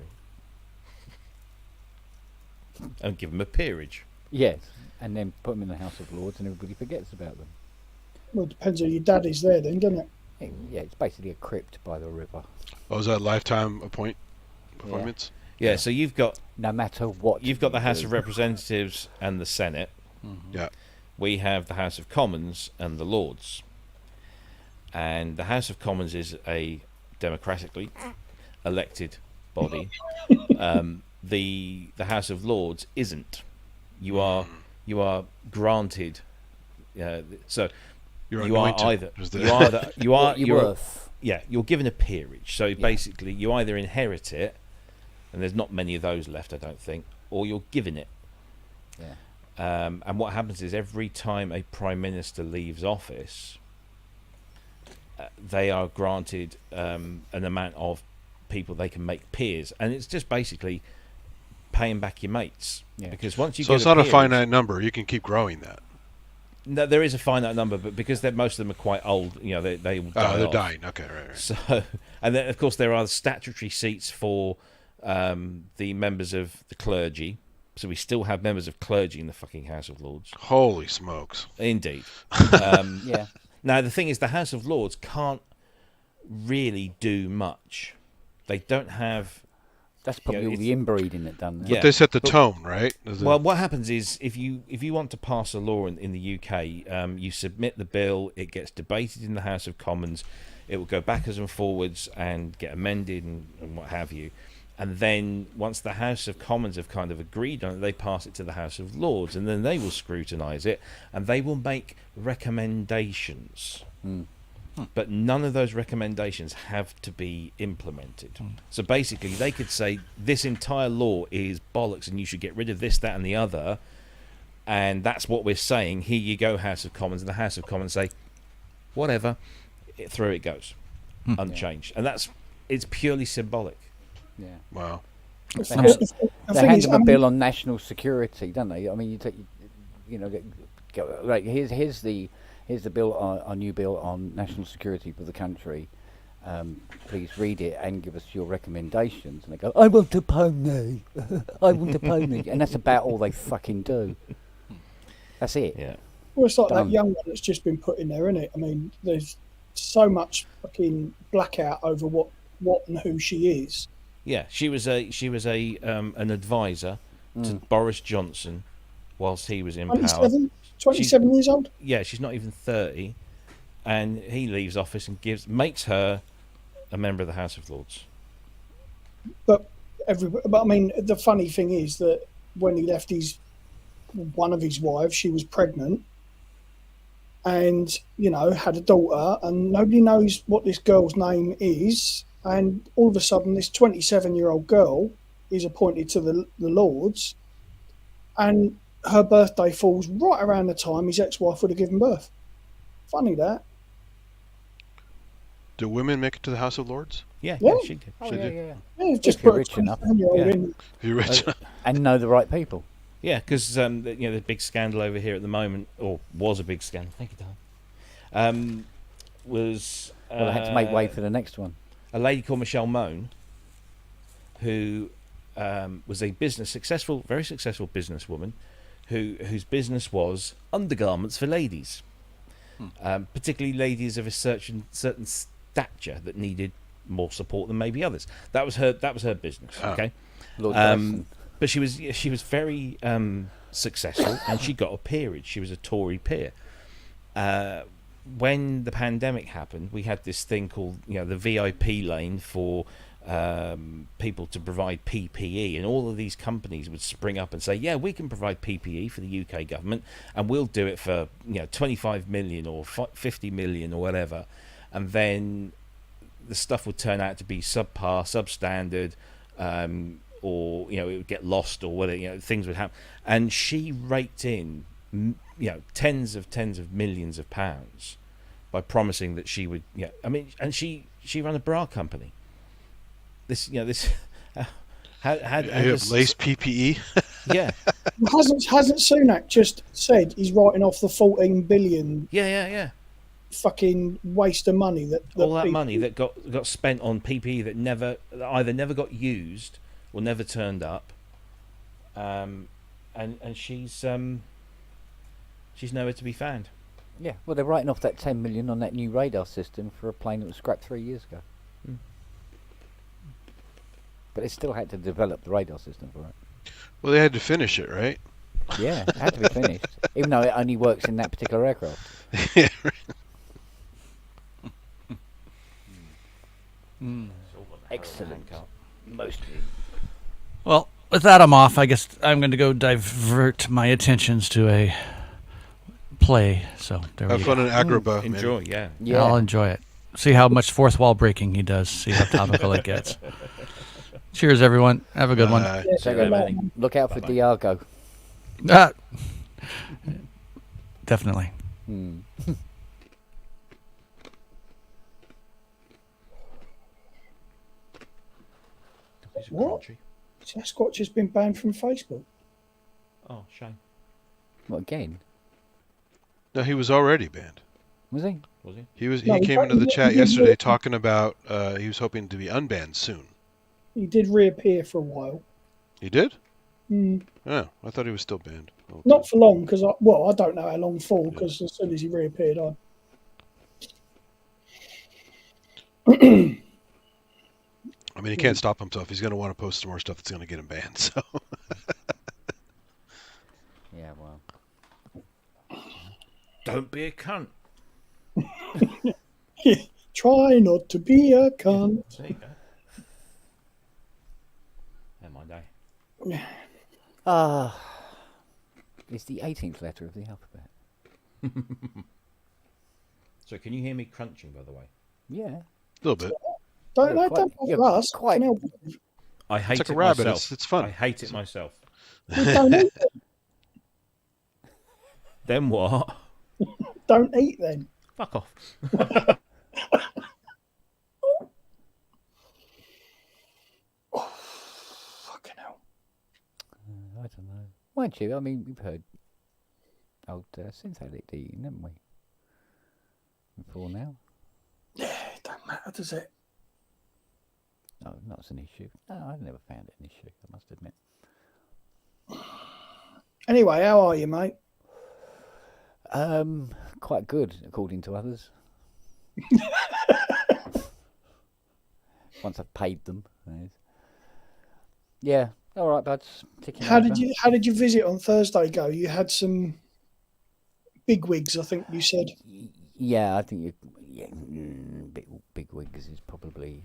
And give them a peerage. Yes, and then put them in the House of Lords, and everybody forgets about them. Well, it depends on your daddy's there, then, doesn't it? Yeah, it's basically a crypt by the river. Oh, is that lifetime appointments? Yeah, so you've got no matter what you've got the House of Representatives and the Senate. Mm-hmm. Yeah. We have the House of Commons and the Lords. And the House of Commons is a democratically elected body. The House of Lords isn't. You are granted. So you're you're given a peerage. So basically, you either inherit it, and there's not many of those left, I don't think, or you're given it. Yeah. And what happens is every time a prime minister leaves office, they are granted an amount of people they can make peers, and it's just basically paying back your mates. Yeah. Because once you so get it's not a peerage, finite number. You can keep growing that. No, there is a finite number, but because most of them are quite old, they will die they're off. dying. Okay, right. So, and then of course there are statutory seats for the members of the clergy. So we still have members of clergy in the fucking House of Lords. Holy smokes! Indeed. Yeah. Now the thing is, the House of Lords can't really do much. They don't have. That's probably all the inbreeding that done there. But they set the tone, right? Well, what happens is if you want to pass a law in the UK, you submit the bill, it gets debated in the House of Commons, it will go backwards and forwards and get amended and what have you. And then once the House of Commons have kind of agreed on it, they pass it to the House of Lords, and then they will scrutinise it, and they will make recommendations. But none of those recommendations have to be implemented. So basically, they could say this entire law is bollocks and you should get rid of this, that, and the other. And that's what we're saying. Here you go, House of Commons. And the House of Commons say, whatever, through it goes, unchanged. And it's purely symbolic. Yeah. Wow. They hand them a bill on national security, don't they? I mean, you take, like here's the bill, our new bill on national security for the country. Please read it and give us your recommendations. And they go, I want a pony. I want a pony. And that's about all they fucking do. That's it. Yeah. Well, it's like that young one that's just been put in there, isn't it? I mean, there's so much fucking blackout over what and who she is. Yeah, she was an advisor to Boris Johnson whilst he was in power. 27 years old? Yeah, she's not even 30. And he leaves office and makes her a member of the House of Lords. But I mean, the funny thing is that when he left one of his wives, she was pregnant and, had a daughter, and nobody knows what this girl's name is. And all of a sudden, this 27-year-old girl is appointed to the Lords, and her birthday falls right around the time his ex-wife would have given birth. Funny that. Do women make it to the House of Lords? Yeah, she did. Oh, she did. Yeah, just if you're put rich enough. in. If you're rich enough. And know the right people. Yeah, because the big scandal over here at the moment, or was a big scandal. Thank you, darling. Was Well, I had to make way for the next one. A lady called Michelle Mone, who was a very successful businesswoman, whose business was undergarments for ladies, particularly ladies of a certain stature that needed more support than maybe others. That was her business. Okay, but she was very successful, and she got a peerage. She was a Tory peer. When the pandemic happened, we had this thing called the VIP lane for people to provide PPE, and all of these companies would spring up and say, yeah, we can provide PPE for the UK government, and we'll do it for 25 million or 50 million or whatever. And then the stuff would turn out to be subpar, substandard, or it would get lost, or whatever. Things would happen. And she raked in tens of millions of pounds by promising that she would. And she ran a bra company. This had lace PPE. Yeah. Hasn't Sunak just said he's writing off the 14 billion? Yeah. Fucking waste of money that all that money that got spent on PPE that either never got used or never turned up. And she's nowhere to be found. Yeah, well, they're writing off that 10 million on that new radar system for a plane that was scrapped 3 years ago. But they still had to develop the radar system for it. Well, they had to finish it, right? Yeah, it had to be finished, even though it only works in that particular aircraft. Yeah. Excellent. Mostly. Well, with that, I'm off. I guess I'm going to go divert my attentions to a play. So there we go. Have fun in Agrabah. Enjoy, man. Yeah. I'll enjoy it. See how much fourth wall breaking he does. See how topical it gets. Cheers, everyone. Have a good one. Look out for Diago. Definitely. What? Sasquatch has been banned from Facebook. Oh, shame. What, again? No, he was already banned. Was he? Was he? He came into the chat yesterday talking about he was hoping to be unbanned soon. He did reappear for a while. He did? Mm. Oh, I thought he was still banned. Okay. Not for long, because I don't know how long for, because as soon as he reappeared, I mean, he can't stop himself. He's going to want to post some more stuff that's going to get him banned. So. Yeah, well. Don't be a cunt. Try not to be a cunt. There you go. Never mind, It's the 18th letter of the alphabet. So can you hear me crunching, by the way? Yeah. A little bit. Don't bother us. Quite. I hate like it a rabbit. myself. It's fun. I hate it myself. We don't eat them. Then what? Don't eat them. Fuck off. Fucking hell. I don't know. Mind you, I mean, we've heard old synthetic eating, haven't we? Before now. Yeah, it don't matter, does it? No, not as an issue. No, I've never found it an issue, I must admit. Anyway, how are you, mate? Quite good, according to others. Once I've paid them. That is. Yeah, all right, buds. How did you visit on Thursday go? You had some big wigs, I think you said. Yeah, I think big wigs is probably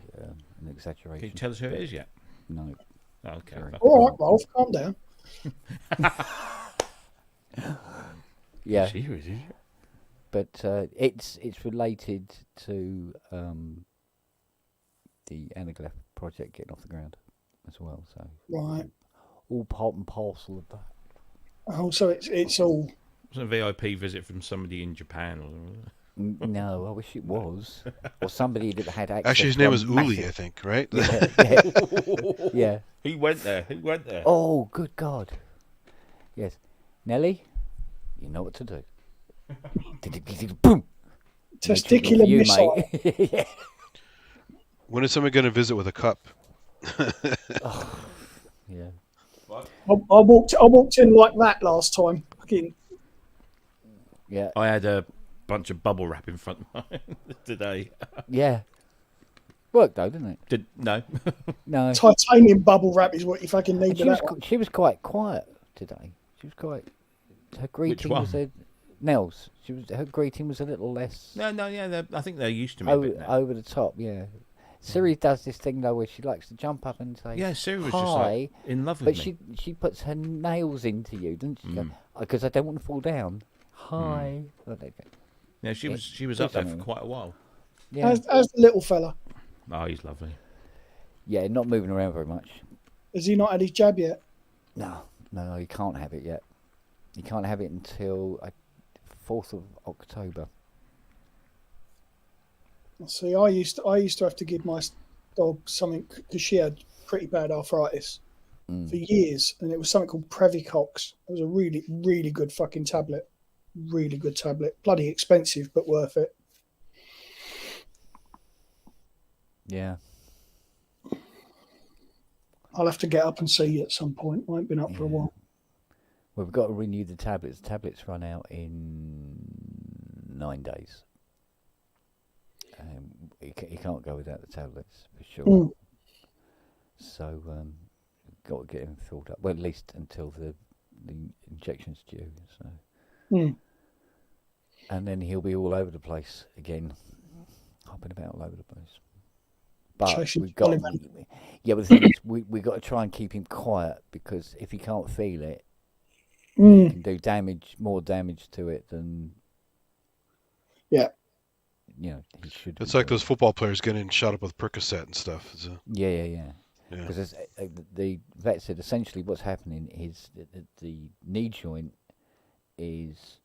an exaggeration. Can you tell us who it is yet? No. Oh, okay. All right, Rolf, calm down. Yeah. Serious, is it? But it's related to the Anaglyph project getting off the ground as well. So Right. all part and parcel of that. Oh, so it's all. It was a VIP visit from somebody in Japan or something. No, I wish it was. Or somebody that had access. Actually, his to name a was Uli, massive- I think, right? Yeah. Yeah. He went there. He went there. Oh, good God. Yes. Nelly, you know what to do. Boom. Testicular For you, missile. mate. Yeah. When is someone going to visit with a cup? Yeah. I walked in like that last time. Fucking. Yeah. I had a bunch of bubble wrap in front of mine today. Yeah. Worked though, didn't it? No. No. Titanium bubble wrap is what you fucking need. She was quite quiet today. She was quite. Her greeting one? was Nels. Her greeting was a little less. No, yeah. I think they're used to me. a bit now. Over the top, yeah. Siri does this thing though where she likes to jump up and say, Yeah, Siri was hi, just like in love with but me. she puts her nails into you, doesn't she? Because I don't want to fall down. Hi. Oh, there you go. Yeah, she was do up there for something. quite a while. Yeah. How's the little fella? Oh, he's lovely. Yeah, not moving around very much. Has he not had his jab yet? No, he can't have it yet. He can't have it until 4th of October. See, I used to have to give my dog something because she had pretty bad arthritis for years, and it was something called Previcox. It was a really, really good fucking tablet. Really good tablet. Bloody expensive, but worth it. Yeah. I'll have to get up and see you at some point. I ain't been up for a while. Well, we've got to renew the tablets. The tablets run out in 9 days. He can't go without the tablets for sure. So, got to get him filled up. Well, at least until the injection's due. So, and then he'll be all over the place again, hopping about all over the place. But we've got, but the thing is, we got to try and keep him quiet because if he can't feel it, he can do more damage to it than. Yeah. You know, he should. It's like those football players getting shot up with Percocet and stuff. Yeah. Because the vet said essentially what's happening is that the knee joint is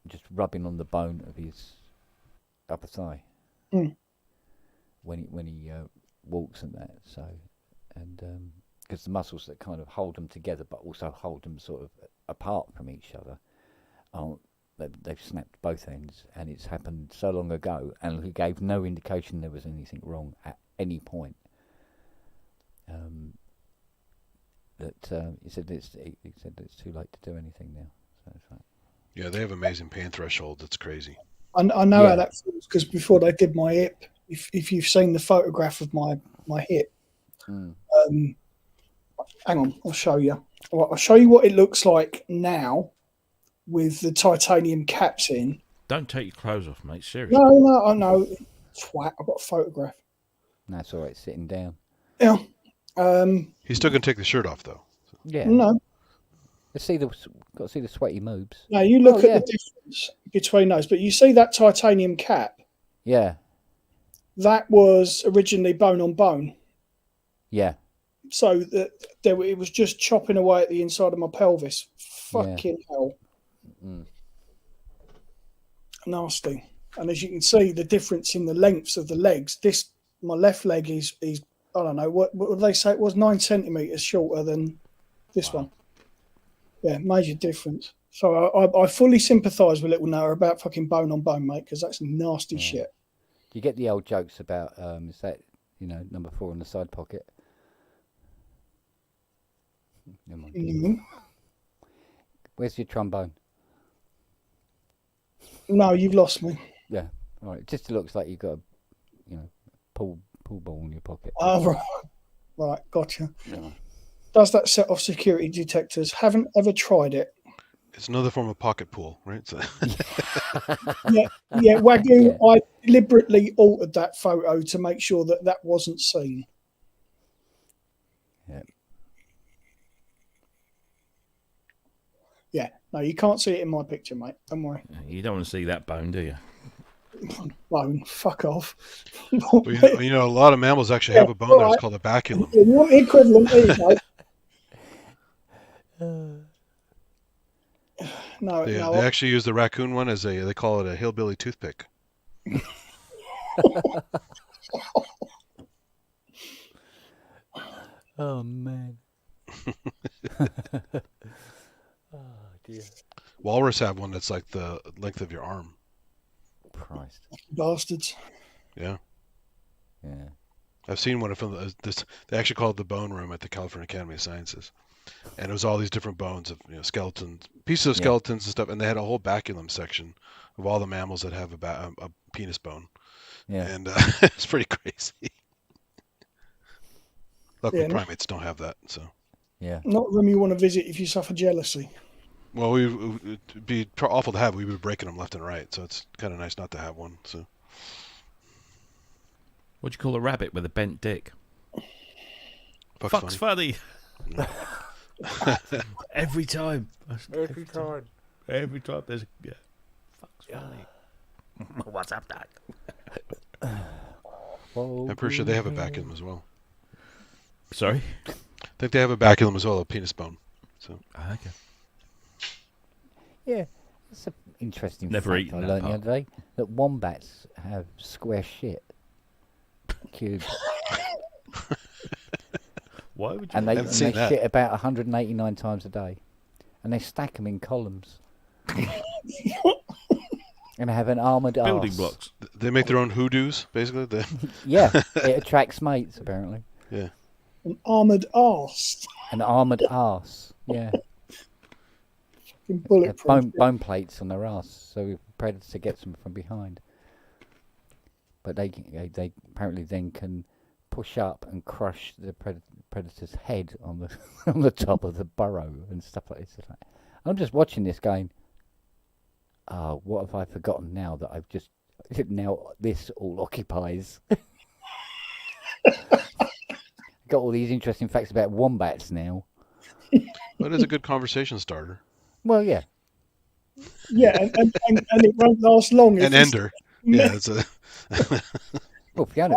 just rubbing on the bone of his upper thigh when he walks and that. So, and because the muscles that kind of hold them together but also hold them sort of apart from each other aren't. They've snapped both ends, and it's happened so long ago, and he gave no indication there was anything wrong at any point. He said it's too late to do anything now. So it's like, yeah, they have amazing pain threshold. It's crazy. I know how that feels because before they did my hip, if you've seen the photograph of my hip, hang on, I'll show you. I'll show you what it looks like now. With the titanium caps in. Don't take your clothes off, mate. Seriously. No, I know. Twat, I've got a photograph. That's all right, sitting down. Yeah. He's still going to take the shirt off, though. Yeah. No. Got to see the sweaty moobs. Now you look at the difference between those, but you see that titanium cap. Yeah. That was originally bone on bone. Yeah. So it was just chopping away at the inside of my pelvis. Fucking hell. Nasty. And as you can see, the difference in the lengths of the legs. My left leg is I don't know what would they say it was 9 centimeters shorter than this one. Yeah, major difference. So I fully sympathise with little Noah about fucking bone on bone, mate, because that's nasty shit. Do you get the old jokes about is that number 4 in the side pocket? Never mind. Mm-hmm. Where's your trombone? No, you've lost me. Yeah, all right. It just looks like you've got a pool ball in your pocket. Oh, right, gotcha. Yeah. Does that set off security detectors? Haven't ever tried it. It's another form of pocket pool, right? So. yeah, Wagyu. Yeah. I deliberately altered that photo to make sure that wasn't seen. Yeah. Yeah, no, you can't see it in my picture, mate. Don't worry. You don't want to see that bone, do you? Bone, fuck off. Well, a lot of mammals actually have a bone that's called a baculum. You want the equivalent, there you go. No, they actually use the raccoon one as they call it a hillbilly toothpick. Oh man. Oh dear. Walrus have one that's like the length of your arm. Christ. Bastards. Yeah. Yeah. I've seen one of them. They actually called it the Bone Room at the California Academy of Sciences, and it was all these different bones of skeletons, pieces of skeletons and stuff, and they had a whole baculum section of all the mammals that have a penis bone. Yeah. And it's pretty crazy. Luckily, primates don't have that, so. Yeah. Not a room you want to visit if you suffer jealousy. Well, it'd be awful to have. We'd be breaking them left and right, so it's kind of nice not to have one. So. What do you call a rabbit with a bent dick? Fuck's funny. Every time. Every time there's fuck's funny. What's up, Doc? I'm pretty sure they have a baculum as well. Sorry? I think they have a baculum as well, a penis bone. So. Okay. Yeah, that's an interesting Never fact eaten I that learned the part. other day. That wombats have square shit. Cubes. Why would you? And they seen that. shit about 189 times a day. And they stack them in columns. And have an armoured Building arse. blocks. They make their own hoodoos, basically. Yeah, it attracts mates, apparently. Yeah. An armoured arse. An armoured arse, yeah. Bulletproof. Bone plates on their arse, so the predator gets them from behind. But they apparently then can push up and crush the predator's head on the on the top of the burrow and stuff like this. I'm just watching this going, what have I forgotten now that I've just now this all occupies. Got all these interesting facts about wombats now. But it's a good conversation starter. Well, yeah. Yeah, and it won't last long. An ender. Yeah, it's a. Well, Fiona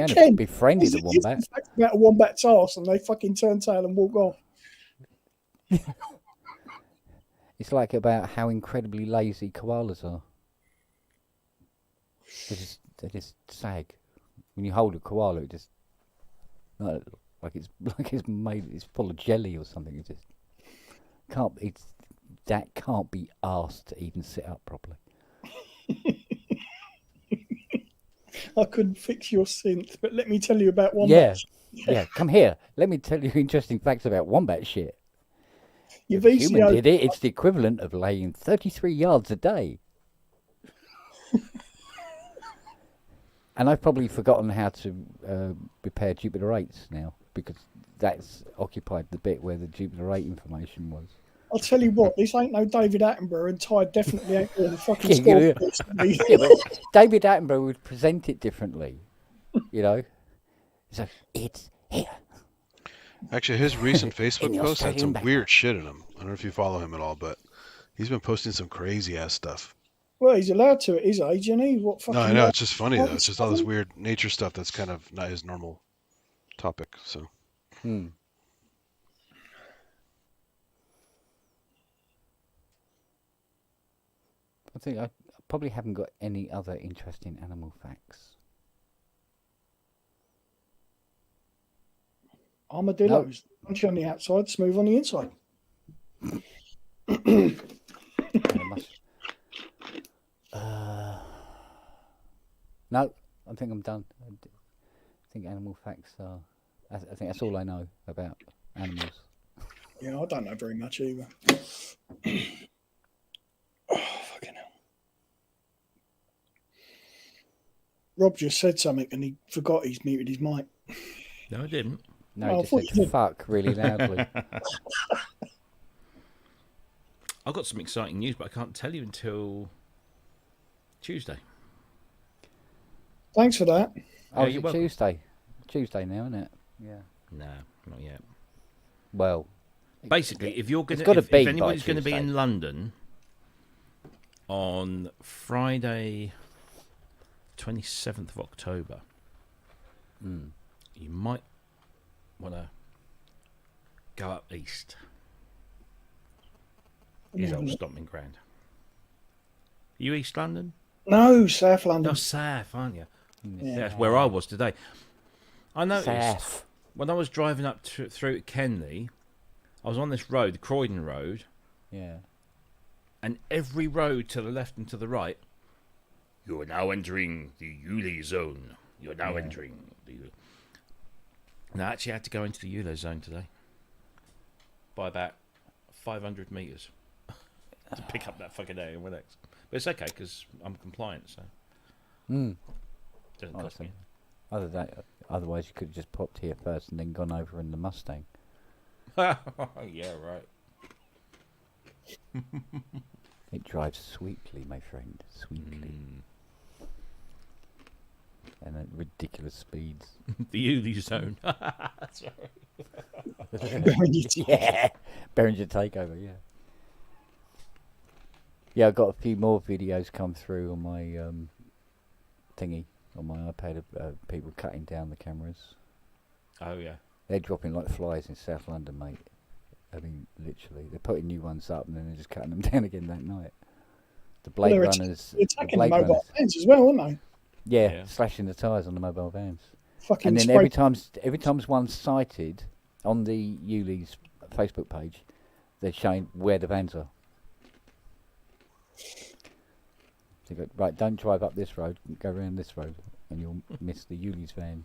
Ken, befriended a wombat. About a wombat's arse and they fucking turn tail and walk off. It's like about how incredibly lazy koalas are. They just sag. When you hold a koala, it just like it's full of jelly or something. It just can't be asked to even sit up properly. I couldn't fix your synth, but let me tell you about wombats. Yeah. Come here. Let me tell you interesting facts about wombat shit. Your If a human VCO did it, it's the equivalent of laying 33 yards a day. And I've probably forgotten how to repair Jupiter 8s now, because that's occupied the bit where the Jupiter 8 information was. I'll tell you what, this ain't no David Attenborough, and Ty definitely ain't going to fucking Yeah, score. yeah, but David Attenborough would present it differently, you know. So it's here. Actually, his recent Facebook the posts had Australian some weird shit in them. I don't know if you follow him at all, but he's been posting some crazy ass stuff. Well, he's allowed to at his age, isn't he? What fucking? No, I know. It's just funny though. It's just all this weird nature stuff that's kind of not his normal topic. So. I think I probably haven't got any other interesting animal facts. Armadillos, crunchy on the outside, smooth on the inside. No, I think I'm done. I think animal facts are. I think that's all I know about animals. Yeah, I don't know very much either. Oh, fucking hell. Rob just said something and he forgot he's muted his mic. No, I didn't. No, he just said fuck really loudly. I've got some exciting news, but I can't tell you until Tuesday. Thanks for that. Oh, yeah, it's Tuesday. Tuesday now, isn't it? Yeah. No, not yet. Well, basically, if you're going to, if anybody's going to be in London on Friday, 27th of October, you might want to go up east. His old stomping ground. Are you East London? No, South London. No, South, aren't you? Yeah. That's where I was today. I noticed when I was driving up through Kenley, I was on this road, the Croydon Road. Yeah. And every road to the left and to the right, you are now entering the Uli zone. You're now entering the... And I actually had to go into the Uli zone today by about 500 metres to pick up that fucking A1X. But it's okay because I'm compliant, so doesn't cost me. Otherwise, you could have just popped here first and then gone over in the Mustang. Yeah, right. It drives sweetly, my friend, sweetly. And at ridiculous speeds. The Uli zone. That's right. Yeah, Behringer takeover. Yeah. Yeah, I got a few more videos come through on my thingy on my iPad of people cutting down the cameras. Oh yeah. They're dropping like flies in South London, mate. I mean, literally, they're putting new ones up and then they're just cutting them down again that night. The Blade Runners, attacking the mobile vans as well, aren't they? Yeah, slashing the tyres on the mobile vans. Fucking and then every time one's sighted on the Uli's Facebook page, they're showing where the vans are. So go, right, don't drive up this road, go around this road, and you'll miss the Uli's van.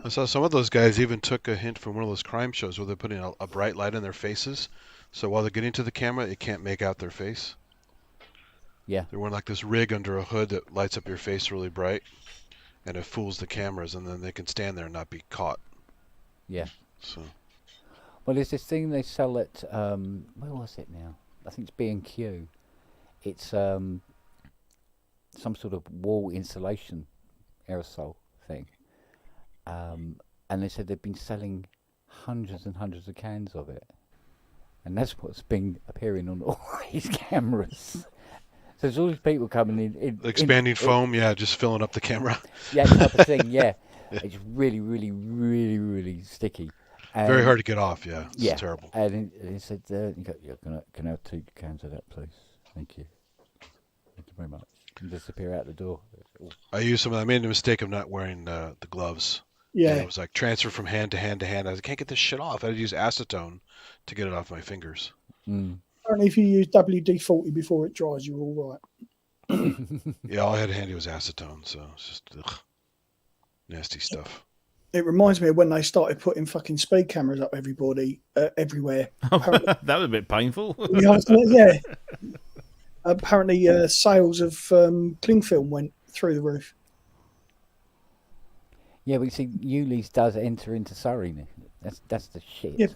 I saw some of those guys even took a hint from one of those crime shows where they're putting a bright light in their faces, so while they're getting to the camera, it can't make out their face. Yeah. They're wearing like this rig under a hood that lights up your face really bright, and it fools the cameras, and then they can stand there and not be caught. Yeah. So. Well, there's this thing they sell at where was it now? I think it's B&Q. It's some sort of wall insulation aerosol thing. And they said they've been selling hundreds and hundreds of cans of it. And that's what's been appearing on all these cameras. So there's all these people coming in. Expanding foam, yeah, just filling up the camera. Yeah, type of thing, yeah. It's really, really, really, really sticky. And very hard to get off, yeah. It's terrible. And he said, can I have 2 cans of that, please? Thank you. Thank you very much. And disappear out the door. I used some. I made the mistake of not wearing the gloves. Yeah. And it was like transfer from hand to hand to hand. I can't get this shit off. I had to use acetone to get it off my fingers. Apparently, if you use WD-40 before it dries, you're all right. Yeah, all I had handy was acetone, so it's just nasty stuff. It reminds me of when they started putting fucking speed cameras up everywhere. That was a bit painful. Yeah. Apparently, sales of cling film went through the roof. Yeah, but you see, Uli's does enter into Surrey. That's the shit. Yeah,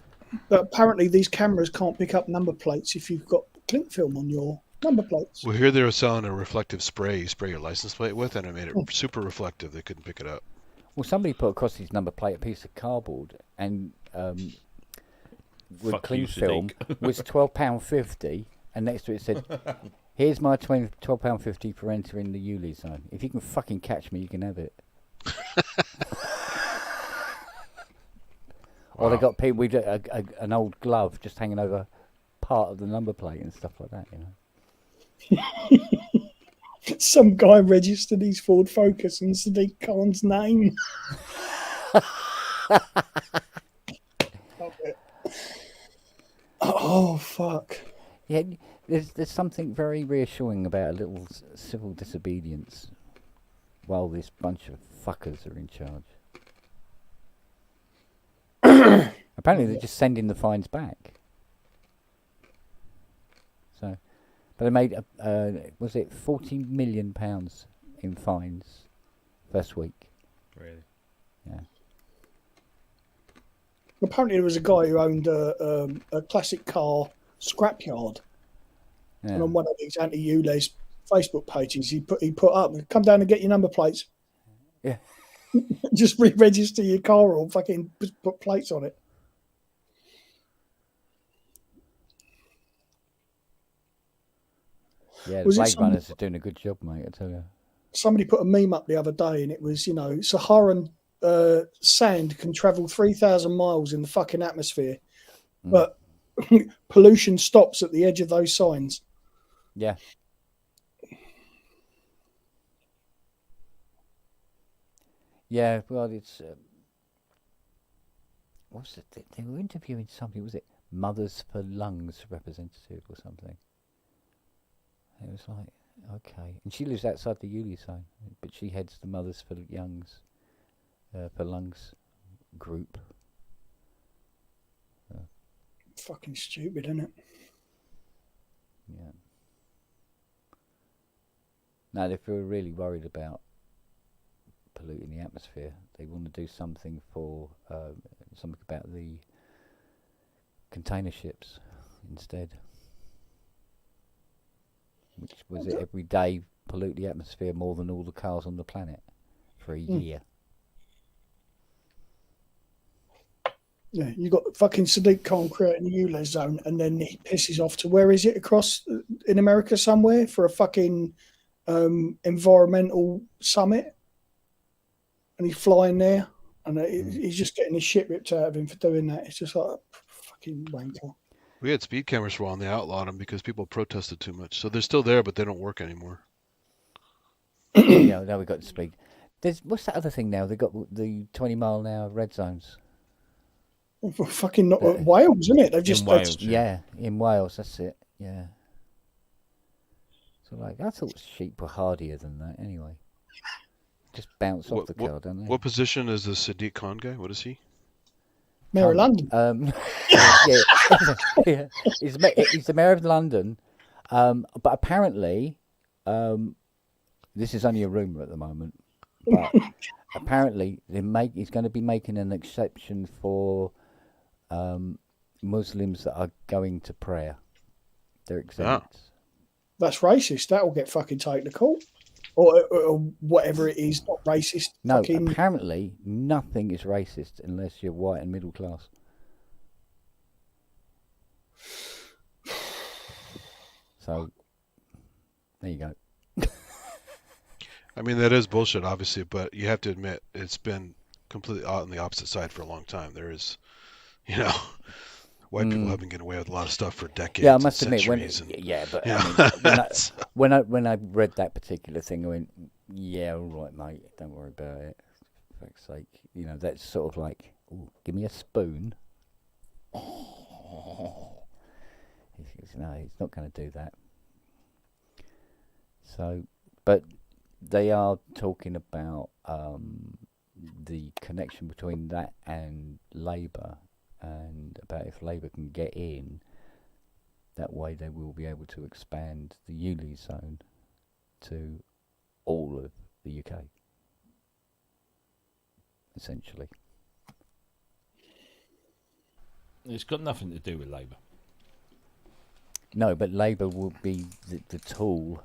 but apparently these cameras can't pick up number plates if you've got cling film on your number plates. Well, here they were selling a reflective spray you spray your license plate with, and it made it super reflective. They couldn't pick it up. Well, somebody put across his number plate a piece of cardboard and with Fuck cling you, film Sadiq. was £12.50, and next to it said, "Here's my £12.50 for entering the Yuli zone. If you can fucking catch me, you can have it." Or they got people with an old glove just hanging over part of the number plate and stuff like that, you know. Some guy registered his Ford Focus in Sadiq Khan's name. Oh, fuck. Yeah, there's something very reassuring about a little civil disobedience while this bunch of fuckers are in charge. Apparently they're just sending the fines back. So, but they made was it £40 million in fines first week? Really? Yeah. Apparently there was a guy who owned a classic car scrapyard, Yeah. and on one of these anti-ULEZ Facebook pages, he put up, "Come down and get your number plates." Yeah. Just re-register your car or fucking put plates on it. Yeah, the Was it Blade some- Runners are doing a good job, mate, I tell you. Somebody put a meme up the other day, and it was, you know, Saharan sand can travel 3,000 miles in the fucking atmosphere, but pollution stops at the edge of those signs. Yeah. Yeah, well, it's... what was it? They were interviewing somebody, was it Mothers for Lungs representative or something? It was like, okay. And she lives outside the Yuli zone, but she heads the Mothers for Lungs group. Fucking stupid, isn't it? Yeah. Now, if you're really worried about polluting the atmosphere, they want to do something for something about the container ships instead. Which was it every day pollute the atmosphere more than all the cars on the planet for a year. Yeah, you got fucking Sadiq Khan creating the ULEZ zone, and then he pisses off to where is it across in America somewhere for a fucking environmental summit, and he's flying there, and he's just getting his shit ripped out of him for doing that. It's just like fucking wanker. We had speed cameras for a while and they outlawed them because people protested too much. So they're still there, but they don't work anymore. Yeah, now we've got to speed. What's that other thing now? They've got the 20-mile-an-hour red zones. Fucking not Wales, isn't it? They've just Yeah, in Wales, that's it. Yeah. So like, I thought sheep were hardier than that anyway. Just bounce off the car, don't they? What position is the Sadiq Khan guy? What is he? Mayor of London. Yeah. He's the mayor of London, but apparently, this is only a rumour at the moment. But apparently, he's going to be making an exception for Muslims that are going to prayer. They're exempt. That's racist. That will get fucking taken to court. Or whatever it is, not racist. No, fucking... apparently nothing is racist unless you're white and middle class. So, there you go. I mean, that is bullshit, obviously, but you have to admit it's been completely on the opposite side for a long time. There is, white people have been getting away with a lot of stuff for decades. Yeah, I must admit, when I read that particular thing, I went, "Yeah, all right, mate, don't worry about it. For fuck's sake, that's sort of like, ooh, give me a spoon." No, he's not going to do that. So, but they are talking about the connection between that and Labour, and about if Labour can get in, that way they will be able to expand the Yuli zone to all of the UK, essentially. It's got nothing to do with Labour. No, but Labour will be the tool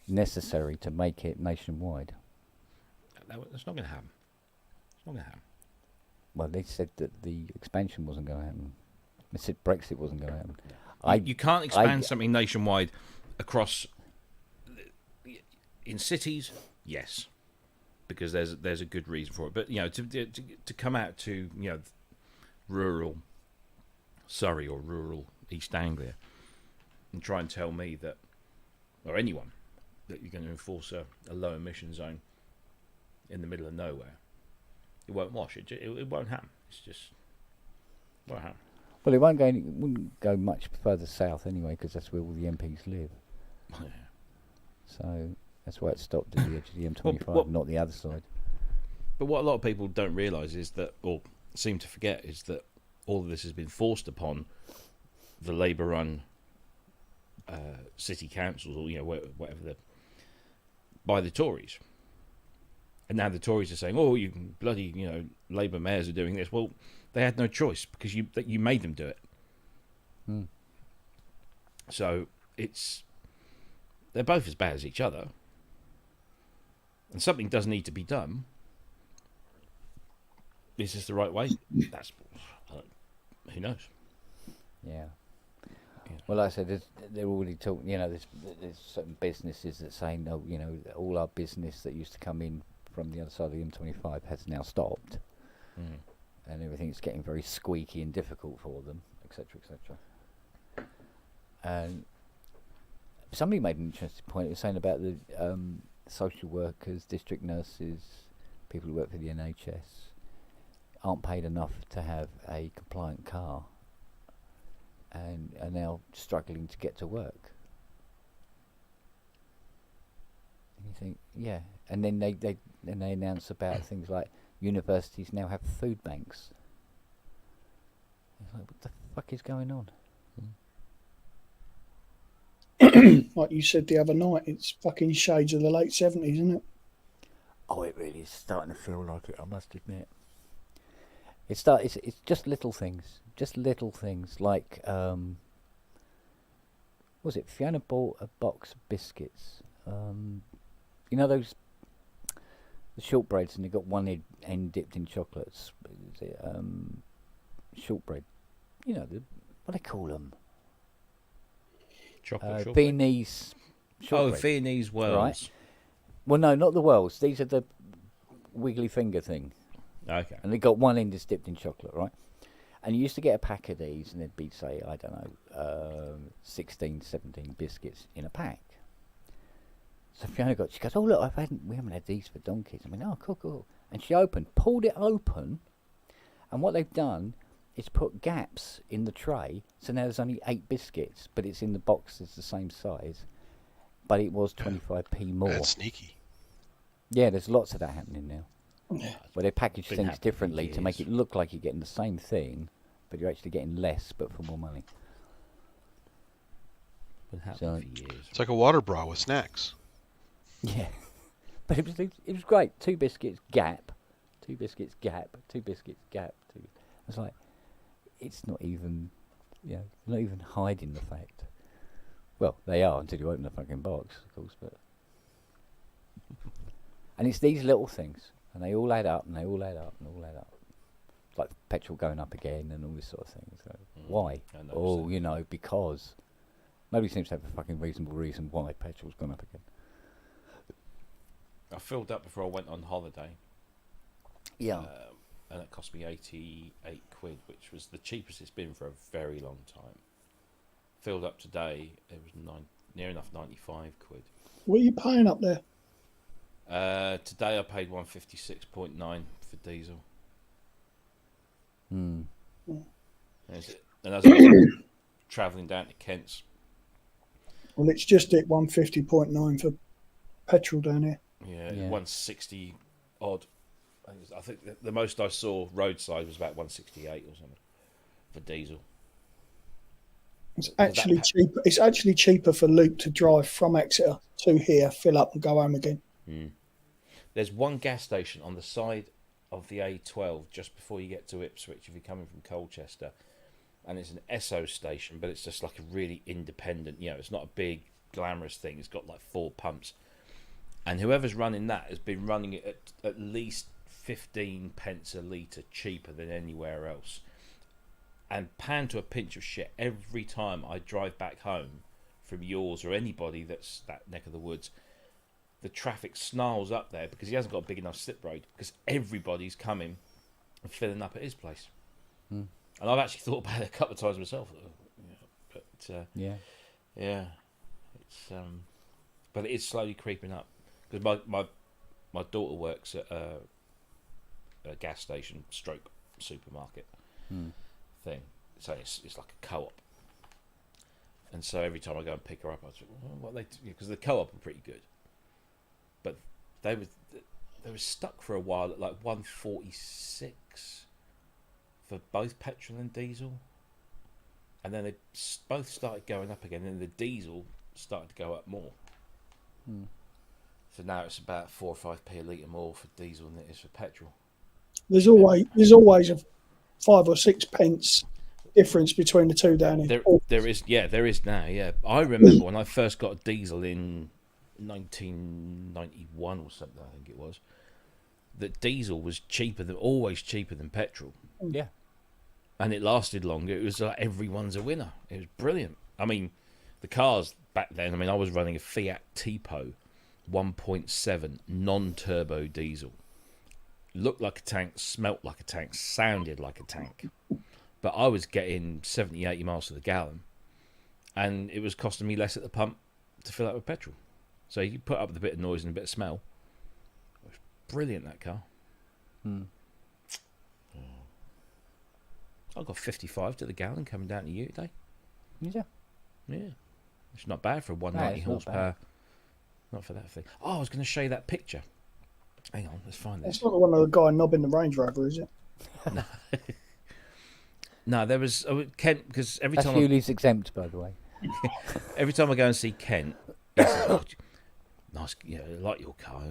necessary to make it nationwide. That's not going to happen. not going to happen. Well, they said that the expansion wasn't going to happen. They said Brexit wasn't going to happen. You can't expand something nationwide across in cities. Yes, because there's a good reason for it. But to come out to rural Surrey or rural East Anglia and try and tell me that, or anyone, that you're going to enforce a low emission zone in the middle of nowhere, it won't wash. It won't happen. It's just won't happen. Well, it wouldn't go much further south anyway, because that's where all the MPs live. Yeah. So that's why it stopped at the edge of the M25, not the other side. But what a lot of people don't realise is that, or seem to forget, is that all of this has been forced upon the Labour-run city councils, or whatever, by the Tories. And now the Tories are saying, "Oh, you bloody Labour mayors are doing this." Well, they had no choice because you made them do it. Mm. So they're both as bad as each other, and something does need to be done. Is this the right way? Who knows? Yeah. Well, like I said, they're already talking. There's certain businesses that say no. All our business that used to come in from the other side of the M25 has now stopped, and everything's getting very squeaky and difficult for them, etc., etc. And somebody made an interesting point. It was saying about the social workers, district nurses, people who work for the NHS aren't paid enough to have a compliant car, and are now struggling to get to work. And you think, yeah. And then they announce about things like universities now have food banks. It's like, what the fuck is going on? Like you said the other night, it's fucking shades of the late 70s, isn't it? Oh, it really is starting to feel like it, I must admit. It's just little things. Just little things like, was it Fiona bought a box of biscuits? Those the shortbreads, and they got one end dipped in chocolates. Is it shortbread? What do they call them? Chocolate shortbread. Viennese shortbread. Oh, Viennese whirls. Right. Well, no, not the whirls. These are the wiggly finger thing. Okay. And they got one end is dipped in chocolate, right? And you used to get a pack of these, and there'd be, say, 16, 17 biscuits in a pack. So Fiona she goes, "Oh look, we haven't had these for donkeys." I mean, "Oh, cool." And she pulled it open, and what they've done is put gaps in the tray, so now there's only 8 biscuits, but it's in the box, it's the same size, but it was 25p more. That's sneaky. Yeah, there's lots of that happening now. Yeah. Where they package things differently to make it look like you're getting the same thing, but you're actually getting less, but for more money. For years. It's like a water bra with snacks. Yeah, but it was great. 2 biscuits, gap. 2 biscuits, gap. 2 biscuits, gap. It's like, it's not even, not even hiding the fact. Well, they are until you open the fucking box, of course. But and it's these little things, and they all add up, and they all add up, and all add up. It's like petrol going up again, and all this sort of thing. So why? Oh, because nobody seems to have a fucking reasonable reason why petrol's gone up again. I filled up before I went on holiday. Yeah. And it cost me 88 quid, which was the cheapest it's been for a very long time. Filled up today, it was near enough 95 quid. What are you paying up there? Today I paid 156.9 for diesel. Mm. And as I was travelling down to Kent's. Well, it's just at 150.9 for petrol down here. Yeah, 160 odd. I think the most I saw roadside was about 168 or something for diesel. It's actually cheaper. It's actually cheaper for Luke to drive from Exeter to here, fill up, and go home again. Mm. There's one gas station on the side of the A12 just before you get to Ipswich if you're coming from Colchester, and it's an Esso station, but it's just like a really independent. It's not a big glamorous thing. It's got like 4 pumps, and whoever's running that has been running it at least 15 pence a litre cheaper than anywhere else. And pan to a pinch of shit, every time I drive back home from yours or anybody that's that neck of the woods, the traffic snarls up there because he hasn't got a big enough slip road, because everybody's coming and filling up at his place. And I've actually thought about it a couple of times myself. But yeah, it's but it is slowly creeping up, because my daughter works at a gas station stroke supermarket thing, so it's like a co-op. And so every time I go and pick her up, I think, well, what they, because the co-op are pretty good, but they were stuck for a while at like 146 for both petrol and diesel, and then they both started going up again, and the diesel started to go up more. So now it's about 4 or 5p a litre more for diesel than it is for petrol. There's always a 5 or 6 pence difference between the two down here. There is now. Yeah, I remember when I first got a diesel in 1991 or something, I think it was, that diesel was always cheaper than petrol. Yeah. And it lasted longer. It was like everyone's a winner. It was brilliant. I mean, the cars back then, I mean, I was running a Fiat Tipo 1.7 non-turbo diesel. Looked like a tank, smelt like a tank, sounded like a tank. But I was getting 70, 80 miles to the gallon, and it was costing me less at the pump to fill up with petrol. So you put up with a bit of noise and a bit of smell. It was brilliant, that car. I got 55 to the gallon coming down to you today. Yeah. It's not bad for a 190 horsepower. Not for that thing. Oh, I was going to show you that picture. Hang on, let's find this. It's not the one of the guy knobbing the Range Rover, is it? No, there was Kent, because every That's time Hewley's exempt, by the way. every time I go and see Kent, he says, oh, nice, I like your car.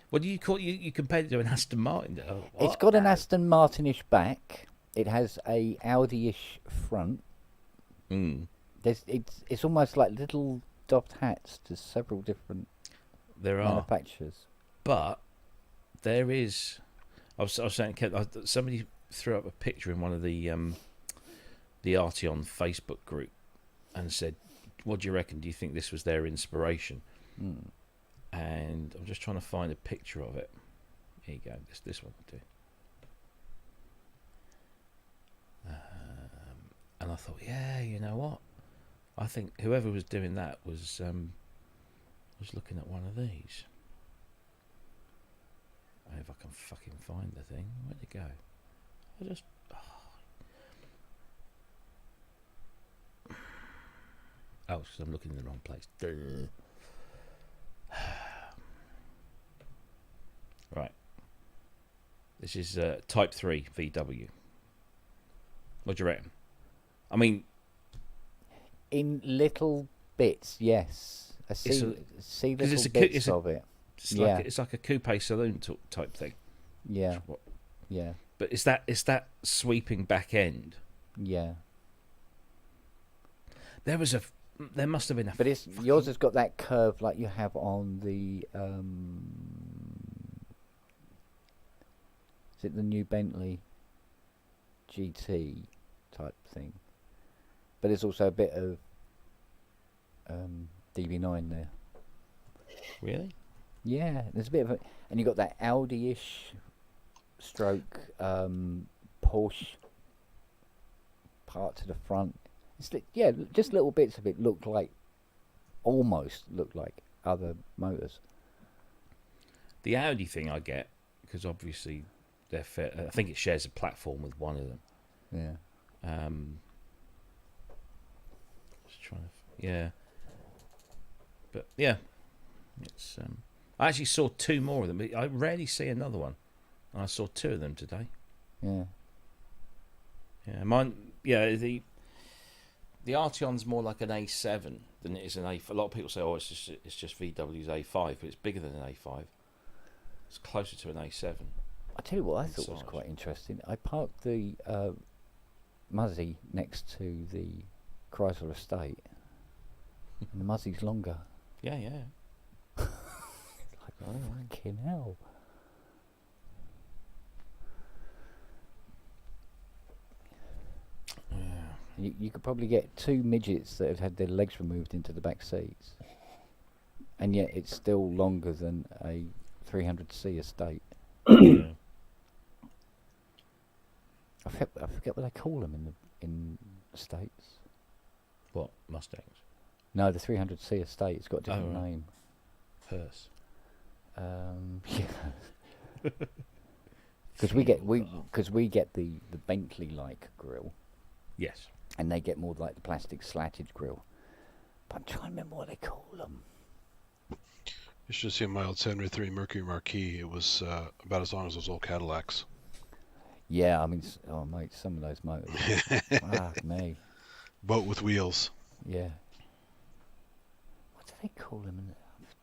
What do you call it? You compared it to an Aston Martin? It's got an Aston Martinish back. It has a Audi-ish front. It's almost like little dobbed hats to several different manufacturers. But there is, I was saying, somebody threw up a picture in one of the Arteon Facebook group and said, what do you reckon? Do you think this was their inspiration? And I'm just trying to find a picture of it. Here you go. This one will do. And I thought, yeah, you know what? I think whoever was doing that was looking at one of these. If I can fucking find the thing. Where'd it go? Oh, because I'm looking in the wrong place. Right. This is Type 3 VW. What do you reckon? I mean, in little bits, yes. I see little bits of it. It's like a coupe saloon type thing. Yeah. Yeah. But it's that sweeping back end. Yeah. There must have been a. But yours has got that curve like you have on the. Is it the new Bentley GT type thing? But there's also a bit of DB9 there. Really? Yeah, there's a bit of a, and you got that Audi-ish stroke Porsche part to the front. It's just little bits of it almost look like other motors. The Audi thing I get, because obviously they're fair. I think it shares a platform with one of them. Yeah. Just trying to. Yeah. But yeah, it's. I actually saw 2 more of them. I rarely see another one. I saw 2 of them today. Yeah. Yeah. Mine. Yeah. The Arteon's more like an A7 than it is an A5. A lot of people say, "Oh, it's just VW's A5," but it's bigger than an A5. It's closer to an A7. I tell you what, I thought was quite interesting. I parked the Muzzy next to the Chrysler estate, and the Muzzy's longer. Yeah. Like, oh, fucking hell. You could probably get 2 midgets that have had their legs removed into the back seats, and yet it's still longer than a 300C estate. Yeah. I forget what they call them in the States. What, Mustangs? No, the 300C estate. It's got a different right. name. Hearse. Yeah. Because we get the Bentley-like grill. Yes. And they get more like the plastic slatted grill. But I'm trying to remember what they call them. You should see my old 73 Mercury Marquis. It was about as long as those old Cadillacs. Yeah, I mean, oh mate, some of those motors. Me. Boat with wheels. Yeah. What do they call them?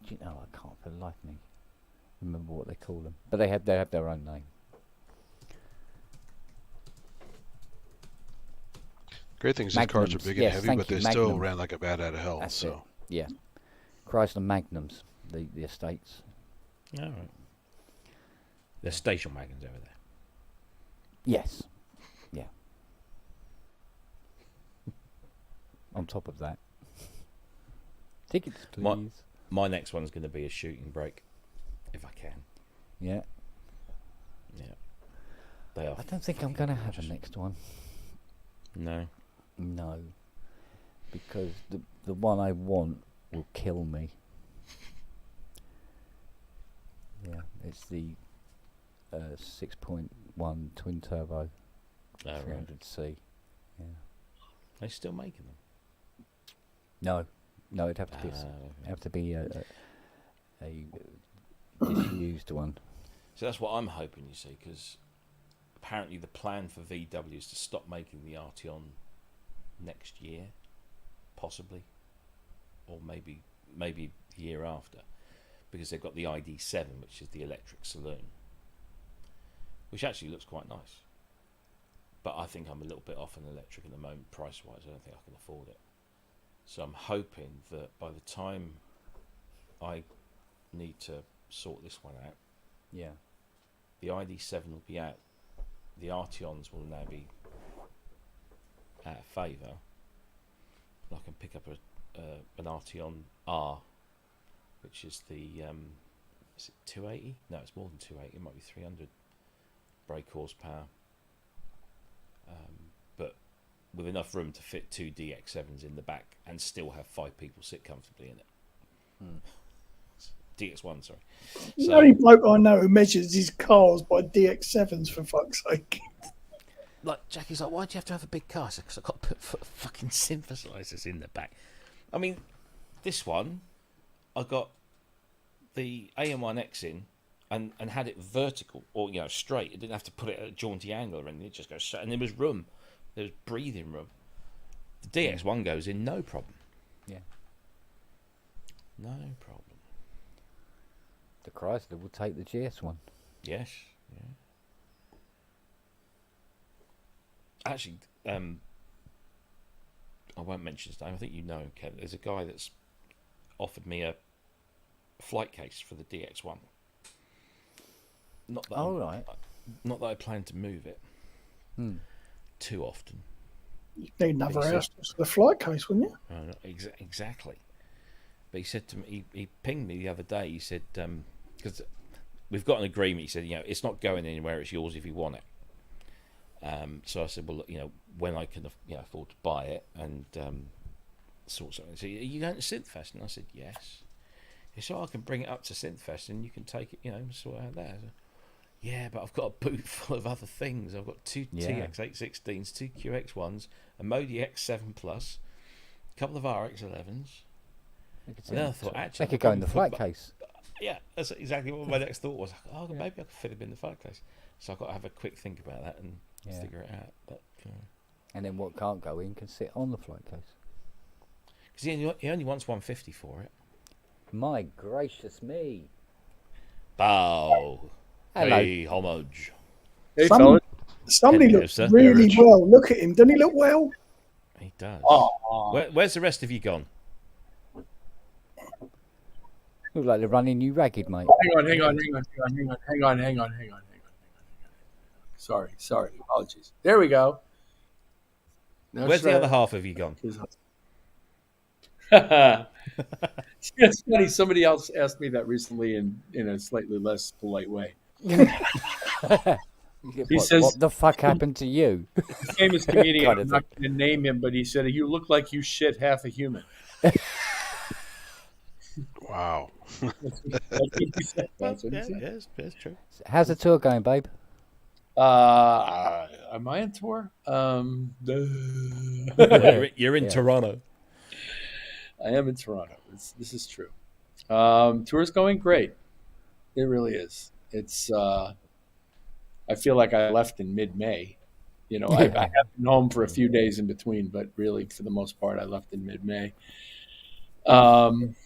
Do you know? I can't for the life of me remember what they call them. But they have their own name. Great thing is these cars are big and heavy, but they still ran like a bat out of hell. That's so it. Yeah. Chrysler Magnums, the estates. All right. They're station wagons over there. Yes. Yeah. On top of that. Tickets, please. My next one's going to be a shooting brake, if I can. Yeah. Yeah. They are. I don't think I'm going to have a next one. No. No. Because the one I want will kill me. Yeah, it's the 6.1 twin turbo 300C. Yeah. Are they still making them? No, it'd have to be a disused one. So that's what I'm hoping, you see, because apparently the plan for VW is to stop making the Arteon next year, possibly, or maybe the year after, because they've got the ID7, which is the electric saloon, which actually looks quite nice. But I think I'm a little bit off on electric at the moment, price-wise. I don't think I can afford it. So I'm hoping that by the time I need to sort this one out, yeah, the ID7 will be out. The Arteons will now be out of favour. I can pick up an Arteon R, which is the is it 280? No, it's more than 280. It might be 300 brake horsepower, but with enough room to fit 2 DX7s in the back and still have 5 people sit comfortably in it. DX1, sorry. The only bloke I know who measures his cars by DX7s, for fuck's sake. Like, Jackie's like, why do you have to have a big car? Because I've got to put fucking synthesizers in the back. I mean, this one, I got the AM1X in and had it vertical, or, straight. It didn't have to put it at a jaunty angle or anything. It just goes straight. And there was room. There was breathing room. The DX1 goes in, no problem. Yeah. No problem. The Chrysler will take the GS1. Yes. Yeah. Actually, I won't mention his name. I think you know him, Ken. There's a guy that's offered me a flight case for the DX1. Not that not that I plan to move it too often. You'd need another house for the flight case, wouldn't you? No, exactly. But he said to me, he pinged me the other day. He said, because we've got an agreement. He said, it's not going anywhere. It's yours if you want it. So I said, well, look, when I can, afford to buy it and sort something. So, are you going to Synthfest? And I said, yes. He said, I can bring it up to Synthfest and you can take it, sort out there. Said, yeah, but I've got a boot full of other things. I've got 2 TX816s, 2 QX1s, a Modi X7 Plus, a couple of RX11s. And then I thought, actually, they could go in the flight case. Yeah, that's exactly what my next thought was. Maybe I could fit them in the flight case. So I've got to have a quick think about that and figure it out. But and then what can't go in can sit on the flight case. Because he only wants 150 for it. My gracious me! Bow. Hello. Hey, homage. Hey, Somebody looks really well. Look at him. Doesn't he look well? He does. Oh. Where's the rest of you gone? Look like they're running you ragged, mate. Hang on. Sorry. Apologies. There we go. Where's the other half of you gone? It's funny. Somebody else asked me that recently in a slightly less polite way. He says, "What the fuck happened to you?" Famous comedian. Kind I'm of not going to name him, but he said, "You look like you shit half a human." Wow. That's what he said. Yes, that's true. How's the tour going, babe? Am I on tour? You're in Toronto. I am in Toronto. This is true. Tour's going great. It really is. It's. I feel like I left in mid-May. You know, I have been home for a few days in between, but really, for the most part, I left in mid-May. And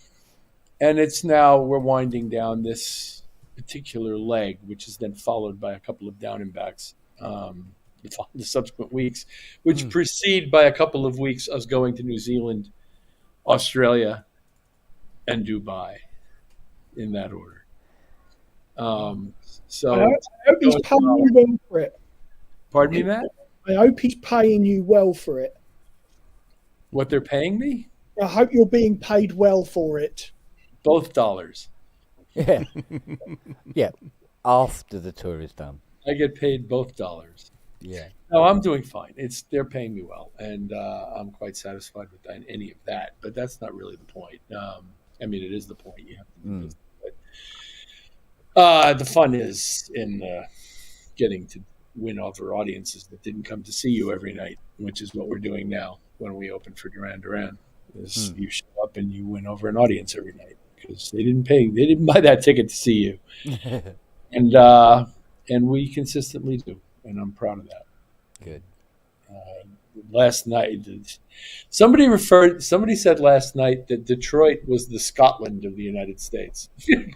it's now we're winding down this particular leg, which is then followed by a couple of down and backs the subsequent weeks, which precede by a couple of weeks us going to New Zealand, Australia, and Dubai, in that order. So I hope he's paying you well for it. Pardon me, Matt? I hope he's paying you well for it. What they're paying me? I hope you're being paid well for it. Both dollars. Yeah. Yeah. After the tour is done. I get paid both dollars. Yeah. No, I'm doing fine. They're paying me well, and I'm quite satisfied with any of that. But that's not really the point. I mean, it is the point. You have to do this. But the fun is in getting to win over audiences that didn't come to see you every night, which is what we're doing now when we open for Duran Duran. Is you show up and you win over an audience every night because they didn't buy that ticket to see you, and we consistently do, and I'm proud of that. Good. Last night, somebody said last night that Detroit was the Scotland of the United States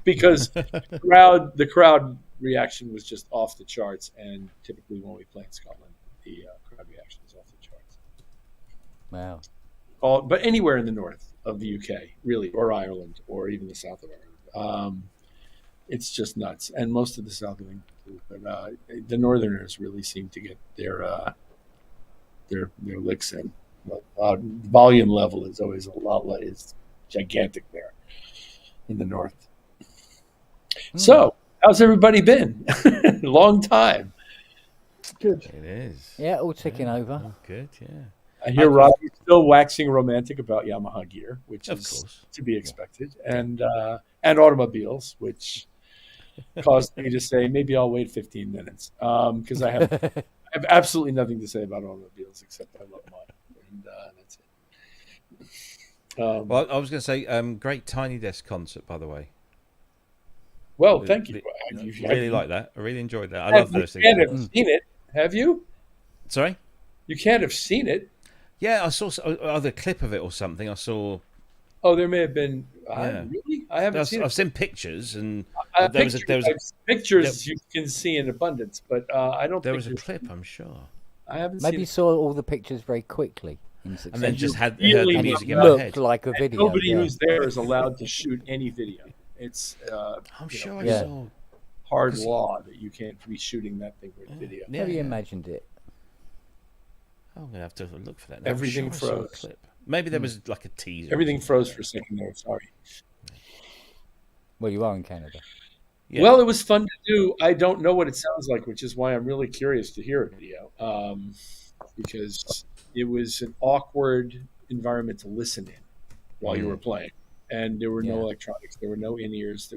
because the crowd reaction was just off the charts, and typically when we play in Scotland, the crowd reaction is off the charts. Wow. But anywhere in the north of the UK, really, or Ireland, or even the south of Ireland, it's just nuts. And most of the south of England too. But the Northerners really seem to get their licks in. Volume level is always is gigantic there in the north. So, how's everybody been? Long time. Good. It is. Yeah, all ticking over. Oh, good, yeah. I hear Robbie's still waxing romantic about Yamaha gear, which of is course to be expected, and automobiles, which caused me to say maybe I'll wait 15 minutes because I have absolutely nothing to say about automobiles except I love mine, and that's it. Well, I was going to say, great Tiny Desk concert, by the way. Well, thank you. I really like that. I really enjoyed that. I love those things. You can't have seen it, have you? Sorry? You can't have seen it. Yeah, I saw either a clip of it or something. I saw. Oh, there may have been. Yeah. Really? I haven't seen it. I've seen pictures, and pictures you can see in abundance, but I don't. There was a clip, I'm sure. I haven't. Maybe seen you saw all the pictures very quickly, in succession. And then just had really the music in looked my head. like a video. Nobody who's there is allowed to shoot any video. It's. I'm sure I saw. Hard law that you can't be shooting that thing with video. Have you imagined it? I'm going to have to look for that now. Everything I saw a froze. clip. Maybe there was like a teaser. Everything froze for a second there. Sorry. Well, you are in Canada. Yeah. Well, it was fun to do. I don't know what it sounds like, which is why I'm really curious to hear a video, because it was an awkward environment to listen in while you were playing, and there were no electronics, there were no in-ears.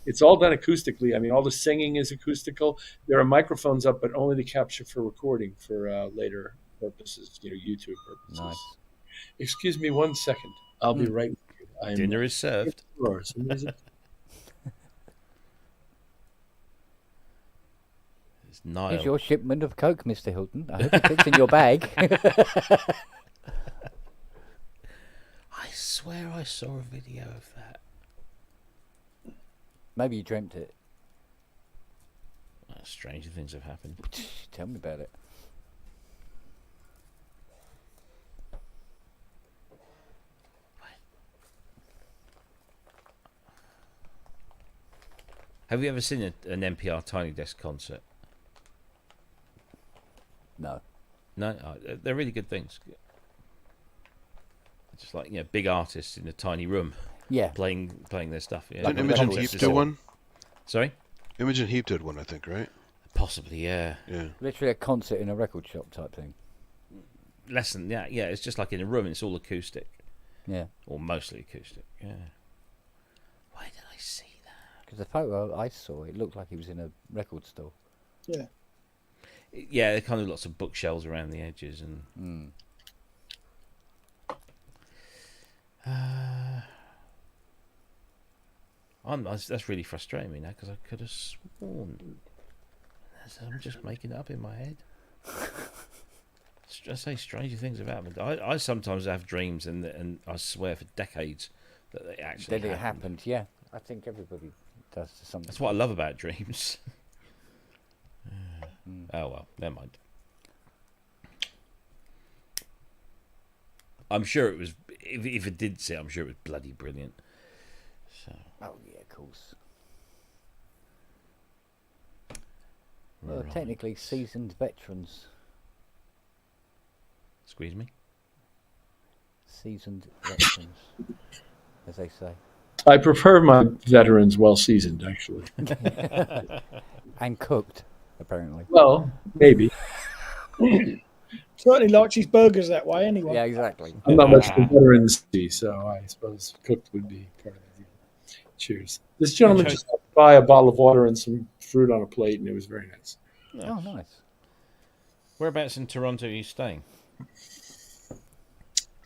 It's all done acoustically. I mean, all the singing is acoustical. There are microphones up, but only to capture for recording for later purposes, YouTube purposes. Nice. Excuse me 1 second. I'll be right with you. Dinner is served. Here's your shipment of Coke, Mr. Hilton. I hope it fits in your bag. I swear I saw a video of that. Maybe you dreamt it. Stranger things have happened. Tell me about it. Have you ever seen an NPR Tiny Desk concert? No. No, they're really good things. Just like big artists in a tiny room. Yeah. Playing their stuff. Yeah. Didn't Imogen Heap do one? Sorry? Imogen Heap did one, I think, right? Possibly, yeah. Yeah. Literally a concert in a record shop type thing. Less than that, yeah. It's just like in a room. It's all acoustic. Yeah. Or mostly acoustic, yeah. Why did I see that? Because the photo I saw, it looked like he was in a record store. Yeah. Yeah, there are kind of lots of bookshelves around the edges and... that's really frustrating me now because I could have sworn. I'm just making it up in my head. I say stranger things have happened. I sometimes have dreams and I swear for decades that they actually happened. Yeah, I think everybody does to some. That's what I love about dreams. Oh well, never mind. I'm sure it was. If it did see, I'm sure it was bloody brilliant. So. Oh yeah, of course. Well, technically seasoned veterans. Excuse me? Seasoned veterans, as they say. I prefer my veterans well seasoned, actually. And cooked, apparently. Well, maybe. Certainly likes his burgers that way, anyway. Yeah, exactly. I'm not much of a veteran, so I suppose cooked would be part of the deal. Cheers. This gentleman just had to buy a bottle of water and some fruit on a plate, and it was very nice. Oh, nice. Whereabouts in Toronto are you staying?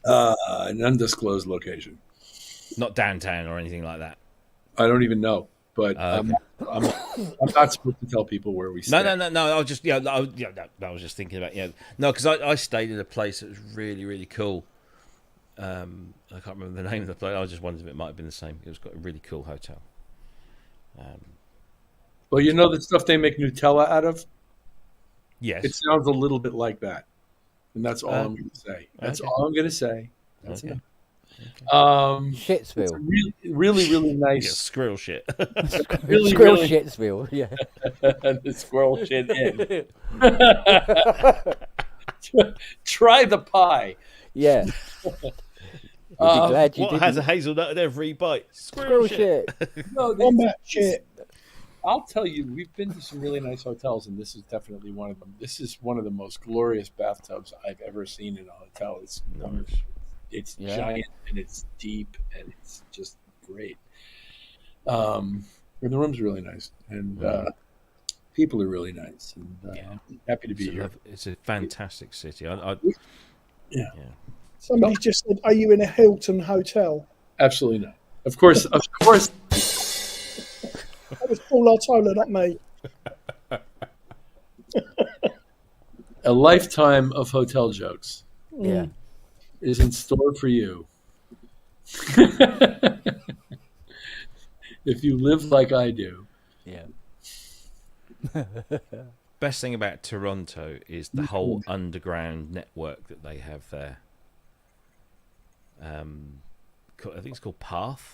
An undisclosed location. Not downtown or anything like that. I don't even know, but Okay. I'm not supposed to tell people where we stay. No. I was just I was just thinking about no, because I stayed at a place that was really really cool. I can't remember the name of the place. I just wondered if it might have been the same. It was got a really cool hotel. Well, you know the stuff they make Nutella out of? Yes. It sounds a little bit like that. And that's all I'm going to say. That's all I'm going to say. That's enough. Shitsville. Really, really nice. Yeah, squirrel shit. Squirrel Shitsville, yeah. The squirrel shit in. Try the pie. Yeah. You'll be glad you what didn't. has a hazelnut at every bite? Squirrel shit. No, Wombat shit. I'll tell you, we've been to some really nice hotels, and this is definitely one of them. This is one of the most glorious bathtubs I've ever seen in a hotel. It's wonderful. It's giant, and it's deep, and it's just great. And the room's really nice, and people are really nice, and I'm happy to be here. It's a fantastic city. Yeah. Somebody just said, "Are you in a Hilton hotel?" Absolutely not. Of course. That was Paul Artola, not me. A lifetime of hotel jokes. Yeah. Is in store for you. If you live like I do. Yeah. Best thing about Toronto is the whole underground network that they have there. I think it's called Path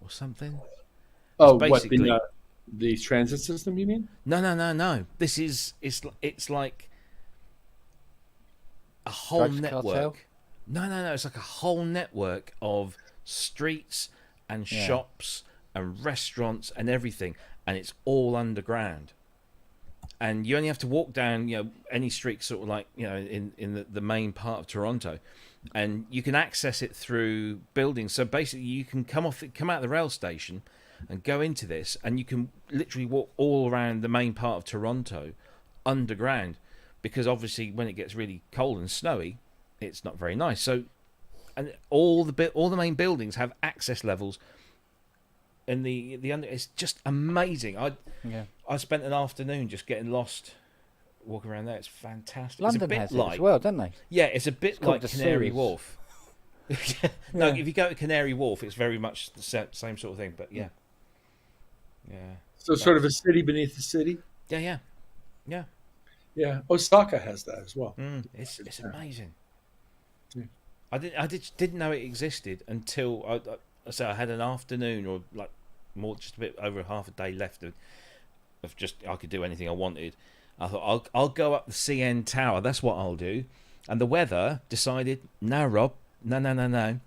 or something. Oh, basically, what the transit system? You mean? No. This is it's like a whole Drugs network. cartel? No. It's like a whole network of streets and shops and restaurants and everything, and it's all underground. And you only have to walk down, any street, sort of like, in the main part of Toronto, and you can access it through buildings. So basically, you can come out of the rail station and go into this, and you can literally walk all around the main part of Toronto underground, because obviously when it gets really cold and snowy, it's not very nice. So, and all the main buildings have access levels. And the under, it's just amazing. I spent an afternoon just getting lost, walking around there. It's fantastic. London it's a bit has like, it as well, don't they? Yeah, it's a bit like Canary Suez. Wharf. No, if you go to Canary Wharf, it's very much the same sort of thing. But yeah. So sort of a city beneath the city. Yeah. Yeah, Osaka has that as well. It's amazing. Yeah. I didn't know it existed until I had an afternoon, or like just a bit over half a day left of just I could do anything I wanted, I thought, I'll go up the CN Tower. That's what I'll do. And the weather decided, no, Rob, no.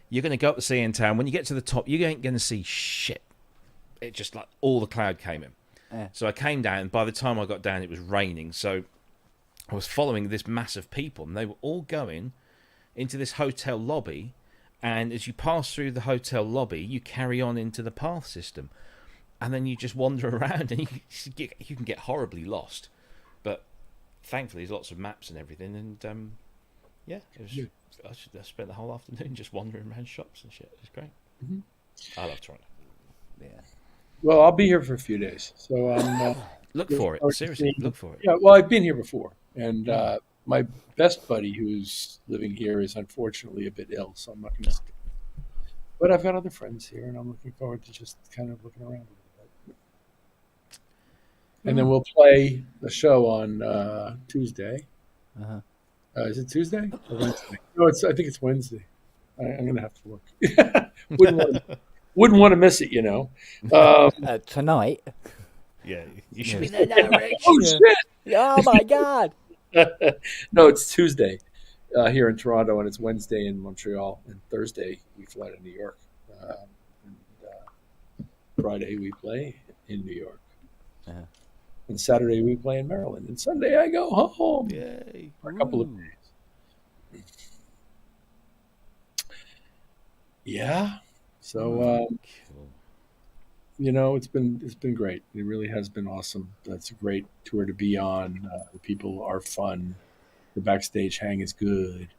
You're going to go up the CN Tower. And when you get to the top, you ain't going to see shit. It just like all the cloud came in. Yeah. So I came down, and by the time I got down, it was raining. So I was following this mass of people, and they were all going into this hotel lobby. And as you pass through the hotel lobby, you carry on into the path system. And then you just wander around, and you can get horribly lost. But thankfully, there's lots of maps and everything. And yeah, I spent the whole afternoon just wandering around shops and shit. It was great. Mm-hmm. I love Toronto. Yeah. Well, I'll be here for a few days, so look for it. Seriously, look for it. Yeah, well, I've been here before, and my best buddy who's living here is unfortunately a bit ill, so I'm not going to stay. But I've got other friends here, and I'm looking forward to just kind of looking around a little bit. And then we'll play the show on Tuesday. Uh-huh. Is it Tuesday or Wednesday? No, I think it's Wednesday. I'm going to have to look. Wouldn't want to miss it, you know. Tonight. Yeah, you should be be there now, Rich. Oh shit! Oh my God! No, it's Tuesday here in Toronto, and it's Wednesday in Montreal, and Thursday we fly to New York. Friday we play in New York, and Saturday we play in Maryland, and Sunday I go home. Yay! For a couple of days. Yeah. So, you know, it's been great. It really has been awesome. That's a great tour to be on. The people are fun. The backstage hang is good.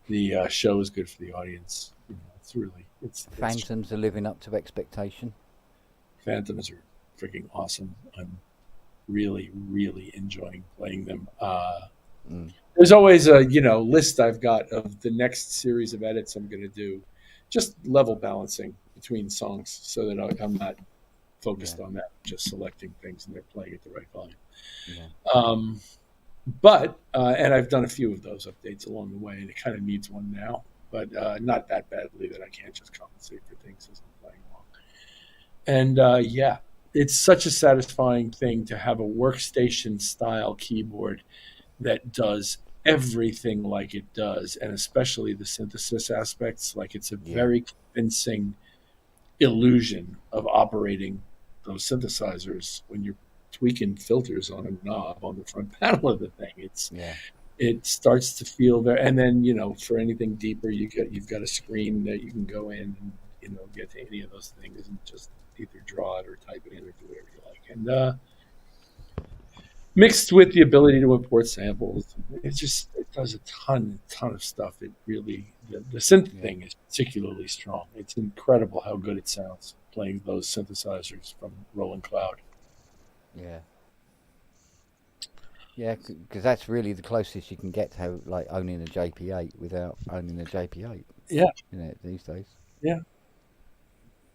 The show is good for the audience. You know, it's Phantoms are living up to expectation. Phantoms are freaking awesome. I'm really, really enjoying playing them. There's always a list I've got of the next series of edits I'm going to do. Just level balancing between songs so that I'm not focused on that, just selecting things and they're playing at the right volume. Yeah. And I've done a few of those updates along the way, and it kind of needs one now, but not that badly that I can't just compensate for things as I'm playing along. And yeah, it's such a satisfying thing to have a workstation style keyboard that does everything like it does, and especially the synthesis aspects. Like, it's a very convincing illusion of operating those synthesizers when you're tweaking filters on a knob on the front panel of the thing. It starts to feel very, and then for anything deeper, you've got a screen that you can go in and get to any of those things and just either draw it or type it in or do whatever you like. And mixed with the ability to import samples, it does a ton of stuff. It really, the synth thing is particularly strong. It's incredible how good it sounds playing those synthesizers from Roland Cloud. Yeah, because that's really the closest you can get to owning a JP8 without owning a JP8. Yeah, these days. Yeah.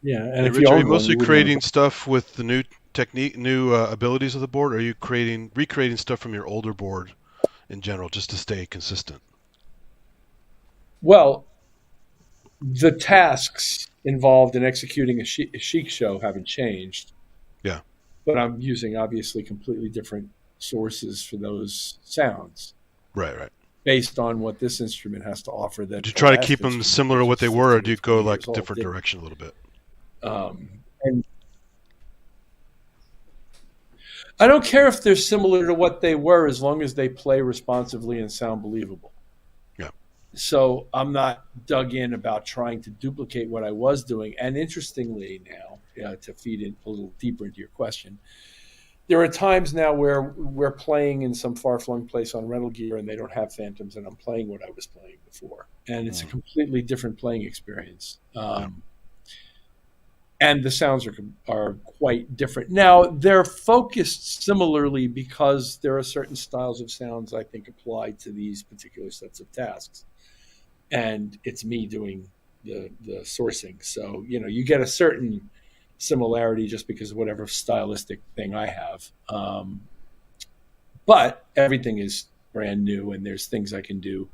And hey, if Rich, are you mostly creating stuff with the new technique, new abilities of the board, or are you recreating stuff from your older board in general, just to stay consistent? Well, the tasks involved in executing a Chic show haven't changed. Yeah. But I'm using obviously completely different sources for those sounds. Right. Based on what this instrument has to offer. That do you try to keep them similar to what they were, or do you go like a different direction a little bit? And I don't care if they're similar to what they were, as long as they play responsively and sound believable. Yeah. So I'm not dug in about trying to duplicate what I was doing. And interestingly now, to feed in a little deeper into your question, there are times now where we're playing in some far-flung place on rental gear and they don't have Phantoms, and I'm playing what I was playing before. And it's a completely different playing experience. And the sounds are quite different. Now, they're focused similarly because there are certain styles of sounds I think apply to these particular sets of tasks. And it's me doing the sourcing. So, you get a certain similarity just because of whatever stylistic thing I have. But everything is brand new, and there's things I can do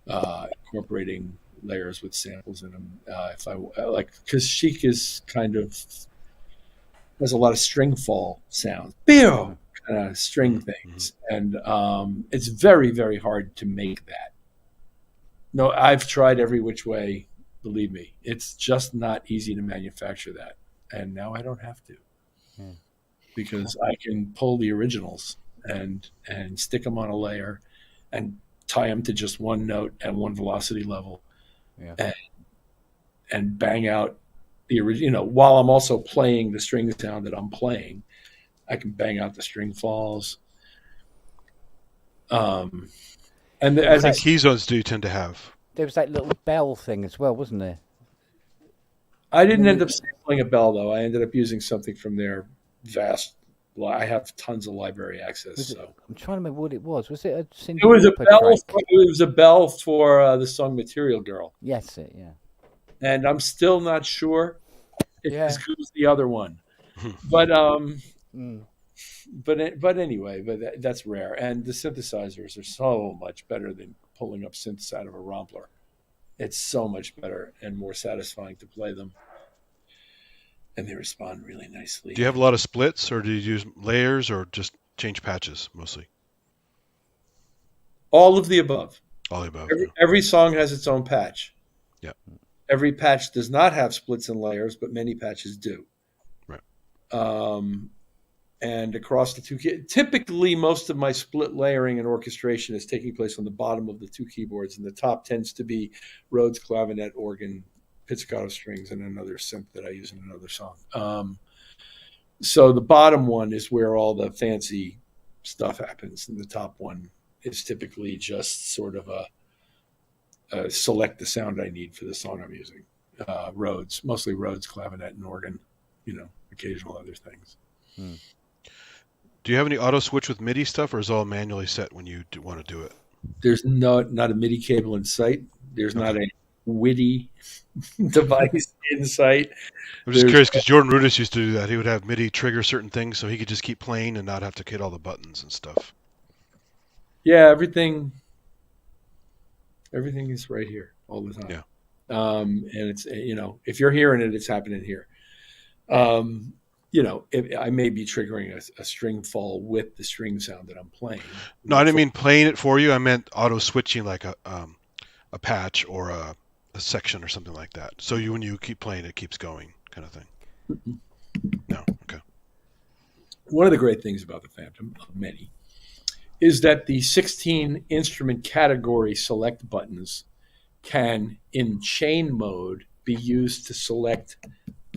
incorporating layers with samples in them. If I like, because Chic is has a lot of string fall sounds. kind of string things, and it's very, very hard to make that. No, I've tried every which way. Believe me, it's just not easy to manufacture that, and now I don't have to, because I can pull the originals and stick them on a layer, and tie them to just one note at one velocity level, and bang out the original. While I'm also playing the string sound that I'm playing, I can bang out the string falls. And as the key zones do tend to have. There was that little bell thing as well, wasn't there? I didn't end up sampling a bell, though. I ended up using something from their vast. I have tons of library access. So I'm trying to remember what it was. Was it a Cyndi It was a Lauper bell. track? It was a bell for the song "Material Girl." Yes, yeah. And I'm still not sure if it's as good as the other one, but anyway, that's rare. And the synthesizers are so much better than pulling up synths out of a Rompler. It's so much better and more satisfying to play them. And they respond really nicely. Do you have a lot of splits, or do you use layers, or just change patches mostly? All of the above. All of the above. Every song has its own patch. Yeah. Every patch does not have splits and layers, but many patches do. Right. And across the two, typically most of my split layering and orchestration is taking place on the bottom of the two keyboards, and the top tends to be Rhodes clavinet, organ, pizzicato strings, and another synth that I use in another song. So the bottom one is where all the fancy stuff happens, and the top one is typically just sort of a select the sound I need for the song I'm using. Rhodes, mostly Rhodes clavinet and organ, occasional other things. Do you have any auto switch with MIDI stuff, or is it all manually set when you want to do it? There's not a MIDI cable in sight. There's not a WIDI device in sight. I'm just curious because Jordan Rudess used to do that. He would have MIDI trigger certain things so he could just keep playing and not have to hit all the buttons and stuff. Yeah, everything is right here all the time. Yeah. And it's, if you're hearing it, it's happening here. If I may be triggering a string fall with the string sound that I'm playing. No, I didn't mean playing it for you. I meant auto switching, like a patch or a section or something like that. So when you keep playing, it keeps going, kind of thing. No, okay. One of the great things about the Phantom, of many, is that the 16 instrument category select buttons can, in chain mode, be used to select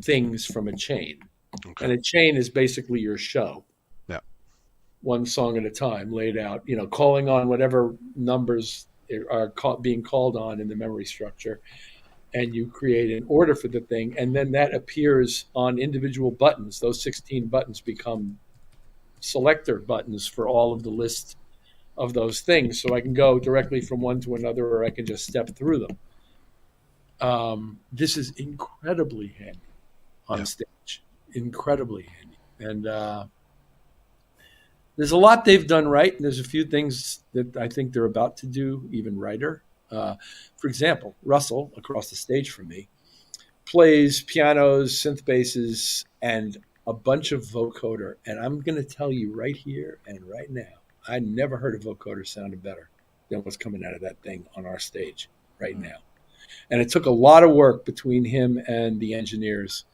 things from a chain. Okay. And a chain is basically your show. Yeah. One song at a time, laid out, calling on whatever numbers are being called on in the memory structure. And you create an order for the thing. And then that appears on individual buttons. Those 16 buttons become selector buttons for all of the list of those things. So I can go directly from one to another, or I can just step through them. This is incredibly handy on stage. Incredibly handy. And there's a lot they've done right, and there's a few things that I think they're about to do even righter. For example, Russell, across the stage from me, plays pianos, synth basses, and a bunch of vocoder. And I'm going to tell you right here and right now, I never heard a vocoder sounded better than what's coming out of that thing on our stage right now. And it took a lot of work between him and the engineers,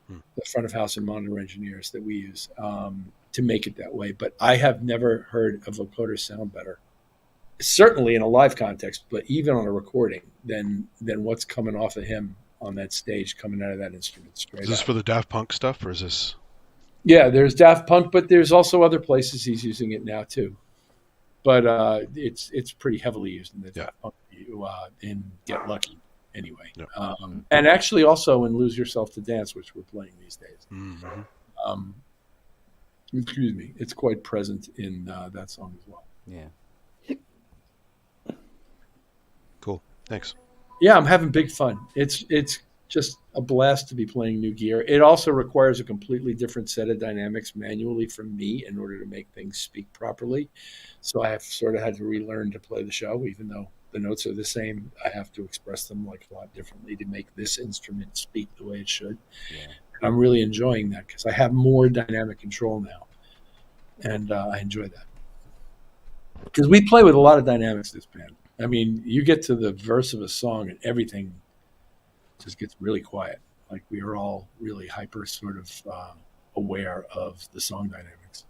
the front of house and monitor engineers that we use, to make it that way. But I have never heard a vocoder sound better, certainly in a live context, but even on a recording, than what's coming off of him on that stage, coming out of that instrument straight. Is this for the Daft Punk stuff, or is this? Yeah, there's Daft Punk, but there's also other places he's using it now too. But it's pretty heavily used in the Daft Punk in Get Lucky anyway. Yep. And actually also in Lose Yourself to Dance, which we're playing these days. Mm-hmm. Excuse me. It's quite present in that song as well. Yeah. Cool. Thanks. Yeah, I'm having big fun. It's just a blast to be playing new gear. It also requires a completely different set of dynamics manually from me in order to make things speak properly. So I have sort of had to relearn to play the show, even though the notes are the same. I have to express them like a lot differently to make this instrument speak the way it should. Yeah. I'm really enjoying that because I have more dynamic control now. and I enjoy that because we play with a lot of dynamics. This band. I mean, you get to the verse of a song and everything just gets really quiet. Like we are all really hyper sort of aware of the song dynamics.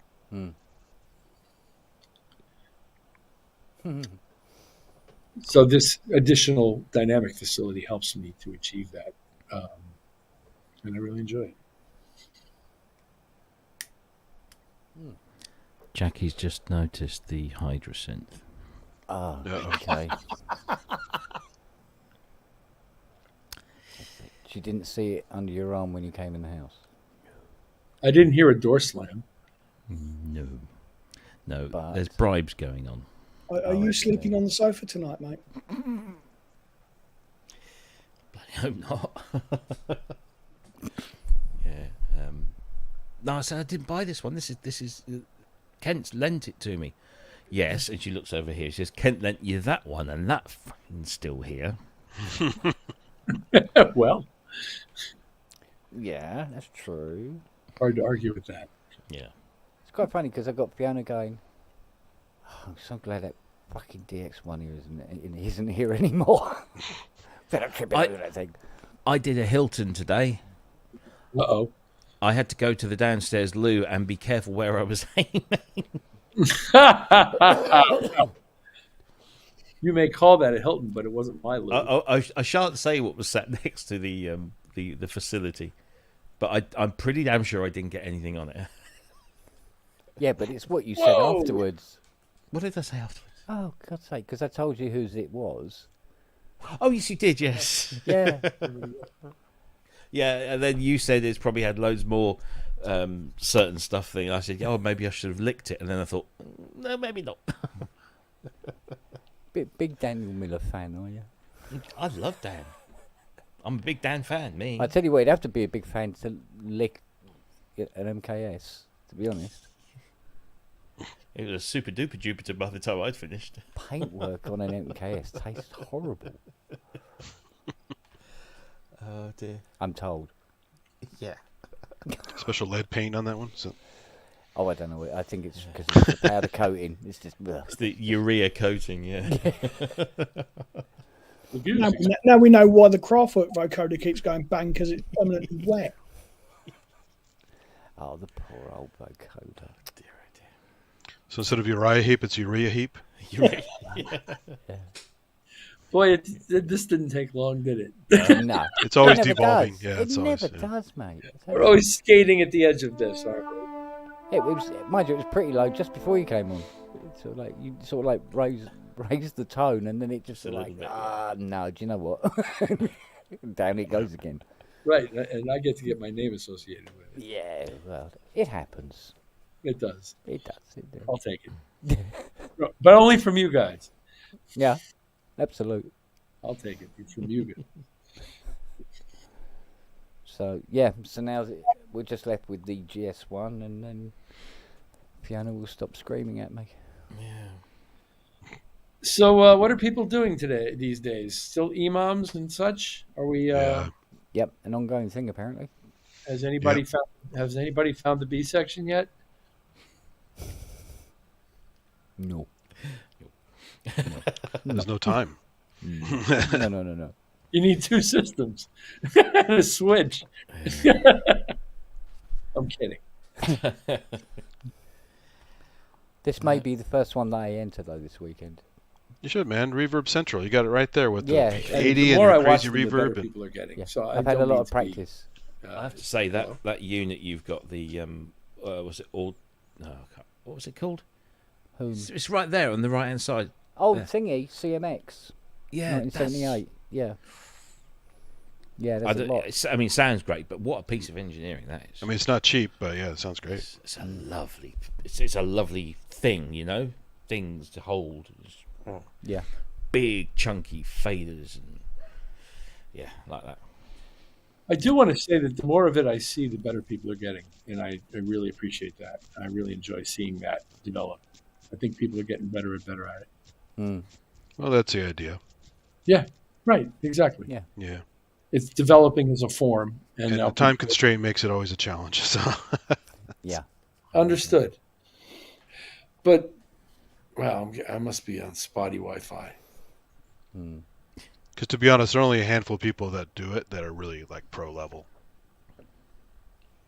So this additional dynamic facility helps me to achieve that. And I really enjoy it. Jackie's just noticed the Hydrasynth. Oh, okay. She didn't see it under your arm when you came in the house? I didn't hear a door slam. No. No, But- there's bribes going on. Are you sleeping on the sofa tonight, mate? Bloody hope not. Yeah. No, I said I didn't buy this one. This is Kent's lent it to me. Yes, and she looks over here. She says, Kent lent you that one, and that fucking still here. Well, Yeah, that's true. hard to argue with that. Yeah. It's quite funny because I got piano going. Oh, I'm so glad that fucking DX1 here isn't here anymore. Better trip over that thing. I did a Hilton today. Uh-oh. I had to go to the downstairs loo and be careful where I was aiming. You may call that a Hilton, but it wasn't my loo. I shan't say what was sat next to the facility, but I'm pretty damn sure I didn't get anything on it. Yeah, but it's what you said afterwards. What did I say afterwards? Oh, God's sake, because I told you whose it was. Oh, yes, you did, yes. Yeah. Yeah, and then you said it's probably had loads more certain stuff thing. I said, oh, maybe I should have licked it. And then I thought, no, maybe not. Big Daniel Miller fan, are you? I love Dan. I'm a big Dan fan, me. I tell you what, you'd have to be a big fan to lick an MKS, to be honest. It was a super duper Jupiter by the time I'd finished. Paintwork on an MKS tastes horrible. Oh, dear. I'm told. Yeah. Special lead paint on that one? So... Oh, I don't know. I think it's because it's the powder coating. It's just... It's the urea coating, yeah. Now we know why the Craftwork vocoder keeps going bang, because it's permanently wet. Oh, the poor old vocoder. Dear, oh dear. So instead of Uriah heap, it's urea heap? Yeah. Boy, this didn't take long, did it? No. It's always It never devolving. does. Yeah, it it's always, never yeah. does, mate. We're always skating at the edge of this, aren't we? It was, mind you, it was pretty low just before you came on. You sort of raised the tone, and then it just no, do you know what? Down it goes again. Right, and I get to get my name associated with it. Yeah, well, it happens. It does. It does. I'll take it. But only from you guys. Yeah, absolute. I'll take it. It's from you guys. So now we're just left with the GS1, and then Fiona will stop screaming at me. Yeah. So what are people doing these days? Still imams and such? Are we? Yep, an ongoing thing apparently. Has anybody found the B section yet? No. There's no time. No. You need two systems and a switch. I'm kidding. This may be the first one that I enter though this weekend. You should, man. Reverb Central. You got it right there with the Yeah, 80 and more I the watch crazy them, the better reverb. people are getting. Yeah. So I've had a lot of practice. I have to say that unit you've got, the was it all? No, I can't, what was it called? Whom? It's right there on the right hand side. Oh, there. Thingy CMX. Yeah, 1978. Yeah. Yeah, there's a lot. It sounds great, but what a piece of engineering that is. I mean, it's not cheap, but yeah, it sounds great. It's a lovely. It's a lovely thing, you know, things to hold. Yeah. Big chunky faders and like that. I do want to say that the more of it I see, the better people are getting, and I really appreciate that. I really enjoy seeing that develop. I think people are getting better and better at it. Mm. Well, that's the idea. Yeah, right, exactly. Yeah. Yeah. It's developing as a form, and the time constraint makes it always a challenge. So. Yeah. Understood. But well, I must be on spotty Wi-Fi. Because to be honest, there are only a handful of people that do it that are really like pro level.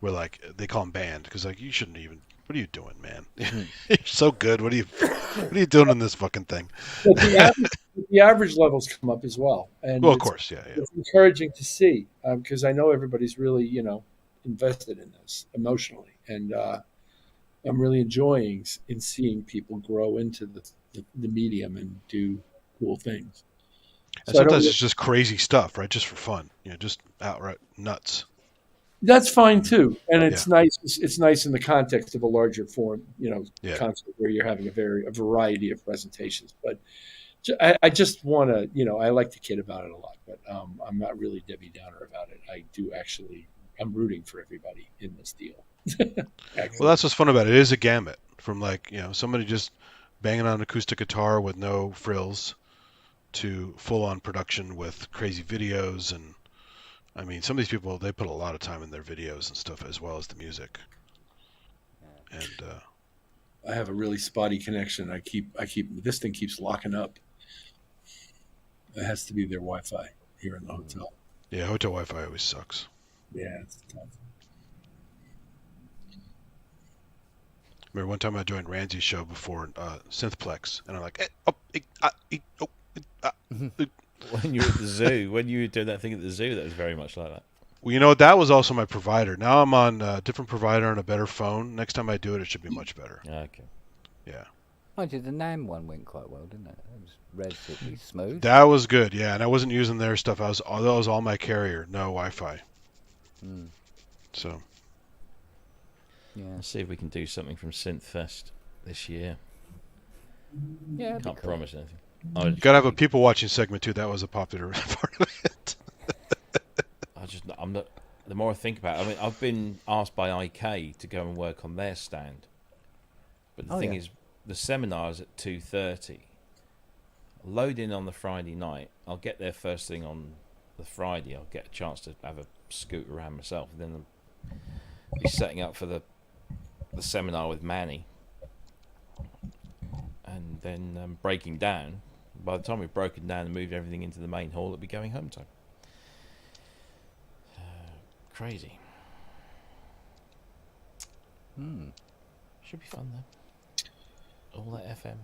Where like they call them banned because like you shouldn't even. What are you doing, man? You're so good. What are you doing in this fucking thing? But the average levels come up as well, and well, of course, yeah. It's encouraging to see because I know everybody's really invested in this emotionally, and I'm really enjoying in seeing people grow into the medium and do cool things. And so sometimes it's just crazy stuff, right? Just for fun, just outright nuts. That's fine too, and it's nice. It's nice in the context of a larger form, concert where you're having a variety of presentations. But I just want to, I like to kid about it a lot, but I'm not really Debbie Downer about it. I do actually. I'm rooting for everybody in this deal. Well, that's what's fun about it. It is a gamut from like somebody just banging on an acoustic guitar with no frills to full-on production with crazy videos and. I mean, some of these people, they put a lot of time in their videos and stuff as well as the music. And I have a really spotty connection. This thing keeps locking up. It has to be their Wi-Fi here in the hotel. Yeah, hotel Wi-Fi always sucks. Yeah, it's tough. Remember one time I joined Ramsey's show before Synthplex, and I'm like, When you were at the zoo, when you were doing that thing at the zoo, that was very much like that. Well, that was also my provider. Now I'm on a different provider and a better phone. Next time I do it, it should be much better. Okay. Yeah. Mind you, the NAM one went quite well, didn't it? It was relatively smooth. That was good, yeah. And I wasn't using their stuff. That was all my carrier, no Wi-Fi. So. Yeah. Let's see if we can do something from Synthfest this year. Yeah. Can't promise anything. Gotta have a people watching segment too. That was a popular part of it. I'm not. The more I think about it, I mean, I've been asked by IK to go and work on their stand, but the thing is, the seminar is at 2:30. Load in on the Friday night. I'll get there first thing on the Friday. I'll get a chance to have a scoot around myself. Then I'll be setting up for the seminar with Manny, and then breaking down. By the time we've broken down and moved everything into the main hall, it'll be going home time. Crazy. Should be fun though. All that FM.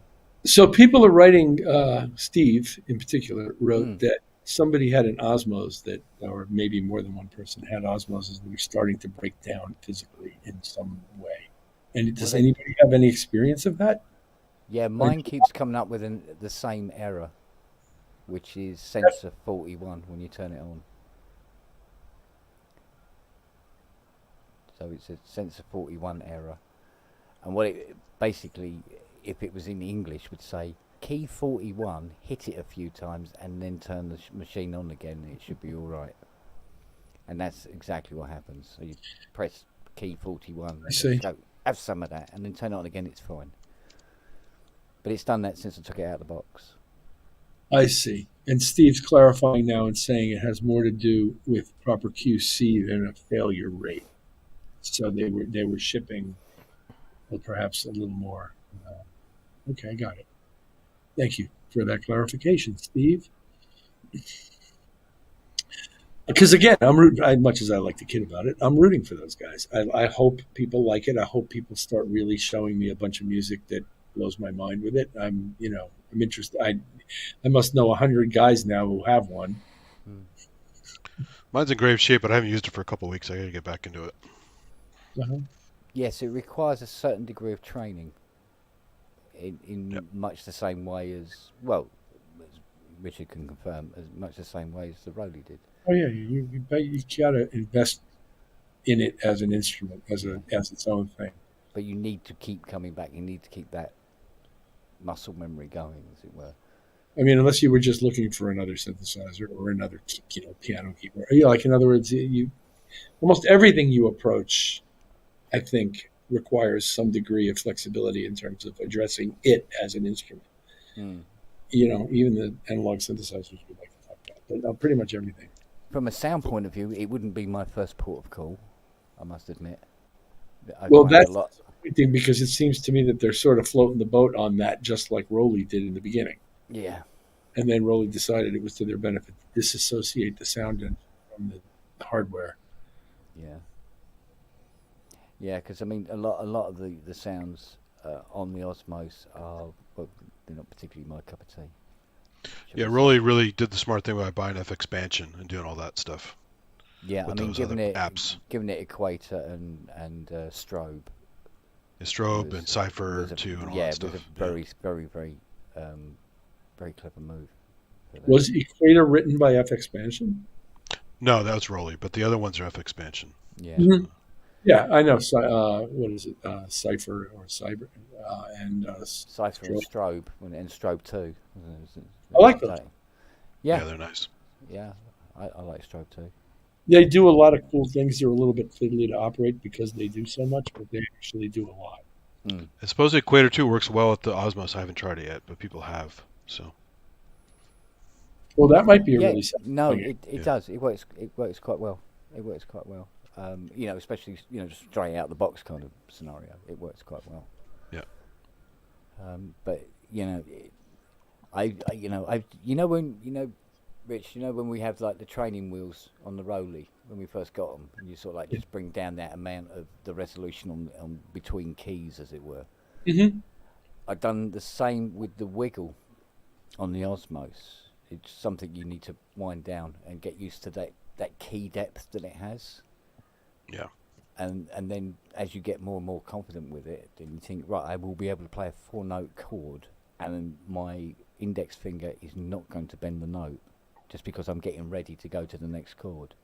So people are writing. Steve, in particular, wrote that somebody had an Osmos or maybe more than one person had Osmoses that were starting to break down physically in some way. And does anybody have any experience of that? Yeah, mine keeps coming up with the same error, which is sensor 41 when you turn it on. So it's a sensor 41 error. And what it basically, if it was in English, would say key 41, hit it a few times and then turn the machine on again, and it should be all right. And that's exactly what happens. So you press key 41, go, have some of that, and then turn it on again, it's fine. But it's done that since I took it out of the box. I see. And Steve's clarifying now and saying it has more to do with proper QC than a failure rate. So they were shipping, well, perhaps a little more. Okay, I got it. Thank you for that clarification, Steve. Because again, I'm rooting. As much as I like to kid about it, I'm rooting for those guys. I hope people like it. I hope people start really showing me a bunch of music that blows my mind with it. I'm interested. I must know 100 guys now who have one. Mine's in grave shape, but I haven't used it for a couple of weeks. I got to get back into it. Yes, it requires a certain degree of training. In much the same way as, well, as Richard can confirm, as much the same way as the Roly did. Oh yeah, you got to invest in it as an instrument, as its own thing. But you need to keep coming back. You need to keep that muscle memory going, as it were. I mean, unless you were just looking for another synthesizer or another, piano keyboard. Like in other words, you almost everything you approach, I think, requires some degree of flexibility in terms of addressing it as an instrument. Even the analog synthesizers we like to talk about, but pretty much everything. From a sound point of view, it wouldn't be my first port of call, I must admit. disappointing because it seems to me that they're sort of floating the boat on that, just like Rowley did in the beginning. Yeah. And then Rowley decided it was to their benefit to disassociate the sound engine from the hardware. Yeah. Yeah, because I mean, a lot of the sounds on the Osmos are, well, they're not particularly my cup of tea. Yeah, Rowley really did the smart thing by buying F-Expansion and doing all that stuff. Yeah, I mean, giving it Equator and Strobe. Yeah, Strobe and Cypher too, and all that stuff. Yeah, it was a very, very clever move. Was Equator written by F-Expansion? No, that was Rowley, but the other ones are F-Expansion. Yeah. Mm-hmm. Yeah, I know. What is it? Cypher or Cyber and Cypher and Strobe and Strobe 2. I like those. Yeah, they're nice. Yeah, I like Strobe 2. They do a lot of cool things. They're a little bit fiddly to operate because they do so much, but they actually do a lot. Mm. I suppose Equator 2 works well with the Osmos. I haven't tried it yet, but people have. So. Well, that might be a really no, it does. It works quite well. It works quite well. Especially just straight out the box kind of scenario. It works quite well. Yeah. But Rich, when we have like the training wheels on the Rowley when we first got them, and you sort of like just bring down that amount of the resolution on between keys, as it were. Mm-hmm. I've done the same with the wiggle on the Osmos. It's something you need to wind down and get used to that key depth that it has. Yeah. And then as you get more and more confident with it, then you think, right, I will be able to play a 4-note chord, and then my index finger is not going to bend the note just because I'm getting ready to go to the next chord.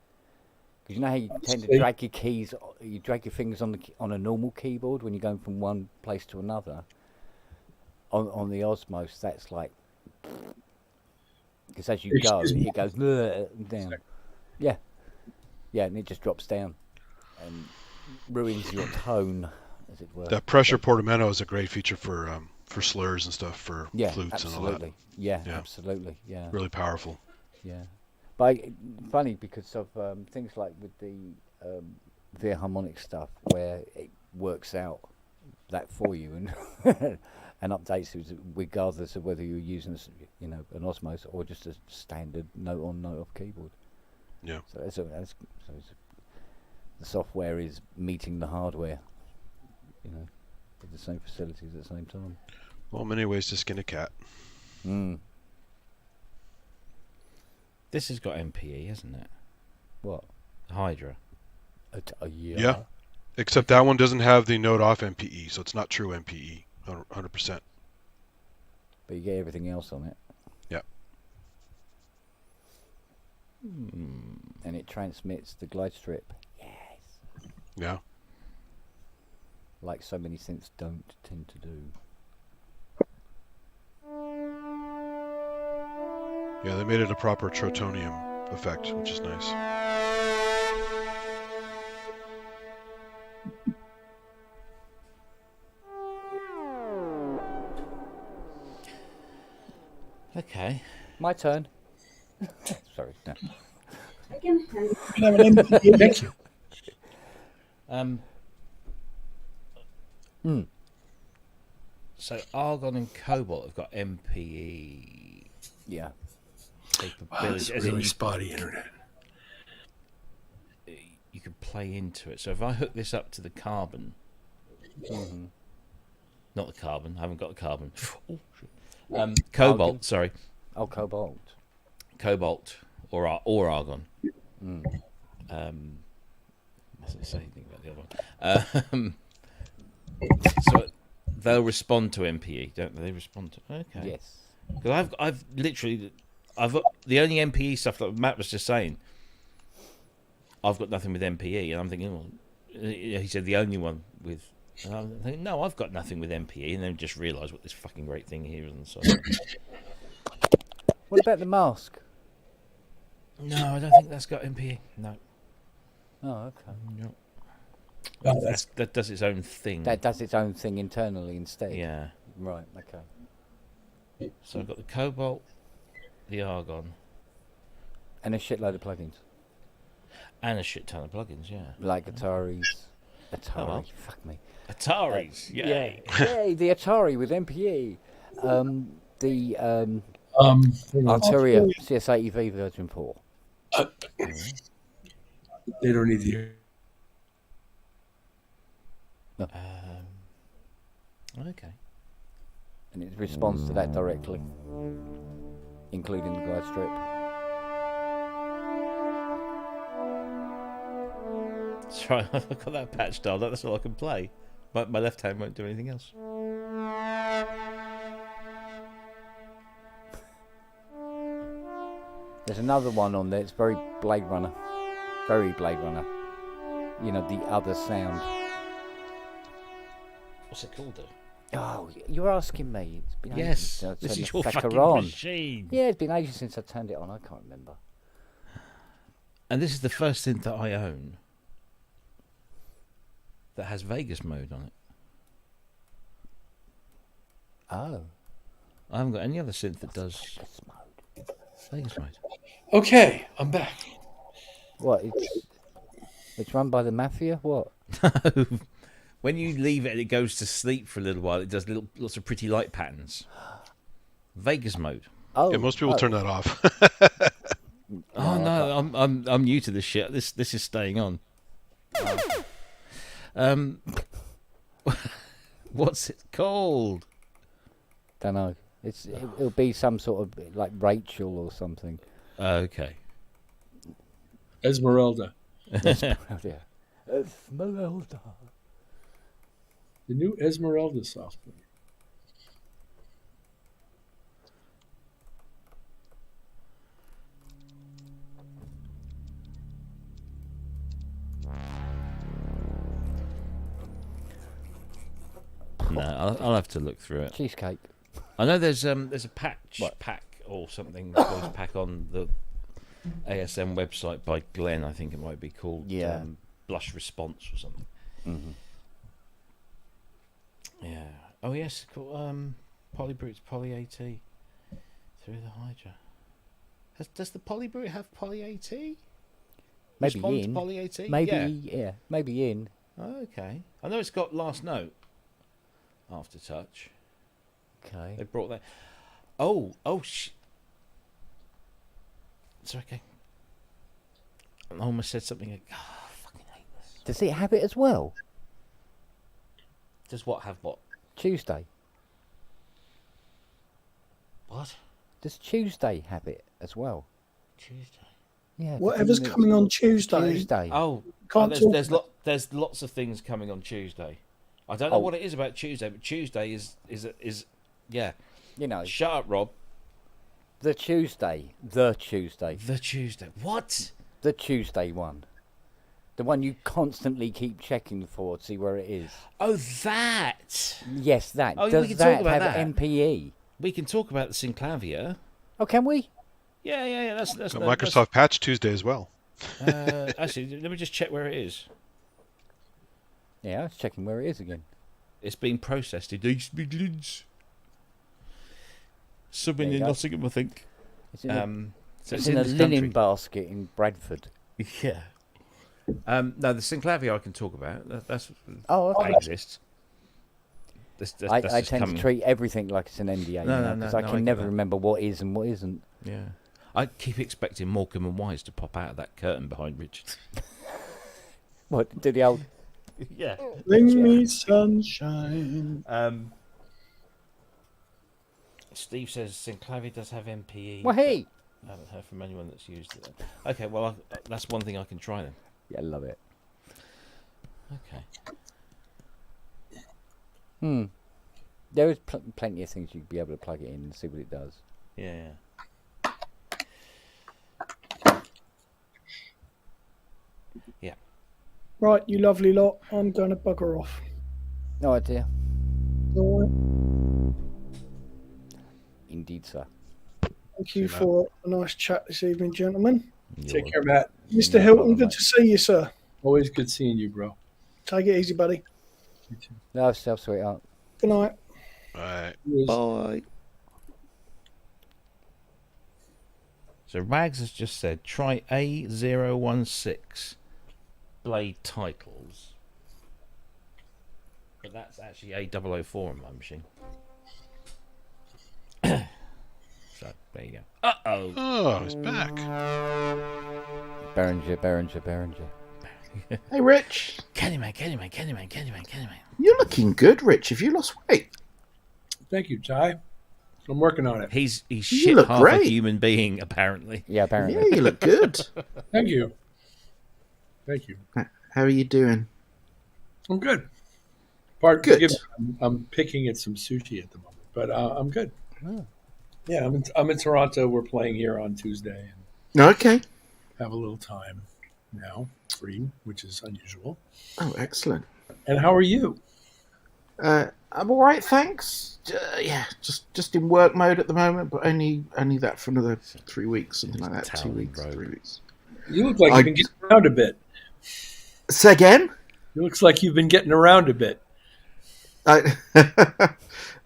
Because you know how you tend to drag your keys, you drag your fingers on a normal keyboard when you're going from one place to another. On the Osmos, that's like, because as you go, it goes down. Yeah, and it just drops down and ruins your tone, as it were. That pressure portamento is a great feature for slurs and stuff, for flutes absolutely. and all that. Yeah, absolutely. Yeah, really powerful. Yeah, but funny because of things like with the VIA harmonic stuff, where it works out that for you and and updates it regardless of whether you're using an Osmos or just a standard note on note off keyboard. Yeah. So the software is meeting the hardware, with the same facilities at the same time. Well, many ways to skin a cat. Mm. This has got MPE, hasn't it? What? Hydra. Yeah. Except that one doesn't have the note off MPE, so it's not true MPE, 100%. But you get everything else on it. Yeah. And it transmits the glide strip. Yes. Yeah. Like so many synths don't tend to do. Yeah, they made it a proper trotonium effect, which is nice. Okay. My turn. Sorry. No. Thank you. So Argon and Cobalt have got MPE. Yeah. Wow, it's really spotty internet. You can play into it. So if I hook this up to the Carbon, not the Carbon. I haven't got the Carbon. Cobalt. Argon. Sorry. Oh, Cobalt. Cobalt or Argon. Doesn't say anything about the other one. So they'll respond to MPE, don't they? They respond to. Okay. Yes. Because I've literally the only MPE stuff that Matt was just saying. I've got nothing with MPE, and I'm thinking, well, he said the only one with. And I'm thinking, no, I've got nothing with MPE, and then just realised what this fucking great thing here is. And so. What about the mask? No, I don't think that's got MPE. No. Oh, okay. No. Oh, that does its own thing. That does its own thing internally instead. Yeah. Right. Okay. So I've got the Cobalt, the Argon, and a shitload of plugins. And a shit ton of plugins, yeah. Like Ataris. Atari. Oh, well. Fuck me. Ataris. Yay. Yay, the Atari with MPE. The Arturia. Arturia CS80V version 4. They don't need the. No. Okay. And it responds to that directly, including the glide strip. That's right. I've got that patch dialed up. That's all I can play. But my left hand won't do anything else. There's another one on there. It's very Blade Runner. Very Blade Runner. You know, the other sound. What's it called, though? Oh, you're asking me. It's been ages Yes, since I this turned is the your fucker fucking on. machine. Yeah, it's been ages since I turned it on. I can't remember. And this is the first synth that I own that has Vegas mode on it. Oh. I haven't got any other synth that does Vegas mode. Okay, I'm back. What? It's run by the mafia? What? When you leave it and it goes to sleep for a little while, it does lots of pretty light patterns. Vegas mode. Oh, Yeah, most people turn that off. Oh no, I'm new to this shit. This is staying on. What's it called? Don't know. It'll be some sort of like Rachel or something. Okay. Esmeralda. Esmeralda. Esmeralda. The new Esmeralda software. No, I'll have to look through it. Cheesecake. I know there's a patch pack or something that goes pack on the ASM website by Glenn. I think it might be called Blush Response or something. Mm-hmm. Yeah. Oh yes, called Polybrute Poly AT through the Hydra. Does the Polybrute have Poly AT? Maybe Respond in. to Poly AT? Maybe yeah. Maybe in. Okay. I know it's got Last Note. Aftertouch. Okay. They brought that. Oh. It's okay. I almost said something. I fucking hate this. Does it have it as well? Does what have what? Tuesday. What? Does Tuesday have it as well? Tuesday. Yeah. Whatever's coming on Tuesday. Tuesday. Oh, Can't talk there's lots of things coming on Tuesday. I don't know what it is about Tuesday, but Tuesday is yeah. You know. Shut up, Rob. The Tuesday. The Tuesday. The Tuesday. What? The Tuesday one. The one you constantly keep checking for to see where it is. Oh, that. Yes, that. Oh, Does we can that talk about have that. MPE? We can talk about the Synclavier. Oh, can we? Yeah. That's Microsoft Patch Tuesday as well. Actually, let me just check where it is. Yeah, I was checking where it is again. It's being processed in East Midlands. Somewhere There you in go. Nottingham, I think. It's in, So it's it's in a this linen country. basket in Bradford. Yeah. No, the Synclavier I can talk about. That's Oh, okay. that exists. That's I just tend coming. to treat everything like it's an NDA. No, because no, I no, can I get never that. remember what is and what isn't. Yeah. I keep expecting Morecambe and Wise to pop out of that curtain behind Richard. What? Do the old... Yeah. Bring me sunshine. Steve says Synclavier does have MPE. Well, hey! I haven't heard from anyone that's used it. Okay, well, that's one thing I can try then. Yeah, I love it. Okay. There is plenty of things you'd be able to plug it in and see what it does. Yeah. Yeah. Right, you lovely lot. I'm going to bugger off. No idea. All right. Indeed, sir. Thank you for a nice chat this evening, gentlemen. Take care, Matt. Mr. Hilton, good to see you, sir. Always good seeing you, bro. Take it easy, buddy. Love yourself, sweetheart. Good night. Right. Bye. So Rags has just said try A016 Blade Titles But that's actually A004 on my machine. So there you go. Uh-oh. Oh, he's back. Berenger. Hey, Rich. Candyman. You're looking good, Rich. Have you lost weight? Thank you, Ty. I'm working on it. He's You shit look half great. a human being, apparently. Yeah, apparently. Yeah, you look good. Thank you. How are you doing? I'm good. Pardon, Good. forgive me, I'm picking at some sushi at the moment, but I'm good. Oh. Yeah, I'm in Toronto. We're playing here on Tuesday and Okay. have a little time now, free, which is unusual. Oh, excellent. And how are you? I'm all right, thanks. Yeah, just in work mode at the moment, but only that for another 3 weeks, something like that. 2 weeks, 3 weeks. You look like you've been getting around a bit. Say again? It looks like you've been getting around a bit.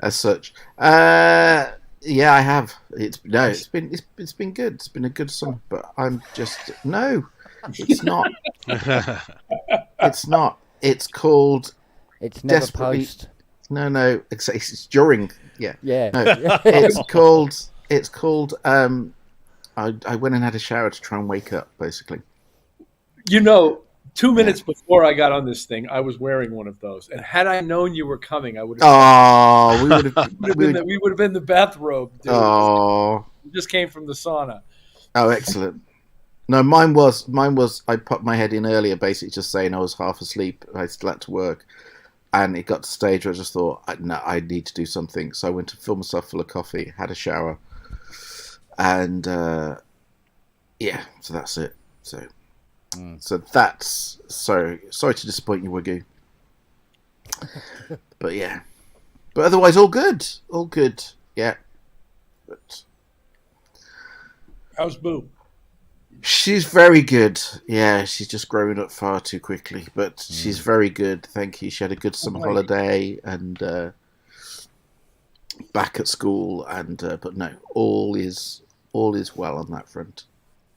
As such, yeah, I have. It's been good. It's been a good summer, but I'm just no. It's not. It's not. It's called. It's never desperately. post. No. It's during. Yeah. Yeah. No, it's called. It's called. I went and had a shower to try and wake up, basically. 2 minutes before I got on this thing, I was wearing one of those, and had I known you were coming, I would have. Oh, we would have. We would have been the bathrobe. Dude. Oh, We just came from the sauna. Oh, excellent. No, mine was. I popped my head in earlier, basically just saying I was half asleep. I still had to work, and it got to the stage where I just thought, no, I need to do something. So I went to fill myself full of coffee, had a shower, and yeah, so that's it. So that's sorry to disappoint you, Wagyu. But yeah, but otherwise all good, yeah. But how's Boo? She's very good. Yeah, she's just growing up far too quickly, but she's very good. Thank you. She had a good summer holiday and back at school, and but no, all is well on that front.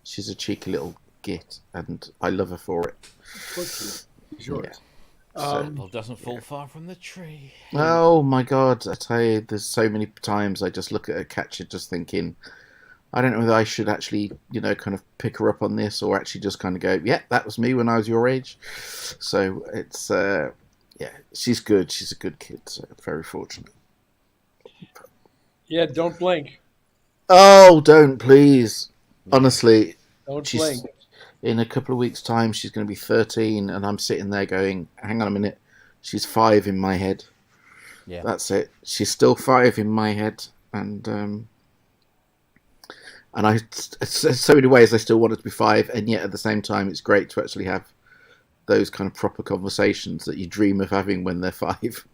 She's a cheeky little git, and I love her for it. Sure. Yeah. Apple doesn't fall far from the tree. Oh my God! I tell you, there's so many times I just look at her, catch it, just thinking, I don't know whether I should actually, kind of pick her up on this, or actually just kind of go, yeah, that was me when I was your age. So it's, yeah, she's good. She's a good kid. So very fortunate. Yeah, don't blink. Oh, don't please. Honestly, Don't blink. In a couple of weeks' time, she's going to be 13, and I'm sitting there going, hang on a minute, she's 5 in my head. Yeah. That's it. She's still 5 in my head, and I, so many ways, I still want her to be 5, and yet at the same time, it's great to actually have those kind of proper conversations that you dream of having when they're 5.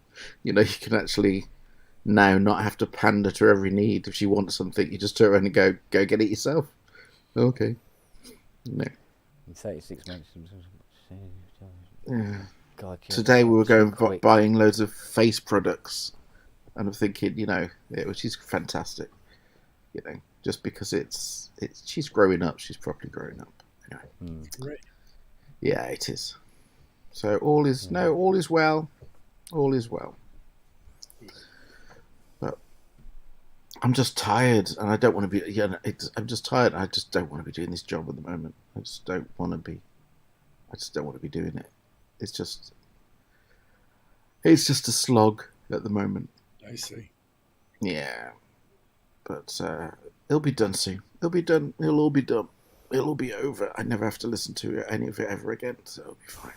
You can actually now not have to pander to every need. If she wants something, you just turn around and go get it yourself. Okay. No. In 36 months. Yeah. God, Today we were going buying loads of face products, and I'm thinking, which is fantastic. Just because it's she's growing up, she's properly growing up. Anyway. Right. Yeah, it is. So all is well, all is well. But I'm just tired, and I don't want to be. I'm just tired. I just don't want to be doing this job at the moment. I just don't want to be. I just don't want to be doing it. It's just a slog at the moment. I see. Yeah, but it'll be done soon. It'll be done. It'll all be done. It'll all be over. I never have to listen to any of it ever again, so it'll be fine.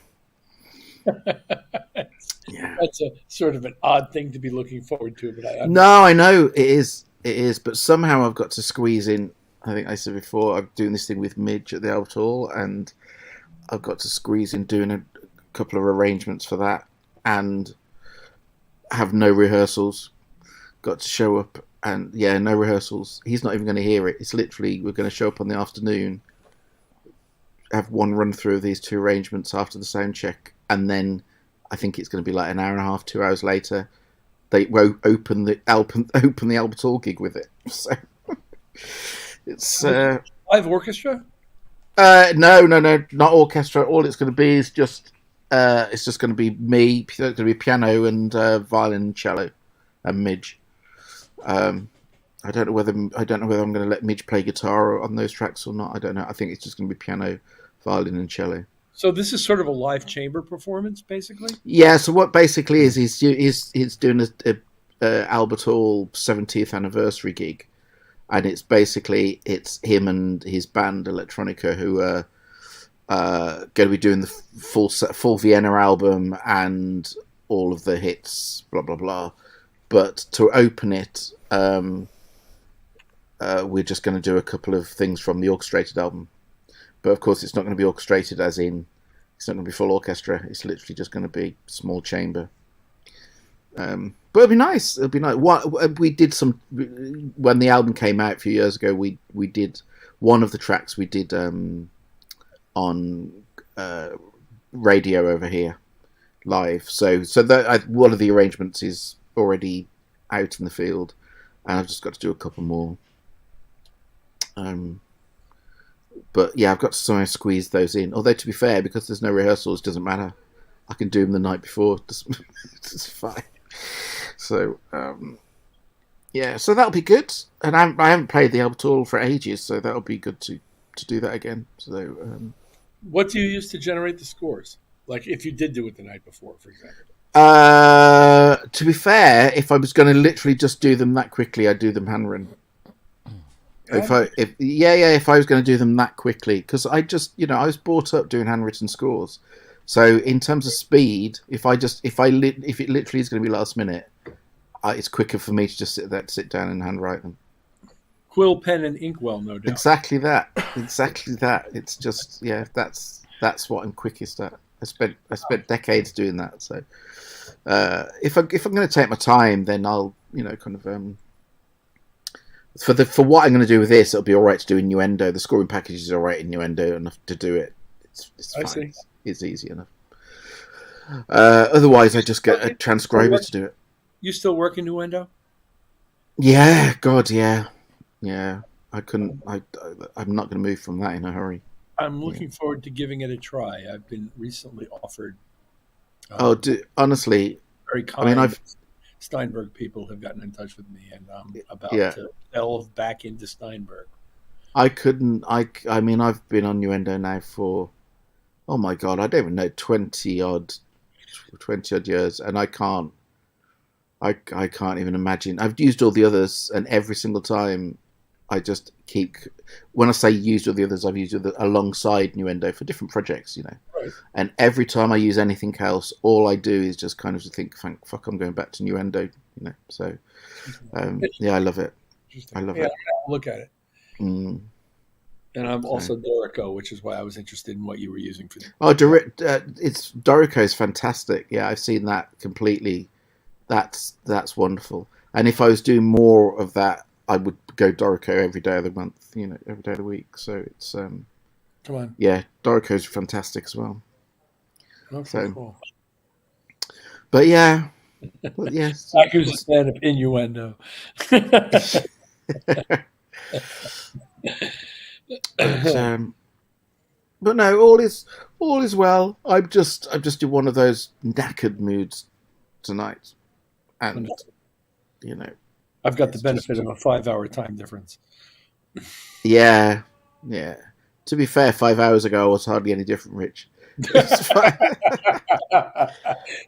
Yeah, that's a sort of an odd thing to be looking forward to, but no, I know it is. It is, but somehow I've got to squeeze in. I think I said before, I'm doing this thing with Midge at the Albert Hall, and I've got to squeeze in doing a couple of arrangements for that, and have no rehearsals. Got to show up, and yeah, no rehearsals. He's not even going to hear it. It's literally, we're going to show up on the afternoon, have one run through of these 2 arrangements after the sound check, and then I think it's going to be like an hour and a half, 2 hours later, they won't open the Albert Hall gig with it. So it's live orchestra. No, not orchestra. All it's going to be is just it's just going to be me. It's going to be piano and violin and cello and Midge. I don't know whether I'm going to let Midge play guitar on those tracks or not. I don't know. I think it's just going to be piano, violin, and cello. So this is sort of a live chamber performance, basically. Yeah. So what basically is he's doing a Albert Hall 70th anniversary gig, and it's him and his band Electronica who are going to be doing the full Vienna album and all of the hits, blah blah blah. But to open it, we're just going to do a couple of things from the orchestrated album. But of course, it's not going to be orchestrated as in it's not going to be full orchestra. It's literally just going to be small chamber. But it'll be nice. It'll be nice. We did some when the album came out a few years ago. We did one of the tracks we did on radio over here live. So that one of the arrangements is already out in the field, and I've just got to do a couple more. But yeah, I've got to somehow squeeze those in. Although to be fair, because there's no rehearsals, it doesn't matter. I can do them the night before. It's fine. So yeah, so that'll be good. And I haven't played the Albert Hall for ages, so that'll be good to do that again. So what do you use to generate the scores? Like if you did do it the night before, for example. To be fair, if I was going to literally just do them that quickly, I'd do them handwritten. If I was going to do them that quickly, because I just, I was brought up doing handwritten scores. So in terms of speed, if it literally is going to be last minute, it's quicker for me to just sit down and handwrite them. Quill, pen, and inkwell, no doubt. Exactly that. It's just that's what I'm quickest at. I spent decades doing that. So if I'm going to take my time, then I'll for what I'm going to do with this, it'll be all right to do innuendo. The scoring package is all right innuendo enough to do it. It's fine. I see. It's easy enough. Otherwise, I just get a transcriber to do it. You still work innuendo? Yeah, God, yeah. I couldn't. I'm not going to move from that in a hurry. I'm looking forward to giving it a try. I've been recently offered. Honestly, very kind. Steinberg people have gotten in touch with me, and I'm about to delve back into Steinberg. I couldn't. I mean, I've been on innuendo now for, oh my God, I don't even know, 20 odd years, and I can't even imagine. I've used all the others, and every single time, I just keep. When I say used all the others, I've used it alongside innuendo for different projects, Right. And every time I use anything else, all I do is just kind of think, fuck, I'm going back to innuendo, So, yeah, I love it. I love it. I'll look at it. Mm. And I'm also Dorico, which is why I was interested in what you were using for. Dorico is fantastic. Yeah, I've seen that completely. That's wonderful. And if I was doing more of that, I would go Dorico every day of the month, every day of the week. So it's come on. Yeah, Dorico's fantastic as well. Okay, so, cool. But yeah. Yes. Aku's a fan of innuendo. But no, all is well. I'm just in one of those knackered moods tonight, and I've got the benefit of a 5-hour time difference. Yeah. To be fair, 5 hours ago I was hardly any different, Rich. I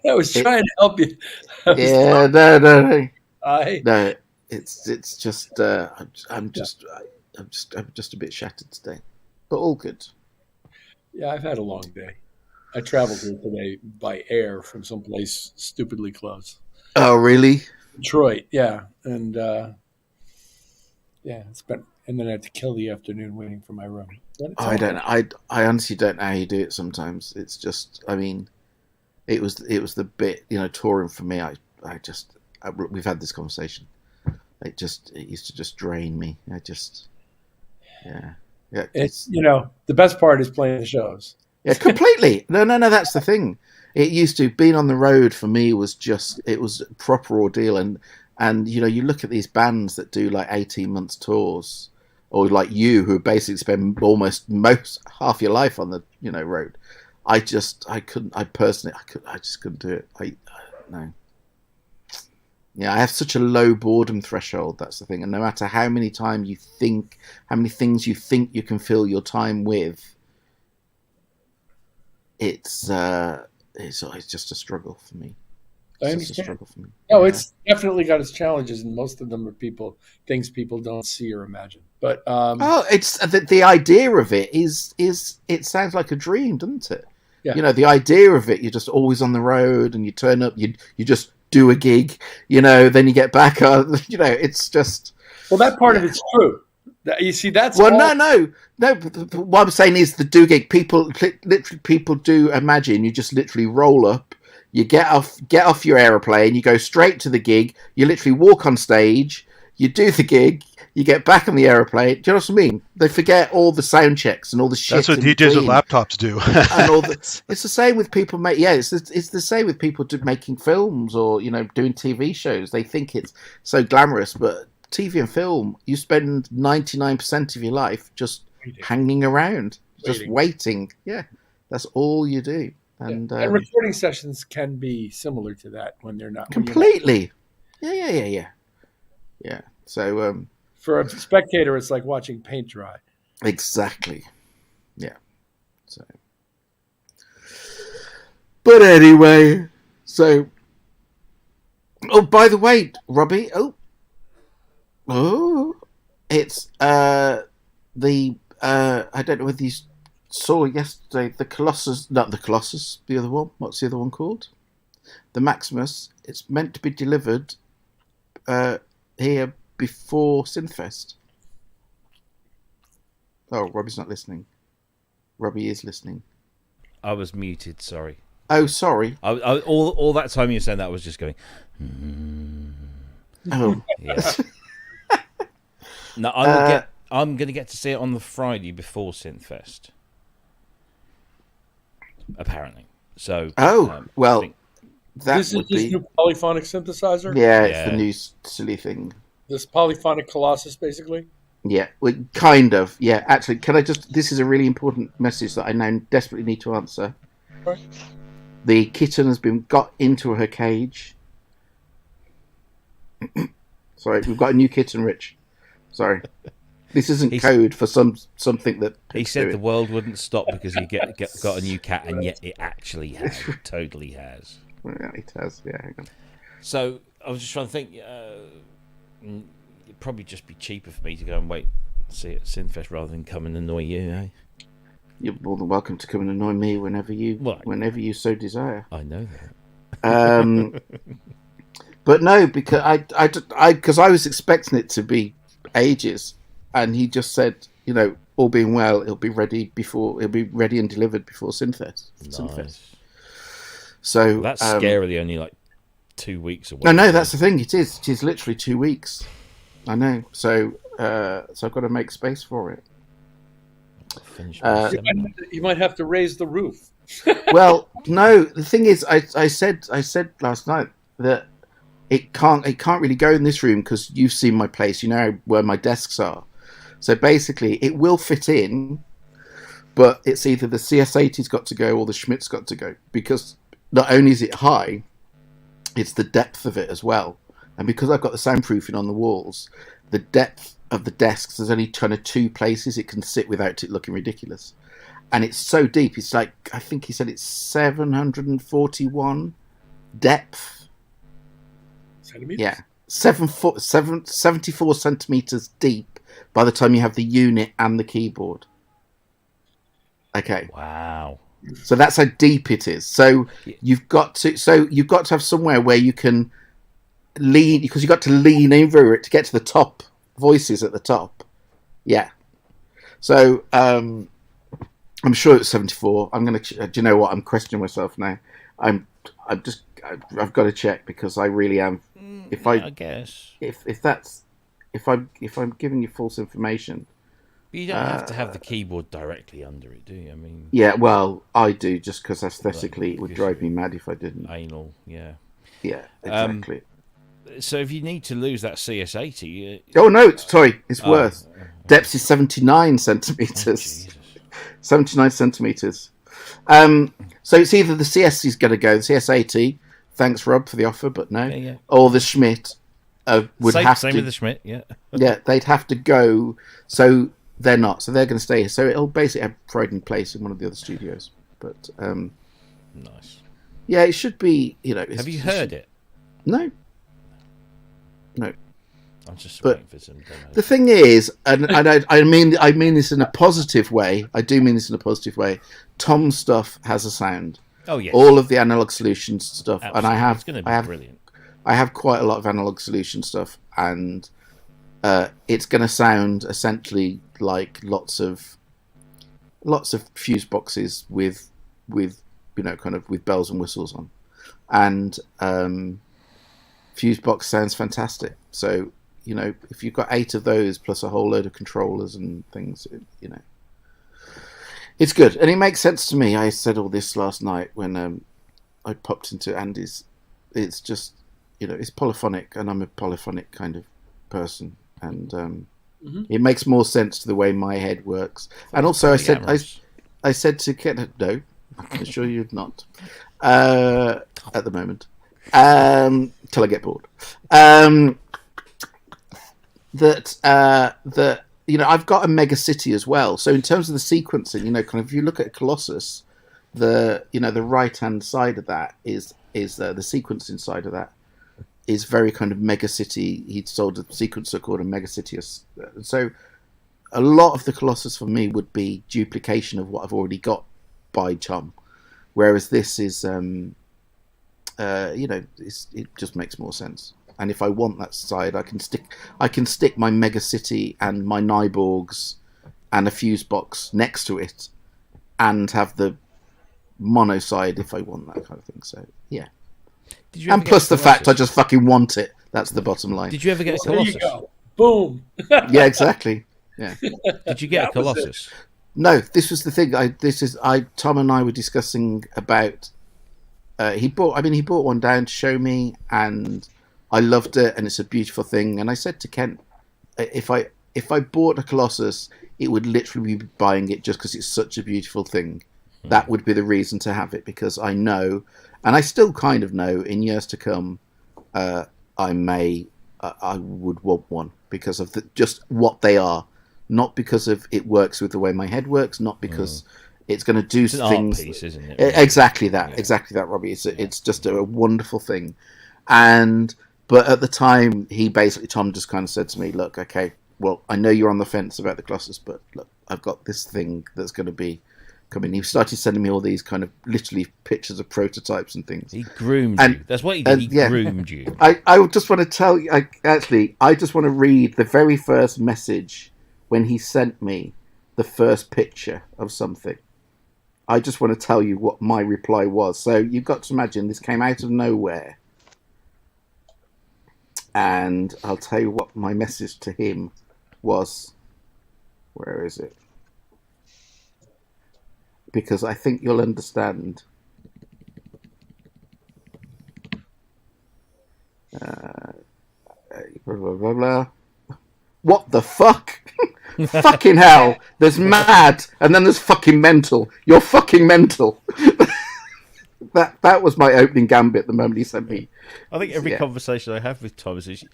was trying to help you. Yeah, no. No, it's just I'm just a bit shattered today, but all good. Yeah, I've had a long day. I traveled here today by air from someplace stupidly close. Oh, really? Detroit, yeah, and and then I had to kill the afternoon waiting for my room. I don't know. I honestly don't know how you do it sometimes. It's just, I mean, it was the bit, touring for me. We've had this conversation. It used to just drain me. Yeah. It's the best part is playing the shows. Yeah, completely. No, that's the thing. It used to, being on the road for me was it was a proper ordeal. And you look at these bands that do like 18 months tours, or like you, who basically spend almost half your life on the road. I just couldn't do it. No. Yeah, I have such a low boredom threshold. That's the thing. And no matter how many things you think you can fill your time with, it's just a struggle for me. I understand. No, it's definitely got its challenges, and most of them are things people don't see or imagine. But it's the idea of it is it sounds like a dream, doesn't it? Yeah. You know, the idea of it, you're just always on the road, and you turn up, you just do a gig, you know, then you get back on, you know, it's just. Well, that part of it's true. You see, that's no. What I'm saying is the do gig. People do imagine you just literally roll up, you get off your aeroplane, you go straight to the gig, you literally walk on stage, you do the gig, you get back on the aeroplane. Do you know what I mean? They forget all the sound checks and all the shit. That's what DJs with laptops do. And it's the same with people it's the same with people making films or, you know, doing TV shows. They think it's so glamorous, but TV and film, you spend 99% of your life just hanging around, just waiting. Yeah, that's all you do. And recording sessions can be similar to that when they're not completely. Yeah. So for a spectator, it's like watching paint dry. Exactly. Yeah. So, but anyway, so. Oh, by the way, Robbie. Oh, it's I don't know whether you saw yesterday the Colossus, not the Colossus, the other one. What's the other one called? The Maximus. It's meant to be delivered here before Synthfest. Oh, Robbie's not listening. Robbie is listening. I was muted. Sorry. Oh, sorry. All that time you were saying that, I was just going. Oh, yes. No, I'm going to get to see it on the Friday before Synthfest. Apparently. So. Well, this is this new polyphonic synthesizer? Yeah, it's the new silly thing. This polyphonic Colossus, basically? Yeah, well, kind of. Yeah, actually, this is a really important message that I now desperately need to answer. Right. The kitten has been got into her cage. Sorry, we've got a new kitten, Rich. Sorry. This isn't code for something that... He said the world wouldn't stop because he got a new cat, and yet it actually has. It totally has. Well, it has, yeah. Hang on. So, I was just trying to think... it'd probably just be cheaper for me to go and wait and see it at Synthfest rather than come and annoy you, eh? You're more than welcome to come and annoy me whenever you so desire. I know that. But no, because I was expecting it to be ages, and he just said, you know, all being well, it'll be ready and delivered before Synthfest. Nice. So that's scarily only like 2 weeks away. No, that's the thing. It is literally 2 weeks. I know. So I've got to make space for it. You might have to raise the roof. Well, no. The thing is, I said last night that it can't really go in this room because you've seen my place. You know where my desks are. So basically, it will fit in, but it's either the CS80's got to go or the Schmidt's got to go, because not only is it high, it's the depth of it as well. And because I've got the soundproofing on the walls, the depth of the desks, there's only kind of 2 places it can sit without it looking ridiculous. And it's so deep. It's like, I think he said it's 741 depth. Centimeters? Yeah. 74 centimeters deep by the time you have the unit and the keyboard. Okay. Wow. So that's how deep it is. So you've got to have somewhere where you can lean, because you've got to lean over it to get to the top voices at the top. Yeah. So I'm sure it's 74. I'm gonna. Do you know what? I'm questioning myself now. I've got to check, because I really am. I guess if I'm giving you false information. But you don't have to have the keyboard directly under it, do you? I mean. Yeah, well, I do, just because aesthetically it would drive me mad if I didn't. Anal, yeah. Yeah, exactly. So if you need to lose that CS80... Oh, no, sorry, it's worse. Depth is 79 centimetres. 79 centimetres. So it's either the CS is going to go, the CS80. Thanks, Rob, for the offer, but no. Yeah. Or the Schmidt would have to. Same with the Schmidt, yeah. Yeah, they'd have to go. So they're not. So they're going to stay here. So it'll basically have pride in place in one of the other studios. But nice. Yeah, it should be. Have you heard it? No. I'm just But waiting for some demos. the thing is, and I mean this in a positive way. I do mean this in a positive way. Tom's stuff has a sound. Oh yes. All of the Analog Solutions stuff, Absolutely. and I have. It's going to be brilliant. I have quite a lot of Analog Solution stuff, and it's going to sound essentially like lots of fuse boxes with kind of with bells and whistles on, and fuse box sounds fantastic. So if you've got 8 of those plus a whole load of controllers and things, it's good, and it makes sense to me. I said all this last night when I popped into Andy's. It's just it's polyphonic, and I'm a polyphonic kind of person, and it makes more sense to the way my head works. And also, I said to Ken, no, I can assure you not at the moment, till I get bored. That I've got a Mega City as well. So in terms of the sequencing, kind of if you look at Colossus, the right hand side of that is the sequencing side of that is very kind of Mega City. He'd sold a sequencer called a Mega City. So a lot of the Colossus for me would be duplication of what I've already got by Tom, whereas this is it just makes more sense. And if I want that side, I can stick my Mega City and my Nyborgs and a fuse box next to it, and have the mono side if I want that kind of thing. So yeah, and plus the fact I just fucking want it. That's the bottom line. Did you ever get a There Colossus? you go. Boom. Yeah, exactly. Yeah. Did you get a That was it. Colossus? No, this was the thing. Tom and I were discussing about. He bought one down to show me, and I loved it, and it's a beautiful thing. And I said to Kent, if I bought a Colossus, it would literally be buying it just because it's such a beautiful thing. That would be the reason to have it, because I know, and I still kind of know, in years to come, I would want one because of just what they are, not because of it works with the way my head works, not because it's going to do It's an things. art piece, isn't it? Exactly that, Robbie. It's just a wonderful thing, but at the time, Tom just kind of said to me, "Look, okay, well, I know you're on the fence about the Colossus, but look, I've got this thing that's going to be coming." He started sending me all these kind of literally pictures of prototypes and things. He groomed you. That's what he did. He groomed you. I just want to tell you, I just want to read the very first message when he sent me the first picture of something. I just want to tell you what my reply was. So you've got to imagine this came out of nowhere. And I'll tell you what my message to him was. Where is it? Because I think you'll understand. Blah, blah, blah, blah. What the fuck? Fucking hell. There's mad, and then there's fucking mental. You're fucking mental. That was my opening gambit the moment he sent me. I think every conversation I have with Tom is,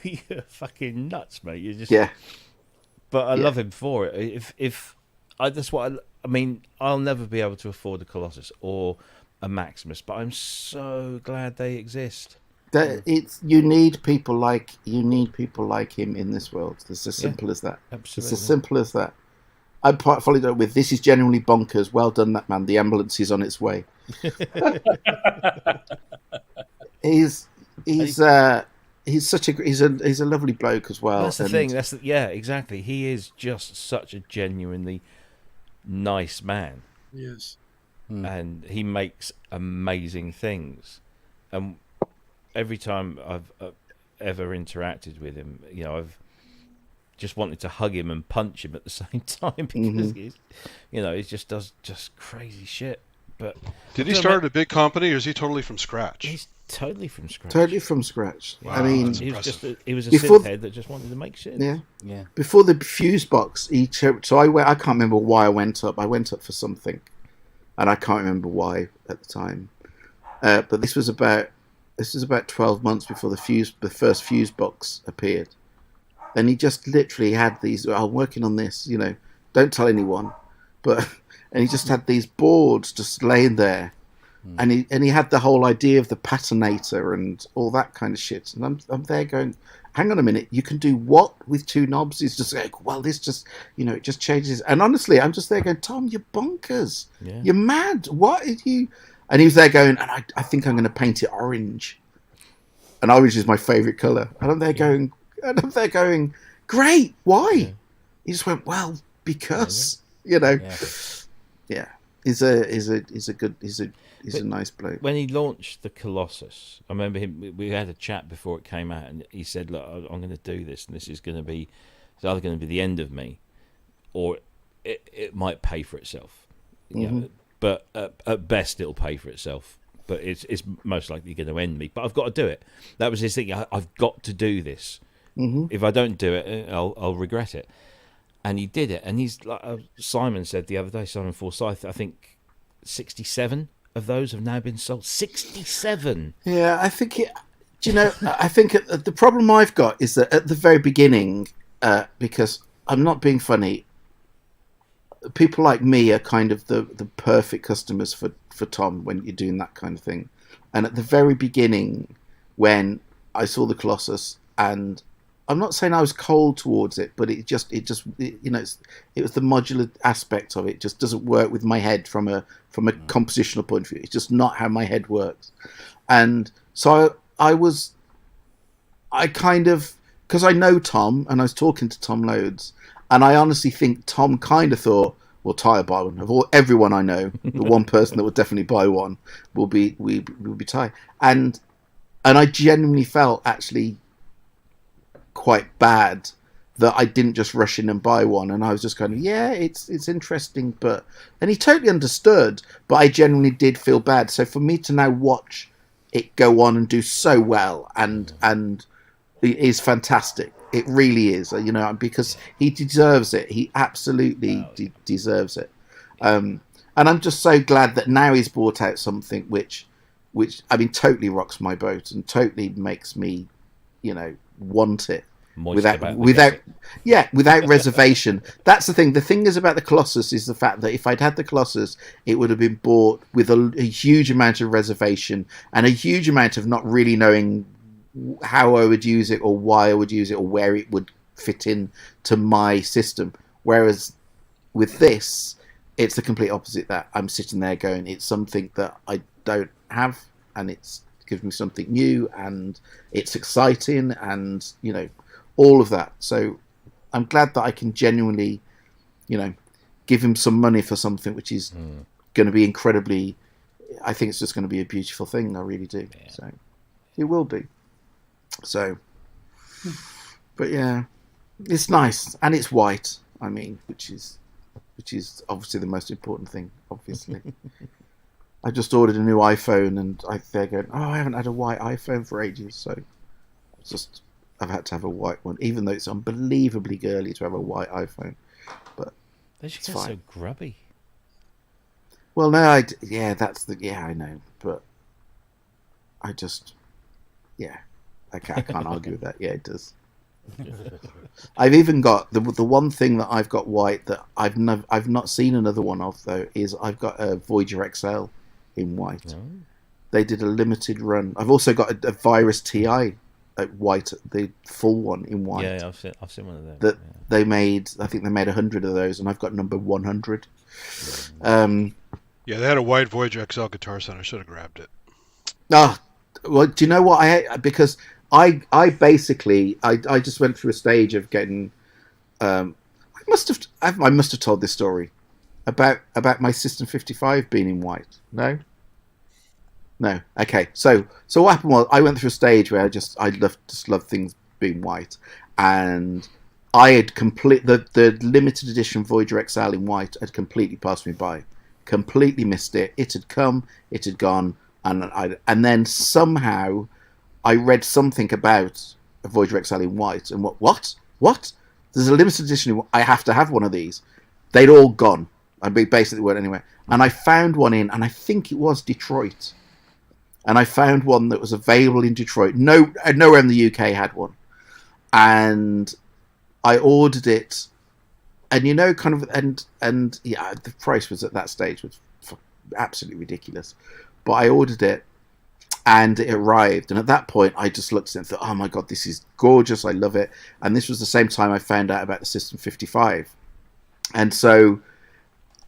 you're fucking nuts, mate. You're just But I love him for it. If that's what I mean. I'll never be able to afford a Colossus or a Maximus, but I'm so glad they exist. You need people like him in this world. It's as simple as that. Absolutely. It's as simple as that. I followed up with, "This is genuinely bonkers. Well done, that man. The ambulance is on its way." He's a lovely bloke as well. That's the thing. Exactly. He is just such a genuinely nice man. Yes. And he makes amazing things. And every time I've ever interacted with him, I've just wanted to hug him and punch him at the same time because he just does just crazy shit. But did he start at a big company, or is he totally from scratch? He's totally from scratch. Totally from scratch. Wow, I mean, he was a synth head that just wanted to make shit. Yeah. Before the fuse box, I can't remember why I went up. I went up for something. and I can't remember why at the time. But this was about 12 months before the first fuse box appeared, and he just literally had these. I'm working on this, don't tell anyone, but and he just had these boards just laying there. And he had the whole idea of the patinator and all that kind of shit. And I'm there going, hang on a minute, you can do what with 2 knobs? He's just like, well, this just, it just changes. And honestly, I'm just there going, Tom, you're bonkers. Yeah. You're mad. What did you? And he was there going, and I think I'm going to paint it orange. And orange is my favourite colour. And I'm there going, great, why? Yeah. He just went, well, because, yeah. He's a nice bloke. When he launched the Colossus, I remember him. We had a chat before it came out, and he said, "Look, I'm going to do this, and this is going to be, it's either going to be the end of me, or it might pay for itself. Mm-hmm. But at best, it'll pay for itself. But it's most likely going to end me. But I've got to do it. That was his thing. I've got to do this. Mm-hmm. If I don't do it, I'll regret it." And he did it. And he's like Simon said the other day. Simon Forsyth, I think 67 of those have now been sold. 67. Yeah, I think I think the problem I've got is that at the very beginning, because I'm not being funny, people like me are kind of the perfect customers for Tom when you're doing that kind of thing. And at the very beginning, when I saw the Colossus, and I'm not saying I was cold towards it, but it was the modular aspect of it. Just doesn't work with my head from a compositional point of view. It's just not how my head works. And so because I know Tom, and I was talking to Tom loads, and I honestly think Tom kind of thought, well, Ty will buy one. Of everyone I know, the one person that would definitely buy one will be Ty. And I genuinely felt actually quite bad that I didn't just rush in and buy one, and I was just kind of, yeah, it's interesting, and he totally understood, but I genuinely did feel bad. So for me to now watch it go on and do so well, and it is fantastic. It really is, because he deserves it. He absolutely deserves it. And I'm just so glad that now he's brought out something which I mean totally rocks my boat and totally makes me, want it. Without reservation. That's the thing. The thing is about the Colossus is the fact that if I'd had the Colossus, it would have been bought with a huge amount of reservation and a huge amount of not really knowing how I would use it or why I would use it or where it would fit in to my system. Whereas with this, it's the complete opposite. That I'm sitting there going, it's something that I don't have, and it gives me something new, and it's exciting, and all of that. So I'm glad that I can genuinely, give him some money for something which is going to be incredibly. I think it's just going to be a beautiful thing. I really do. Yeah. So it will be. So, but yeah, it's nice, and it's white. I mean, which is obviously the most important thing. Obviously, I just ordered a new iPhone, and they're going, "Oh, I haven't had a white iPhone for ages." So, I've had to have a white one, even though it's unbelievably girly to have a white iPhone. But they should get so grubby. Well, no, I know, but I just, I can't argue with that. Yeah, it does. I've even got the one thing that I've got white that I've not seen another one of though is I've got a Voyager XL in white. Oh. They did a limited run. I've also got a Virus TI at white, the full one in white. Yeah, I've seen one of them. That they made. I think they made 100 of those, and I've got number 100. Yeah, they had a white Voyager XL guitar set. I should have grabbed it. Well, do you know what? Because I basically just went through a stage of getting. I must have told this story about my System 55 being in white. No. Okay. So what happened was I went through a stage where I love things being white, and I had the limited edition Voyager XL in white had completely passed me by, completely missed it. It had come, it had gone, and then somehow I read something about a Voyager XL in white, and what? There's a limited edition. I have to have one of these. They'd all gone. I mean, basically weren't anywhere. And I found one and I think it was Detroit. And I found one that was available in Detroit. Nowhere in the UK had one. And I ordered it, and and yeah, the price was at that stage was absolutely ridiculous. But I ordered it, and it arrived. And at that point, I just looked at it and thought, "Oh my god, this is gorgeous! I love it." And this was the same time I found out about the System 55, and so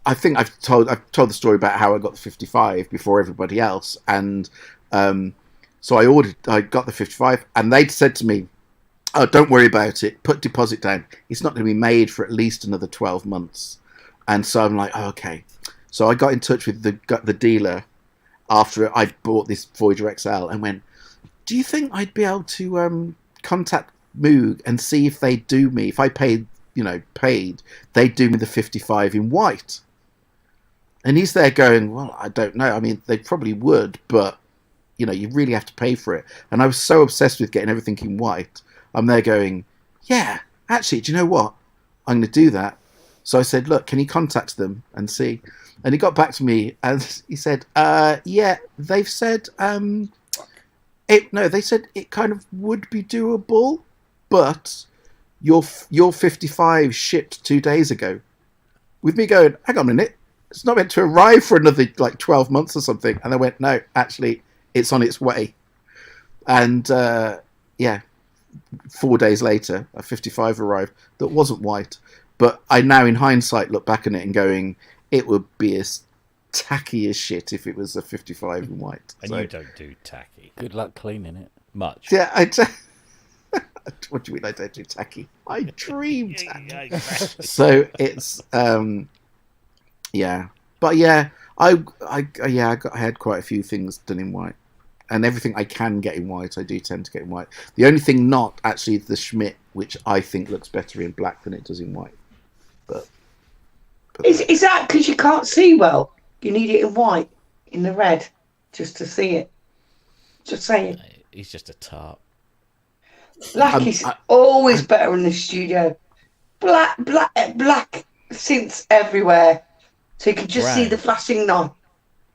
I think I've told the story about how I got the 55 before everybody else, and so I got the 55, and they'd said to me, "Oh, don't worry about it. Put deposit down. It's not going to be made for at least another 12 months." And so I'm like, oh, okay. So I got in touch with the dealer after I'd bought this Voyager XL and went, "Do you think I'd be able to contact Moog and see if they'd do me, if I paid, they'd do me the 55 in white?" And he's there going, "Well, I don't know. I mean, they probably would, but, you really have to pay for it." And I was so obsessed with getting everything in white. I'm there going, "Yeah, actually, do you know what? I'm going to do that." So I said, "Look, can you contact them and see?" And he got back to me and he said, "Yeah, they've said, they said it kind of would be doable, but your 55 shipped 2 days ago." With me going, "Hang on a minute, it's not meant to arrive for another 12 months or something." And they went, "No, actually, it's on its way." And 4 days later, a 55 arrived that wasn't white. But I now, in hindsight, look back on it and going, it would be as tacky as shit if it was a 55 in white. And you don't do tacky. Good luck cleaning it. Much. Yeah, what do you mean I don't do tacky? I dream tacky. So it's, yeah. But yeah, I had quite a few things done in white. And everything I can get in white, I do tend to get in white. The only thing not actually is the Schmidt, which I think looks better in black than it does in white. But is that because you can't see well? You need it in white, in the red, just to see it. Just saying. He's just a tart. Black is always better in the studio. Black synths everywhere, so you can just see the flashing knife.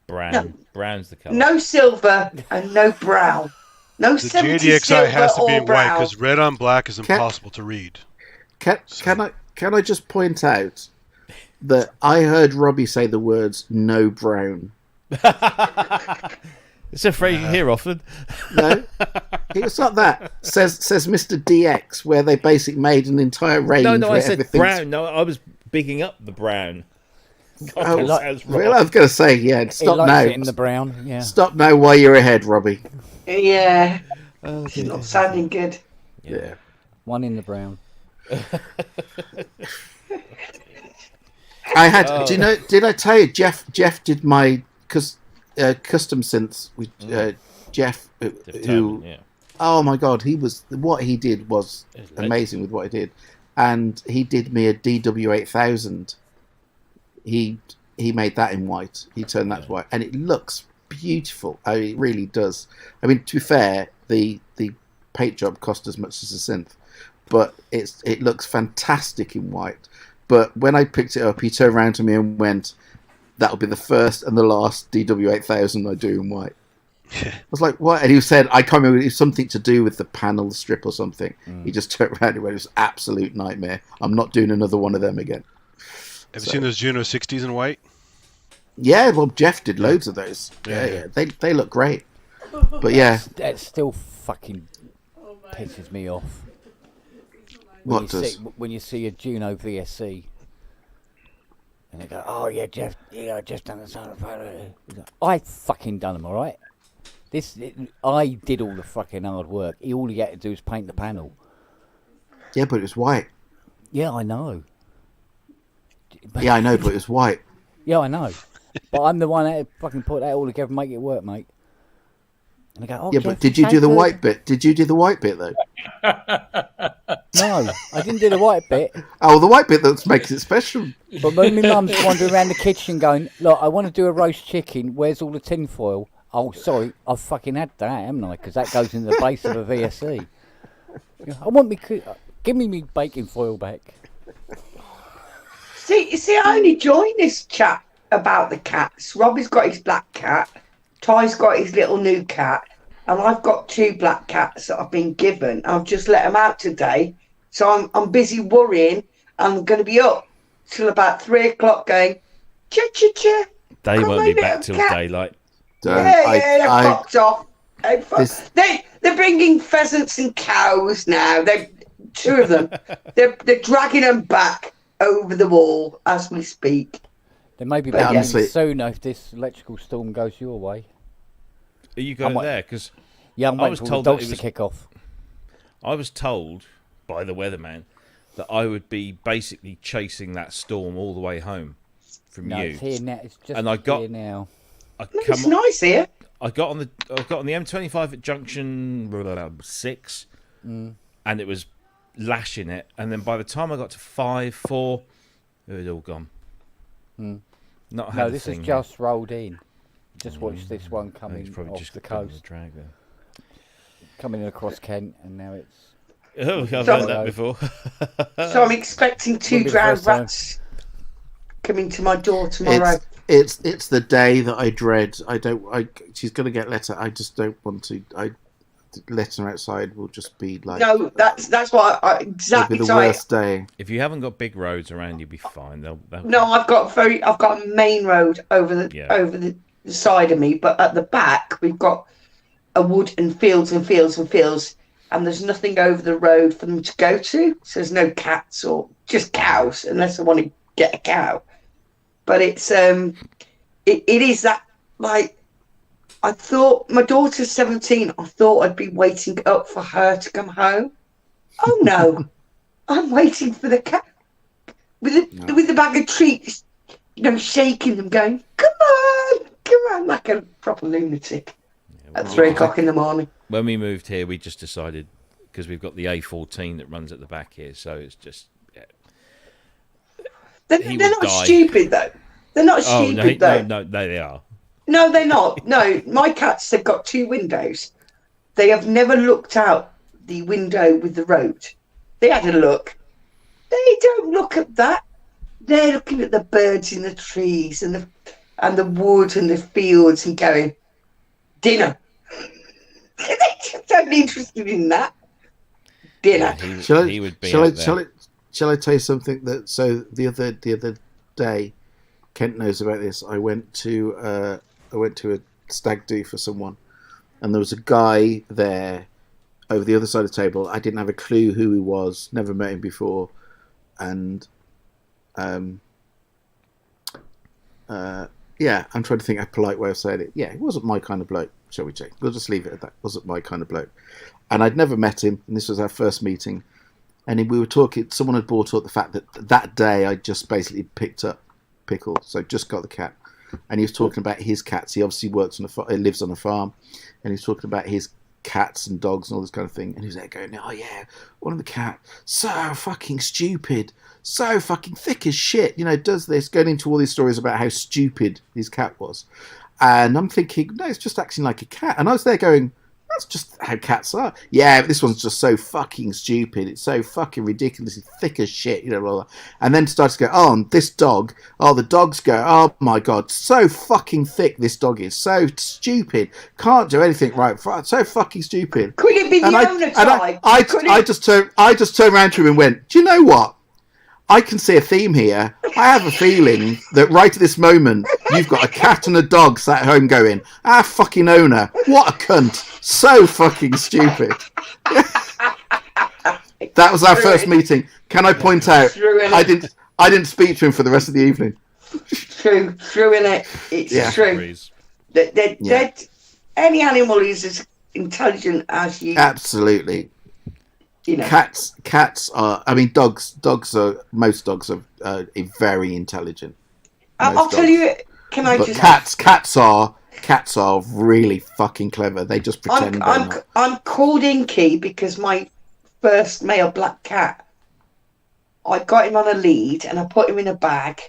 Brown. No. Brown's the colour. No silver and no brown. No The 70s JDXI silver has to be or in white brown. because red on black is impossible to read. Can I just point out that I heard Robbie say the words "no brown"? It's a phrase you hear often. No, it's not that. Says Mr. DX, where they basically made an entire range. No, where I said brown. No, I was bigging up the brown. God, well, I was going to say, yeah. Stop now. In the brown, yeah. Stop now while you're ahead, Robbie. Yeah, it's not sounding good. Yeah, one in the brown. I had. Do you know? Did I tell you Jeff did my custom synths with Jeff, who? Yeah. Oh my God, what he did was amazing with what he did, and he did me a DW8000. He made that in white. He turned that to white, and it looks beautiful. I mean, it really does. I mean, to be fair, the paint job cost as much as a synth, but it looks fantastic in white. But when I picked it up, he turned around to me and went, "That'll be the first and the last DW8000 I do in white." I was like, "What?" And he said, "I can't remember. It was something to do with the panel strip or something." He just turned around and went, "It was an absolute nightmare. I'm not doing another one of them again." Have you seen those Juno 60s in white? Yeah, well, Jeff did loads of those. Yeah. They look great. But yeah, that still fucking pisses me off. When you see a Juno VSC, and they go, "Oh yeah, Jeff, I just done the sound of I fucking done them, all right. I did all the fucking hard work. All he had to do was paint the panel. Yeah, but it was white. Yeah, I know. Yeah, I know, but it was white. Yeah, I know. But I'm the one that fucking put that all together and make it work, mate. And I go, "Oh, yeah, Jeff, but did you do the white bit? Did you do the white bit, though?" No, I didn't do the white bit. Oh, the white bit that makes it special. But when my mum's wandering around the kitchen going, "Look, I want to do a roast chicken. Where's all the tin foil?" "Oh, sorry, I've fucking had that, haven't I? Because that goes into the base of a VSC. I want me... Give me baking foil back." See, I only joined this chat about the cats. Robbie's got his black cat, Ty's got his little new cat, and I've got 2 black cats that I've been given. I've just let them out today, so I'm busy worrying. I'm going to be up till about 3 o'clock going, cha-cha-cha. They won't be back till daylight. They're fucked off. They're bringing pheasants and cows now. They're 2 of them. they're dragging them back over the wall as we speak. They may be back soon if this electrical storm goes your way. Are you going there? Because I'm waiting for the dogs to kick off. I was told by the weatherman that I would be basically chasing that storm all the way home from you. It's here now. It's just here now. It's nice here. I got on the M25 at junction 6, and it was lashing it. And then by the time I got to 5, 4, it was all gone. No, this has just rolled in. Just watched this one coming off the coast. Drag there. Coming across Kent, and now it's... Oh, I've heard that before. So I'm expecting 2 drowned rats coming to my door tomorrow. It's the day that I dread. She's going to get letter. I just don't want to. Letting her outside will just be like... No, that's what exactly. It'll be the worst day. If you haven't got big roads around, you'll be fine. No, I've got a main road over the side of me, but at the back we've got a wood and fields and fields and fields, and there's nothing over the road for them to go to. So there's no cats or just cows, unless I want to get a cow. But it's it is that, like, I thought my daughter's 17. I thought I'd be waiting up for her to come home. Oh no, I'm waiting for the cat with the bag of treats, shaking them, going, come on, like a proper lunatic at 3 o'clock in the morning. When we moved here, we just decided, because we've got the A14 that runs at the back here, so it's just... Yeah. They're not stupid, though. They're not stupid, though. No, they are. No, they're not. No, my cats, they've got 2 windows. They have never looked out the window with the road. They had a look. They don't look at that. They're looking at the birds in the trees and the wood and the fields and going, dinner. They're just only interested in that. Dinner. Yeah, he would be Shall I tell you something that? So the other day, Kent knows about this. I went to a stag do for someone, and there was a guy there over the other side of the table. I didn't have a clue who he was. Never met him before, and yeah, I'm trying to think a polite way of saying it. Yeah, he wasn't my kind of bloke, shall we say? We'll just leave it at that. Wasn't my kind of bloke, and I'd never met him, and this was our first meeting. And we were talking. Someone had brought up the fact that day I just basically picked up Pickle, so just got the cat, and he was talking about his cats. He obviously works on lives on a farm, and he was talking about his cats and dogs and all this kind of thing. And he was there going, "Oh yeah, one of the cat, so fucking stupid, so fucking thick as shit. Does this?" Going into all these stories about how stupid his cat was, and I'm thinking, no, it's just acting like a cat. And I was there going, that's just how cats are. Yeah, but this one's just so fucking stupid. It's so fucking ridiculously thick as shit, blah, blah. And then starts to go, oh, and this dog. Oh, the dogs go, oh my God, so fucking thick this dog is. So stupid. Can't do anything right. So fucking stupid. Could it be the owner type? I just turned around to him and went, do you know what? I can see a theme here. I have a feeling that right at this moment, you've got a cat and a dog sat at home going, fucking owner, what a cunt. So fucking stupid. That was our first meeting. Can I point out, I didn't speak to him for the rest of the evening. True, innit? It's true. That any animal is as intelligent as you. Absolutely. Cats are. I mean, dogs are. Most dogs are very intelligent. I'll tell you. Can I just? Cats are really fucking clever. They just pretend. I'm called Inky because my first male black cat. I got him on a lead and I put him in a bag,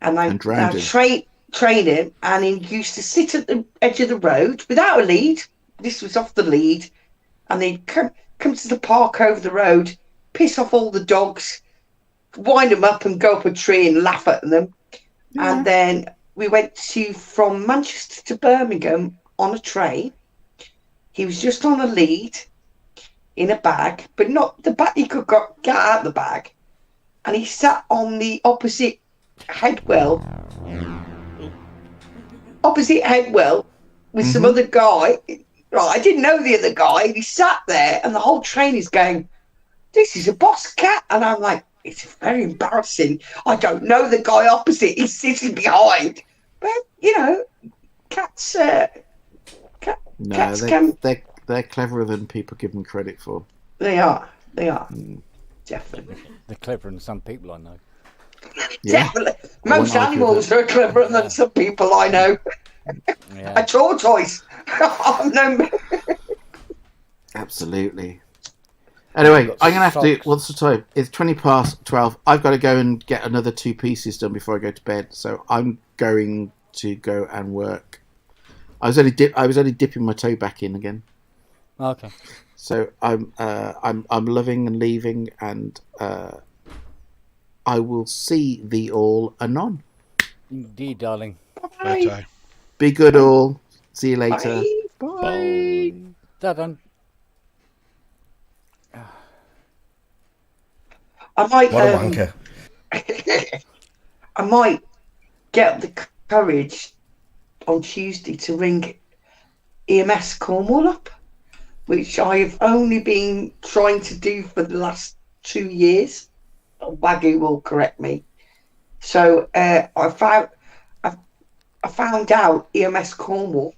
and I trained him, and he used to sit at the edge of the road without a lead. This was off the lead, and he'd come to the park over the road, piss off all the dogs, wind them up and go up a tree and laugh at them. Yeah. And then we went from Manchester to Birmingham on a train. He was just on a lead in a bag, but not the bag. He could get out the bag. And he sat on the opposite headwell with some other guy. Right, I didn't know the other guy. He sat there, and the whole train is going, "This is a boss cat," and I'm like, "It's very embarrassing. I don't know the guy opposite. He's sitting behind." But cats. Cats they're cleverer than people give them credit for. They are. Definitely. They're cleverer than some people I know. Yeah. Definitely. Most animals are cleverer than some people I know. Yeah. A tortoise. Absolutely. Anyway, I'm going to have to... What's the time? It's 12:20. I've got to go and get another 2 pieces done before I go to bed. So I'm going to go and work. I was only dipping my toe back in again. Okay. So I'm loving and leaving, and I will see thee all anon. Indeed, darling. Bye. Be good, all. See you later. Bye. Done. I might. What a wanker. I might get the courage on Tuesday to ring EMS Cornwall up, which I've only been trying to do for the last 2 years. Wagyu will correct me. So I found out EMS Cornwall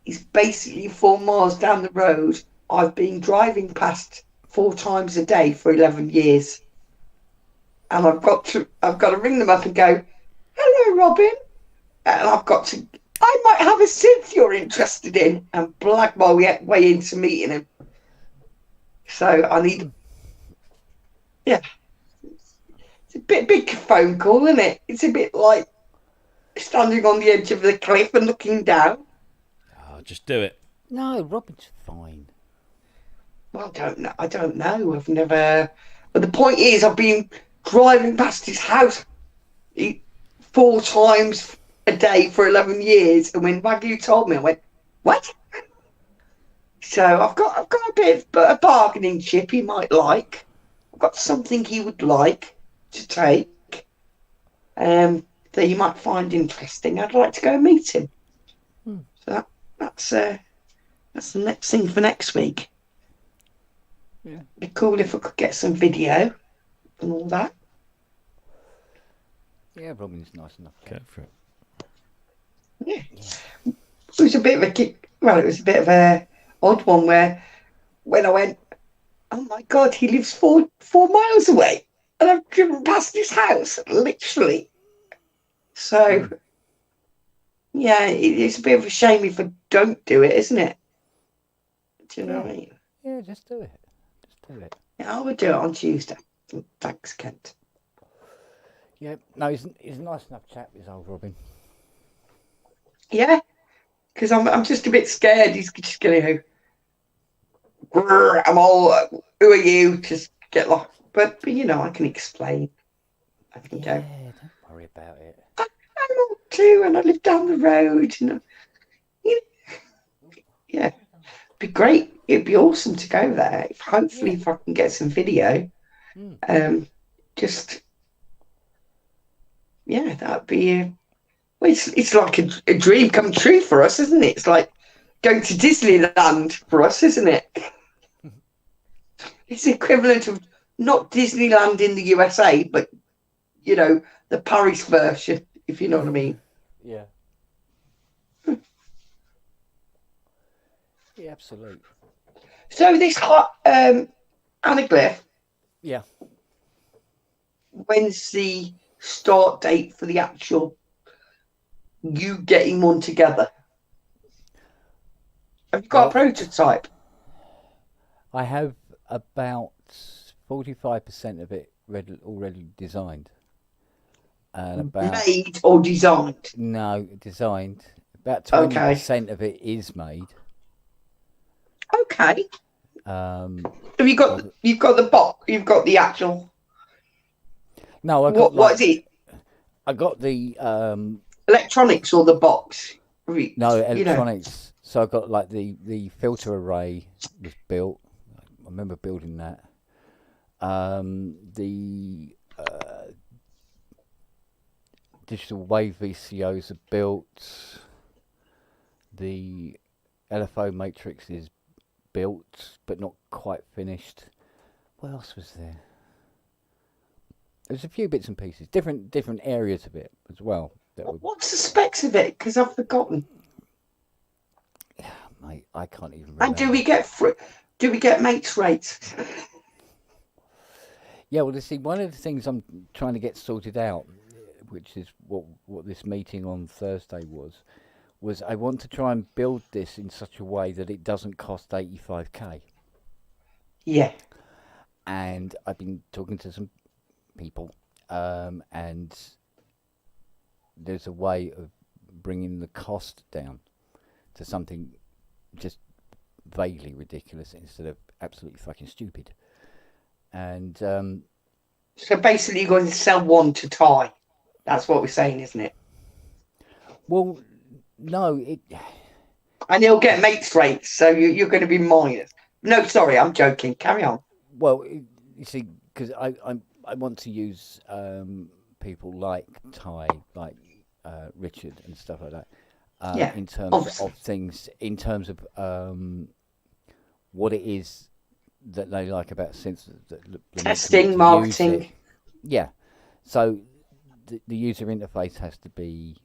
is basically 4 miles down the road. I've been driving past 4 times a day for 11 years, and I've got to ring them up and go, "Hello, Robin," and I might have a synth you're interested in, and blag my way into meeting him. So I need, it's a big phone call, isn't it? It's a bit like standing on the edge of the cliff and looking down. Oh, just do it. No, Robin's fine. Well, I don't know. I've never. But the point is, I've been driving past his house 4 times a day for 11 years, and when Wagyu told me, I went, "What?" So I've got a bit of a bargaining chip he might like. I've got something he would like to take, that you might find interesting. I'd like to go and meet him. So that's the next thing for next week. Yeah. It'd be cool if I could get some video and all that. Yeah, Robin's nice enough. Go for it. Yeah. It was a bit of a kick. Well, it was a bit of a odd one where when I went, "Oh my God, he lives 4 miles away," and I've driven past his house, literally. So, yeah, it's a bit of a shame if I don't do it, isn't it? Do you know what I mean? Yeah, just do it. Yeah, I would do it on Tuesday. Thanks, Kent. Yeah, no, he's a nice enough chap, this old Robin. Yeah, because I'm just a bit scared. He's just going to go, "I'm all, who are you?" Just get lost. But I can explain. I can go, don't worry about it. I'm old too, and I live down the road. Yeah, it'd be great. It'd be awesome to go there. If I can get some video, that'd be. It's like a dream come true for us, isn't it? It's like going to Disneyland for us, isn't it? It's the equivalent of not Disneyland in the USA, but the Paris version, if you know what I mean. Yeah. Yeah, absolutely. So this anaglyph. Yeah. When's the start date for the actual you getting one together? Have you got a prototype? I have about 45% of it already designed. And about made or designed? No, designed. About 20% of it is made. Okay. Have you got the box? You've got the actual No, I got what is it? I got the Electronics or the box? no electronics. So I got like the filter array was built. I remember building that. The digital wave VCOs are built. The LFO matrix is built, but not quite finished. What else was there? There's a few bits and pieces, different areas of it as well. What's the specs of it? Because I've forgotten. Yeah, mate, I can't even remember. And do we get mates rates? Yeah, well, you see, one of the things I'm trying to get sorted out, which is what this meeting on Thursday was I want to try and build this in such a way that it doesn't cost 85k. Yeah. And I've been talking to some people, and there's a way of bringing the cost down to something just vaguely ridiculous instead of absolutely fucking stupid. And so basically you're going to sell one to Ty. That's what we're saying, isn't it? Well, no, and he'll get mates rates, so you're going to be minus. No, sorry, I'm joking. Carry on. Well, you see, because I want to use people like Ty, like Richard and stuff like that, in terms of things, in terms of what it is that they like about synths. Testing, marketing. Yeah. So the user interface has to be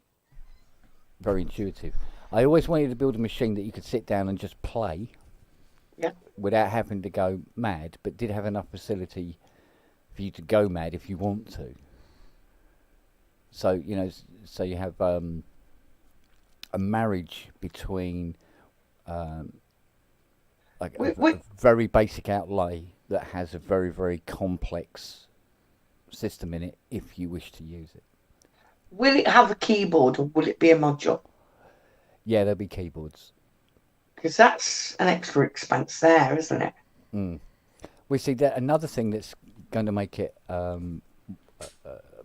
very intuitive. I always wanted to build a machine that you could sit down and just play without having to go mad, but did have enough facility for you to go mad if you want to. So, you know, so you have a marriage between like a very basic outlay that has a very, very complex system in it if you wish to use it. Will it have a keyboard or will it be a module? Yeah, there'll be keyboards. Because that's an extra expense there, isn't it? We see that another thing that's going to make it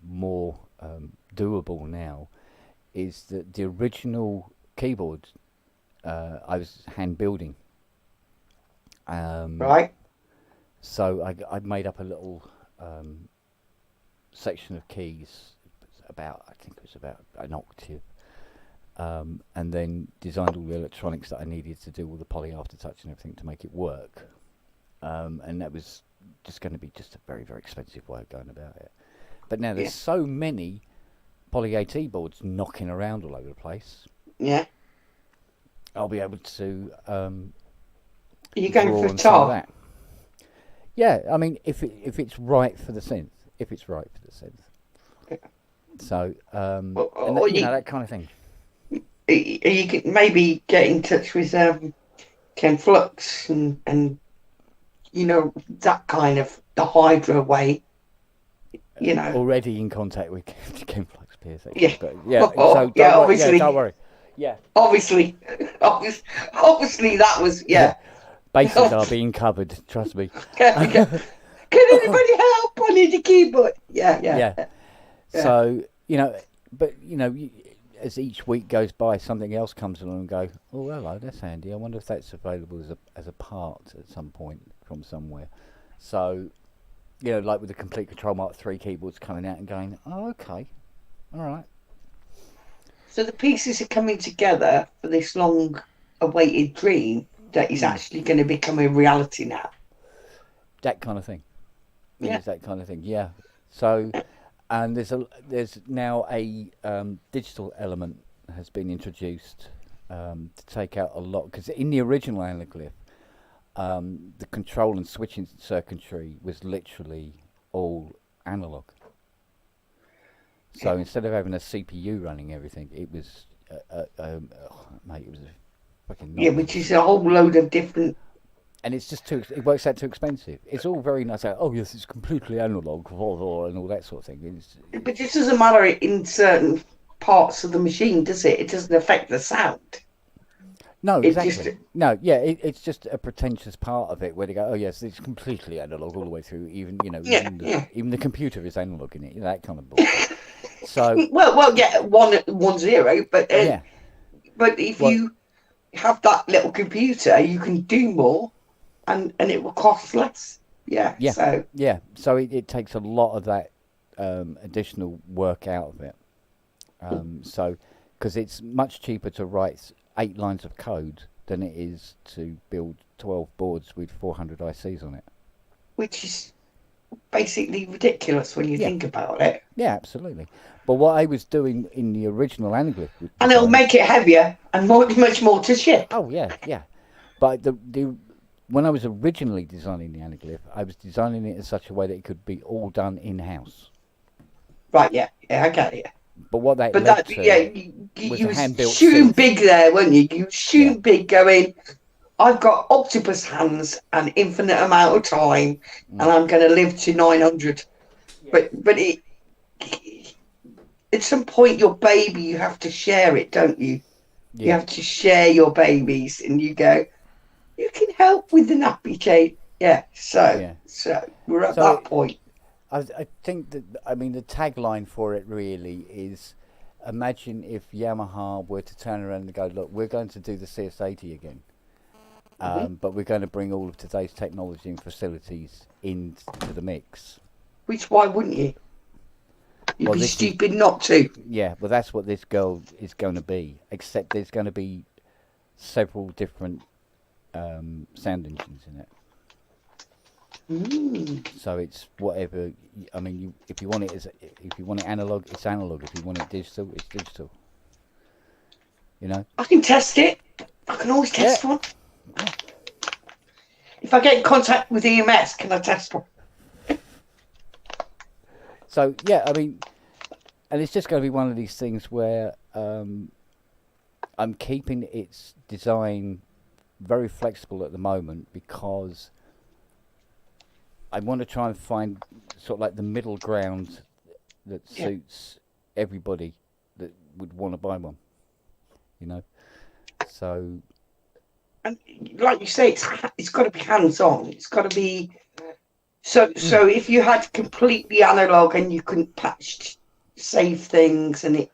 more doable now is that the original keyboard I was hand building. Right. So I made up a little section of keys, I think it was about an octave, and then designed all the electronics that I needed to do all the poly aftertouch and everything to make it work. And that was just going to be just a very, very expensive way of going about it. But now there's so many Poly AT boards knocking around all over the place. Yeah. I'll be able to. Are you going for a tar? Yeah, I mean, if it's right for the synth, Yeah. So, that kind of thing. You could maybe get in touch with Ken Flux and you know, that kind of the Hydra way. You know, already in contact with Ken Flux Pierce. Yeah, but obviously, don't worry. Yeah, obviously that was Bases are being covered. Trust me. Can anybody help? I need a keyboard. Yeah. So as each week goes by, something else comes along and go, oh hello, that's handy. I wonder if that's available as a part at some point from somewhere. So, like with the Complete Control Mark III keyboards coming out and going, oh okay, all right. So the pieces are coming together for this long-awaited dream that is actually going to become a reality now. That kind of thing. Yeah. That kind of thing. Yeah. So, and there's now a digital element has been introduced to take out a lot, because in the original Anaglyph, the control and switching circuitry was literally all analog. So instead of having a CPU running everything, it was mate, it was a fucking nightmare. Which is a whole load of different. And it's just it works out too expensive. It's all very nice. Oh yes, it's completely analog, and all that sort of thing. But it doesn't matter in certain parts of the machine, does it? It doesn't affect the sound. No, exactly. It's just a pretentious part of it where they go, oh yes, it's completely analog all the way through. Even even the computer is analog in it. That kind of bullshit. So well, yeah, 1-0, but but if you have that little computer, you can do more, and it will cost less. Yeah. So it takes a lot of that additional work out of it. So because it's much cheaper to write 8 lines of code than it is to build 12 boards with 400 ICs on it. Which is basically ridiculous when you think about it. Yeah, absolutely. But what I was doing in the original Anaglyph... And it'll make it heavier and much more to ship. Oh, yeah. But when I was originally designing the Anaglyph, I was designing it in such a way that it could be all done in-house. Right, yeah, I get it. But what that led to you was a hand-built shooting suit. big there, weren't you? You shooting big, going, I've got octopus hands and infinite amount of time, and I'm going to live to 900. But at some point, your baby, you have to share it, don't you? You have to share your babies, and you go, you can help with the nappy chain. So we're at that point. I think that, the tagline for it really is, imagine if Yamaha were to turn around and go, look, we're going to do the CS80 again, but we're going to bring all of today's technology and facilities into the mix. Which, why wouldn't you? You'd be stupid not to. Yeah, well, that's what this girl is going to be, except there's going to be several different sound engines in it. So it's whatever. If you want it analog, it's analog. If you want it digital, it's digital. I can test it. I can always test one. If I get in contact with EMS, can I test one? So and it's just going to be one of these things where I'm keeping its design very flexible at the moment because I want to try and find sort of like the middle ground that suits everybody that would want to buy one. So, and like you say, it's got to be hands-on. It's got to be so. If you had completely analog and you couldn't save things, and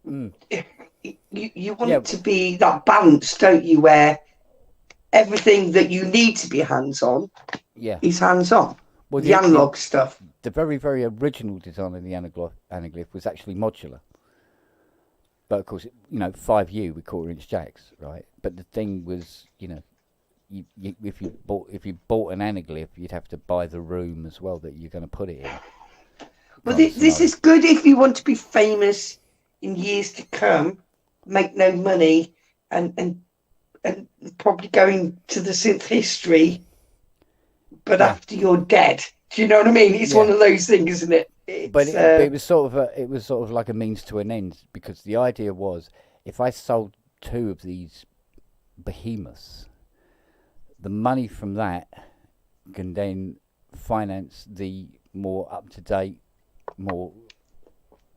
you want it to be that balance, don't you? Where everything that you need to be hands-on is hands-on. Well, the analog stuff. The very, very original design of the Anaglyph was actually modular. But of course, 5U with 1/4-inch jacks, right? But the thing was, if you bought an Anaglyph, you'd have to buy the room as well that you're going to put it in. Well, this is good if you want to be famous in years to come, make no money, and probably going to the synth history, but after you're dead. Do you know what I mean? It's one of those things, isn't it? But it was sort of like a means to an end, because the idea was, if I sold 2 of these behemoths, the money from that can then finance the more up-to-date, more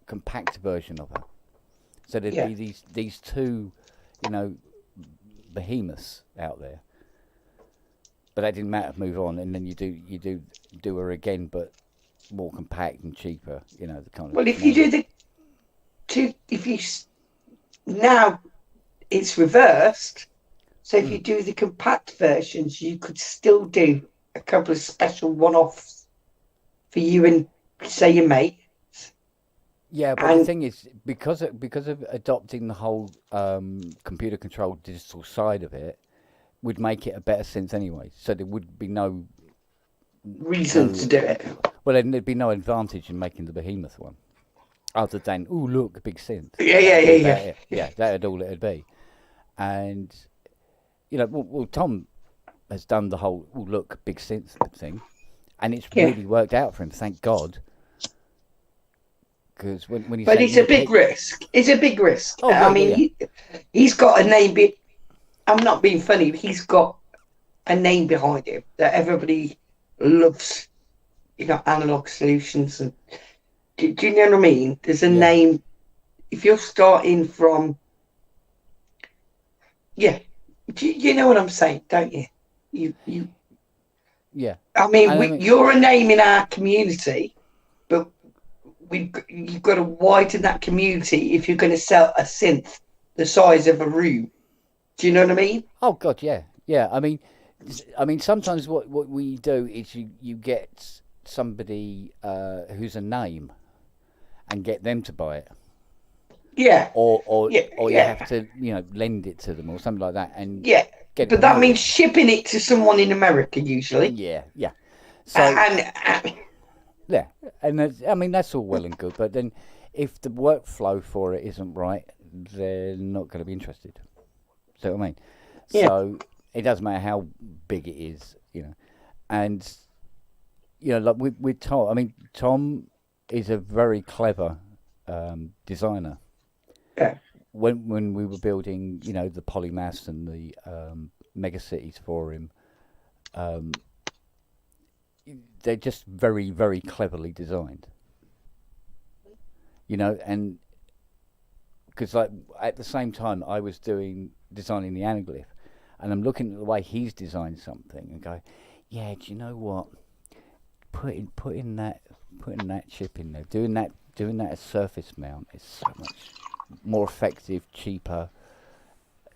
compact version of it. So there'd be these 2, behemoths out there, but that didn't matter. Move on, and then you do her again, but more compact and cheaper. The kind of. Well, if you do now it's reversed. So if you do the compact versions, you could still do a couple of special one-offs for you and say your mate. Yeah, but the thing is, because of adopting the whole computer-controlled digital side of it, would make it a better synth anyway. So there would be no reason to do it. Well, then there'd be no advantage in making the behemoth one, other than look, a big synth. Yeah. That'd all it'd be. And Tom has done the whole look, big synth thing, and it's really worked out for him. Thank God. Because when you but it's a big risk. It's a big risk. Oh, right, he's got a name. I'm not being funny. He's got a name behind him that everybody loves. Analog solutions, and do you know what I mean? There's a name. If you're starting from Yeah. You know what I'm saying, don't you? You. Yeah. I mean, you're a name in our community, but you've got to widen that community if you're going to sell a synth the size of a room. Do you know what I mean? Oh God, yeah, yeah. I mean, sometimes what we do is you get somebody who's a name, and get them to buy it. Yeah. Or you have to lend it to them or something like that, and yeah. But that means shipping it to someone in America usually. Yeah. So yeah, and that's all well and good, but then if the workflow for it isn't right, they're not going to be interested. See what I mean? Yeah. So it doesn't matter how big it is, and like with Tom. I mean, Tom is a very clever designer. Yeah. When we were building, the polymaths and the megacities for him, they're just very, very cleverly designed. And because like at the same time I was designing the anaglyph, and I'm looking at the way he's designed something and go, yeah, do you know what? Putting that chip in there, doing that as surface mount is so much more effective, cheaper,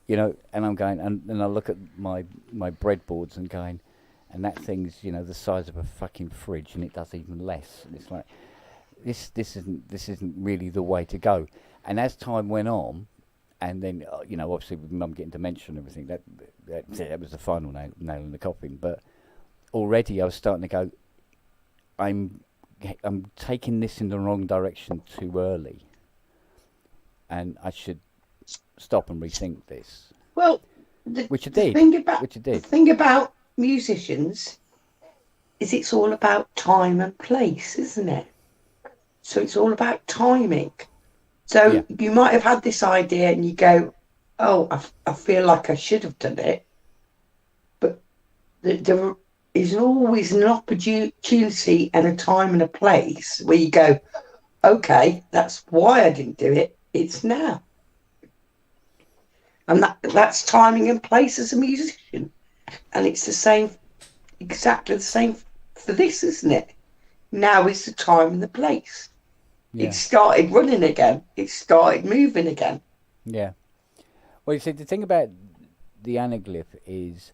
and I'm going, and I look at my breadboards and going, and that thing's the size of a fucking fridge, and it does even less, and it's like this isn't really the way to go. And as time went on, and then obviously with Mum getting dementia and everything, that was the final nail in the coffin. But already I was starting to go, I'm taking this in the wrong direction too early, and I should stop and rethink this. Well, which I did. The thing about musicians is it's all about time and place, isn't it? So it's all about timing. So you might have had this idea and you go, oh, I feel like I should have done it. But there is always an opportunity and a time and a place where you go, okay, that's why I didn't do it. It's now. And that's timing and place as a musician. And it's exactly the same for this, isn't it? Now is the time and the place. Yeah. It started running again. It started moving again. Yeah. Well, you see, the thing about the anaglyph is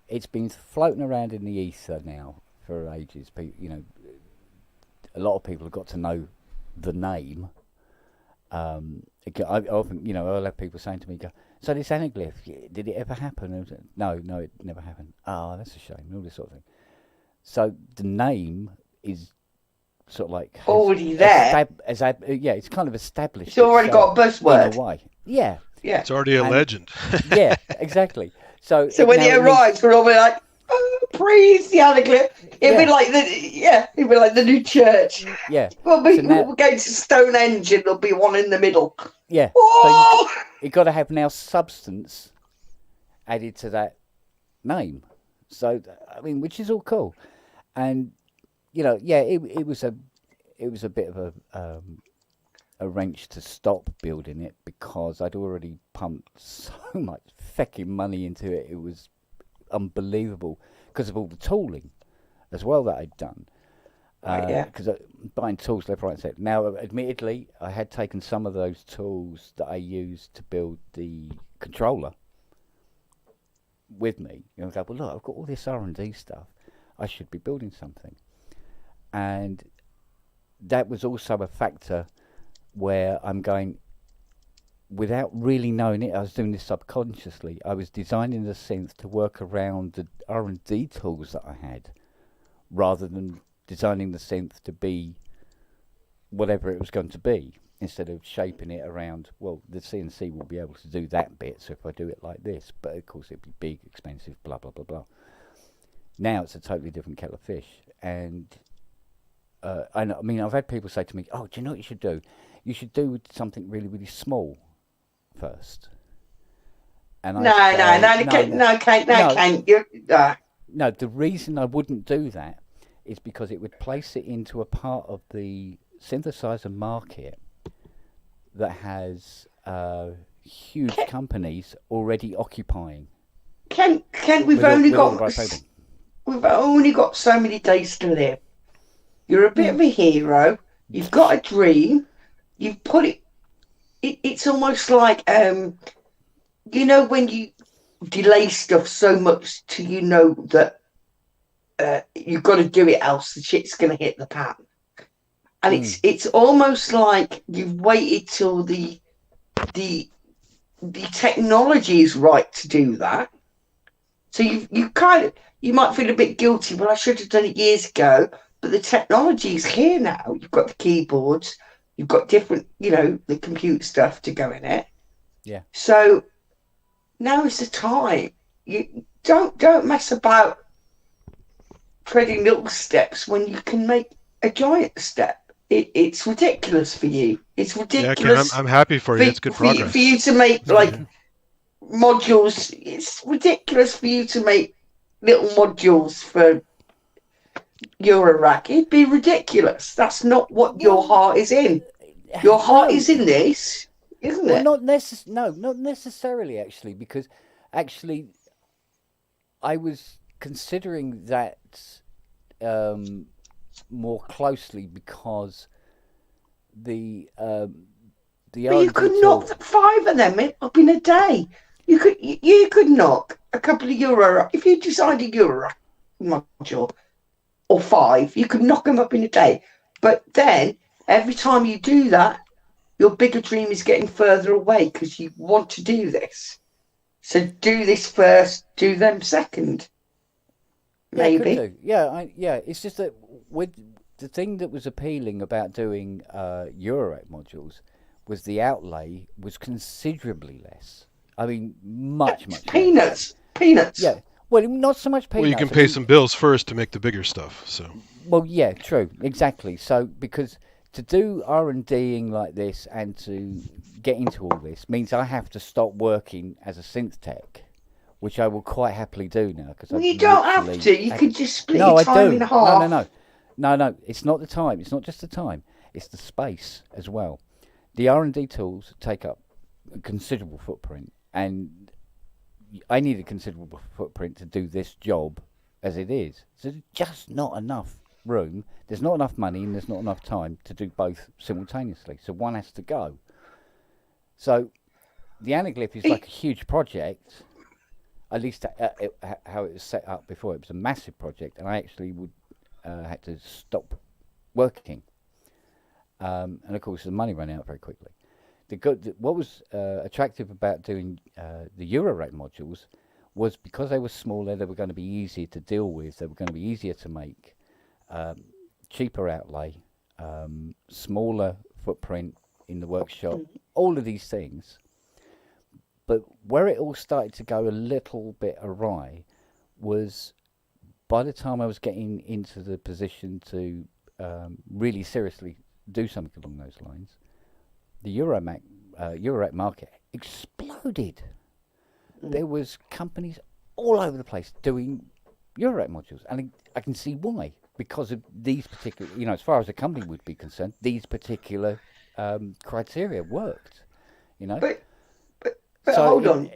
it's been floating around in the ether now for ages. A lot of people have got to know the name. I often, I'll have people saying to me, so this anaglyph, did it ever happen? And no, it never happened. Oh, that's a shame. All this sort of thing. So the name is sort of like already there. It's kind of established. It's already got a buzzword. In a way. Yeah. It's already a legend. Yeah, exactly. So when it arrives, we're all like, oh, praise the anaglyph. It'd be like the new church. Yeah. We'll go to Stonehenge and there'll be one in the middle. Yeah. Oh! So you've got to have now substance added to that name. So which is all cool, and it was a bit of a wrench to stop building it because I'd already pumped so much fecking money into it. It was unbelievable because of all the tooling as well that I'd done. Because buying tools left, right, and centre. Now, admittedly, I had taken some of those tools that I used to build the controller with me. I go, well, look, I've got all this R&D stuff. I should be building something. And that was also a factor where I'm going, without really knowing it, I was doing this subconsciously. I was designing the synth to work around the R&D tools that I had, rather than designing the synth to be whatever it was going to be, instead of shaping it around, well, the CNC will be able to do that bit, so if I do it like this, but of course it'd be big, expensive, blah, blah, blah, blah. Now it's a totally different kettle of fish, and I've had people say to me, oh, do you know what you should do? You should do something really, really small first. And No, the reason I wouldn't do that is because it would place it into a part of the synthesizer market that has huge companies already occupying. Kent, we've only got so many days to live. You're a bit of a hero. You've got a dream. You've put it. It's almost like you know, when you delay stuff so much till you know that you've got to do it, else the shit's going to hit the pan. And it's almost like you've waited till the technology is right to do that. So you might feel a bit guilty. Well, I should have done it years ago. But the technology is here now. You've got the keyboards. You've got different, the computer stuff to go in it. Yeah. So now is the time. You don't mess about treading little steps when you can make a giant step. It's ridiculous for you. It's ridiculous. Yeah, I'm happy for you. It's good progress. For you to make modules. It's ridiculous for you to make little modules for Eurorack. It'd be ridiculous. That's not what your heart is in. Your heart is in this, isn't it? Not necessarily, actually, because actually I was considering that more closely because the you could knock 5 of them up in a day. You could knock a couple of Eurorack if you decided Eurorack module. Or 5, you could knock them up in a day. But then, every time you do that, your bigger dream is getting further away because you want to do this. So do this first, do them second. Maybe. Yeah, it's just that with the thing that was appealing about doing Eurorack modules was the outlay was considerably less. I mean, much peanuts. Less. Peanuts. Yeah. Well, not so much peanuts. Well, you can pay some bills first to make the bigger stuff. So. Well, yeah, true, exactly. So, because to do R&Ding like this and to get into all this means I have to stop working as a synth tech, which I will quite happily do now. Because you don't have to. You could just split your time in half. No. It's not the time. It's not just the time. It's the space as well. The R&D tools take up a considerable footprint, and I need a considerable footprint to do this job as it is. So there's just not enough room. There's not enough money and there's not enough time to do both simultaneously. So one has to go. So the Anaglyph is like a huge project, at least how it was set up before. It was a massive project, and I actually had to stop working. And of course the money ran out very quickly. What was attractive about doing the Eurorack modules was because they were smaller, they were going to be easier to deal with, they were going to be easier to make, cheaper outlay, smaller footprint in the workshop, all of these things. But where it all started to go a little bit awry was by the time I was getting into the position to really seriously do something along those lines, the Eurorack market exploded. There was companies all over the place doing Eurorack modules, and I can see why. Because of these particular, as far as a company would be concerned, these particular criteria worked. But so hold on.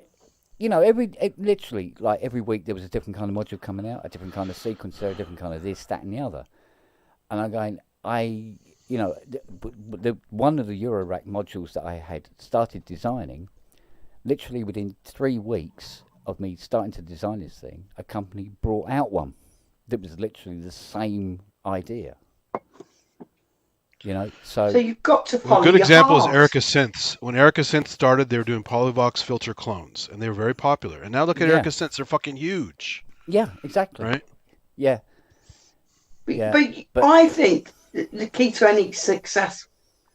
Literally, like every week there was a different kind of module coming out, a different kind of sequencer, a different kind of this, that, and the other. And I'm going, one of the Eurorack modules that I had started designing, literally within 3 weeks of me starting to design this thing, a company brought out one that was literally the same idea. So you've got to follow a good your example heart. is Erica Synths. When Erica Synths started, they were doing Polyvox filter clones, and they were very popular. And now look at Erica Synths; they're fucking huge. Yeah, exactly. Right? Yeah. But I think the key to any success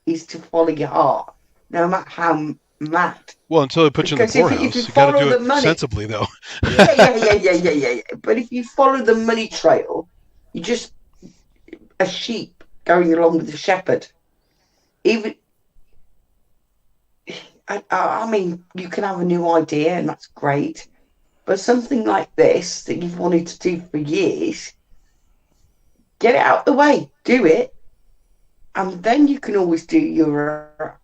is to follow your heart, no matter how mad. Well, until it puts you in the poorhouse, you got to do it sensibly, though. Yeah. But if you follow the money trail, you're just a sheep going along with the shepherd. Even, I mean, you can have a new idea, and that's great. But something like this that you've wanted to do for years, get it out of the way, do it, and then you can always do your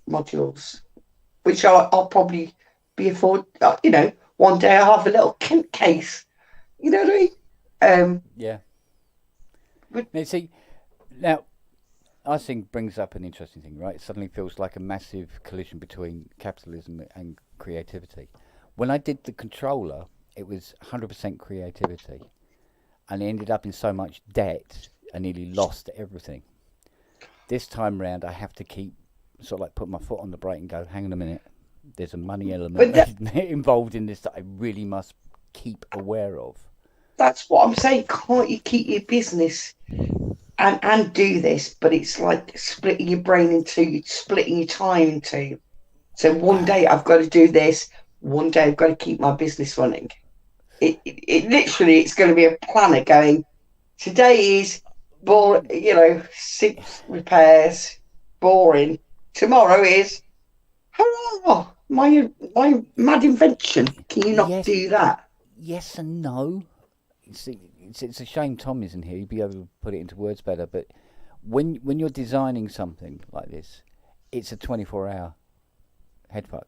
modules. which I'll probably be afford. One day I'll have a little Kent case. You know what I mean? Yeah. Now, see, now, I think brings up an interesting thing, right? It suddenly feels like a massive collision between capitalism and creativity. When I did the controller, it was 100% creativity. And I ended up in so much debt, I nearly lost everything. This time round, I have to keep sort of like put my foot on the brake and go, hang on a minute, there's a money element involved in this that I really must keep aware of. That's what I'm saying. Can't you keep your business and do this? But it's like splitting your brain in two, splitting your time in two. So one day I've got to do this. One day I've got to keep my business running. It literally, it's going to be a planner going, today is boring, 6 repairs, boring. Tomorrow is, hurrah, my mad invention. Can you not do that? Yes and no. It's a shame Tom isn't here. He'd be able to put it into words better. But when you're designing something like this, it's a 24-hour headfuck.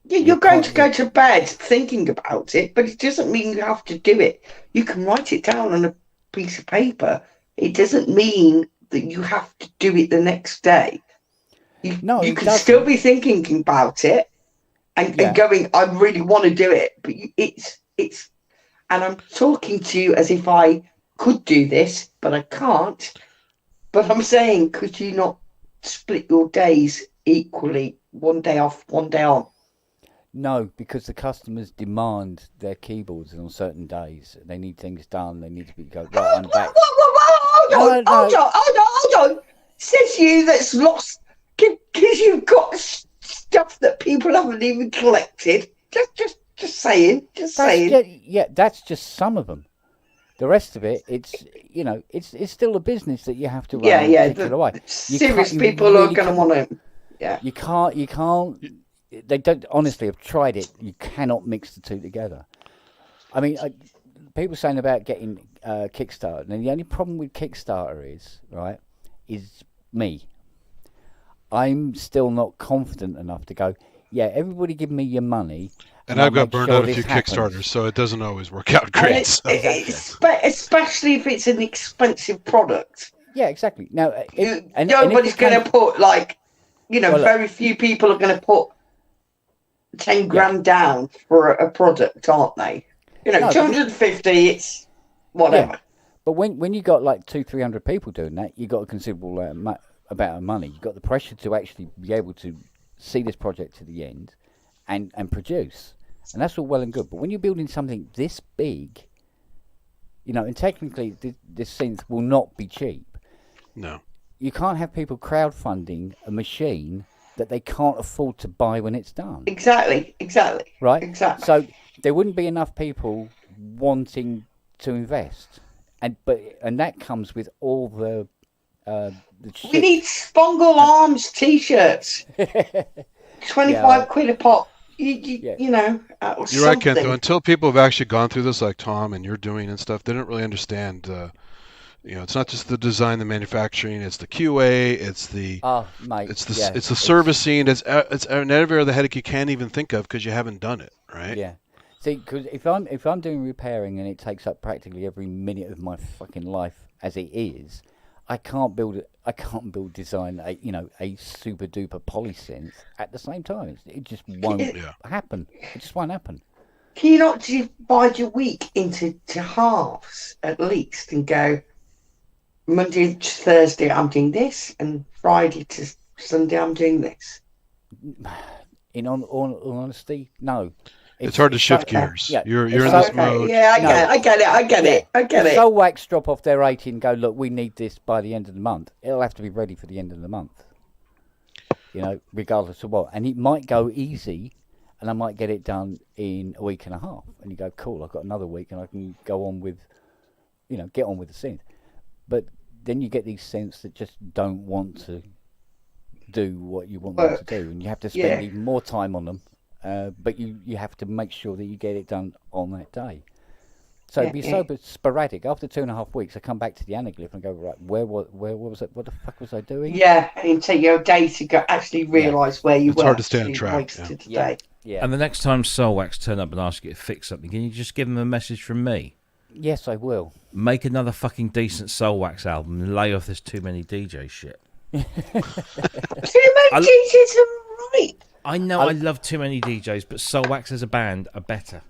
Yeah, you're going to go to bed thinking about it, but it doesn't mean you have to do it. You can write it down on a piece of paper. It doesn't mean that you have to do it the next day. You can still be thinking about it and going, I really want to do it, but it's. And I'm talking to you as if I could do this, but I can't. But I'm saying, could you not split your days equally? One day off, one day on. No, because the customers demand their keyboards on certain days. They need things done. They need to be right. I'm back. Hold on. Says you that's lost because you've got stuff that people haven't even collected. Just saying. Yeah, that's just some of them. The rest of it, it's still a business that you have to run. Serious people are going to want to. Yeah. You can't. They don't. Honestly, I've tried it. You cannot mix the two together. I mean, people saying about getting Kickstarter. And the only problem with Kickstarter is me. I'm still not confident enough to go. Yeah, everybody give me your money. And I've got burned out a few Kickstarters, so it doesn't always work out great. Especially if it's an expensive product. Yeah, exactly. Now, nobody's going to put very few people are going to put 10 grand down for a product, aren't they? 250, it's whatever. Yeah. But when you got like 200-300 people doing that, you got a considerable amount of money. You got the pressure to actually be able to see this project to the end and produce. And that's all well and good. But when you're building something this big, and technically this synth will not be cheap. No. You can't have people crowdfunding a machine that they can't afford to buy when it's done. Exactly. Right? Exactly. So there wouldn't be enough people wanting to invest. And that comes with all the we need Spongle Arms t-shirts. 25 quid a pop. You're right, Kent, though. Until people have actually gone through this like Tom and you're doing and stuff, they don't really understand it's not just the design, the manufacturing, it's the QA, it's the it's the servicing, it's every other headache you can't even think of because you haven't done it, right? Yeah. See, because if I'm doing repairing and it takes up practically every minute of my fucking life as it is, I can't build design a super duper polysynth at the same time. It just won't happen. It just won't happen. Can you not divide your week into halves at least and go Monday to Thursday I'm doing this and Friday to Sunday I'm doing this? In all honesty, no. It's hard to shift gears. Yeah. You're in this mode. Yeah, I get it. If Solwax drop off their 80 and go, look, we need this by the end of the month, it'll have to be ready for the end of the month. Regardless of what. And it might go easy, and I might get it done in a week and a half. And you go, cool, I've got another week, and I can go on with, get on with the synth. But then you get these synths that just don't want to do what you want them to do, and you have to spend even more time on them. But you have to make sure that you get it done on that day. So it'd be so sporadic. After 2.5 weeks, I come back to the anaglyph and go, right, where was it? What the fuck was I doing? Yeah, and it'd take you a day to actually realise where you were. It's hard to stay on track. Wasted a day. Yeah. And the next time Soulwax turn up and ask you to fix something, can you just give them a message from me? Yes, I will. Make another fucking decent Soulwax album and lay off this too many DJ shit. Too many DJs are right. I know I love too many DJs, but Soulwax as a band are better.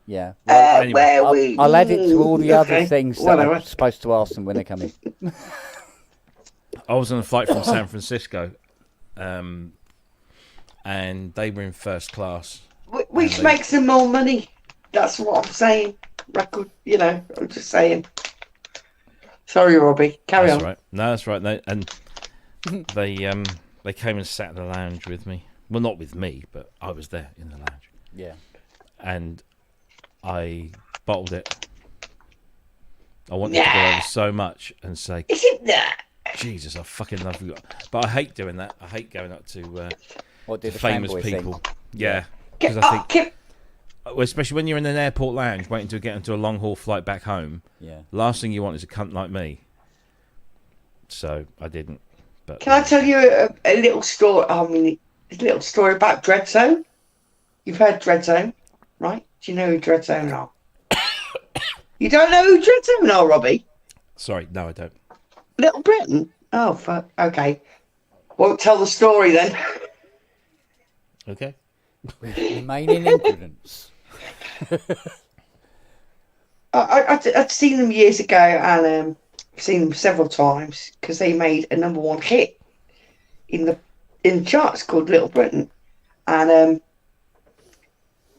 Yeah. Well, anyway, I'll add it to all the other Okay. things that I'm supposed to ask them when they come in. I was on a flight from San Francisco, and they were in first class. Which makes them more money. That's what I'm saying. Record, I'm just saying. Sorry, Robbie. Carry on. That's right. No, that's right. And they came and sat in the lounge with me. Well, not with me, but I was there in the lounge. Yeah. And I bottled it. I wanted to go over so much and say, "Is it that?" Jesus, I fucking love you. But I hate doing that. I hate going up to the famous fanboy people. thing? Yeah. Because I think, especially when you're in an airport lounge waiting to get into a long haul flight back home, last thing you want is a cunt like me. So I didn't. But Can I tell you a little story? I mean, a little story about Dreadzone. You've heard Dreadzone, right? Do you know who Dreadzone are? You don't know who Dreadzone are, Robbie? Sorry, no, I don't. Little Britain? Oh, fuck. Okay. Won't tell the story then. Okay. Remain in ignorance. I'd seen them years ago, and I've seen them several times because they made a #1 hit in the charts called Little Britain, and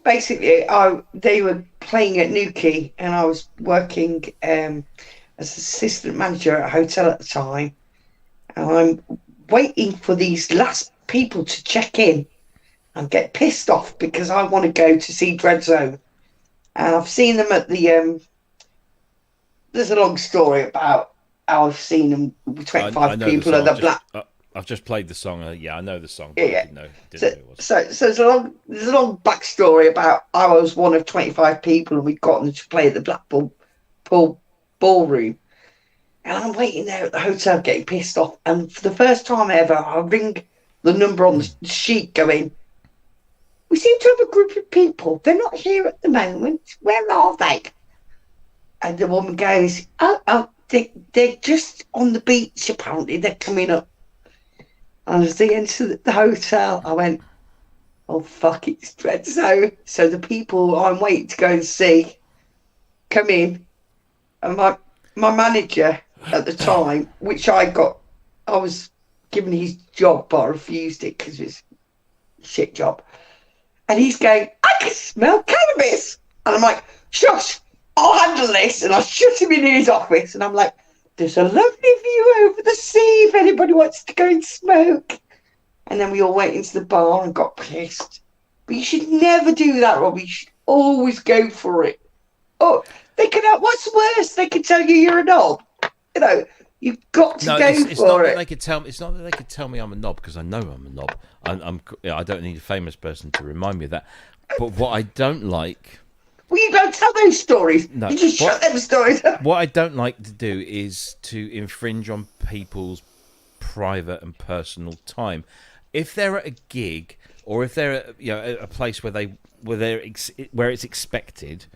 basically they were playing at Newquay, and I was working as assistant manager at a hotel at the time, and I'm waiting for these last people to check in and get pissed off because I want to go to see Dreadzone. And I've seen them at the there's a long story about how I've seen them with 25 people at the Black. I've just played the song. I know the song. Yeah. I didn't know who it was. So there's a long backstory about how I was one of 25 people and we'd gotten to play at the Blackpool ballroom. And I'm waiting there at the hotel getting pissed off. And for the first time ever, I ring the number on the sheet going, "We seem to have a group of people. They're not here at the moment. Where are they?" And the woman goes, "Oh, they're just on the beach, apparently. They're coming up." And as they entered the hotel, I went, "Oh, fuck, it's Dreadzone." So the people I'm waiting to go and see come in. And my manager at the time, which I was given his job, but I refused it because it's a shit job. And he's going, "I can smell cannabis." And I'm like, "Shush, I'll handle this." And I shut him in his office. And I'm like, "There's a lovely view over the sea if anybody wants to go and smoke." And then we all went into the bar and got pissed. But you should never do that, Robbie. You should always go for it. Oh, they can. What's worse? They can tell you you're a knob. You've got to go it's for not it. That they could tell. It's not that they could tell me I'm a knob because I know I'm a knob. I don't need a famous person to remind me of that. But what I don't like. Well, you don't tell those stories. No, you just shut them stories up. What I don't like to do is to infringe on people's private and personal time. If they're at a gig or if they're at a place where it's expected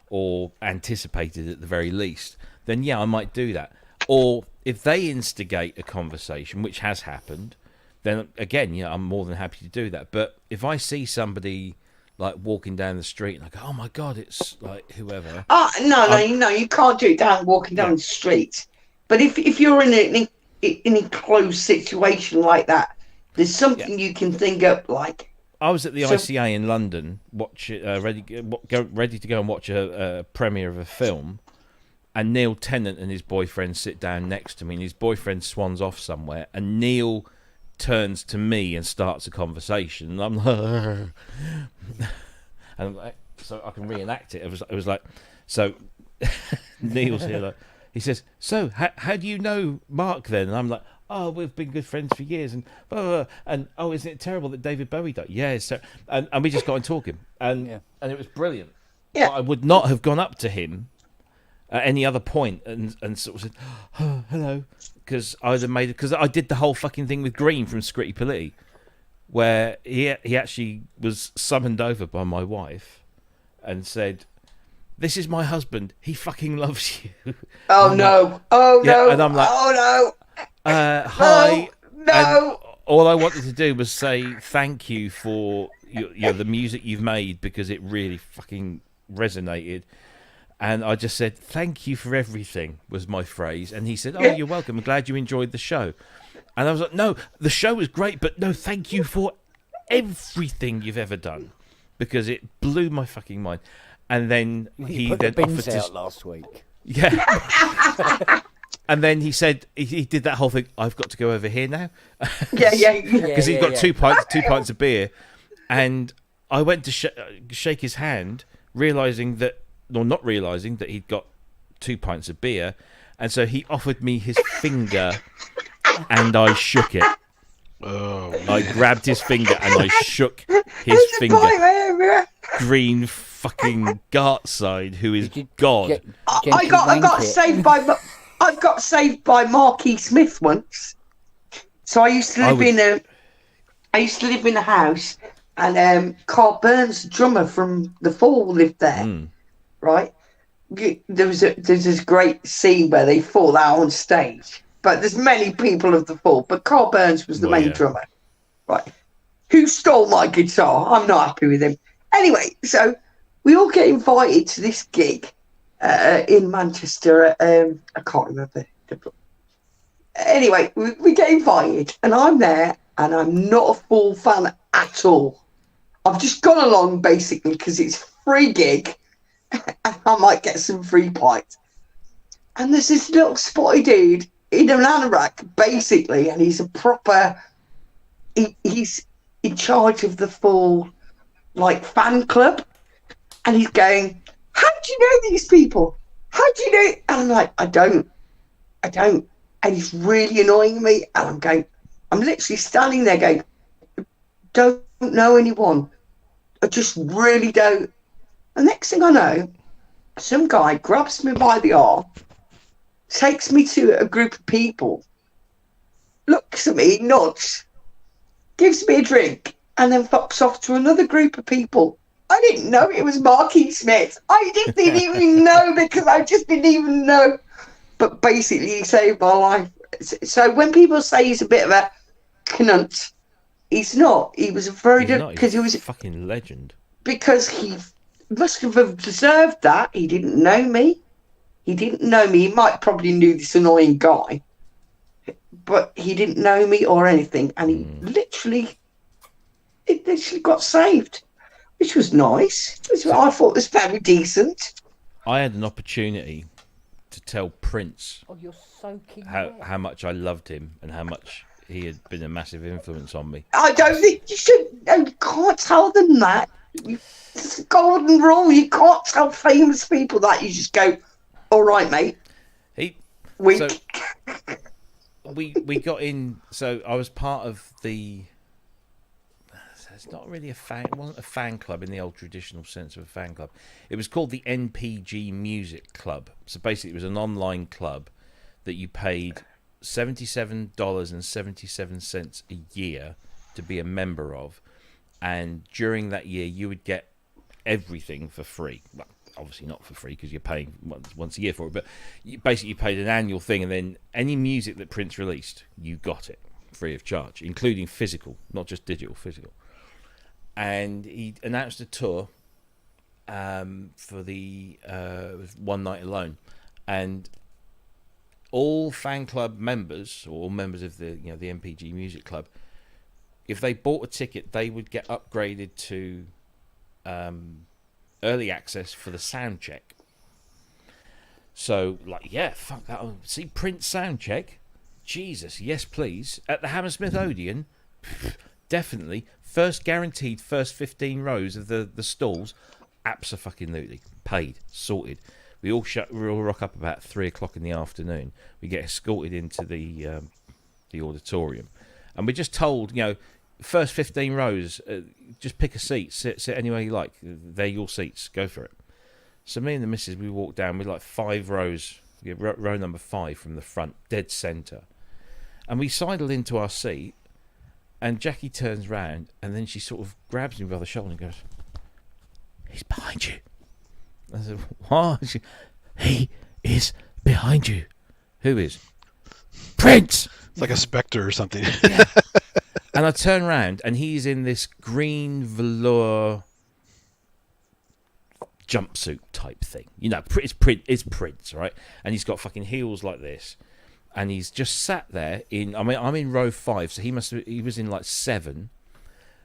or anticipated at the very least, then I might do that. Or if they instigate a conversation, which has happened, then again, I'm more than happy to do that. But if I see somebody like walking down the street and I go, "Oh my God, it's like whoever." No, you can't do it walking down the street. But if you're in an enclosed situation like that, there's something you can think up like. I was at the ICA in London, ready to go and watch a premiere of a film, and Neil Tennant and his boyfriend sit down next to me, and his boyfriend swans off somewhere, and Neil turns to me and starts a conversation, and I'm like, and so I can reenact it. It was like, so Neil's here, like, he says, "So how do you know Mark then?" And I'm like, "Oh, we've been good friends for years," and blah, blah, blah. And "Oh, isn't it terrible that David Bowie died?" "Yeah, so," and we just got on talking, and it was brilliant. Yeah. But I would not have gone up to him at any other point and sort of said, oh, hello, because I did the whole fucking thing with Green from Scritti Politti, where he actually was summoned over by my wife and said, this is my husband, he fucking loves you. Oh no. No. And I'm like, oh no. Hi. No. And all I wanted to do was say thank you for the music you've made, because it really fucking resonated. And I just said, thank you for everything, was my phrase. And he said, oh, you're welcome. I'm glad you enjoyed the show. And I was like, no, the show was great, but no, thank you for everything you've ever done, because it blew my fucking mind. And then he put then the bins offered out last week. Yeah. And then he said he did that whole thing. I've got to go over here now. Yeah. Because he's got 2 pints of beer, and I went to shake his hand, not realizing that he'd got 2 pints of beer, and so he offered me his finger, and I shook it. Oh, I grabbed his finger and I shook his finger. Green fucking Gartside, who is God. I got saved by Marky Smith once. So I used to live in a house, and Carl Burns, drummer from The Fall, lived there. Right? There's this great scene where they fall out on stage, but there's many people of The Fall, but Carl Burns was the main drummer, right? Who stole my guitar? I'm not happy with him. Anyway, so we all get invited to this gig in Manchester. I can't remember. Anyway, we get invited, and I'm there, and I'm not a Fall fan at all. I've just gone along basically because it's a free gig, and I might get some free pints. And there's this little spotty dude in an anorak, basically, and he's a proper. He's in charge of the Fall, fan club, and he's going, "How do you know these people? How do you know?" And I'm like, I don't. And he's really annoying me, and I'm literally standing there going, don't know anyone. I just really don't. The next thing I know, some guy grabs me by the arm, takes me to a group of people, looks at me, nods, gives me a drink, and then fucks off to another group of people. I didn't know it was Marky Smith. I just didn't even know, because I just didn't even know. But basically, he saved my life. So when people say he's a bit of a cunt, he's not. He was a very good, because he was a fucking legend. Because he must have deserved that. He didn't know me. He might probably knew this annoying guy, but he didn't know me or anything, and he literally got saved, which was nice. I thought it was very decent. I had an opportunity to tell Prince how much I loved him and how much he had been a massive influence on me. I don't think you should. You can't tell them that. It's a golden rule. You can't tell famous people that. You just go, all right, mate. We got in. So I was part of the. It's not really a fan. It wasn't a fan club in the old traditional sense of a fan club. It was called the NPG Music Club. So basically, it was an online club that you paid $77.77 a year to be a member of, and during that year, you would get everything for free. Well, obviously not for free because you're paying once a year for it, but you paid an annual thing, and then any music that Prince released, you got it free of charge, including physical, not just digital, physical. And he announced a tour for the One Night Alone, and all fan club members, or all members of the the NPG Music Club, if they bought a ticket, they would get upgraded to early access for the sound check. So, fuck that. See Prince sound check? Jesus, yes please. At the Hammersmith Odeon, definitely. First guaranteed, first 15 rows of the stalls, abso-fucking-lutely. Paid, sorted. We all rock up about 3 o'clock in the afternoon. We get escorted into the auditorium, and we're just told, first 15 rows, just pick a seat, sit anywhere you like. They're your seats. Go for it. So me and the missus, we walked down with like 5 rows, row number 5 from the front, dead centre. And we sidled into our seat, and Jackie turns round, and then she sort of grabs me by the shoulder and goes, "He's behind you." I said, "What?" "He is behind you." "Who is?" "Prince!" It's like a spectre or something. Yeah. And I turn round, and he's in this green velour jumpsuit type thing. You know, it's Prince, right? And he's got fucking heels like this. And he's just sat there I'm in row 5, so he was in like 7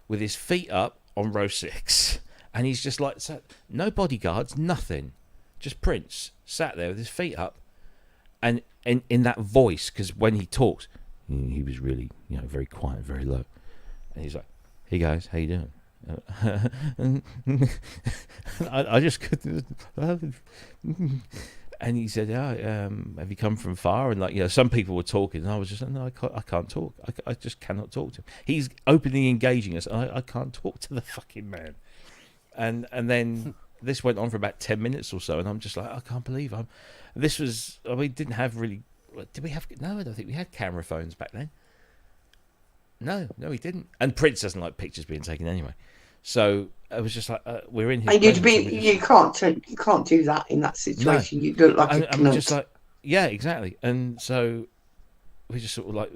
with his feet up on row 6. And he's just like, no bodyguards, nothing. Just Prince sat there with his feet up. And in that voice, because when he talks, he was really, very quiet, very low. And he's like, "Hey guys, how you doing?" I just couldn't. And he said, "Have you come from far?" And some people were talking, and I was just like, "No, I can't talk. I just cannot talk to him. He's openly engaging us. I can't talk to the fucking man." And then this went on for about 10 minutes or so, and I'm just like, I can't believe this was. We didn't have really. Did we have? No, I don't think we had camera phones back then. No, we didn't. And Prince doesn't like pictures being taken anyway. So I was just like, we're in here. And you can't do that in that situation. No. You look like a cunt. I'm just like, yeah, exactly. And so we just sort of like,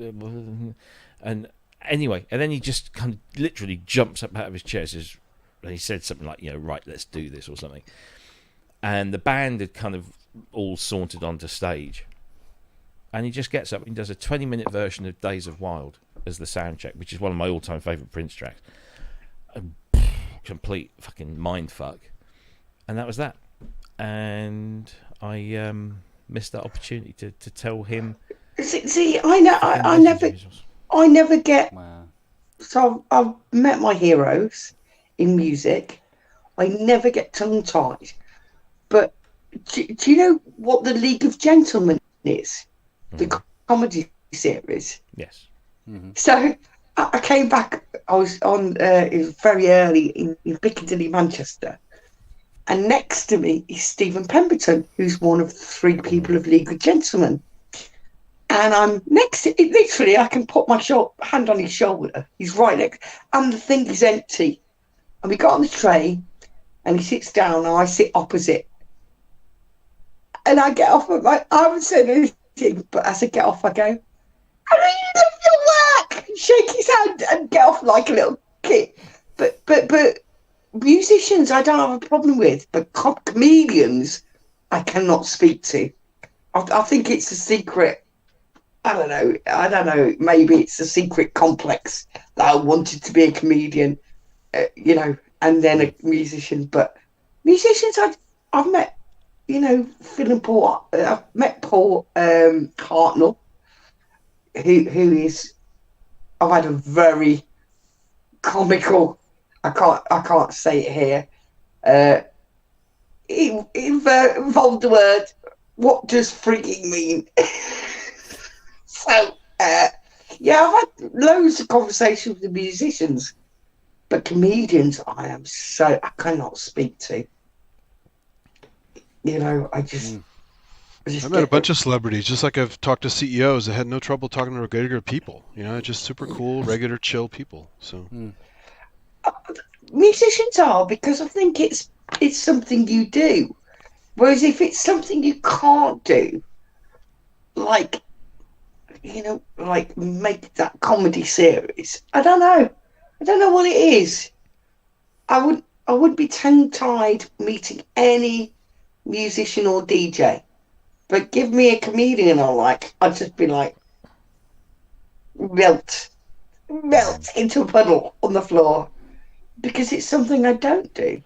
and anyway, and then he just kind of literally jumps up out of his chair, and he said something like, "Right, let's do this," or something. And the band had kind of all sauntered onto stage. And he just gets up and does a 20-minute version of Days of Wild as the sound check, which is one of my all-time favourite Prince tracks. A complete fucking mindfuck. And that was that. And I missed that opportunity to tell him. See, I never get. Wow. So I've met my heroes in music. I never get tongue-tied. But do you know what the League of Gentlemen is? The comedy series. Yes. Mm-hmm. So I came back. I was on. It was very early in Piccadilly, Manchester, and next to me is Stephen Pemberton, who's one of the 3 people of League of Gentlemen. And I'm next to it. Literally, I can put my hand on his shoulder. He's right next, and the thing is empty. And we got on the train, and he sits down, and I sit opposite. And I get off of I haven't said anything. But as I get off, I go, "I really love your work." Shake his hand and get off like a little kid. But musicians, I don't have a problem with. But comedians, I cannot speak to. I think it's a secret. I don't know. Maybe it's a secret complex that I wanted to be a comedian, and then a musician. But musicians, I've met. Phil and Paul. I've met Paul Hartnell, who is. I've had a very comical. I can't say it here. It involved the word. What does frigging mean? So I've had loads of conversations with the musicians, but comedians, I cannot speak to. I've met a bunch of celebrities, just like I've talked to CEOs that had no trouble talking to regular people. Just super cool, regular, chill people. So musicians are, because I think it's something you do. Whereas if it's something you can't do, like make that comedy series, I don't know what it is. I would be tongue-tied meeting any musician or DJ, but give me a comedian I'd just be like melt into a puddle on the floor, because it's something I don't do.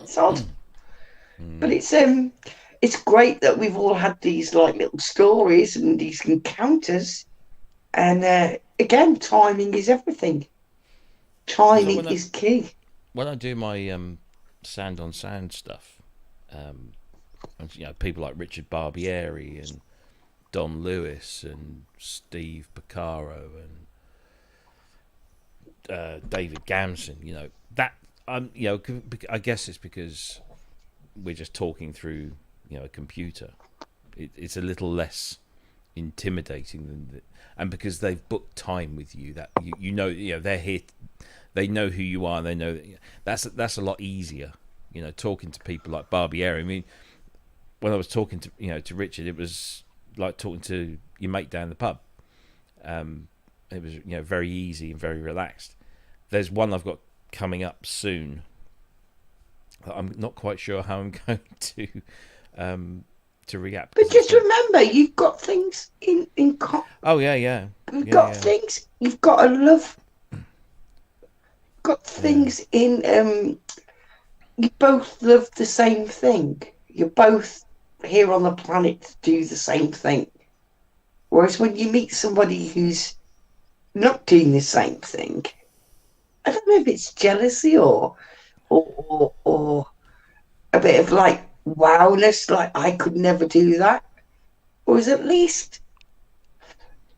It's odd, but it's great that we've all had these little stories and these encounters, and again, timing is everything. Timing is key. When I do my Sound on Sound stuff, people like Richard Barbieri and Don Lewis and Steve Porcaro and David Gamson, that I guess it's because we're just talking through, a computer. It's a little less intimidating than and because they've booked time with you, that they're here, they know who you are, and they know that's a lot easier. Talking to people like Barbieri. I mean, when I was talking to Richard, it was like talking to your mate down the pub. It was very easy and very relaxed. There's one I've got coming up soon. I'm not quite sure how I'm going to react. But just remember, you've got things in Oh yeah. You've got things. You've got a love. Got things in. You both love the same thing. You're both here on the planet to do the same thing. Whereas when you meet somebody who's not doing the same thing, I don't know if it's jealousy or a bit of like wowness, like I could never do that. Or is at least,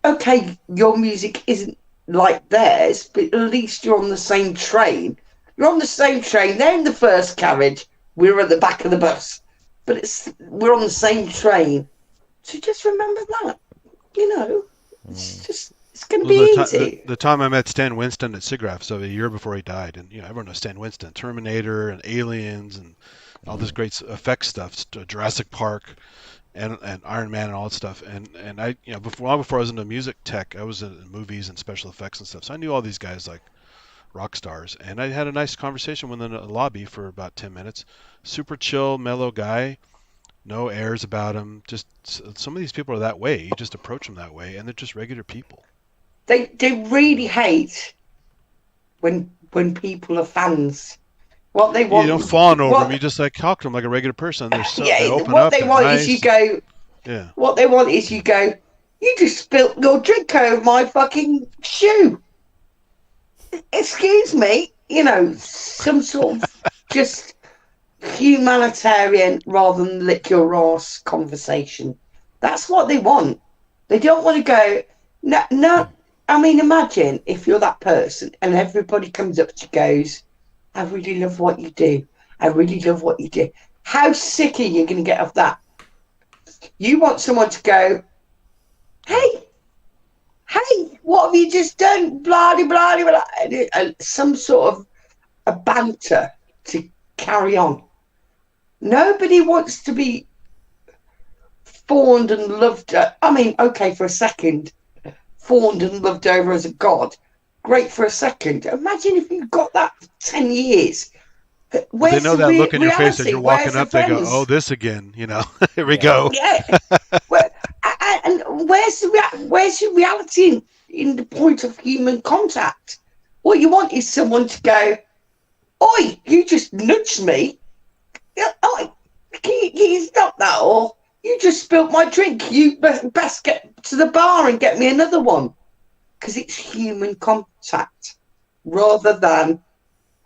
okay, your music isn't like theirs, but at least you're on the same train. You're on the same train. They're in the first carriage. We're at the back of the bus. But we're on the same train. So just remember that. It's going to be easy. The time I met Stan Winston at SIGGRAPH, so a year before he died, and everyone knows Stan Winston, Terminator and Aliens and all this great effects stuff, Jurassic Park and Iron Man and all that stuff. And I, before I was into music tech, I was in movies and special effects and stuff. So I knew all these guys like rock stars, and I had a nice conversation with them in a lobby for about 10 minutes. Super chill, mellow guy, no airs about him. Just some of these people are that way. You just approach them that way, and they're just regular people. They really hate when people are fans. What they want, you don't fawn over them. You just like talk to them like a regular person. They're they open what up. They want nice. is you go. Yeah. What they want is you go. You just spilt your drink over my fucking shoe. Excuse me, some sort of just humanitarian rather than lick your arse conversation. That's what they want. They don't want to go, no. I mean, imagine if you're that person and everybody comes up to you goes, I really love what you do. I really love what you do. How sick are you going to get of that? You want someone to go, hey, what have you just done? Blah, blah, blah, blah. And some sort of a banter to carry on. Nobody wants to be fawned and loved. I mean, okay, for a second, fawned and loved over as a god. Great for a second. Imagine if you got that for 10 years. Where's they know that look in your face as you're walking Where's up. the They go, friends? "Oh, this again." Here we go. Yeah. And where's the reality in the point of human contact? What you want is someone to go, "Oi, you just nudged me. Oi, can you stop that? Or you just spilt my drink. You best get to the bar and get me another one." Because it's human contact rather than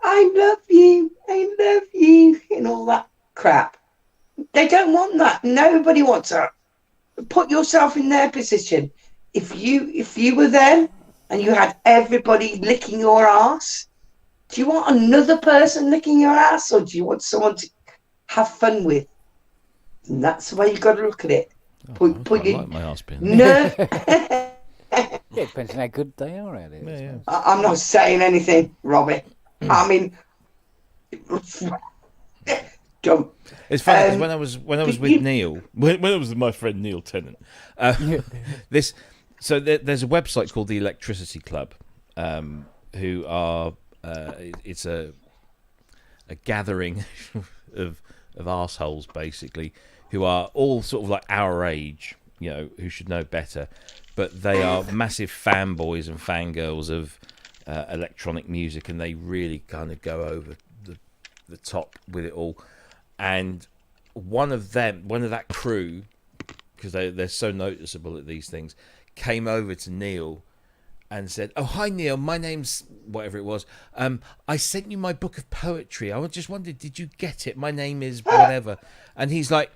I love you, and all that crap. They don't want that. Nobody wants that. Put yourself in their position. If you were them and you had everybody licking your ass, do you want another person licking your ass, or do you want someone to have fun with? And that's the way you've got to look at it. I like my ass being No. Yeah, it depends on how good they are at it. Yeah. I'm not saying anything, Robbie. I mean, don't. It's funny because when I was with Neil, when I was with my friend Neil Tennant, there's a website called the Electricity Club, who are it's a gathering of arseholes basically, who are all sort of like our age, who should know better, but they are massive fanboys and fangirls of electronic music, and they really kind of go over the top with it all. And one of that crew, because they're so noticeable at these things, came over to Neil and said, "Oh, hi Neil, my name's whatever it was. I sent you my book of poetry. I just wondered, did you get it? My name is whatever." And he's like,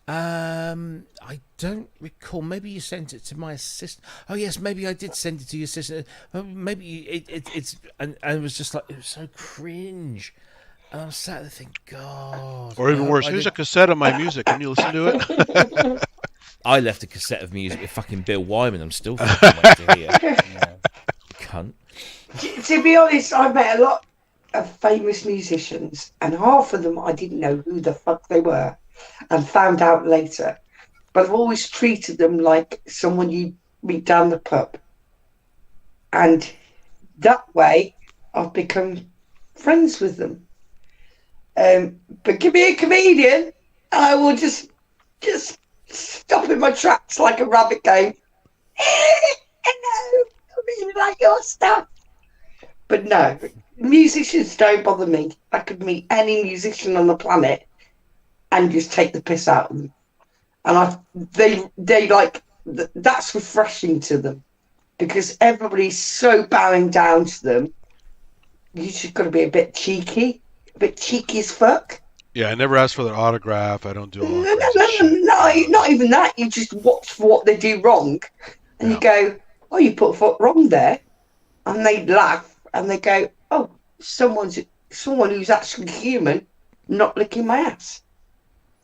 I don't recall. Maybe you sent it to my assistant. Oh yes, maybe I did send it to your assistant. Maybe it's and it was just like, it was so cringe. And I'm sat there thinking, God. Or even worse, here's a cassette of my music. Can you listen to it? I left a cassette of music with fucking Bill Wyman. I'm still fucking waiting to hear. Yeah. Cunt. To be honest, I've met a lot of famous musicians, and half of them I didn't know who the fuck they were, and found out later. But I've always treated them like someone you meet down the pub, and that way I've become friends with them. But give me a comedian, I will just stop in my tracks like a rabbit going, hello, I really like your stuff. But no, musicians don't bother me. I could meet any musician on the planet and just take the piss out of them. And they like, that's refreshing to them, because everybody's so bowing down to them. You just got to be a bit cheeky as fuck. Yeah, I never ask for their autograph. I don't do all No, not even that. You just watch for what they do wrong, and you go, "Oh, you put a foot wrong there," and they laugh and they go, "Oh, someone who's actually human, not licking my ass."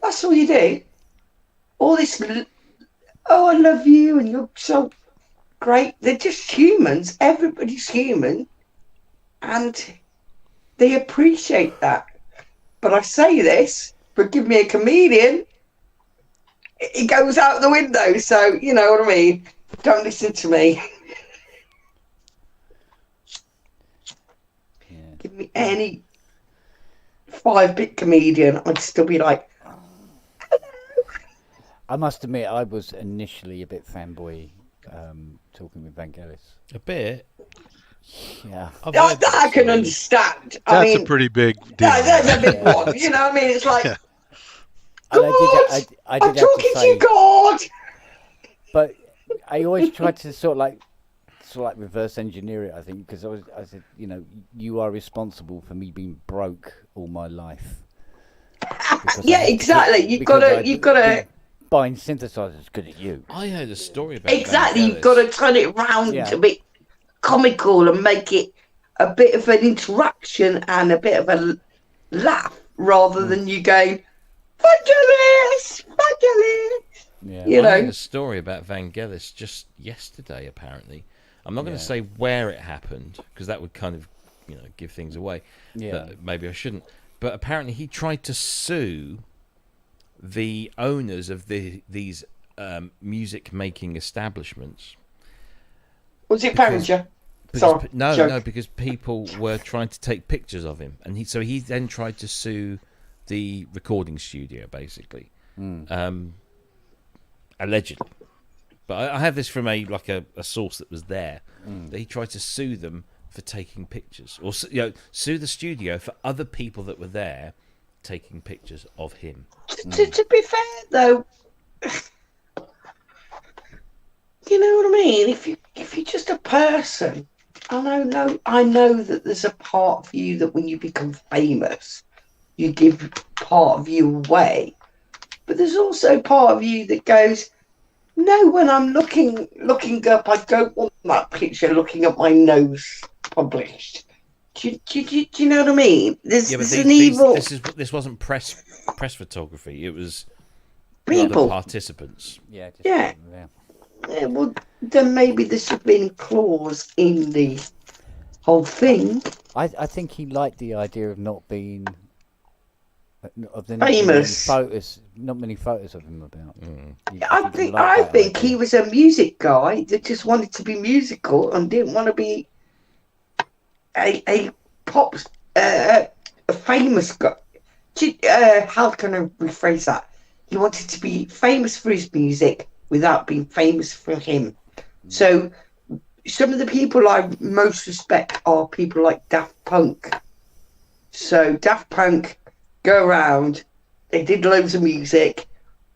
That's all you do. All this, oh, I love you, and you're so great. They're just humans. Everybody's human, and they appreciate that. But I say this, but give me a comedian, it goes out the window. So, you know what I mean? Don't listen to me. Yeah. Give me any 5-bit comedian, I'd still be like, I must admit, I was initially a bit fanboy talking with Vangelis. A bit? Yeah. That I can understand. That's a pretty big deal. That's a big one. You know what I mean? It's like, And God, I did I'm talking to you, God. But I always tried to sort of like reverse engineer it, I think, because I said, you know, you are responsible for me being broke all my life. Yeah, exactly. You've got to buying synthesizers because of you. I heard a story about exactly. Vangelis. You've got to turn it round a bit comical and make it a bit of an interaction and a bit of a laugh, rather than you going, Vangelis. Yeah. You know, I heard a story about Vangelis just yesterday. Apparently, I'm not going to say where it happened because that would kind of, you know, give things away. Yeah. Maybe I shouldn't. But apparently, he tried to sue the owners of these music making establishments. Was it Parringer? Sorry, no, because people were trying to take pictures of him, and he then tried to sue the recording studio, basically, allegedly. But I have this from a source that was there. That he tried to sue them for taking pictures, or sue the studio for other people that were there taking pictures of him. To be fair, though, you know what I mean. If you're just a person, I know that there's a part of you that when you become famous, you give part of you away. But there's also part of you that goes, no, when I'm looking up, I don't want that picture looking at my nose published. Do you know what I mean? There's an evil. This wasn't press photography. It was people, other participants. Yeah. Well, then maybe there should have been a clause in the whole thing. I think he liked the idea of not being famous. Not many photos of him about. I think he was a music guy that just wanted to be musical and didn't want to be a pop, a famous guy. How can I rephrase that? He wanted to be famous for his music without being famous for him. So some of the people I most respect are people like Daft Punk. So Daft Punk go around, they did loads of music,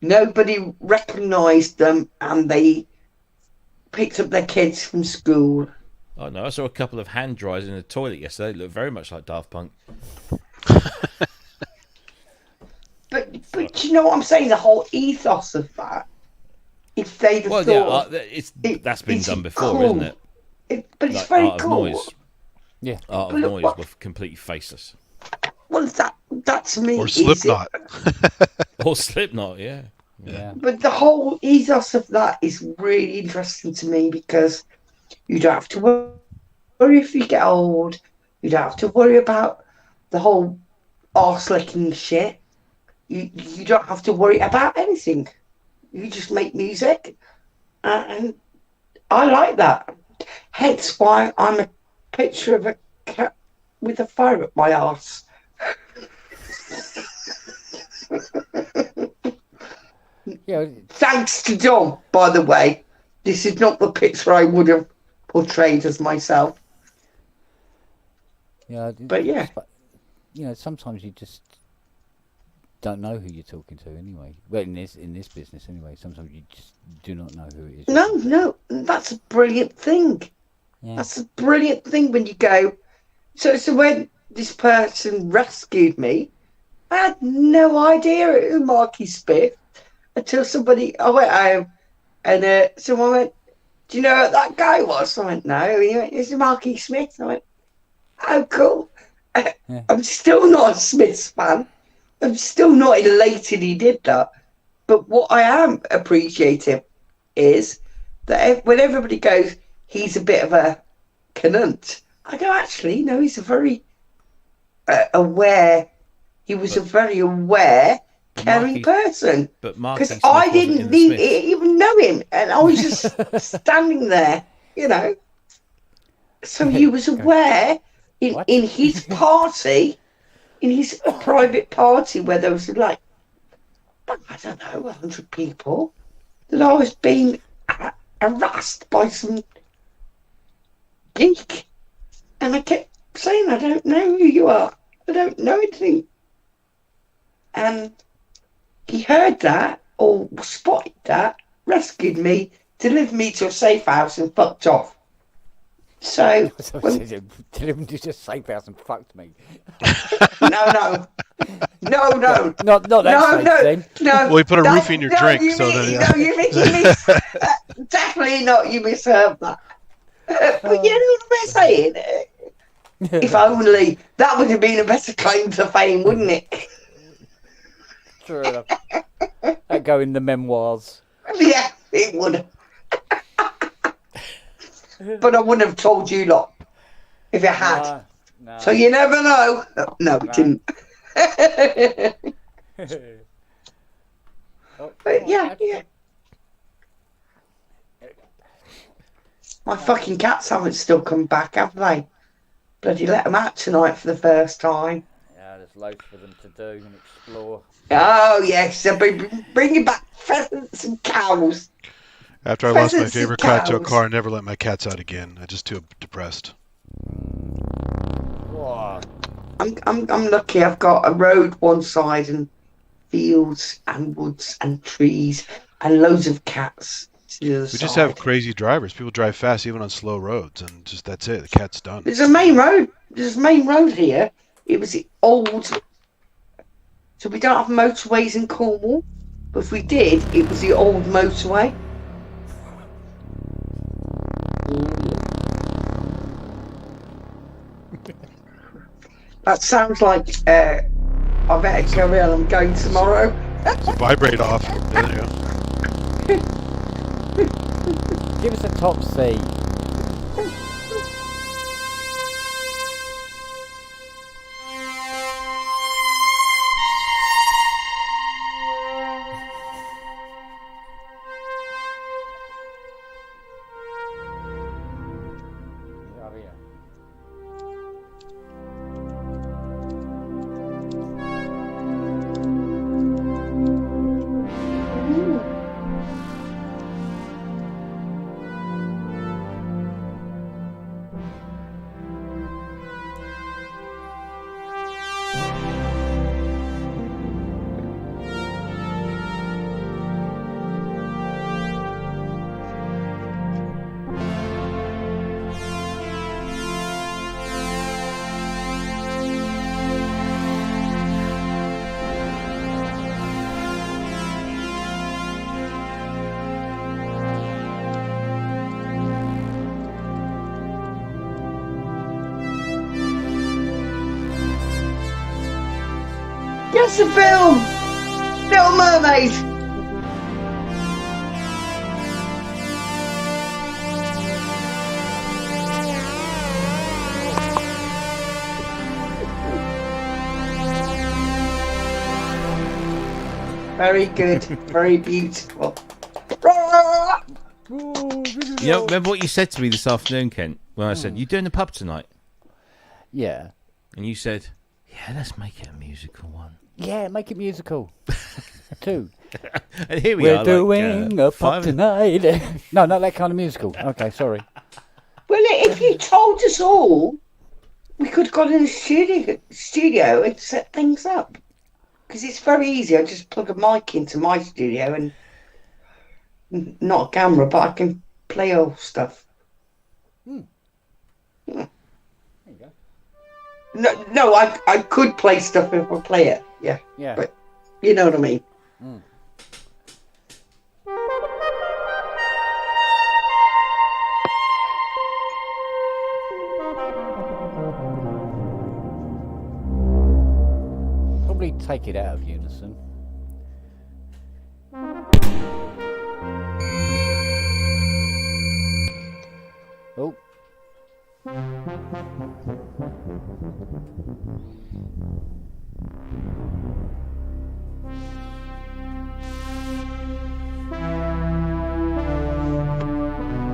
nobody recognised them, and they picked up their kids from school. Oh no, I saw a couple of hand dryers in the toilet yesterday. They look very much like Daft Punk. But you know what I'm saying? The whole ethos of that. If they'd have thought, that's been done before, cool. isn't it? But it's very Art cool. of Noise. Yeah, Art of Noise were completely faceless. Well, that to me or Slipknot. Or Slipknot, yeah. But the whole ethos of that is really interesting to me because you don't have to worry if you get old. You don't have to worry about the whole arse licking shit. You don't have to worry about anything. You just make music, and I like that. Hence why I'm a picture of a cat with a fire up my arse. Yeah. Thanks to Dom, by the way. This is not the picture I would have portrayed as myself. Yeah, but yeah, sometimes you just don't know who you're talking to anyway. Well, in this business anyway, sometimes you just do not know who it is. No, that's a brilliant thing. Yeah. That's a brilliant thing when you go. So when this person rescued me, I had no idea it was Marky Smith until I went home and someone went, "Do you know what that guy was?" I went, "No." He went, "It's Marky Smith." I went, "Oh, cool." Yeah. I'm still not a Smiths fan. I'm still not elated he did that. But what I am appreciating is that when everybody goes, he's a bit of a cunt, I go, actually, no, he's a very aware. He was a very aware, caring person. But Marky because I didn't even know him, and I was just standing there, So he was aware in his party, in his private party, where there was I don't know, 100 people, that I was being harassed by some geek, and I kept saying, "I don't know who you are. I don't know anything." And he heard that, or spotted that, rescued me, delivered me to a safe house, and fucked off. So, delivered you to a safe house and fucked me. No. Not that safe thing. No. Well, you put a roof in your drink, you miss, definitely not. You misheard that. But you know what I'm saying? If only that would have been a better claim to fame, wouldn't it? True enough. That'd go in the memoirs. Yeah, it would. But I wouldn't have told you lot if it had. No. So you never know. No, it didn't. But yeah. My fucking cats haven't still come back, have they? Bloody let them out tonight for the first time. Yeah, there's loads for them to do and explore. Oh yes, they'll be bringing back pheasants and cows. After I lost my favorite cat to a car, I never let my cats out again. I'm just too depressed. I'm lucky. I've got a road one side and fields and woods and trees and loads of cats to the other side. We just have crazy drivers. People drive fast even on slow roads, and just that's it. The cat's done. There's a main road. There's a main road here. It was the old. So we don't have motorways in Cornwall, but if we did, it was the old motorway. That sounds like I better carry on. I'm going tomorrow. So vibrate off. There you go. Give us a top C. Yes, the film. Little Mermaid. Very good. Very beautiful. You know, remember what you said to me this afternoon, Kent? When I said, "You doing the pub tonight?" Yeah. And you said, "Yeah, let's make it a musical one." Yeah, make it musical. 2. And here We're are. doing like, a pub tonight. No, not that kind of musical. Okay, sorry. Well, if you told us all, we could have got in the studio and set things up. Because it's very easy. I just plug a mic into my studio and not a camera, but I can play old stuff. There you go. No, I could play stuff if I play it. Yeah. Yeah. But you know what I mean. Probably take it out of unison. Oh.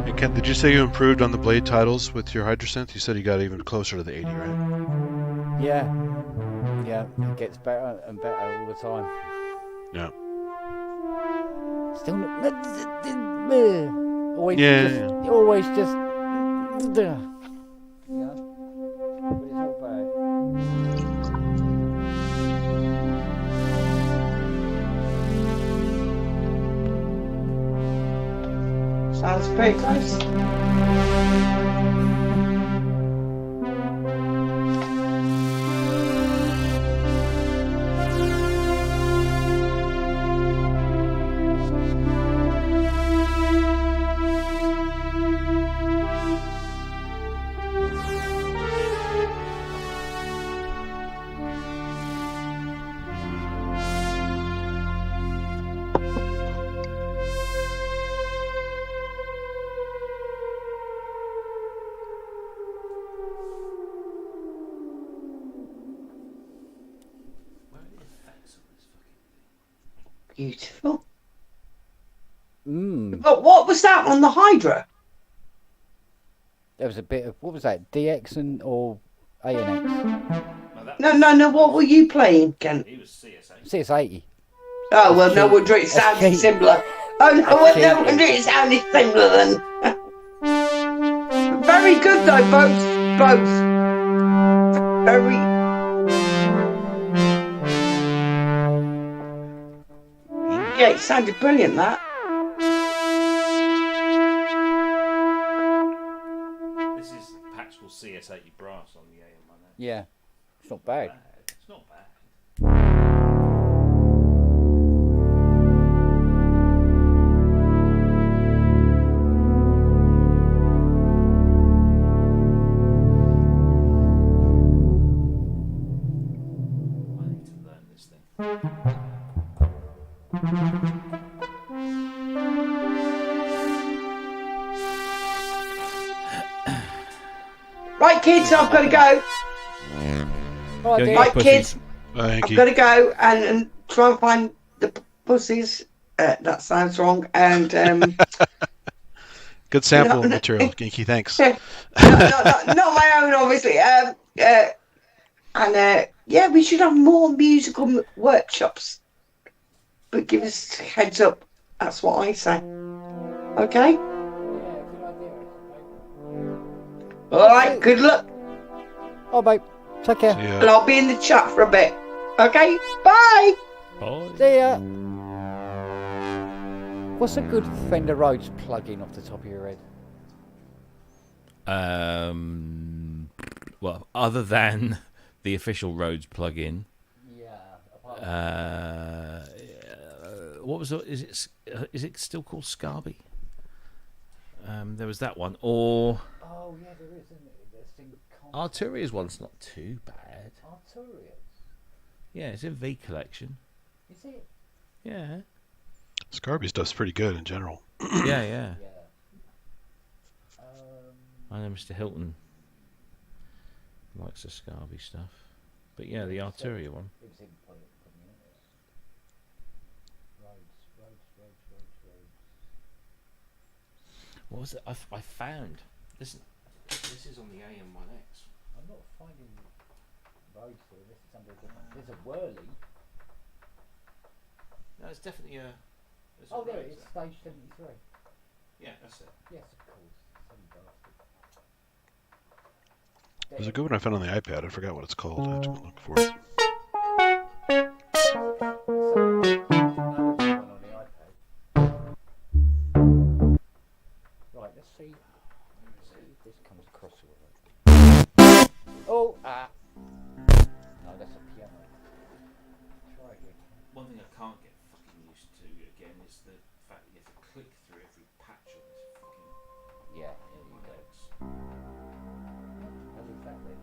And Ken, did you say you improved on the blade titles with your Hydrasynth? You said you got even closer to the 80, right? Yeah. Yeah, it gets better and better all the time. Yeah. Still not... Always Yeah, just... yeah. Always just... Yeah. But it's not bad. Sounds pretty close. Beautiful. But what was that on the Hydra? There was a bit of... What was that? DX and or ANX? No. What were you playing, Ken? He was CS80. CS80. Oh well, no wonder it sounded similar. Oh no wonder it sounded similar then. Very good though, both. Very. Yeah, it sounded brilliant. That. This is Paxful CS80 brass on the AM one. Yeah. It's not bad. It's not bad. I need to learn this thing. Right, kids, I've got to go. Right, kids, I've got to go and try and find the pussies. That sounds wrong. And good sample material, Genki. Thanks. not my own, obviously. Yeah, we should have more musical workshops. But give us a heads up. That's what I say. Okay. All right. Good luck. Oh, babe. Take care. And I'll be in the chat for a bit. Okay. Bye. Bye. See ya. What's a good Fender Rhodes plug-in off the top of your head? Well, other than the official Rhodes plug-in. What was it? Is it still called Scarby? There was that one, or Oh yeah, there is, isn't it? Arturia's one's not too bad. Arturia's. Yeah, it's in V Collection. Is it? Yeah. Scarby stuff's pretty good in general. Yeah. I know Mr. Hilton likes the Scarby stuff. But yeah, the Arturia one. It was him putting it in there. Roads. What was it? I found. Listen, this is on the AM1X. I'm not finding roads here. This is something different. There's a Whirly. No, it's definitely a. Oh, there it is. Stage 73. Yeah, that's it. Yes, of course. Some bastard. There's a good one I found on the iPad. I forgot what it's called. I have to go look for it. Right, let's see if this comes across all right. Oh, no, that's a piano. Try again. One thing I can't get fucking used to again is the fact that you have to click through every patch on this fucking Yeah, index. How is that then?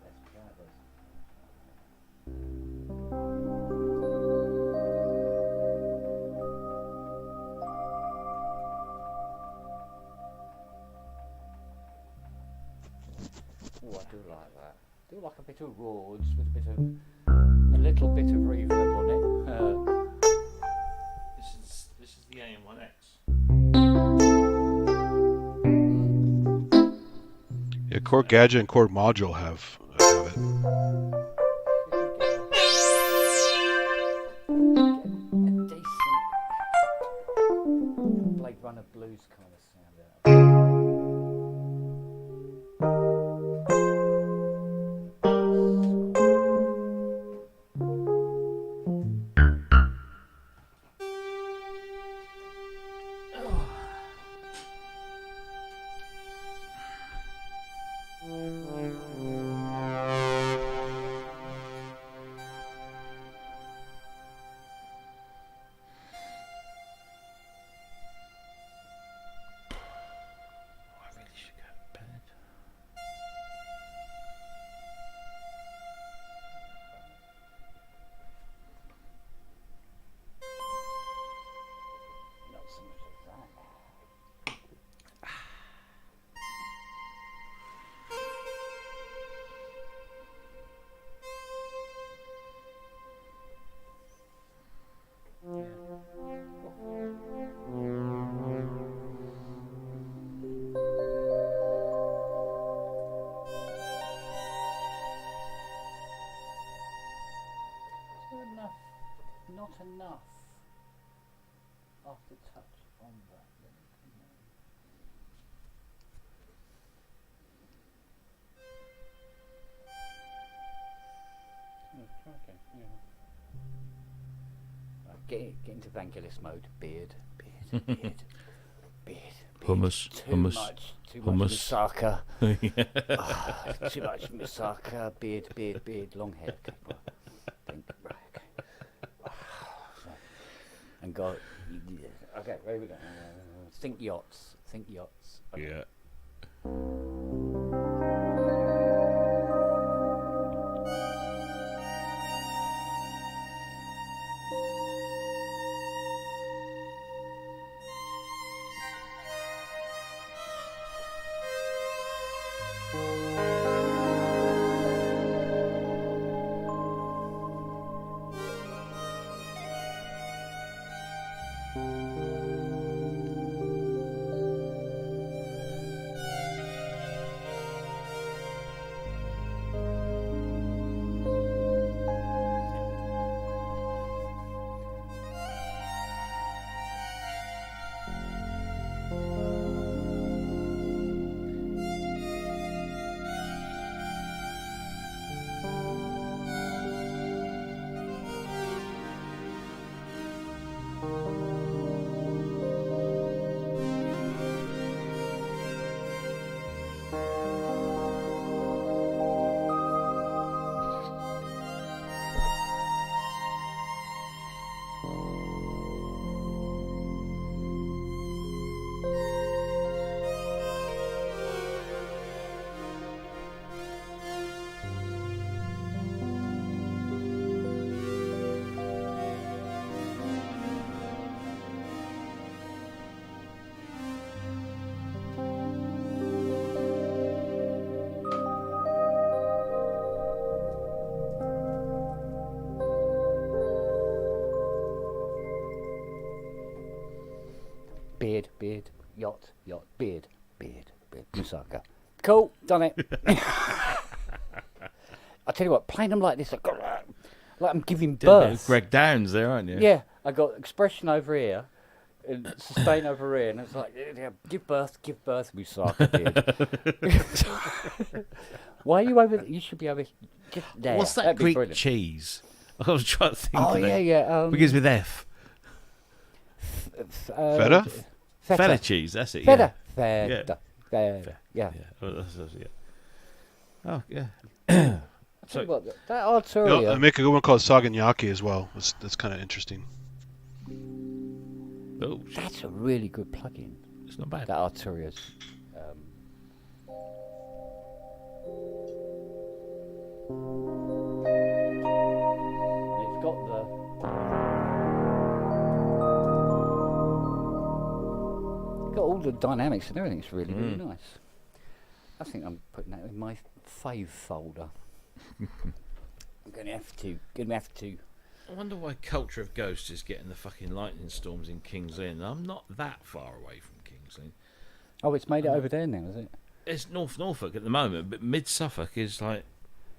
That's pianos. Oh, I do like that. I do like a bit of Rhodes with a little bit of reverb on it. This is the AM1X. Yeah, Chord Gadget and Chord Module have it. A decent Blade Runner blues kind of sound out of it. Not enough aftertouch on that. Right, get into Vangelis mode. Beard. Hummus. Too Hummus. much Hummus. Misaka. Yeah. Too much Misaka. Beard. Long hair. Okay, right. Right, okay. And go. Okay, where we go? Think yachts. Okay. Yeah. beard, yacht, beard, Musaka. Cool, done it. I tell you what, playing them like this, like I'm giving birth. Greg Downs there, aren't you? Yeah, I got expression over here, and sustain over here, and it's like, yeah, give birth, Musaka beard. Why are you over? You should be over just there. What's that That'd be Greek brilliant. cheese? I was trying to think. Oh of it. yeah. Begins with F. Feta? Feta cheese. That's it. Feta. Yeah. Feta. Yeah. Oh yeah. So what, that Arturia. I make a good one called Saganyaki as well. That's kind of interesting. Oh, that's a really good plugin. It's not bad. That Arturia's. It's got all the dynamics and everything. It's really, really nice. I think I'm putting that in my fave folder. I'm gonna have to. I wonder why Culture of Ghosts is getting the fucking lightning storms in King's Lynn. I'm not that far away from King's Lynn. Oh, it's made it over there now, is it? It's North Norfolk at the moment, but Mid Suffolk is like.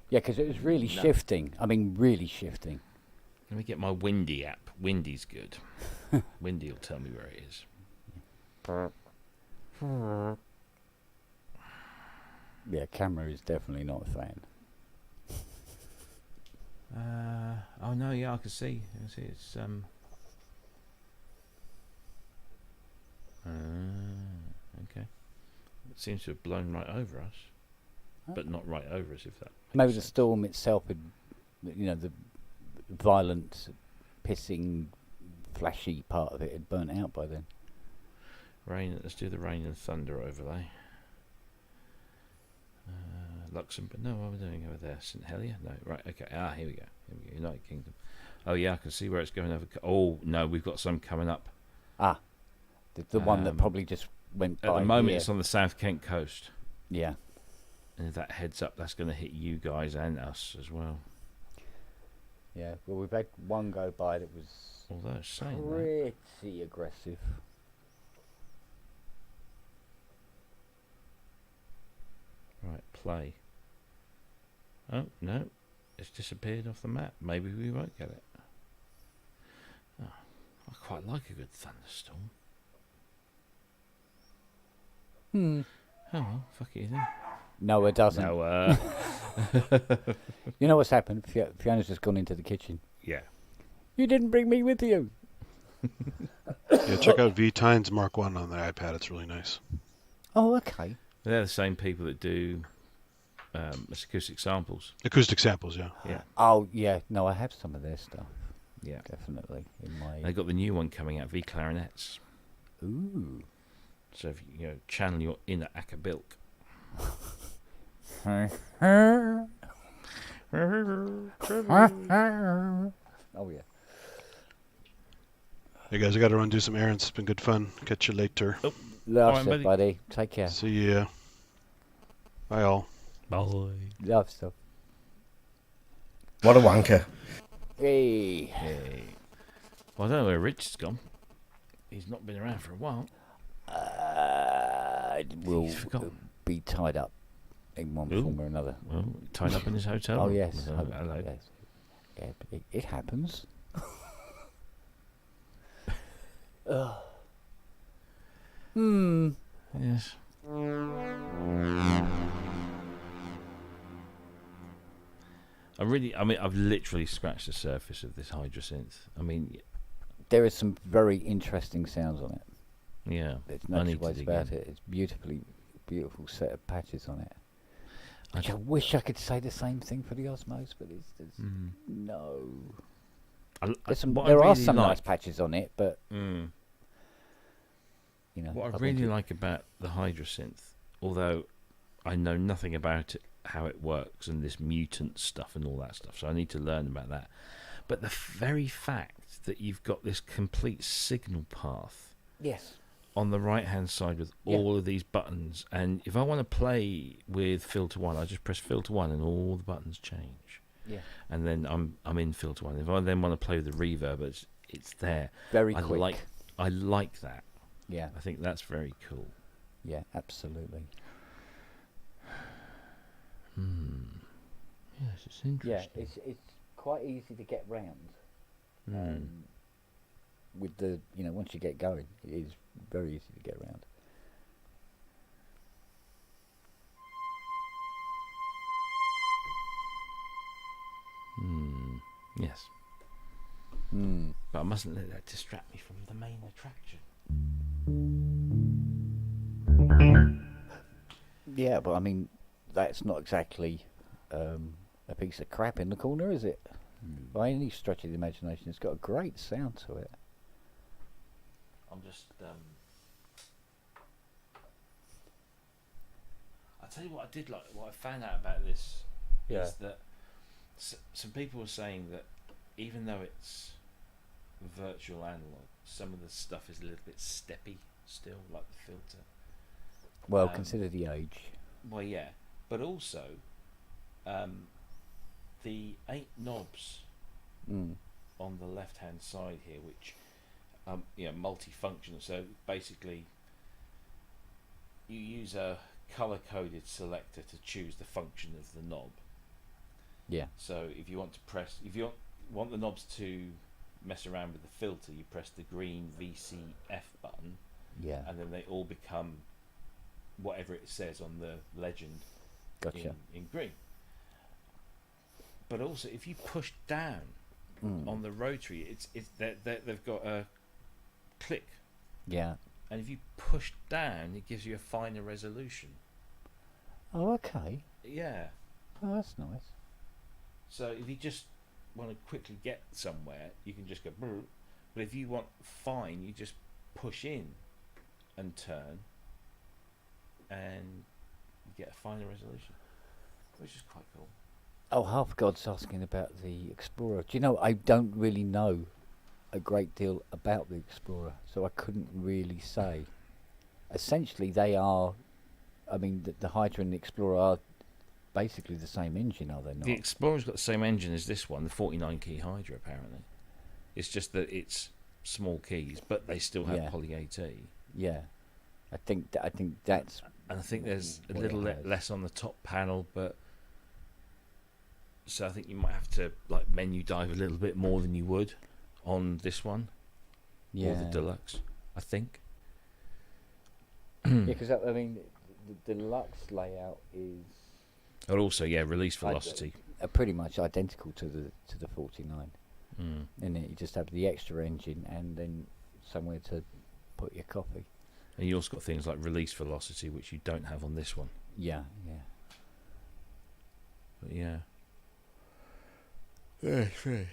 Yeah, because it was really shifting. I mean, really shifting. Let me get my Windy app. Windy's good. Windy will tell me where it is. Yeah, camera is definitely not a fan. Oh no, yeah, I can see. It's okay. It seems to have blown right over us, but not right over us. If that maybe the storm itself had, the violent, pissing, flashy part of it had burnt out by then. Rain. Let's do the rain and thunder overlay. Luxembourg. No, what are we doing over there? St Helier? No, right. Okay. Here we go. United Kingdom. Oh yeah, I can see where it's going over. Oh no, we've got some coming up. The one that probably just went by. At the moment, it's on the South Kent coast. Yeah. And if that heads up, that's going to hit you guys and us as well. Yeah. Well, we've had one go by that was pretty aggressive. Right, play. Oh, no. It's disappeared off the map. Maybe we won't get it. Oh, I quite like a good thunderstorm. Oh, well, fuck it then. No, it doesn't. No, You know what's happened? Fiona's just gone into the kitchen. Yeah. You didn't bring me with you. Yeah, check out V-Tynes Mark 1 on the iPad. It's really nice. Oh, okay. They're the same people that do acoustic samples. Acoustic samples, yeah. Yeah. Oh, yeah. No, I have some of their stuff. Yeah. Definitely. They got the new one coming out, V Clarinets. Ooh. So if you channel your inner Akabilk. Oh, yeah. Hey, guys, I got to run do some errands. It's been good fun. Catch you later. Oh. Love stuff, buddy. Take care. See ya. Bye, all. Bye. Love stuff. What a wanker. Hey. Well, I don't know where Richard's gone. He's not been around for a while. Will be tied up in one form or another. Well, tied up in his hotel? Oh, yes. Hello. Yes. Yeah, it happens. Yes. I've literally scratched the surface of this Hydrasynth. I mean, there is some very interesting sounds on it. Yeah, there's no two ways about it. It's beautiful set of patches on it. I wish I could say the same thing for the Osmos, but there's no. There are some nice patches on it, but what I really like about the Hydrasynth, although I know nothing about it, how it works, and this mutant stuff and all that stuff, so I need to learn about that. But the very fact that you've got this complete signal path, yes, on the right hand side with all of these buttons, and if I want to play with filter 1, I just press filter 1 and all the buttons change. Yeah. And then I'm in filter 1. If I then want to play with the reverb, it's there. Very quick. I like that. Yeah. I think that's very cool. Yeah, absolutely. Yes, it's interesting. Yeah, it's quite easy to get round. With the, once you get going, it is very easy to get around. Yes. But I mustn't let that distract me from the main attraction. Yeah, but I mean, that's not exactly a piece of crap in the corner, is it? By any stretch of the imagination, it's got a great sound to it. I'm just. I'll tell you what I did like. What I found out about this is that some people were saying that even though it's virtual analog, some of the stuff is a little bit steppy still, like the filter. Well, consider the age. Well, yeah, but also the 8 knobs on the left-hand side here, which multifunction. So basically, you use a color-coded selector to choose the function of the knob. Yeah. So if you want to if you want the knobs to mess around with the filter, you press the green VCF button. Yeah. And then they all become whatever it says on the legend. Gotcha. In green. But also, if you push down on the rotary, they've got a click. Yeah. And if you push down, it gives you a finer resolution. Oh, okay. Yeah. Oh, that's nice. So if you just want to quickly get somewhere, you can just go. Brr. But if you want fine, you just push in and turn, and you get a finer resolution, which is quite cool. Oh, Half God's asking about the Explorer. Do you know, I don't really know a great deal about the Explorer, so I couldn't really say. Essentially, they are, I mean, the Hydra and the Explorer are basically the same engine, are they not? The Explorer's got the same engine as this one, the 49-key Hydra, apparently. It's just that it's small keys, but they still have Poly AT. Yeah. I think that's... And I think there's a little less on the top panel, but... So I think you might have to menu dive a little bit more than you would on this one. Yeah. Or the Deluxe, I think. Yeah, because, I mean, the Deluxe layout is... But also, release velocity. Pretty much identical to the 49. And then you just have the extra engine and then somewhere to put your copy. And you also got things like release velocity, which you don't have on this one. Yeah. But yeah. Very, very,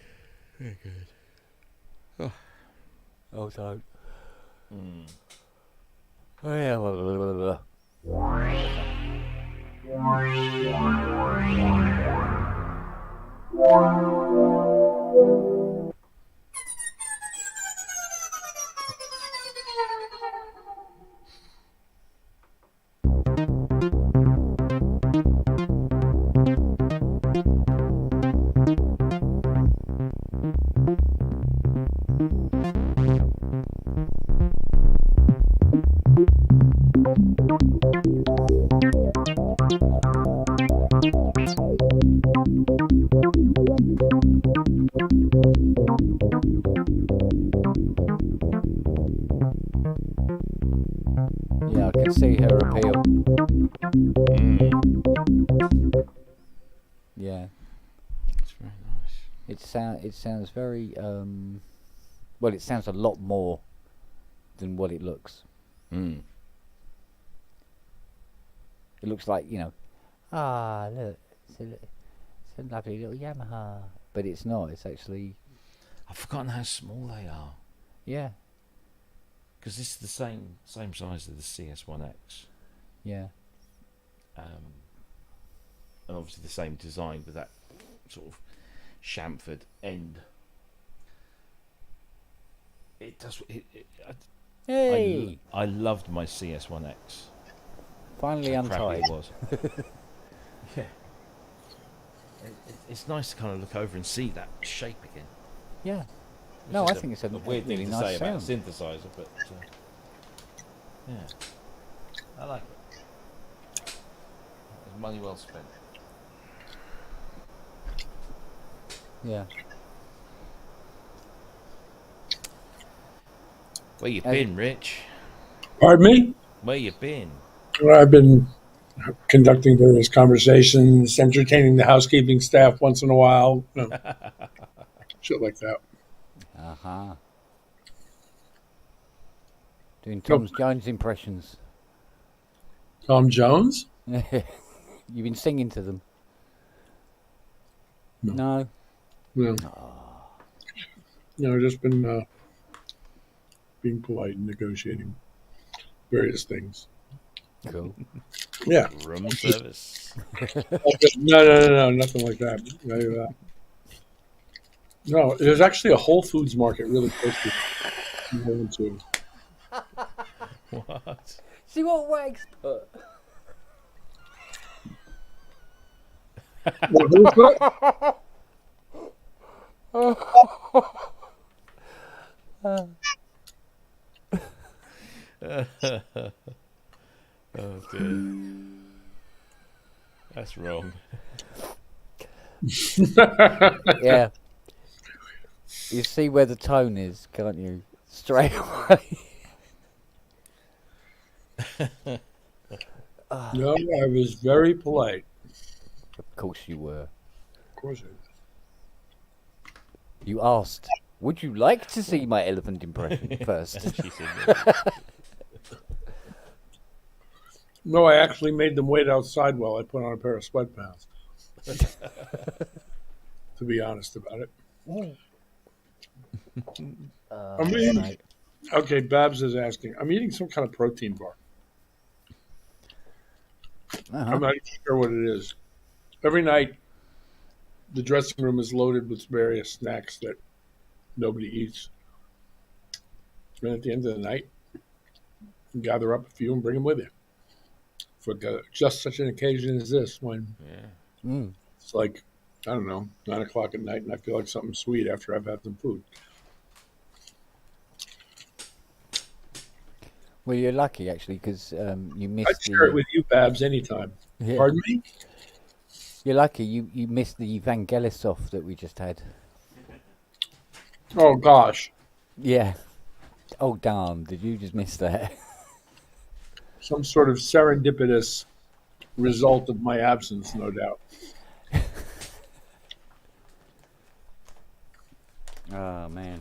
very good. Oh, don't. Oh, yeah. Blah, blah, blah, Yeah, I can see her appeal. Yeah. It's very nice. It sounds very well, it sounds a lot more than what it looks. It looks like, look, it's a lovely little Yamaha, but it's not. It's actually... I've forgotten how small they are. Yeah. Because this is the same size as the CS1X. Yeah. And obviously the same design with that sort of chamfered end. It does. Hey! I loved my CS1X. Finally untied. It was. Yeah. It's nice to kind of look over and see that shape again. Yeah. Which No, is I think it's a weird really thing to nice say about a sound. synthesizer, but Yeah. I like it. It's money well spent. Yeah. Where you been, Rich? Pardon me? Where you been? Well, I've been conducting various conversations, entertaining the housekeeping staff once in a while, shit like that. Uh-huh. Doing Tom Jones impressions. Tom Jones? You've been singing to them. No. No. No, just been being polite and negotiating various things. Cool. Yeah. Room service. No, nothing like that. No, there's actually a Whole Foods market really close to. What? See what Wags put? What, who put? Oh dear. That's wrong. Yeah. You see where the tone is, can't you? Straight away. No, I was very polite. Of course you were. Of course I was. You asked, would you like to see my elephant impression first? She said no. No, I actually made them wait outside while I put on a pair of sweatpants. To be honest about it. I'm eating, okay, Babs is asking. I'm eating some kind of protein bar. I'm not even sure what it is. Every night, the dressing room is loaded with various snacks that nobody eats. And at the end of the night, you gather up a few and bring them with you. For just such an occasion as this, when it's like, I don't know, 9 o'clock at night, and I feel like something sweet after I've had some food. Well, you're lucky, actually, because you missed I'd share it with you, Babs, anytime. Yeah. Pardon me? You're lucky. You missed the Evangelisov that we just had. Oh, gosh. Yeah. Oh, damn. Did you just miss that? Some sort of serendipitous result of my absence, no doubt. Oh, man.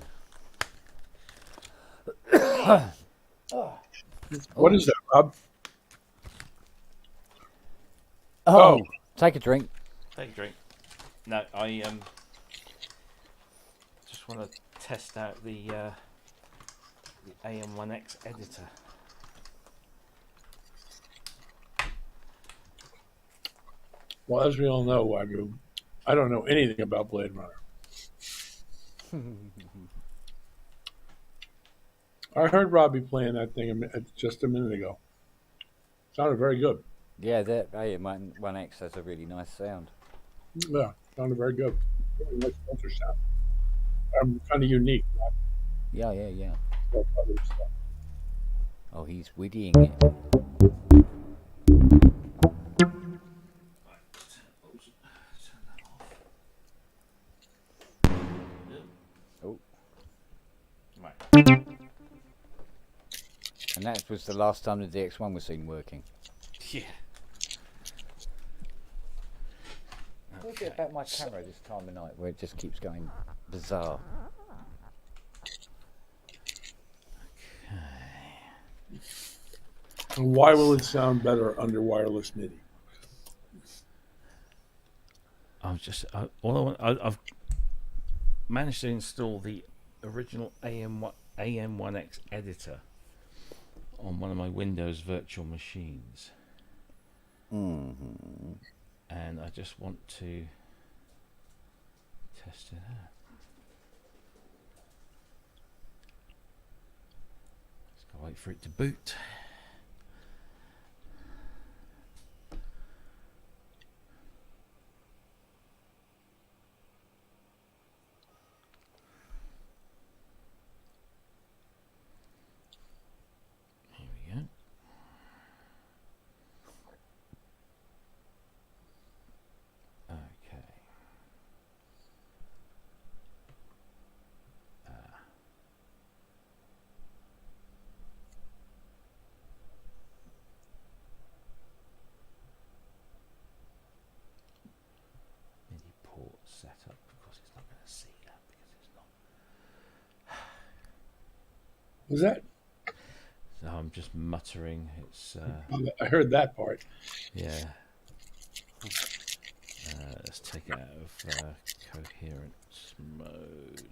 What is that, Rob? Oh, take a drink. Take a drink. No, I just want to test out the AM1X editor. Well, as we all know, Wagyu, I don't know anything about Blade Runner. I heard Robbie playing that thing just a minute ago. Sounded very good. Yeah, that AM1X has a really nice sound. Yeah, sounded very good. Very nice filter sound. Kind of unique. Yeah. Like other stuff. Oh, he's wittying it. Oh. Right. And that was the last time the DX1 was seen working. Yeah. What is it about my camera this time of night where it just keeps going bizarre? And why will it sound better under wireless MIDI? I've managed to install the original AM1X editor on one of my Windows virtual machines. Mm-hmm. And I just want to test it out. Just gotta wait for it to boot. Here we go. port setup. Of course, it's not going to see that because it's not. Was that? So I'm just muttering. It's. I heard that part. Yeah. Let's take it out of coherence mode.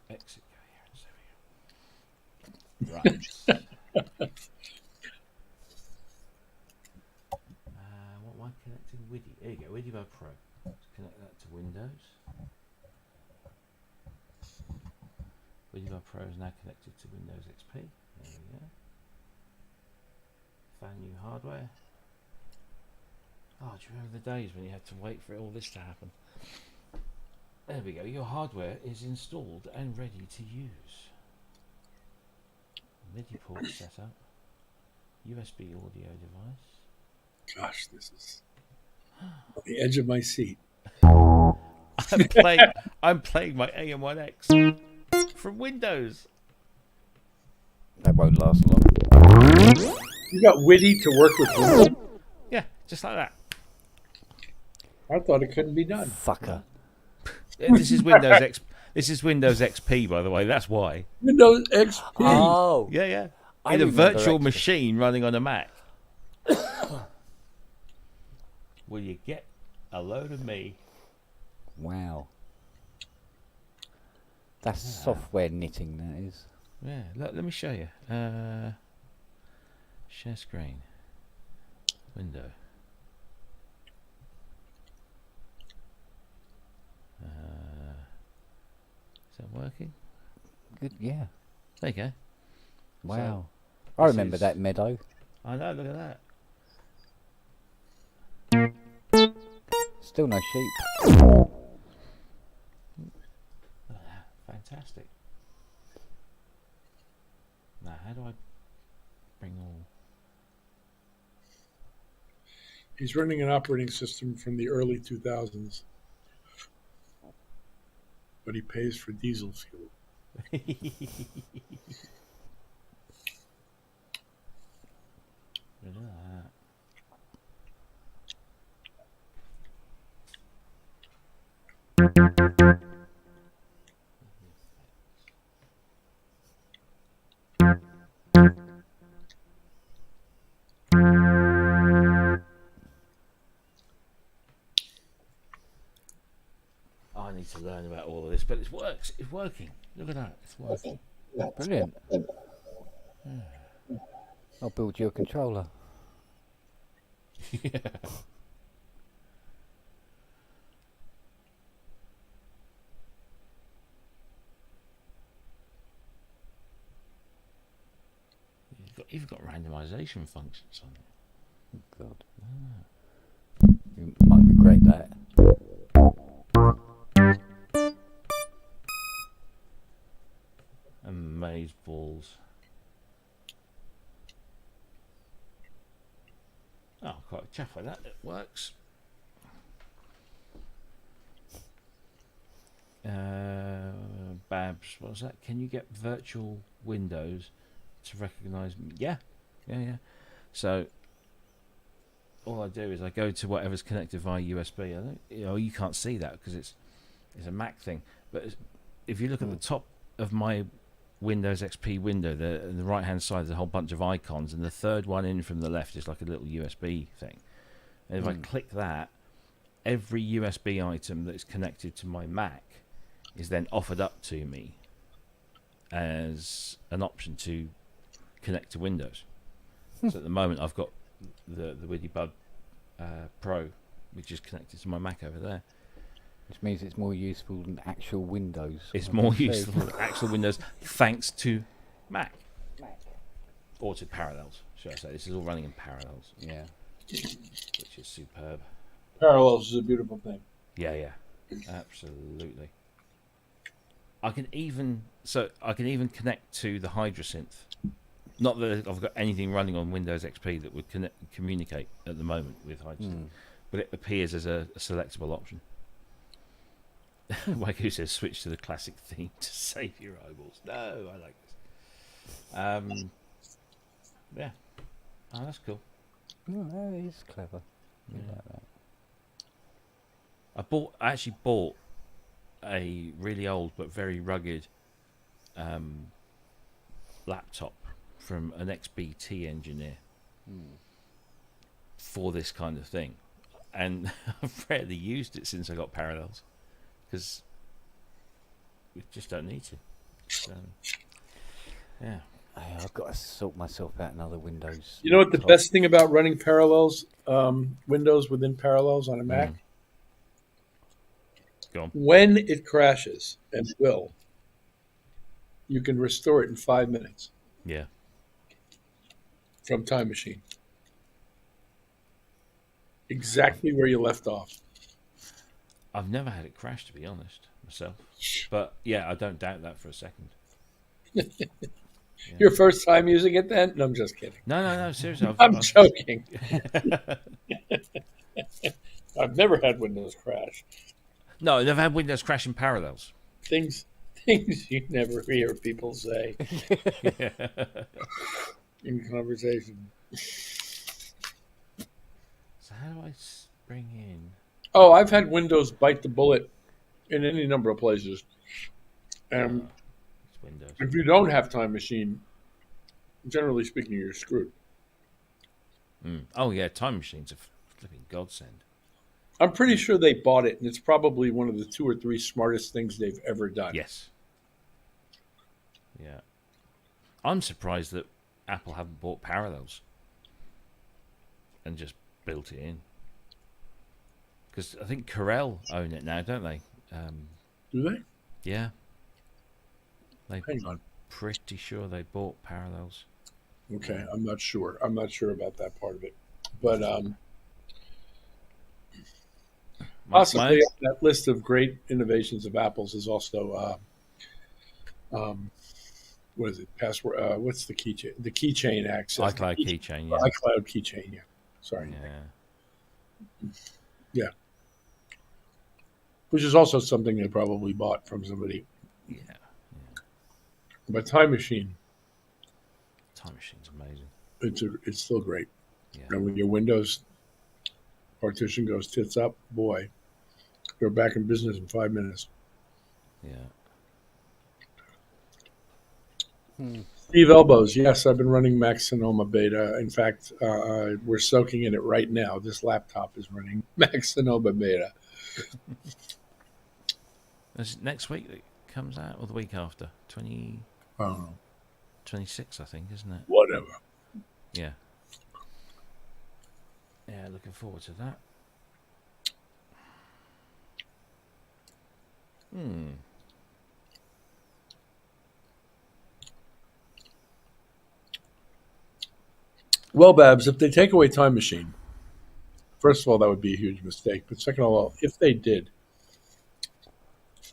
Exit coherence. There we go. Right. What am I connecting? Widdy. There you go. WidiBud Pro. Let's connect that to Windows. WidiBud Pro is now connected to Windows XP. There we go. Found new hardware. Oh, do you remember the days when you had to wait for all this to happen? There we go. Your hardware is installed and ready to use. MIDI port setup. USB audio device. Gosh, this is on the edge of my seat. I'm playing my AM1X from Windows. That won't last long. You got Widdy to work with Windows? Yeah, just like that. I thought it couldn't be done. Fucker. This is Windows X. This is Windows XP, by the way. That's why. Windows XP. Oh. Yeah, yeah. I In a remember virtual XP. machine running on a Mac. Will you get a load of me? Wow. That's software knitting, that is. Yeah, let me show you. Share screen. Window. Is that working? Good, yeah. There you go. Wow. So, I remember that meadow. I know, look at that. Still no sheep. Fantastic. Now, how do I bring all... He's running an operating system from the early 2000s. But he pays for diesel fuel. Look at that. I need to learn about all of this, but it works. It's working. Look at that. It's working. Brilliant. I'll build you a controller. Yeah. You've got randomization functions on it. Oh, God. You might regret that. Amaze balls. Oh, quite chuffed with that. It works. Babs, what was that? Can you get virtual windows to recognise me? Yeah. So all I do is I go to whatever's connected via USB. You can't see that because it's a Mac thing. But if you look at the top of my Windows XP window, the right hand side, there's a whole bunch of icons, and the third one in from the left is like a little USB thing. And if I click that, every USB item that's connected to my Mac is then offered up to me as an option to connect to Windows. So at the moment I've got the WidiBud Pro, which is connected to my Mac over there. Which means it's more useful than actual Windows. It's more useful than actual Windows thanks to Mac. Or to Parallels, should I say. This is all running in Parallels. Yeah. Which is superb. Parallels is a beautiful thing. Yeah. Absolutely. I can even connect to the Hydrasynth. Not that I've got anything running on Windows XP that would communicate at the moment with Hydrasynth, but it appears as a selectable option. Waiku says switch to the classic theme to save your eyeballs. No, I like this. Yeah. Oh, that's cool. Oh, he's clever. Yeah. Like that. I actually bought a really old but very rugged laptop from an ex-BT engineer for this kind of thing, and I've rarely used it since I got Parallels because we just don't need to. So, yeah. I've got to sort myself out another Windows. You know what the laptop. best thing about running Parallels, Windows within Parallels on a Mac? Go on. When it crashes, and it will, you can restore it in 5 minutes. Yeah. From Time Machine. Exactly where you left off. I've never had it crash, to be honest, myself. But yeah, I don't doubt that for a second. Your first time using it then? No, I'm just kidding. No, seriously. I'm joking. I've never had Windows crash. No, I've never had Windows crash in Parallels. Things you never hear people say in conversation. So how do I bring in... Oh, I've had Windows bite the bullet in any number of places. And Windows. if you don't have Time Machine, generally speaking, you're screwed. Oh, yeah, Time Machine's a flipping godsend. I'm pretty sure they bought it, and it's probably one of the 2 or 3 smartest things they've ever done. Yes. Yeah. I'm surprised that Apple haven't bought Parallels and just built it in. Because I think Corel own it now, don't they? Do they? Yeah. Hang on. Pretty sure they bought Parallels. Okay, I'm not sure. I'm not sure about that part of it. But possibly on that list of great innovations of Apple's is also what is it? Password. What's the keychain? The keychain access. iCloud keychain. Yeah. iCloud keychain. Yeah. Sorry. Yeah. Which is also something they probably bought from somebody. Yeah. But Time Machine. Time Machine's amazing. It's still great. Yeah. And when your Windows partition goes tits up, boy, you're back in business in 5 minutes. Yeah. Steve Elbows, yes, I've been running Mac Sonoma beta. In fact, we're soaking in it right now. This laptop is running Mac Sonoma beta. Is it next week that it comes out, or the week after? 26, I think, isn't it? Whatever. Yeah. Yeah, looking forward to that. Well, Babs, if they take away Time Machine, first of all, that would be a huge mistake. But second of all, if they did,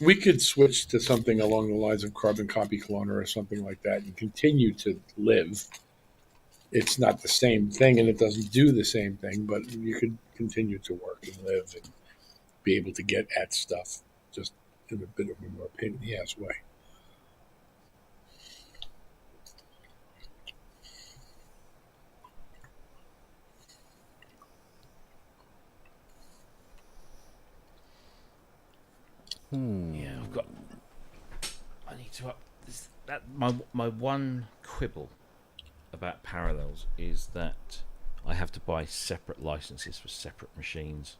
we could switch to something along the lines of Carbon Copy Cloner or something like that and continue to live. It's not the same thing and it doesn't do the same thing, but you could continue to work and live and be able to get at stuff just in a bit of a more pain in the ass way. Yeah, I need to up this. That my one quibble about Parallels is that I have to buy separate licenses for separate machines.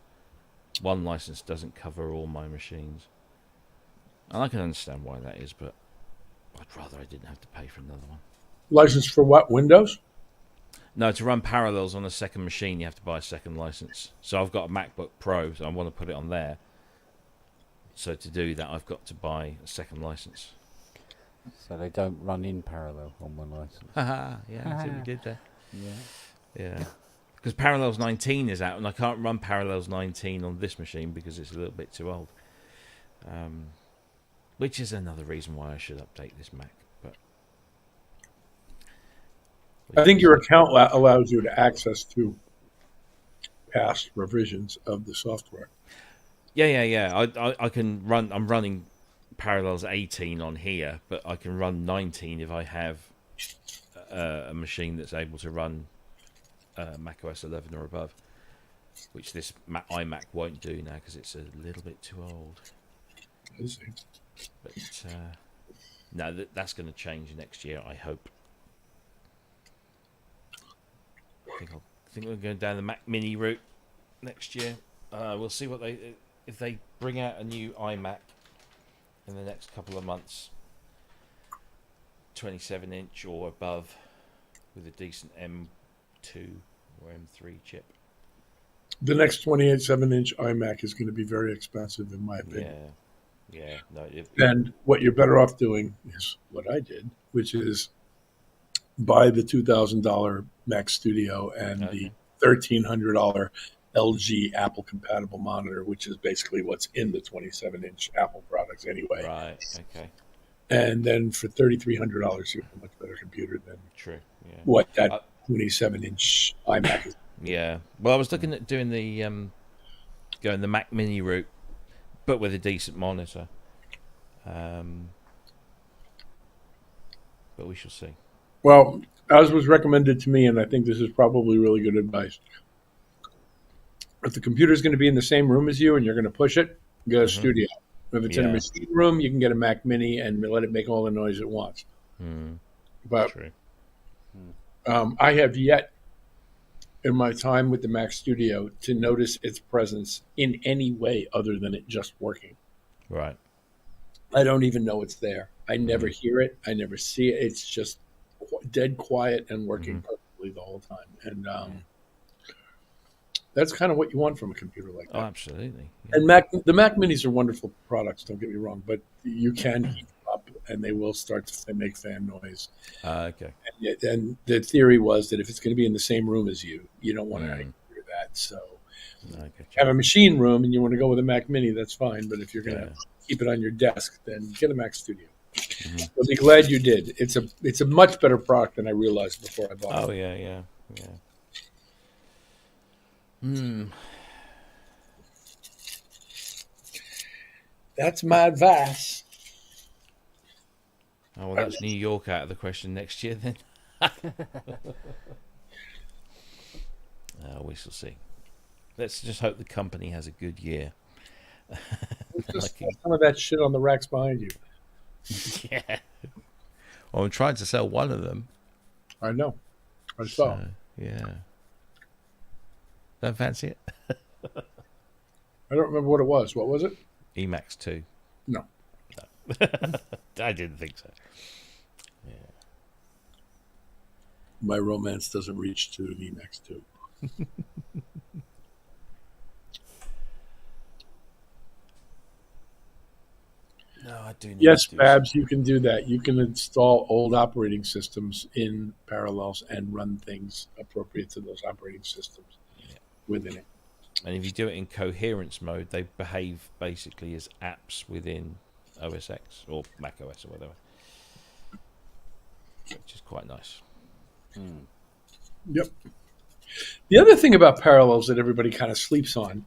One license doesn't cover all my machines, and I can understand why that is, but I'd rather I didn't have to pay for another one. License for what? Windows? No, to run Parallels on a second machine, you have to buy a second license. So I've got a MacBook Pro, so I want to put it on there. So to do that, I've got to buy a second license. So they don't run in parallel on one license. Yeah, that's what we did there. Yeah. Because Parallels 19 is out, and I can't run Parallels 19 on this machine because it's a little bit too old. Which is another reason why I should update this Mac. But I think your account allows you to access to past revisions of the software. Yeah. I can run. I'm running Parallels 18 on here, but I can run 19 if I have a machine that's able to run Mac OS 11 or above, which this iMac won't do now because it's a little bit too old. I see. But no, that's going to change next year, I hope. I think we're going down the Mac Mini route next year. We'll see what if they bring out a new iMac in the next couple of months, 27-inch or above, with a decent M2 or M3 chip. The next 28.7-inch iMac is going to be very expensive, in my opinion. Yeah. No. And what you're better off doing is what I did, which is buy the $2,000 Mac Studio and the $1,300 LG Apple compatible monitor, which is basically what's in the 27-inch Apple products anyway. Right. Okay. And then for $3,300, you have a much better computer than what that 27-inch iMac is. Yeah. Well, I was looking at doing the going the Mac Mini route, but with a decent monitor. But we shall see. Well, as was recommended to me, and I think this is probably really good advice, if the computer's going to be in the same room as you and you're going to push it, get a Studio. If it's in a machine room, you can get a Mac Mini and let it make all the noise it wants. But I have yet, in my time with the Mac Studio, to notice its presence in any way other than it just working. Right. I don't even know it's there. I never hear it. I never see it. It's just dead quiet and working perfectly the whole time. And that's kind of what you want from a computer like that. Oh, absolutely. Yeah. And the Mac Minis are wonderful products, don't get me wrong, but you can heat them up and they will start to make fan noise. Okay. And the theory was that if it's going to be in the same room as you, you don't want to hear that. So have a machine room and you want to go with a Mac Mini, that's fine. But if you're going to keep it on your desk, then get a Mac Studio. I'll be glad you did. It's a much better product than I realized before I bought it. Oh, yeah. That's my advice. Oh, well, that's New York out of the question next year, then. We shall see. Let's just hope the company has a good year. Just some of that shit on the racks behind you. Yeah. Well, I'm trying to sell one of them. I know. I saw. Yeah. Don't fancy it? I don't remember what it was. What was it? Emacs 2. No. I didn't think so. Yeah. My romance doesn't reach to an Emacs 2. No, I do. Yes, Babs, you can do that. You can install old operating systems in Parallels and run things appropriate to those operating systems within it. And if you do it in coherence mode, they behave basically as apps within OS X or Mac OS or whatever, which is quite nice. Yep. The other thing about Parallels that everybody kind of sleeps on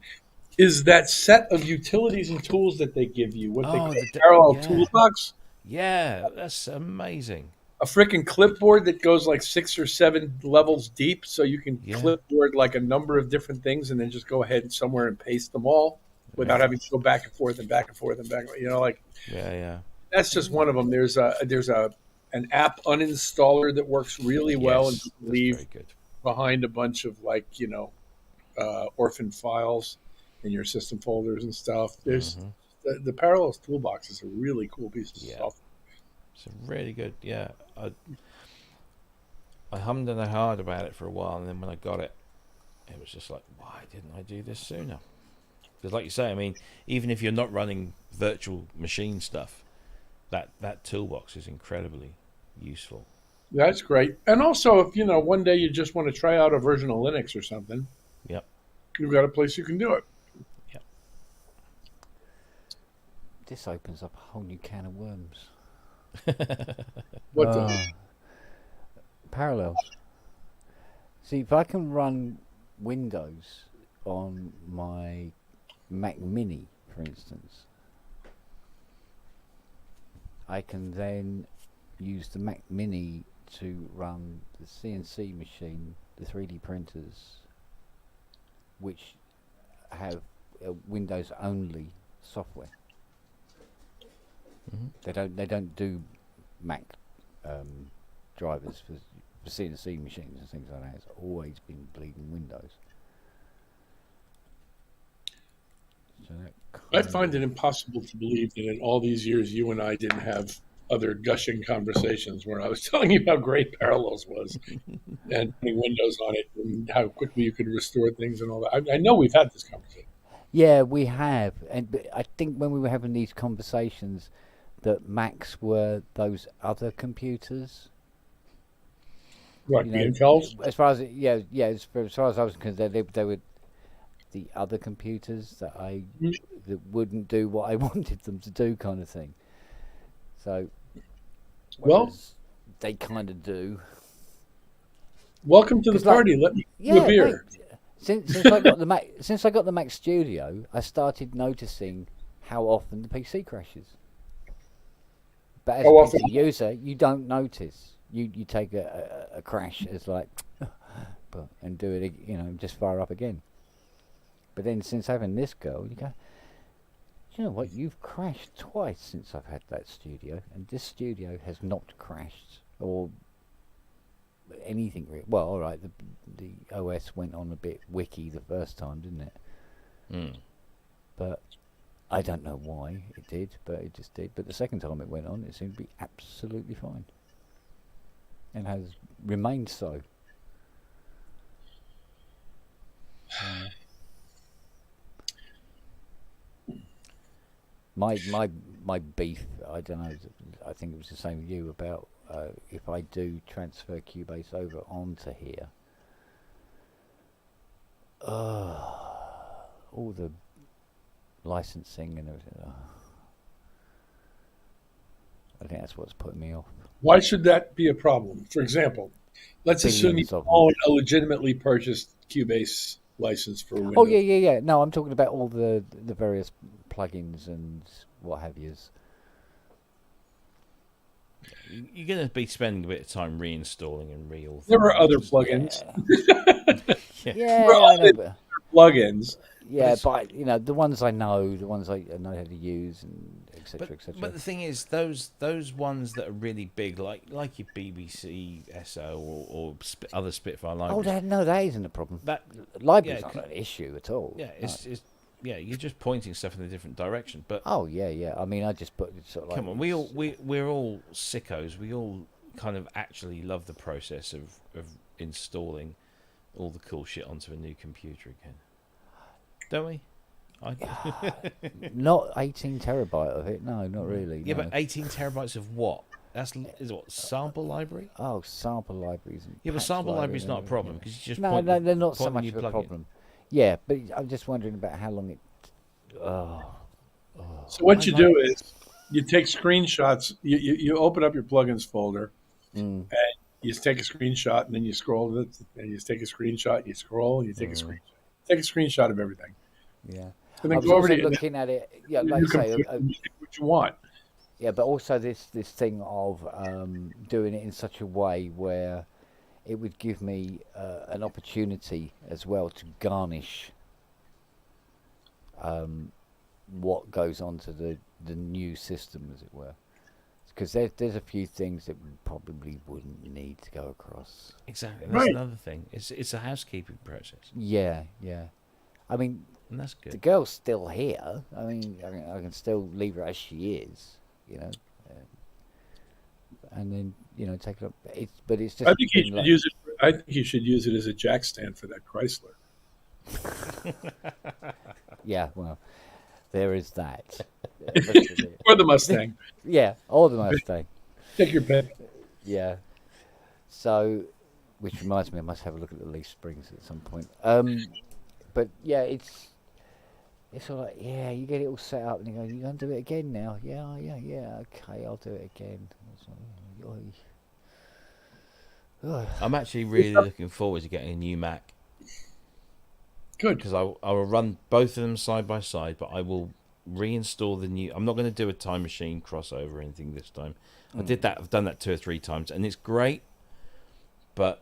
is that set of utilities and tools that they give you, what they call Parallel Toolbox. Yeah, that's amazing. A freaking clipboard that goes like 6 or 7 levels deep, so you can clipboard like a number of different things and then just go ahead somewhere and paste them all without having to go back and forth and back and forth and back. You know, like that's just one of them. There's an app uninstaller that works really well and leave behind a bunch of orphan files in your system folders and stuff. There's the Parallels Toolbox is a really cool piece of software. It's really good. Yeah, I hummed and I hawed about it for a while, and then when I got it, it was just like, why didn't I do this sooner? Because, like you say, I mean, even if you're not running virtual machine stuff, that toolbox is incredibly useful. That's great. And also, if one day you just want to try out a version of Linux or something, you've got a place you can do it. This opens up a whole new can of worms. What Parallels. See, if I can run Windows on my Mac Mini, for instance, I can then use the Mac Mini to run the CNC machine the 3D printers, which have Windows only software. They don't do Mac drivers for CNC machines and things like that. It's always been bleeding Windows. So I find it impossible to believe that in all these years you and I didn't have other gushing conversations where I was telling you how great Parallels was and putting Windows on it and how quickly you could restore things and all that. I know we've had this conversation. Yeah, we have. But I think when we were having these conversations that Macs were those other computers. Right, the Intels? As far as as far as I was concerned, they were the other computers that that wouldn't do what I wanted them to do, kind of thing. So, they kind of do. Welcome to the party. Let me give you a beer. Mate, since I got the Mac Studio, I started noticing how often the PC crashes. But as a PC user, you don't notice. You take a crash as like, and do it, just fire up again. But then since having this girl, you go, you know what? You've crashed twice since I've had that studio, and this studio has not crashed or anything. Well, all right, the OS went on a bit wicky the first time, didn't it? But I don't know why it did, but it just did. But the second time it went on, it seemed to be absolutely fine, and has remained so. My beef, I don't know, I think it was the same with you about if I do transfer Cubase over onto here, all the licensing and everything, I think that's what's putting me off. Why should that be a problem? For example, let's assume you own a legitimately purchased Cubase license for Windows. Oh, yeah. No, I'm talking about all the various plugins and what have yous. You're going to be spending a bit of time reinstalling and There are other plugins. Yeah, I know, but plugins. Yeah, but the ones I know, the ones I know how to use, and etc. etc. But the thing is, those ones that are really big, like your BBC SO or other Spitfire libraries. Oh, that isn't a problem. Libraries aren't an issue at all. Yeah, it's you're just pointing stuff in a different direction. But yeah. I mean, I just put sort of like. Come on, we're all sickos. We all kind of actually love the process of installing all the cool shit onto a new computer again. Don't we? Not 18 terabyte of it. No, not really. Yeah, no. but 18 terabytes of what? Is what sample library? Oh, sample libraries. Yeah, but sample library's not a problem because you just no, they're not so much of a problem. Yeah, but I'm just wondering about how long it. So what you do is you take screenshots. You open up your plugins folder, and you take a screenshot, and then you scroll it, and you take a screenshot. You scroll, and you take a screenshot. Take a screenshot of everything. Yeah. And then I was go over to looking at it. Yeah, like I say, what you want. Yeah, but also this thing of doing it in such a way where it would give me an opportunity as well to garnish what goes on to the new system, as it were. Because there's a few things that probably wouldn't need to go across. Exactly, that's another thing. It's a housekeeping process. Yeah. I mean, and that's good. The girl's still here. I mean, I can still leave her as she is, and then take it up. But it's just. I think you should use it. I think you should use it as a jack stand for that Chrysler. Yeah, well, there is that. Or the Mustang. Yeah, or the Mustang. Take your pick. Yeah. So, which reminds me, I must have a look at the Leaf Springs at some point. But yeah, it's all like, yeah, you get it all set up and you go, you're going to do it again now? Yeah, okay, I'll do it again. I'm actually really looking forward to getting a new Mac. Good. Because I will run both of them side by side, but I will reinstall the new. I'm not going to do a Time Machine crossover or anything this time. I've done that 2 or 3 times, and it's great, but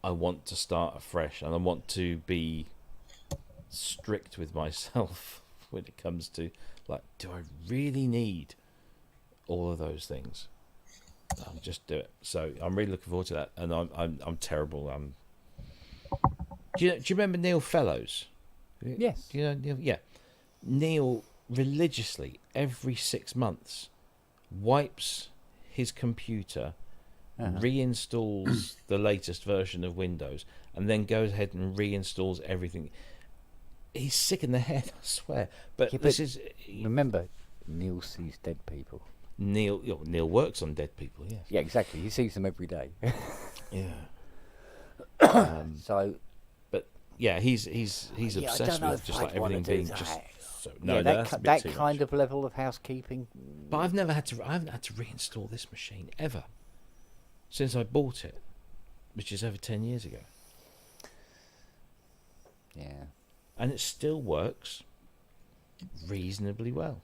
I want to start afresh, and I want to be strict with myself when it comes to, like, do I really need all of those things? I'll just do it. So I'm really looking forward to that, and I'm terrible. Do you remember Neil Fellows? Yes. Do you know Neil? Yeah. Neil religiously every 6 months wipes his computer, reinstalls the latest version of Windows, and then goes ahead and reinstalls everything. He's sick in the head, I swear. But this is, remember, Neil sees dead people. Neil works on dead people. Yes. Yeah, exactly. He sees them every day. Yeah. So, but yeah, he's obsessed with just like everything being just. So, no, yeah, that's a bit too kind much. of level of housekeeping. But I haven't had to reinstall this machine ever since I bought it, which is over 10 years ago. Yeah. And it still works reasonably well.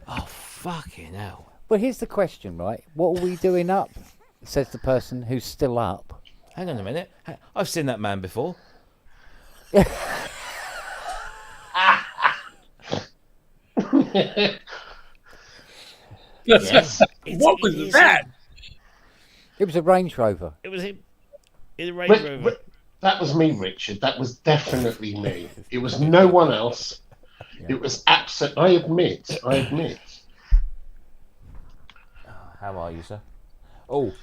Oh, fucking hell. Well, here's the question, right? What are we doing up? Says the person who's still up. Hang on a minute. I've seen that man before. Yes. What was that? It was a Range Rover. It was him. In a Range Rover. That was me, Richard. That was definitely me. It was no one else. Yeah. It was absolute. I admit. How are you, sir? Oh,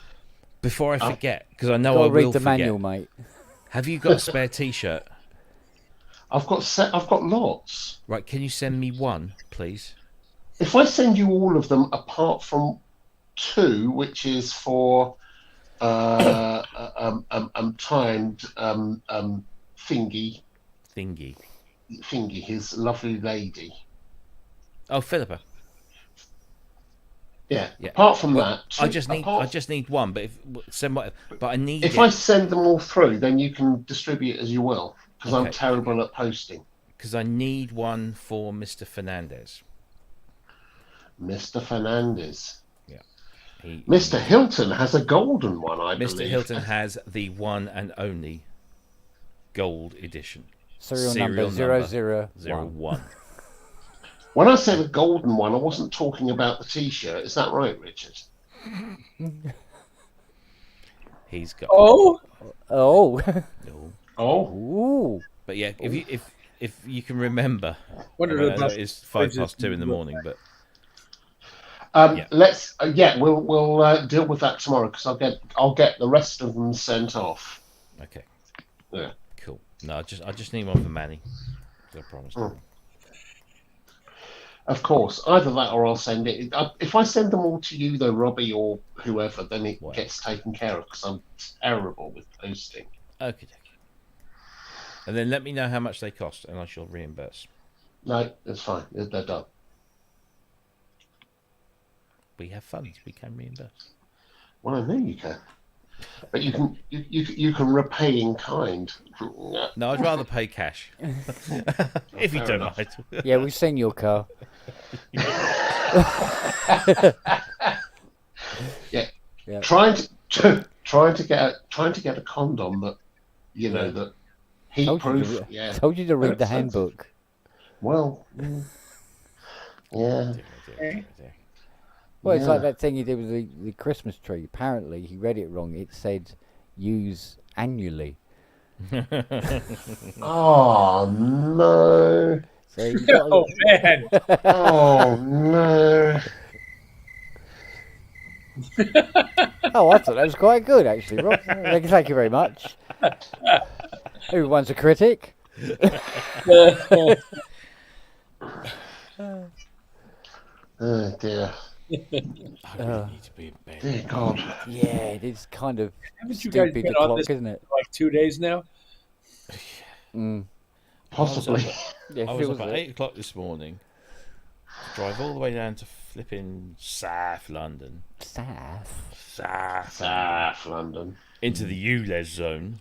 before I forget, because I know I will read the forget. manual, mate. Have you got a spare T-shirt? I've got lots. Right, can you send me one, please? If I send you all of them, apart from 2, which is for timed Thingy, his lovely lady. Oh, Philippa. Yeah. Apart from that, I just need one. But I need. If I send them all through, then you can distribute as you will, because I'm terrible at posting. Because I need one for Mr. Fernandez. Mr. Fernandez. Yeah. Mr. Hilton has a golden one, I believe. Mr. Hilton has the one and only gold edition. Serial number 001. When I said a golden one, I wasn't talking about the T-shirt. Is that right, Richard? He's got. Oh. Ooh. But yeah, if you can remember, it's 2:05 in the morning. But let's we'll deal with that tomorrow, because I'll get the rest of them sent off. Okay. Yeah. Cool. No, I just need one for Manny. I promised. Of course, either that or I'll send it. If I send them all to you, though, Robbie or whoever, then it gets taken care of, because I'm terrible with posting. Okay. And then let me know how much they cost, and I shall reimburse. No, it's fine. They're done. We have funds. We can reimburse. Well, I know you can, but you can repay in kind. No, I'd rather pay cash. If you don't mind. Yeah, we've seen your car. Yeah. Trying to get a condom that that heat proof. Yeah. Told you to read the handbook. Well, yeah. Well, it's like that thing he did with the Christmas tree. Apparently, he read it wrong. It said use annually. Oh no! So oh man! Oh no! Oh, I thought that was quite good, actually, Rob. Thank you very much. Everyone's a critic. Oh dear. I really need to be in bed. Dear God. Yeah, it is kind of Haven't you guys stupid been on o'clock, this isn't it? for like 2 days now? Possibly. Yeah, I was up at 8 o'clock this morning. Drive all the way down to flipping South London. South London. Into the ULEZ zone.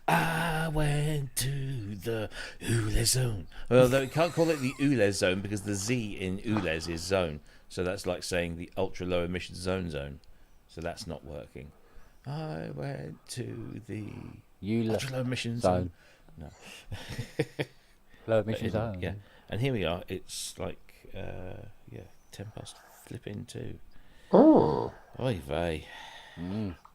I went to the ULEZ zone. Although we can't call it the ULEZ zone because the Z in ULEZ is zone. So that's like saying the ultra low emission zone. So that's not working. I went to the ultra low emission zone. No. Low emission zone. Yeah. And here we are. It's like 10 past flipping 2. Oh. Oy vey.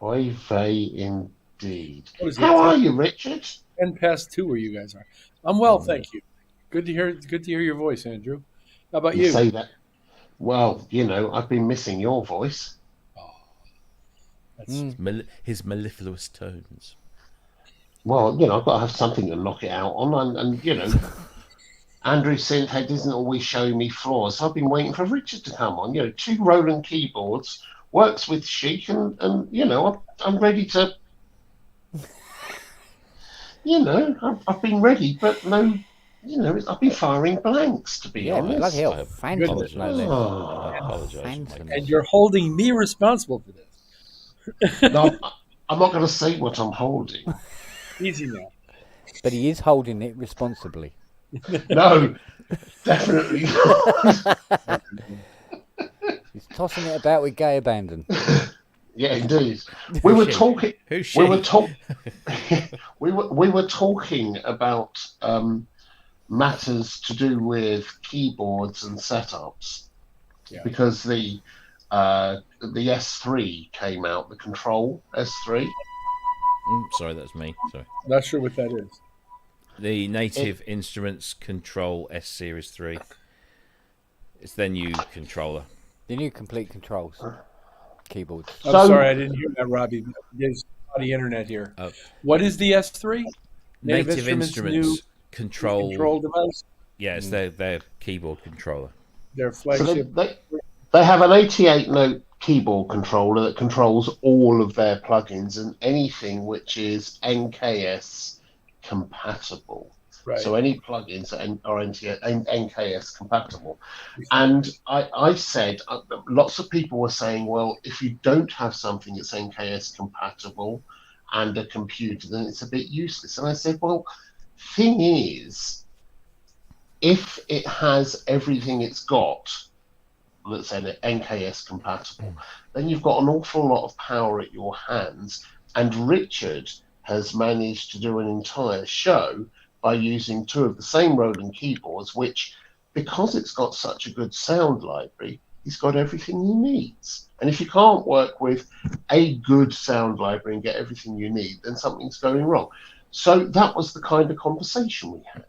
Oy vey indeed. How are you, Richard? 10 past 2 where you guys are. I'm well, thank you. Good to hear your voice, Andrew. How about you? Say that. Well, I've been missing your voice. His mellifluous tones. Well, I've got to have something to knock it out on, and Andrew Synthead isn't always showing me flaws. So I've been waiting for Richard to come on. 2 Roland keyboards, works with Chic, and I'm ready to. I've been ready, but no. I've been firing blanks, to be honest. Bloody hell, phantoms, And you're holding me responsible for this. No, I'm not going to say what I'm holding. Easy now. But he is holding it responsibly. No, definitely not. He's tossing it about with gay abandon. Yeah, indeed. We were talking. We were talking about matters to do with keyboards and setups, because the S3 came out, the Control S3. Sorry, that's me. Sorry. Not sure what that is. The Native Instruments Control S Series 3. It's their new controller. The new complete controls keyboards. I'm sorry, I didn't hear that, Robbie. There's the internet here. Oh. What is the S3? Native Instruments new control device. Yeah, it's their keyboard controller. Their flagship. So they have an 88-note keyboard controller that controls all of their plugins and anything which is NKS compatible. Right. So any plugins are NKS compatible. And I said, lots of people were saying, well, if you don't have something that's NKS compatible and a computer, then it's a bit useless. And I said, well, thing is, if it has everything it's got, let's say NKS compatible, then you've got an awful lot of power at your hands. And Richard has managed to do an entire show by using 2 of the same Roland keyboards, which, because it's got such a good sound library, he's got everything he needs. And if you can't work with a good sound library and get everything you need, then something's going wrong. So that was the kind of conversation we had.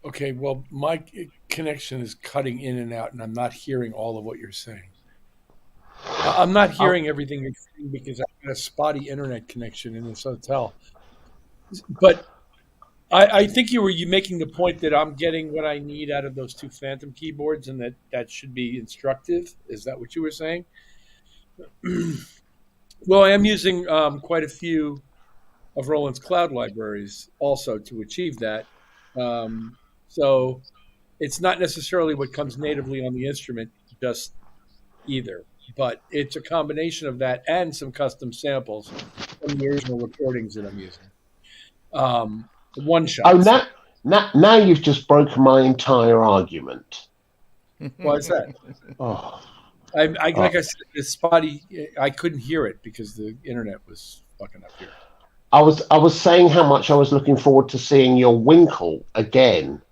Okay, well, my connection is cutting in and out, and I'm not hearing all of what you're saying. I'm not hearing everything you're saying because I've got a spotty internet connection in this hotel. But I think you were making the point that I'm getting what I need out of those 2 Phantom keyboards, and that should be instructive. Is that what you were saying? Well, I am using quite a few of Roland's cloud libraries also to achieve that. So it's not necessarily what comes natively on the instrument just either, but it's a combination of that and some custom samples from the original recordings that I'm using. One shot. Oh, now you've just broken my entire argument. Why is that? Oh. Like I said, it's spotty. I couldn't hear it because the internet was fucking up here. I was saying how much I was looking forward to seeing your Winkle again.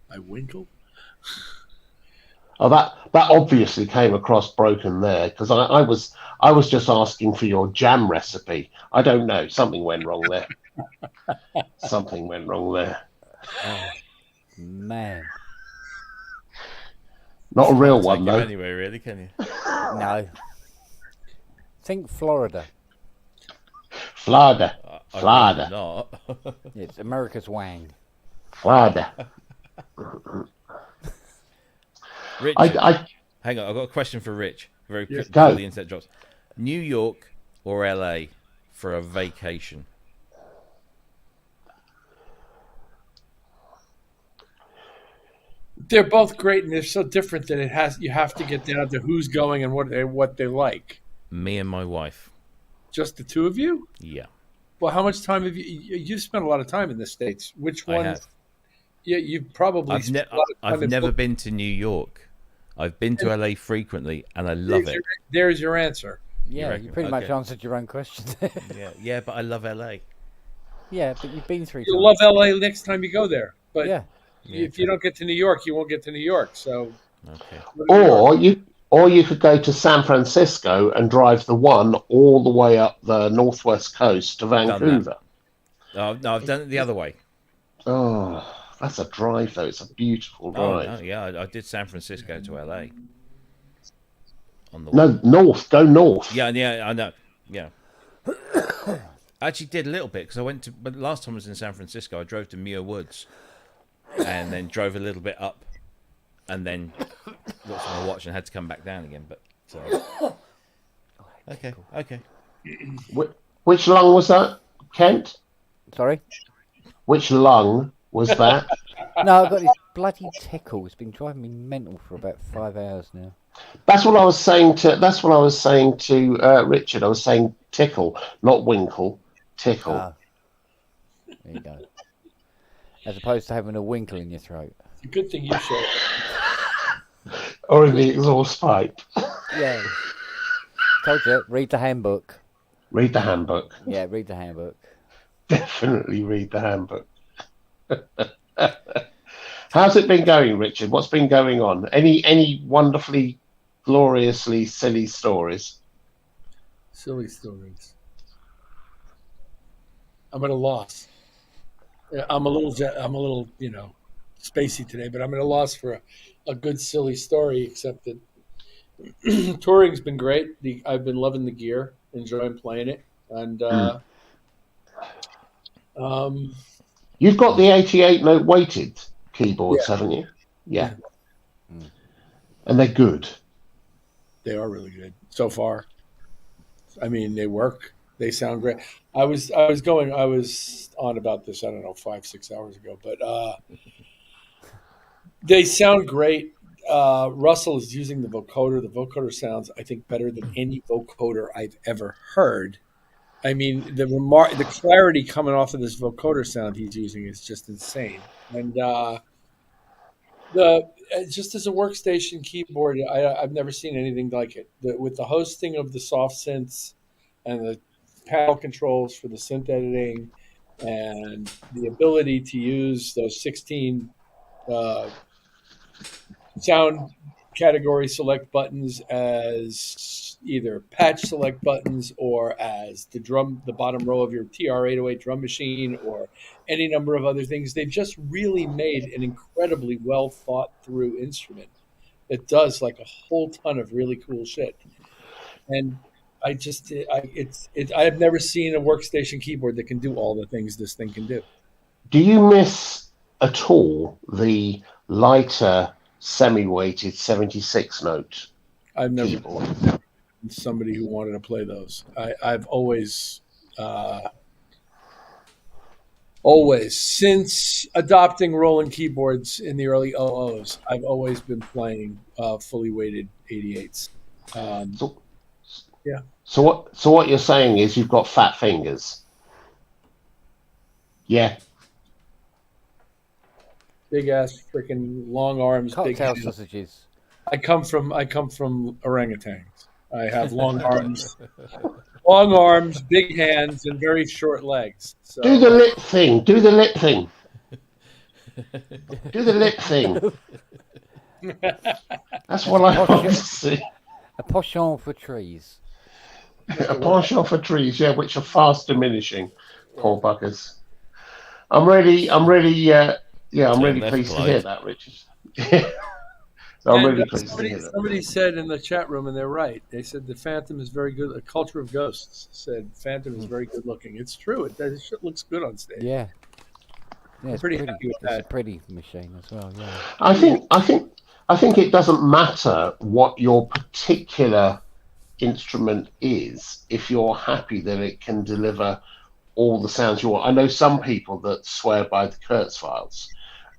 My Winkle? Oh, that obviously came across broken there, because I was just asking for your jam recipe. I don't know. Something went wrong there. Something went wrong there. Oh, man. Not a real one, though. Anyway, really, can you? No. Think Florida. Florida. Florida. Not. It's America's Wang. Florida. Rich, hang on. I've got a question for Rich. Very quick Go. before the internet drops. New York or LA for a vacation? They're both great, and they're so different that you have to get down to who's going and what they like. Me and my wife. Just the 2 of you? Yeah. Well, how much time have you spent a lot of time in the States? Which one? I have. Yeah, you probably. I've never been to New York. I've been to LA frequently, and I love it. There's your answer. Yeah, you pretty much answered your own question. yeah, but I love LA. Yeah, but you've been 3 times. You'll love LA next time you go there. But yeah. If you don't get to New York, you won't get to New York. So. Okay. Or you could go to San Francisco and drive the one all the way up the northwest coast to Vancouver. Oh, no, I've done it the other way. Oh, that's a drive though. It's a beautiful drive. Oh, no, yeah, I did San Francisco to LA. North. Go north. Yeah, I know. Yeah. I actually did a little bit because but last time I was in San Francisco, I drove to Muir Woods and then drove a little bit up and then looked at my watch and had to come back down again. But okay. Which lung was that, Kent? Sorry? Which lung was that? No, I've got this bloody tickle. It's been driving me mental for about 5 hours now. That's what I was saying to Richard. I was saying tickle, not winkle. Tickle. Ah. There you go. As opposed to having a winkle in your throat. It's a good thing you showed. Or in the exhaust pipe. Yeah. Told you, read the handbook. Read the handbook. Yeah, read the handbook. Definitely read the handbook. How's it been going, Richard? What's been going on? Any wonderfully, gloriously silly stories? Silly stories. I'm at a loss. I'm a little, spacey today, but I'm at a loss for a good silly story. Except that touring's been great. I've been loving the gear, enjoying playing it, and you've got the 88 note weighted keyboards, haven't you? Yeah. And they're good. They are really good so far. I mean, they work. They sound great. I was on about this, I don't know, 5-6 hours ago, but they sound great. Russell is using the vocoder. The vocoder sounds, I think, better than any vocoder I've ever heard. I mean, the clarity coming off of this vocoder sound he's using is just insane. And just as a workstation keyboard, I've never seen anything like it. With the hosting of the soft synths and the panel controls for the synth editing and the ability to use those 16 sound category select buttons as either patch select buttons or as the bottom row of your TR-808 drum machine or any number of other things. They've just really made an incredibly well thought through instrument that does like a whole ton of really cool shit. And I have never seen a workstation keyboard that can do all the things this thing can do. Do you miss at all the lighter semi-weighted 76 note keyboard? Somebody who wanted to play those. I've always since adopting Roland keyboards in the early 00s, I've always been playing fully weighted 88s. Yeah. So what you're saying is you've got fat fingers. Yeah. Big ass freaking long arms, Cocktail big sausages. I come from orangutans. I have long arms, big hands, and very short legs. So. Do the lip thing. Do the lip thing. That's what I want to see. A penchant for trees. A penchant for trees, yeah, which are fast diminishing. Poor buggers. I'm really pleased to hear that, Richard. I'm really pleased to hear that. Somebody said in the chat room, and they're right. They said the Phantom is very good. A Culture of Ghosts said Phantom is very good looking. It's true. It looks good on stage. Yeah. I'm pretty happy with that. It's a pretty machine as well. Yeah. I think it doesn't matter what your particular instrument is if you're happy that it can deliver all the sounds you want. I know some people that swear by the Kurzweils,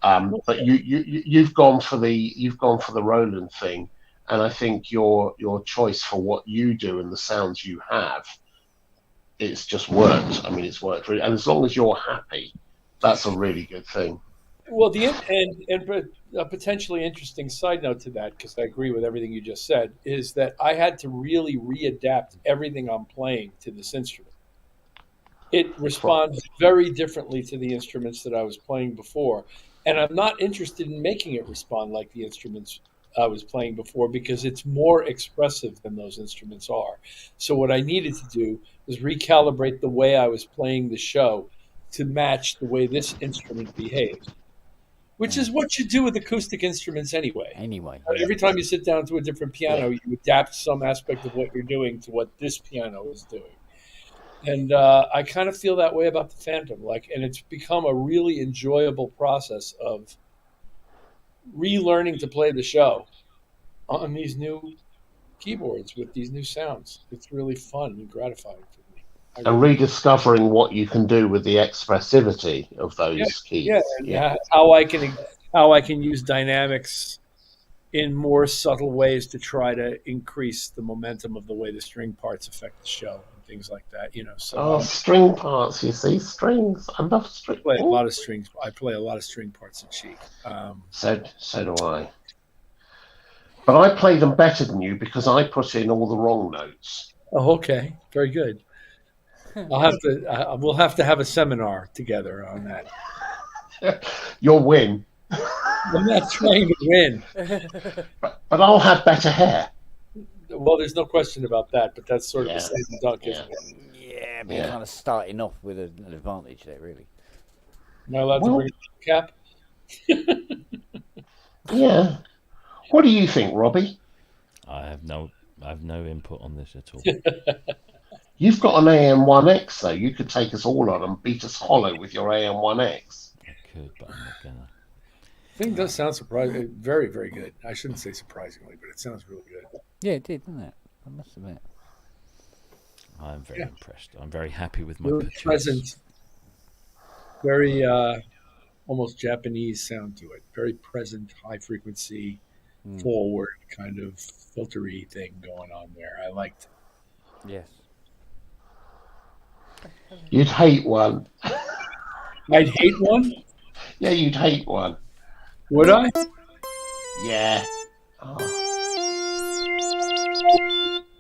but you've gone for the Roland thing, and I think your choice for what you do and the sounds you have, it's just worked. I mean, it's worked really, and as long as you're happy, that's a really good thing. Well, a potentially interesting side note to that, because I agree with everything you just said, is that I had to really readapt everything I'm playing to this instrument. It responds very differently to the instruments that I was playing before, and I'm not interested in making it respond like the instruments I was playing before because it's more expressive than those instruments are. So what I needed to do was recalibrate the way I was playing the show to match the way this instrument behaves. Which is what you do with acoustic instruments anyway. Every time you sit down to a different piano, you adapt some aspect of what you're doing to what this piano is doing. And I kind of feel that way about the Phantom. And it's become a really enjoyable process of relearning to play the show on these new keyboards with these new sounds. It's really fun and gratifying for me. And rediscovering what you can do with the expressivity of those keys. Yeah, how I can use dynamics in more subtle ways to try to increase the momentum of the way the string parts affect the show and things like that. So string parts, you see, strings. I love strings. I play a lot of strings. I play a lot of string parts in Chic. So do I. But I play them better than you because I put in all the wrong notes. Oh, okay, very good. We'll have to have a seminar together on that. You'll win. I'm not trying to win. But I'll have better hair. Well, there's no question about that, but that's sort of the same dunk, isn't it? Yeah, but you're kind of starting off with an advantage there, really. Am I allowed to bring a cap? Yeah. What do you think, Robbie? I have no input on this at all. You've got an AM1X, though. You could take us all on and beat us hollow with your AM1X. I could, but I'm not gonna. The thing does sound surprising. Very, very good. I shouldn't say surprisingly, but it sounds really good. Yeah, it did, didn't it? I must admit. I'm very impressed. I'm very happy with my Very purchase. present, very almost Japanese sound to it. Very present, high frequency, forward kind of filtery thing going on there. I liked it. Yes. You'd hate one. I'd hate one? Yeah, you'd hate one. Would I? Yeah.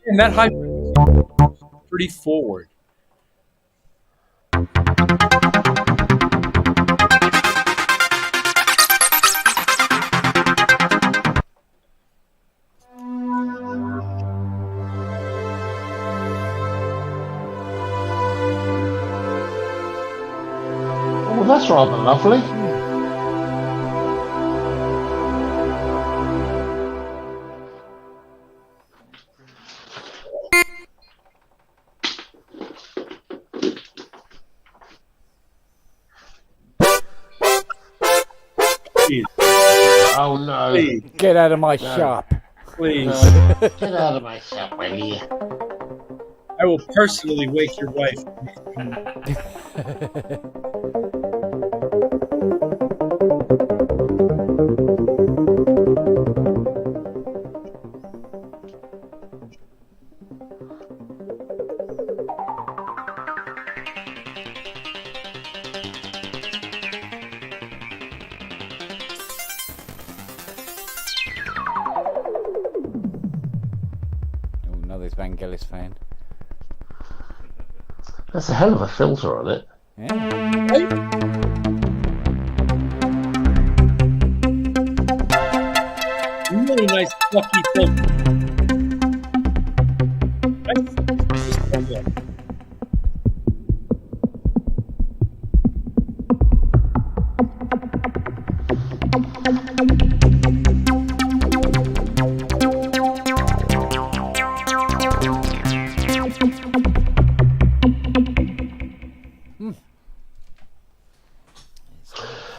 And that high pretty forward. Well, that's rather lovely. Please. Oh no. Please. Get out of my shop. Please. Get out of my shop, will you? I will personally wake your wife. Oh, another Vangelis fan. That's a hell of a filter on it. Really nice fluffy filter.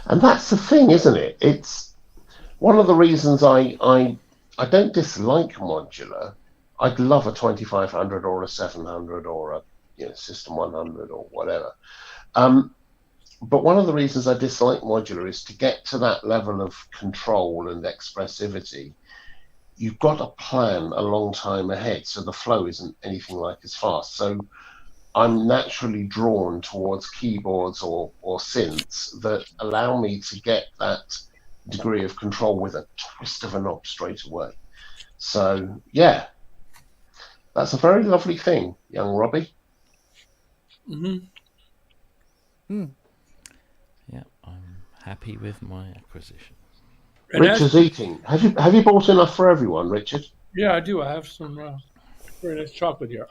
And that's the thing, isn't it? It's one of the reasons I don't dislike modular. I'd love a 2500 or a 700 or a System 100 or whatever. But one of the reasons I dislike modular is to get to that level of control and expressivity, you've got to plan a long time ahead, so the flow isn't anything like as fast. So I'm naturally drawn towards keyboards or synths that allow me to get that degree of control with a twist of a knob straight away. So, yeah, that's a very lovely thing, young Robbie. Yeah, I'm happy with my acquisition. Richard's eating. Have you bought enough for everyone, Richard? Yeah, I do. I have some very nice chocolate here.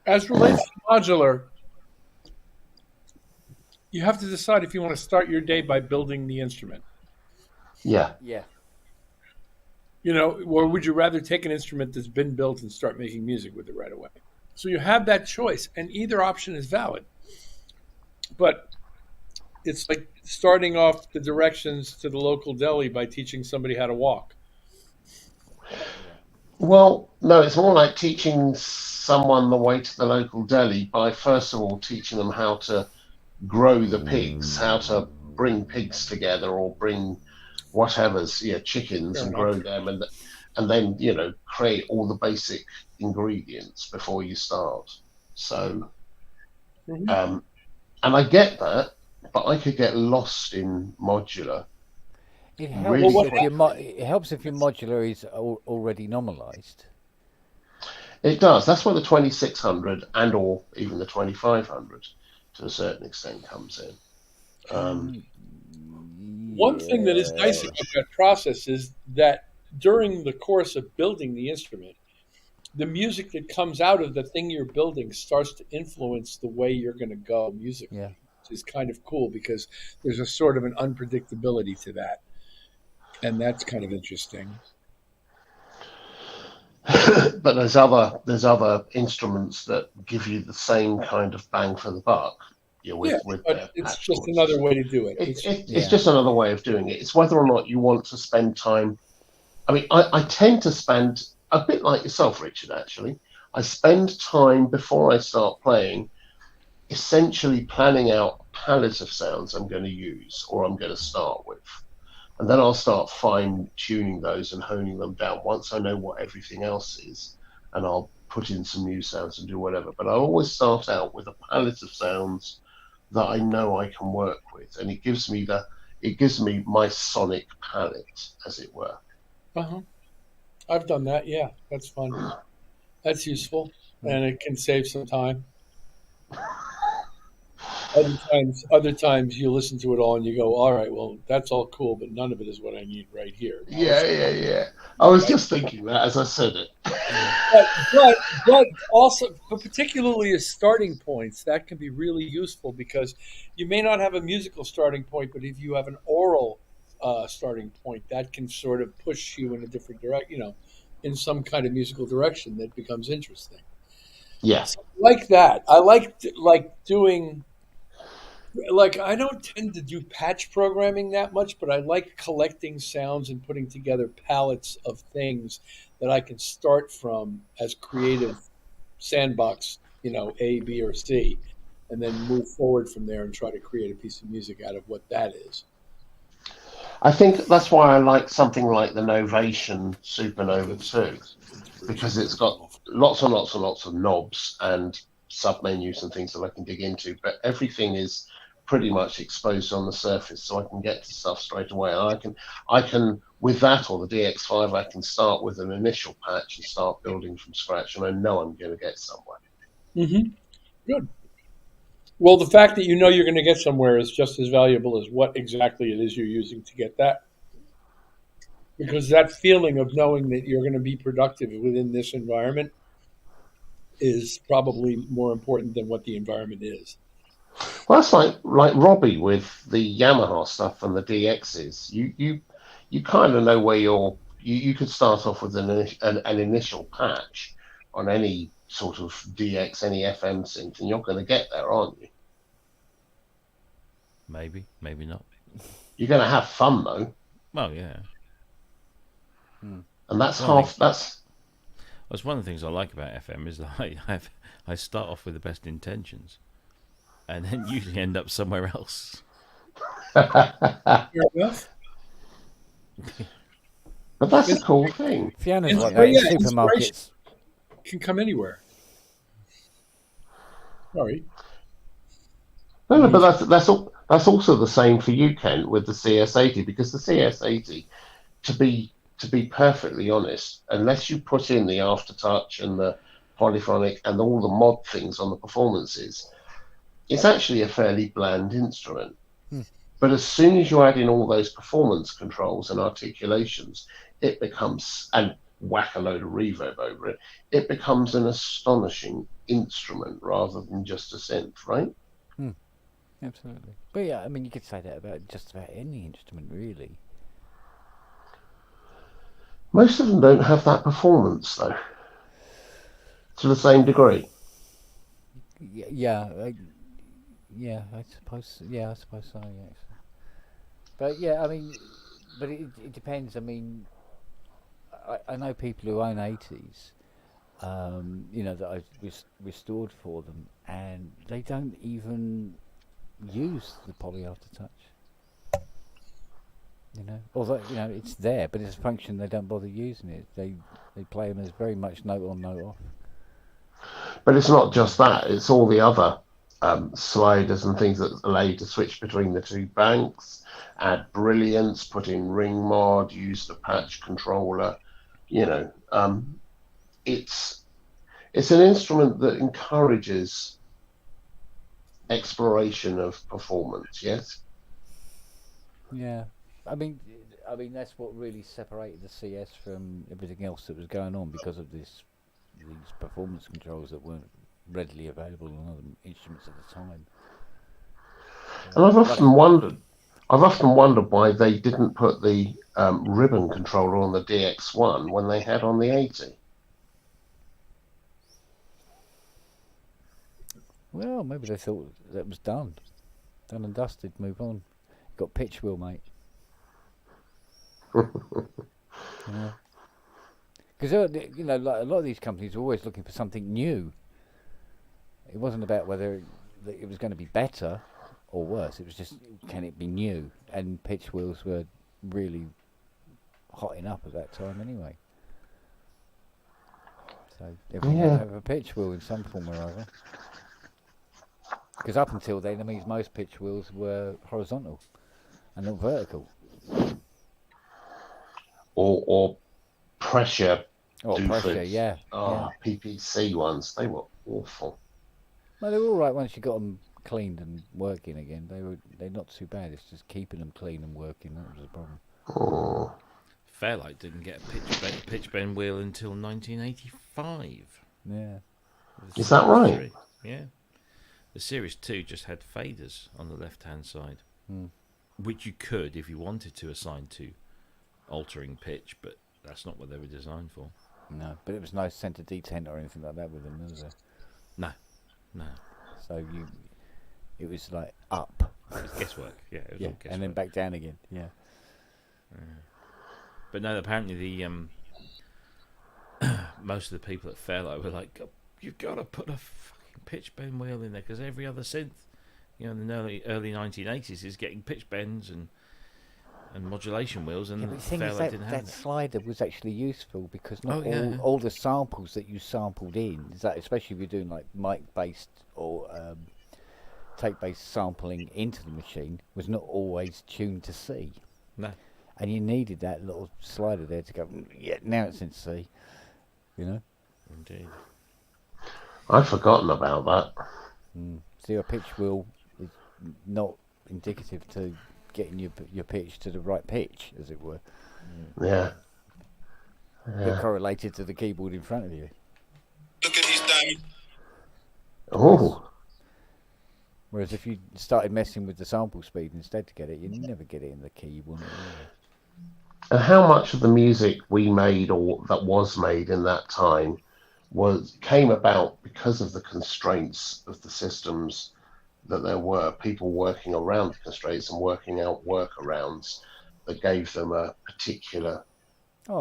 As relates to modular, you have to decide if you want to start your day by building the instrument. Yeah. Yeah. You know, or would you rather take an instrument that's been built and start making music with it right away? So you have that choice, and either option is valid. But it's like starting off the directions to the local deli by teaching somebody how to walk. Well, no, it's more like teaching someone the way to the local deli by first of all teaching them how to grow the pigs, how to bring pigs together or bring whatever's, chickens and grow them, and then create all the basic ingredients before you start. So, and I get that, but I could get lost in modular. It helps if your modular is already normalized. It does. That's where the 2600 and or even the 2500 to a certain extent comes in. One thing that is nice about that process is that during the course of building the instrument, the music that comes out of the thing you're building starts to influence the way you're going to go musically. Yeah. Which is kind of cool because there's a sort of an unpredictability to that. And that's kind of interesting. But there's other instruments that give you the same kind of bang for the buck. But it's just another way to do it. It's just another way of doing it. It's whether or not you want to spend time. I mean, I tend to spend, a bit like yourself, Richard, actually. I spend time before I start playing essentially planning out a palette of sounds I'm going to use or I'm going to start with. And then I'll start fine-tuning those and honing them down once I know what everything else is. And I'll put in some new sounds and do whatever. But I always start out with a palette of sounds that I know I can work with. And it gives me my sonic palette, as it were. I've done that, yeah. That's fun. That's useful. And it can save some time. Other times you listen to it all and you go, all right, well, that's all cool, but none of it is what I need right here. Yeah. I was just thinking that as I said it. But also, particularly as starting points, that can be really useful because you may not have a musical starting point, but if you have an oral starting point, that can sort of push you in a different direction, in some kind of musical direction that becomes interesting. Yes. So like that. I like doing... I don't tend to do patch programming that much, but I like collecting sounds and putting together palettes of things that I can start from as creative sandbox, A, B, or C, and then move forward from there and try to create a piece of music out of what that is. I think that's why I like something like the Novation Supernova 2, because it's got lots and lots and lots of knobs and submenus and things that I can dig into, but everything is pretty much exposed on the surface, so I can get to stuff straight away. And I can with that or the DX5, I can start with an initial patch and start building from scratch, and I know I'm going to get somewhere. Good. Well, the fact that you know you're going to get somewhere is just as valuable as what exactly it is you're using to get that. Because that feeling of knowing that you're going to be productive within this environment is probably more important than what the environment is. Well, that's like Robbie with the Yamaha stuff and the DXs. You kind of know where you could start off with an initial patch on any sort of DX, any FM synth, and you're going to get there, aren't you? Maybe not. You're going to have fun though. Well, yeah. And that's That's one of the things I like about FM is that I start off with the best intentions, and then usually end up somewhere else. But that's a cool thing. Fiona's like that in supermarkets. Can come anywhere. Sorry. No, but that's also the same for you, Ken, with the CS80, because the CS80, to be perfectly honest, unless you put in the aftertouch and the polyphonic and all the mod things on the performances, it's actually a fairly bland instrument. But as soon as you add in all those performance controls and articulations, it becomes, and whack a load of reverb over it, it becomes an astonishing instrument rather than just a synth, right? Absolutely. But yeah, I mean, you could say that about just about any instrument, really. Most of them don't have that performance, though, to the same degree. Yeah, I suppose so. Yeah, but yeah, I mean, but it depends. I mean, I know people who own 80s, that I've restored for them, and they don't even use the poly aftertouch. Although it's there, but it's a function they don't bother using it. They play them as very much note on, note off. But it's not just that; it's all the other sliders and things that allow you to switch between the two banks, add brilliance, put in ring mod, use the patch controller. It's an instrument that encourages exploration of performance. Yes. Yeah. I mean that's what really separated the CS from everything else that was going on, because of these performance controls that weren't readily available on other instruments at the time. And I've often wondered why they didn't put the ribbon controller on the DX1 when they had on the 80. Well, maybe they thought that was done and dusted. Move on. Got pitch wheel, mate. Because like a lot of these companies are always looking for something new. It wasn't about whether it was going to be better or worse. It was just, can it be new? And pitch wheels were really hotting up at that time anyway. So everything had to have a pitch wheel in some form or other. Because up until then, most pitch wheels were horizontal and not vertical. Or pressure. Pressure, yeah. PPC ones, they were awful. Well, they were all right once you got them cleaned and working again. They're not too bad. It's just keeping them clean and working that was the problem. Oh. Fairlight didn't get a pitch bend wheel until 1985. Yeah. Is that right? Yeah. The Series 2 just had faders on the left-hand side, which you could, if you wanted to, assign to altering pitch, but that's not what they were designed for. No, but it was no centre detent or anything like that with them, was there? No. So it was like up. It was guesswork, yeah. It was all guesswork. And then back down again, yeah. But no, apparently the most of the people at Fairlight were like, "You've got to put a fucking pitch bend wheel in there, because every other synth, in the early 1980s is getting pitch bends and modulation wheels, and the thing Fairlight is didn't have that that." slider was actually useful, because not Oh, all the samples that you sampled in, especially if you're doing like mic-based or tape-based sampling into the machine, was not always tuned to C. No. And you needed that little slider there to go, yeah, now it's in C. Indeed. I've forgotten about that. So your pitch wheel is not indicative to getting your pitch to the right pitch, as it were. Yeah. But correlated to the keyboard in front of you. Look at these diamonds. Oh. Whereas if you started messing with the sample speed instead to get it, you'd never get it in the key you wanted. And how much of the music we made, or that was made in that time, came about because of the constraints of the systems that there were, people working around the constraints and working out workarounds that gave them a particular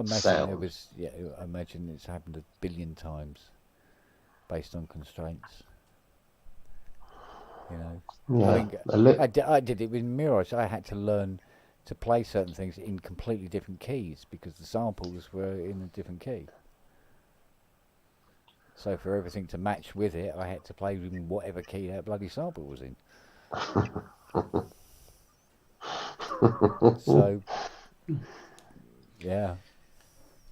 sound. I imagine it's happened a billion times based on constraints. Yeah. I did it with Mirage. I had to learn to play certain things in completely different keys because the samples were in a different key. So for everything to match with it, I had to play in whatever key that bloody sample was in. So, yeah.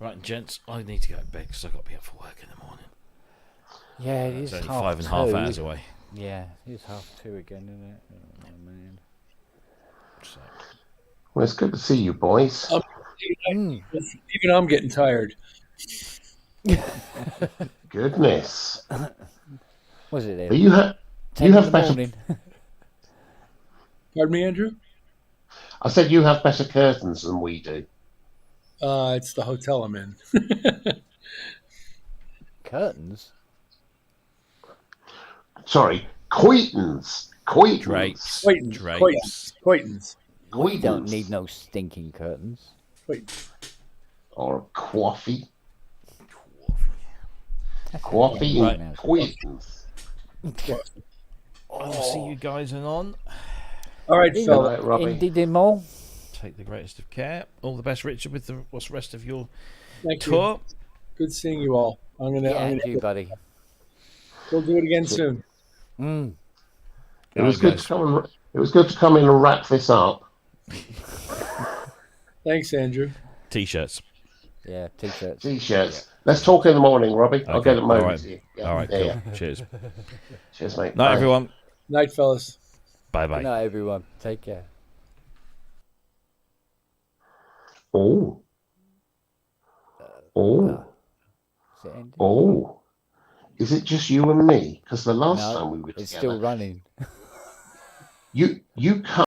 Right, gents, I need to go to bed because I've got to be up for work in the morning. Yeah, it is It's only half 5.5 2. hours away. Yeah, it is 2:30 again, isn't it? Oh, man. So. Well, it's good to see you, boys. Even I'm getting tired. Goodness. Was it there? But you have better. Morning. Pardon me, Andrew? I said you have better curtains than we do. It's the hotel I'm in. Curtains? Sorry, Coitons. Drapes. Coitons. We don't need no stinking curtains. Or coffee. Coffee Right. and Coitons. I'll see you guys on. All right, fella. Robbie. Indeed, more. Take the greatest of care. All the best, Richard, with the rest of your Thank tour. you. Good seeing you all. I'm gonna you, buddy. We'll do it again soon. It was good to come in and wrap this up. Thanks, Andrew. T-shirts. Yeah, T-shirts. T-shirts. Let's talk in the morning, Robbie. I'll get them over to you. Yeah. All right, Yeah, cool. Cheers. Cheers, mate. Night, Bye. everyone. Night, fellas. Bye-bye. Good night, everyone. Take care. Oh. Is it ending? Oh. Is it just you and me? Because the last No, time we were it's together, still running. you cut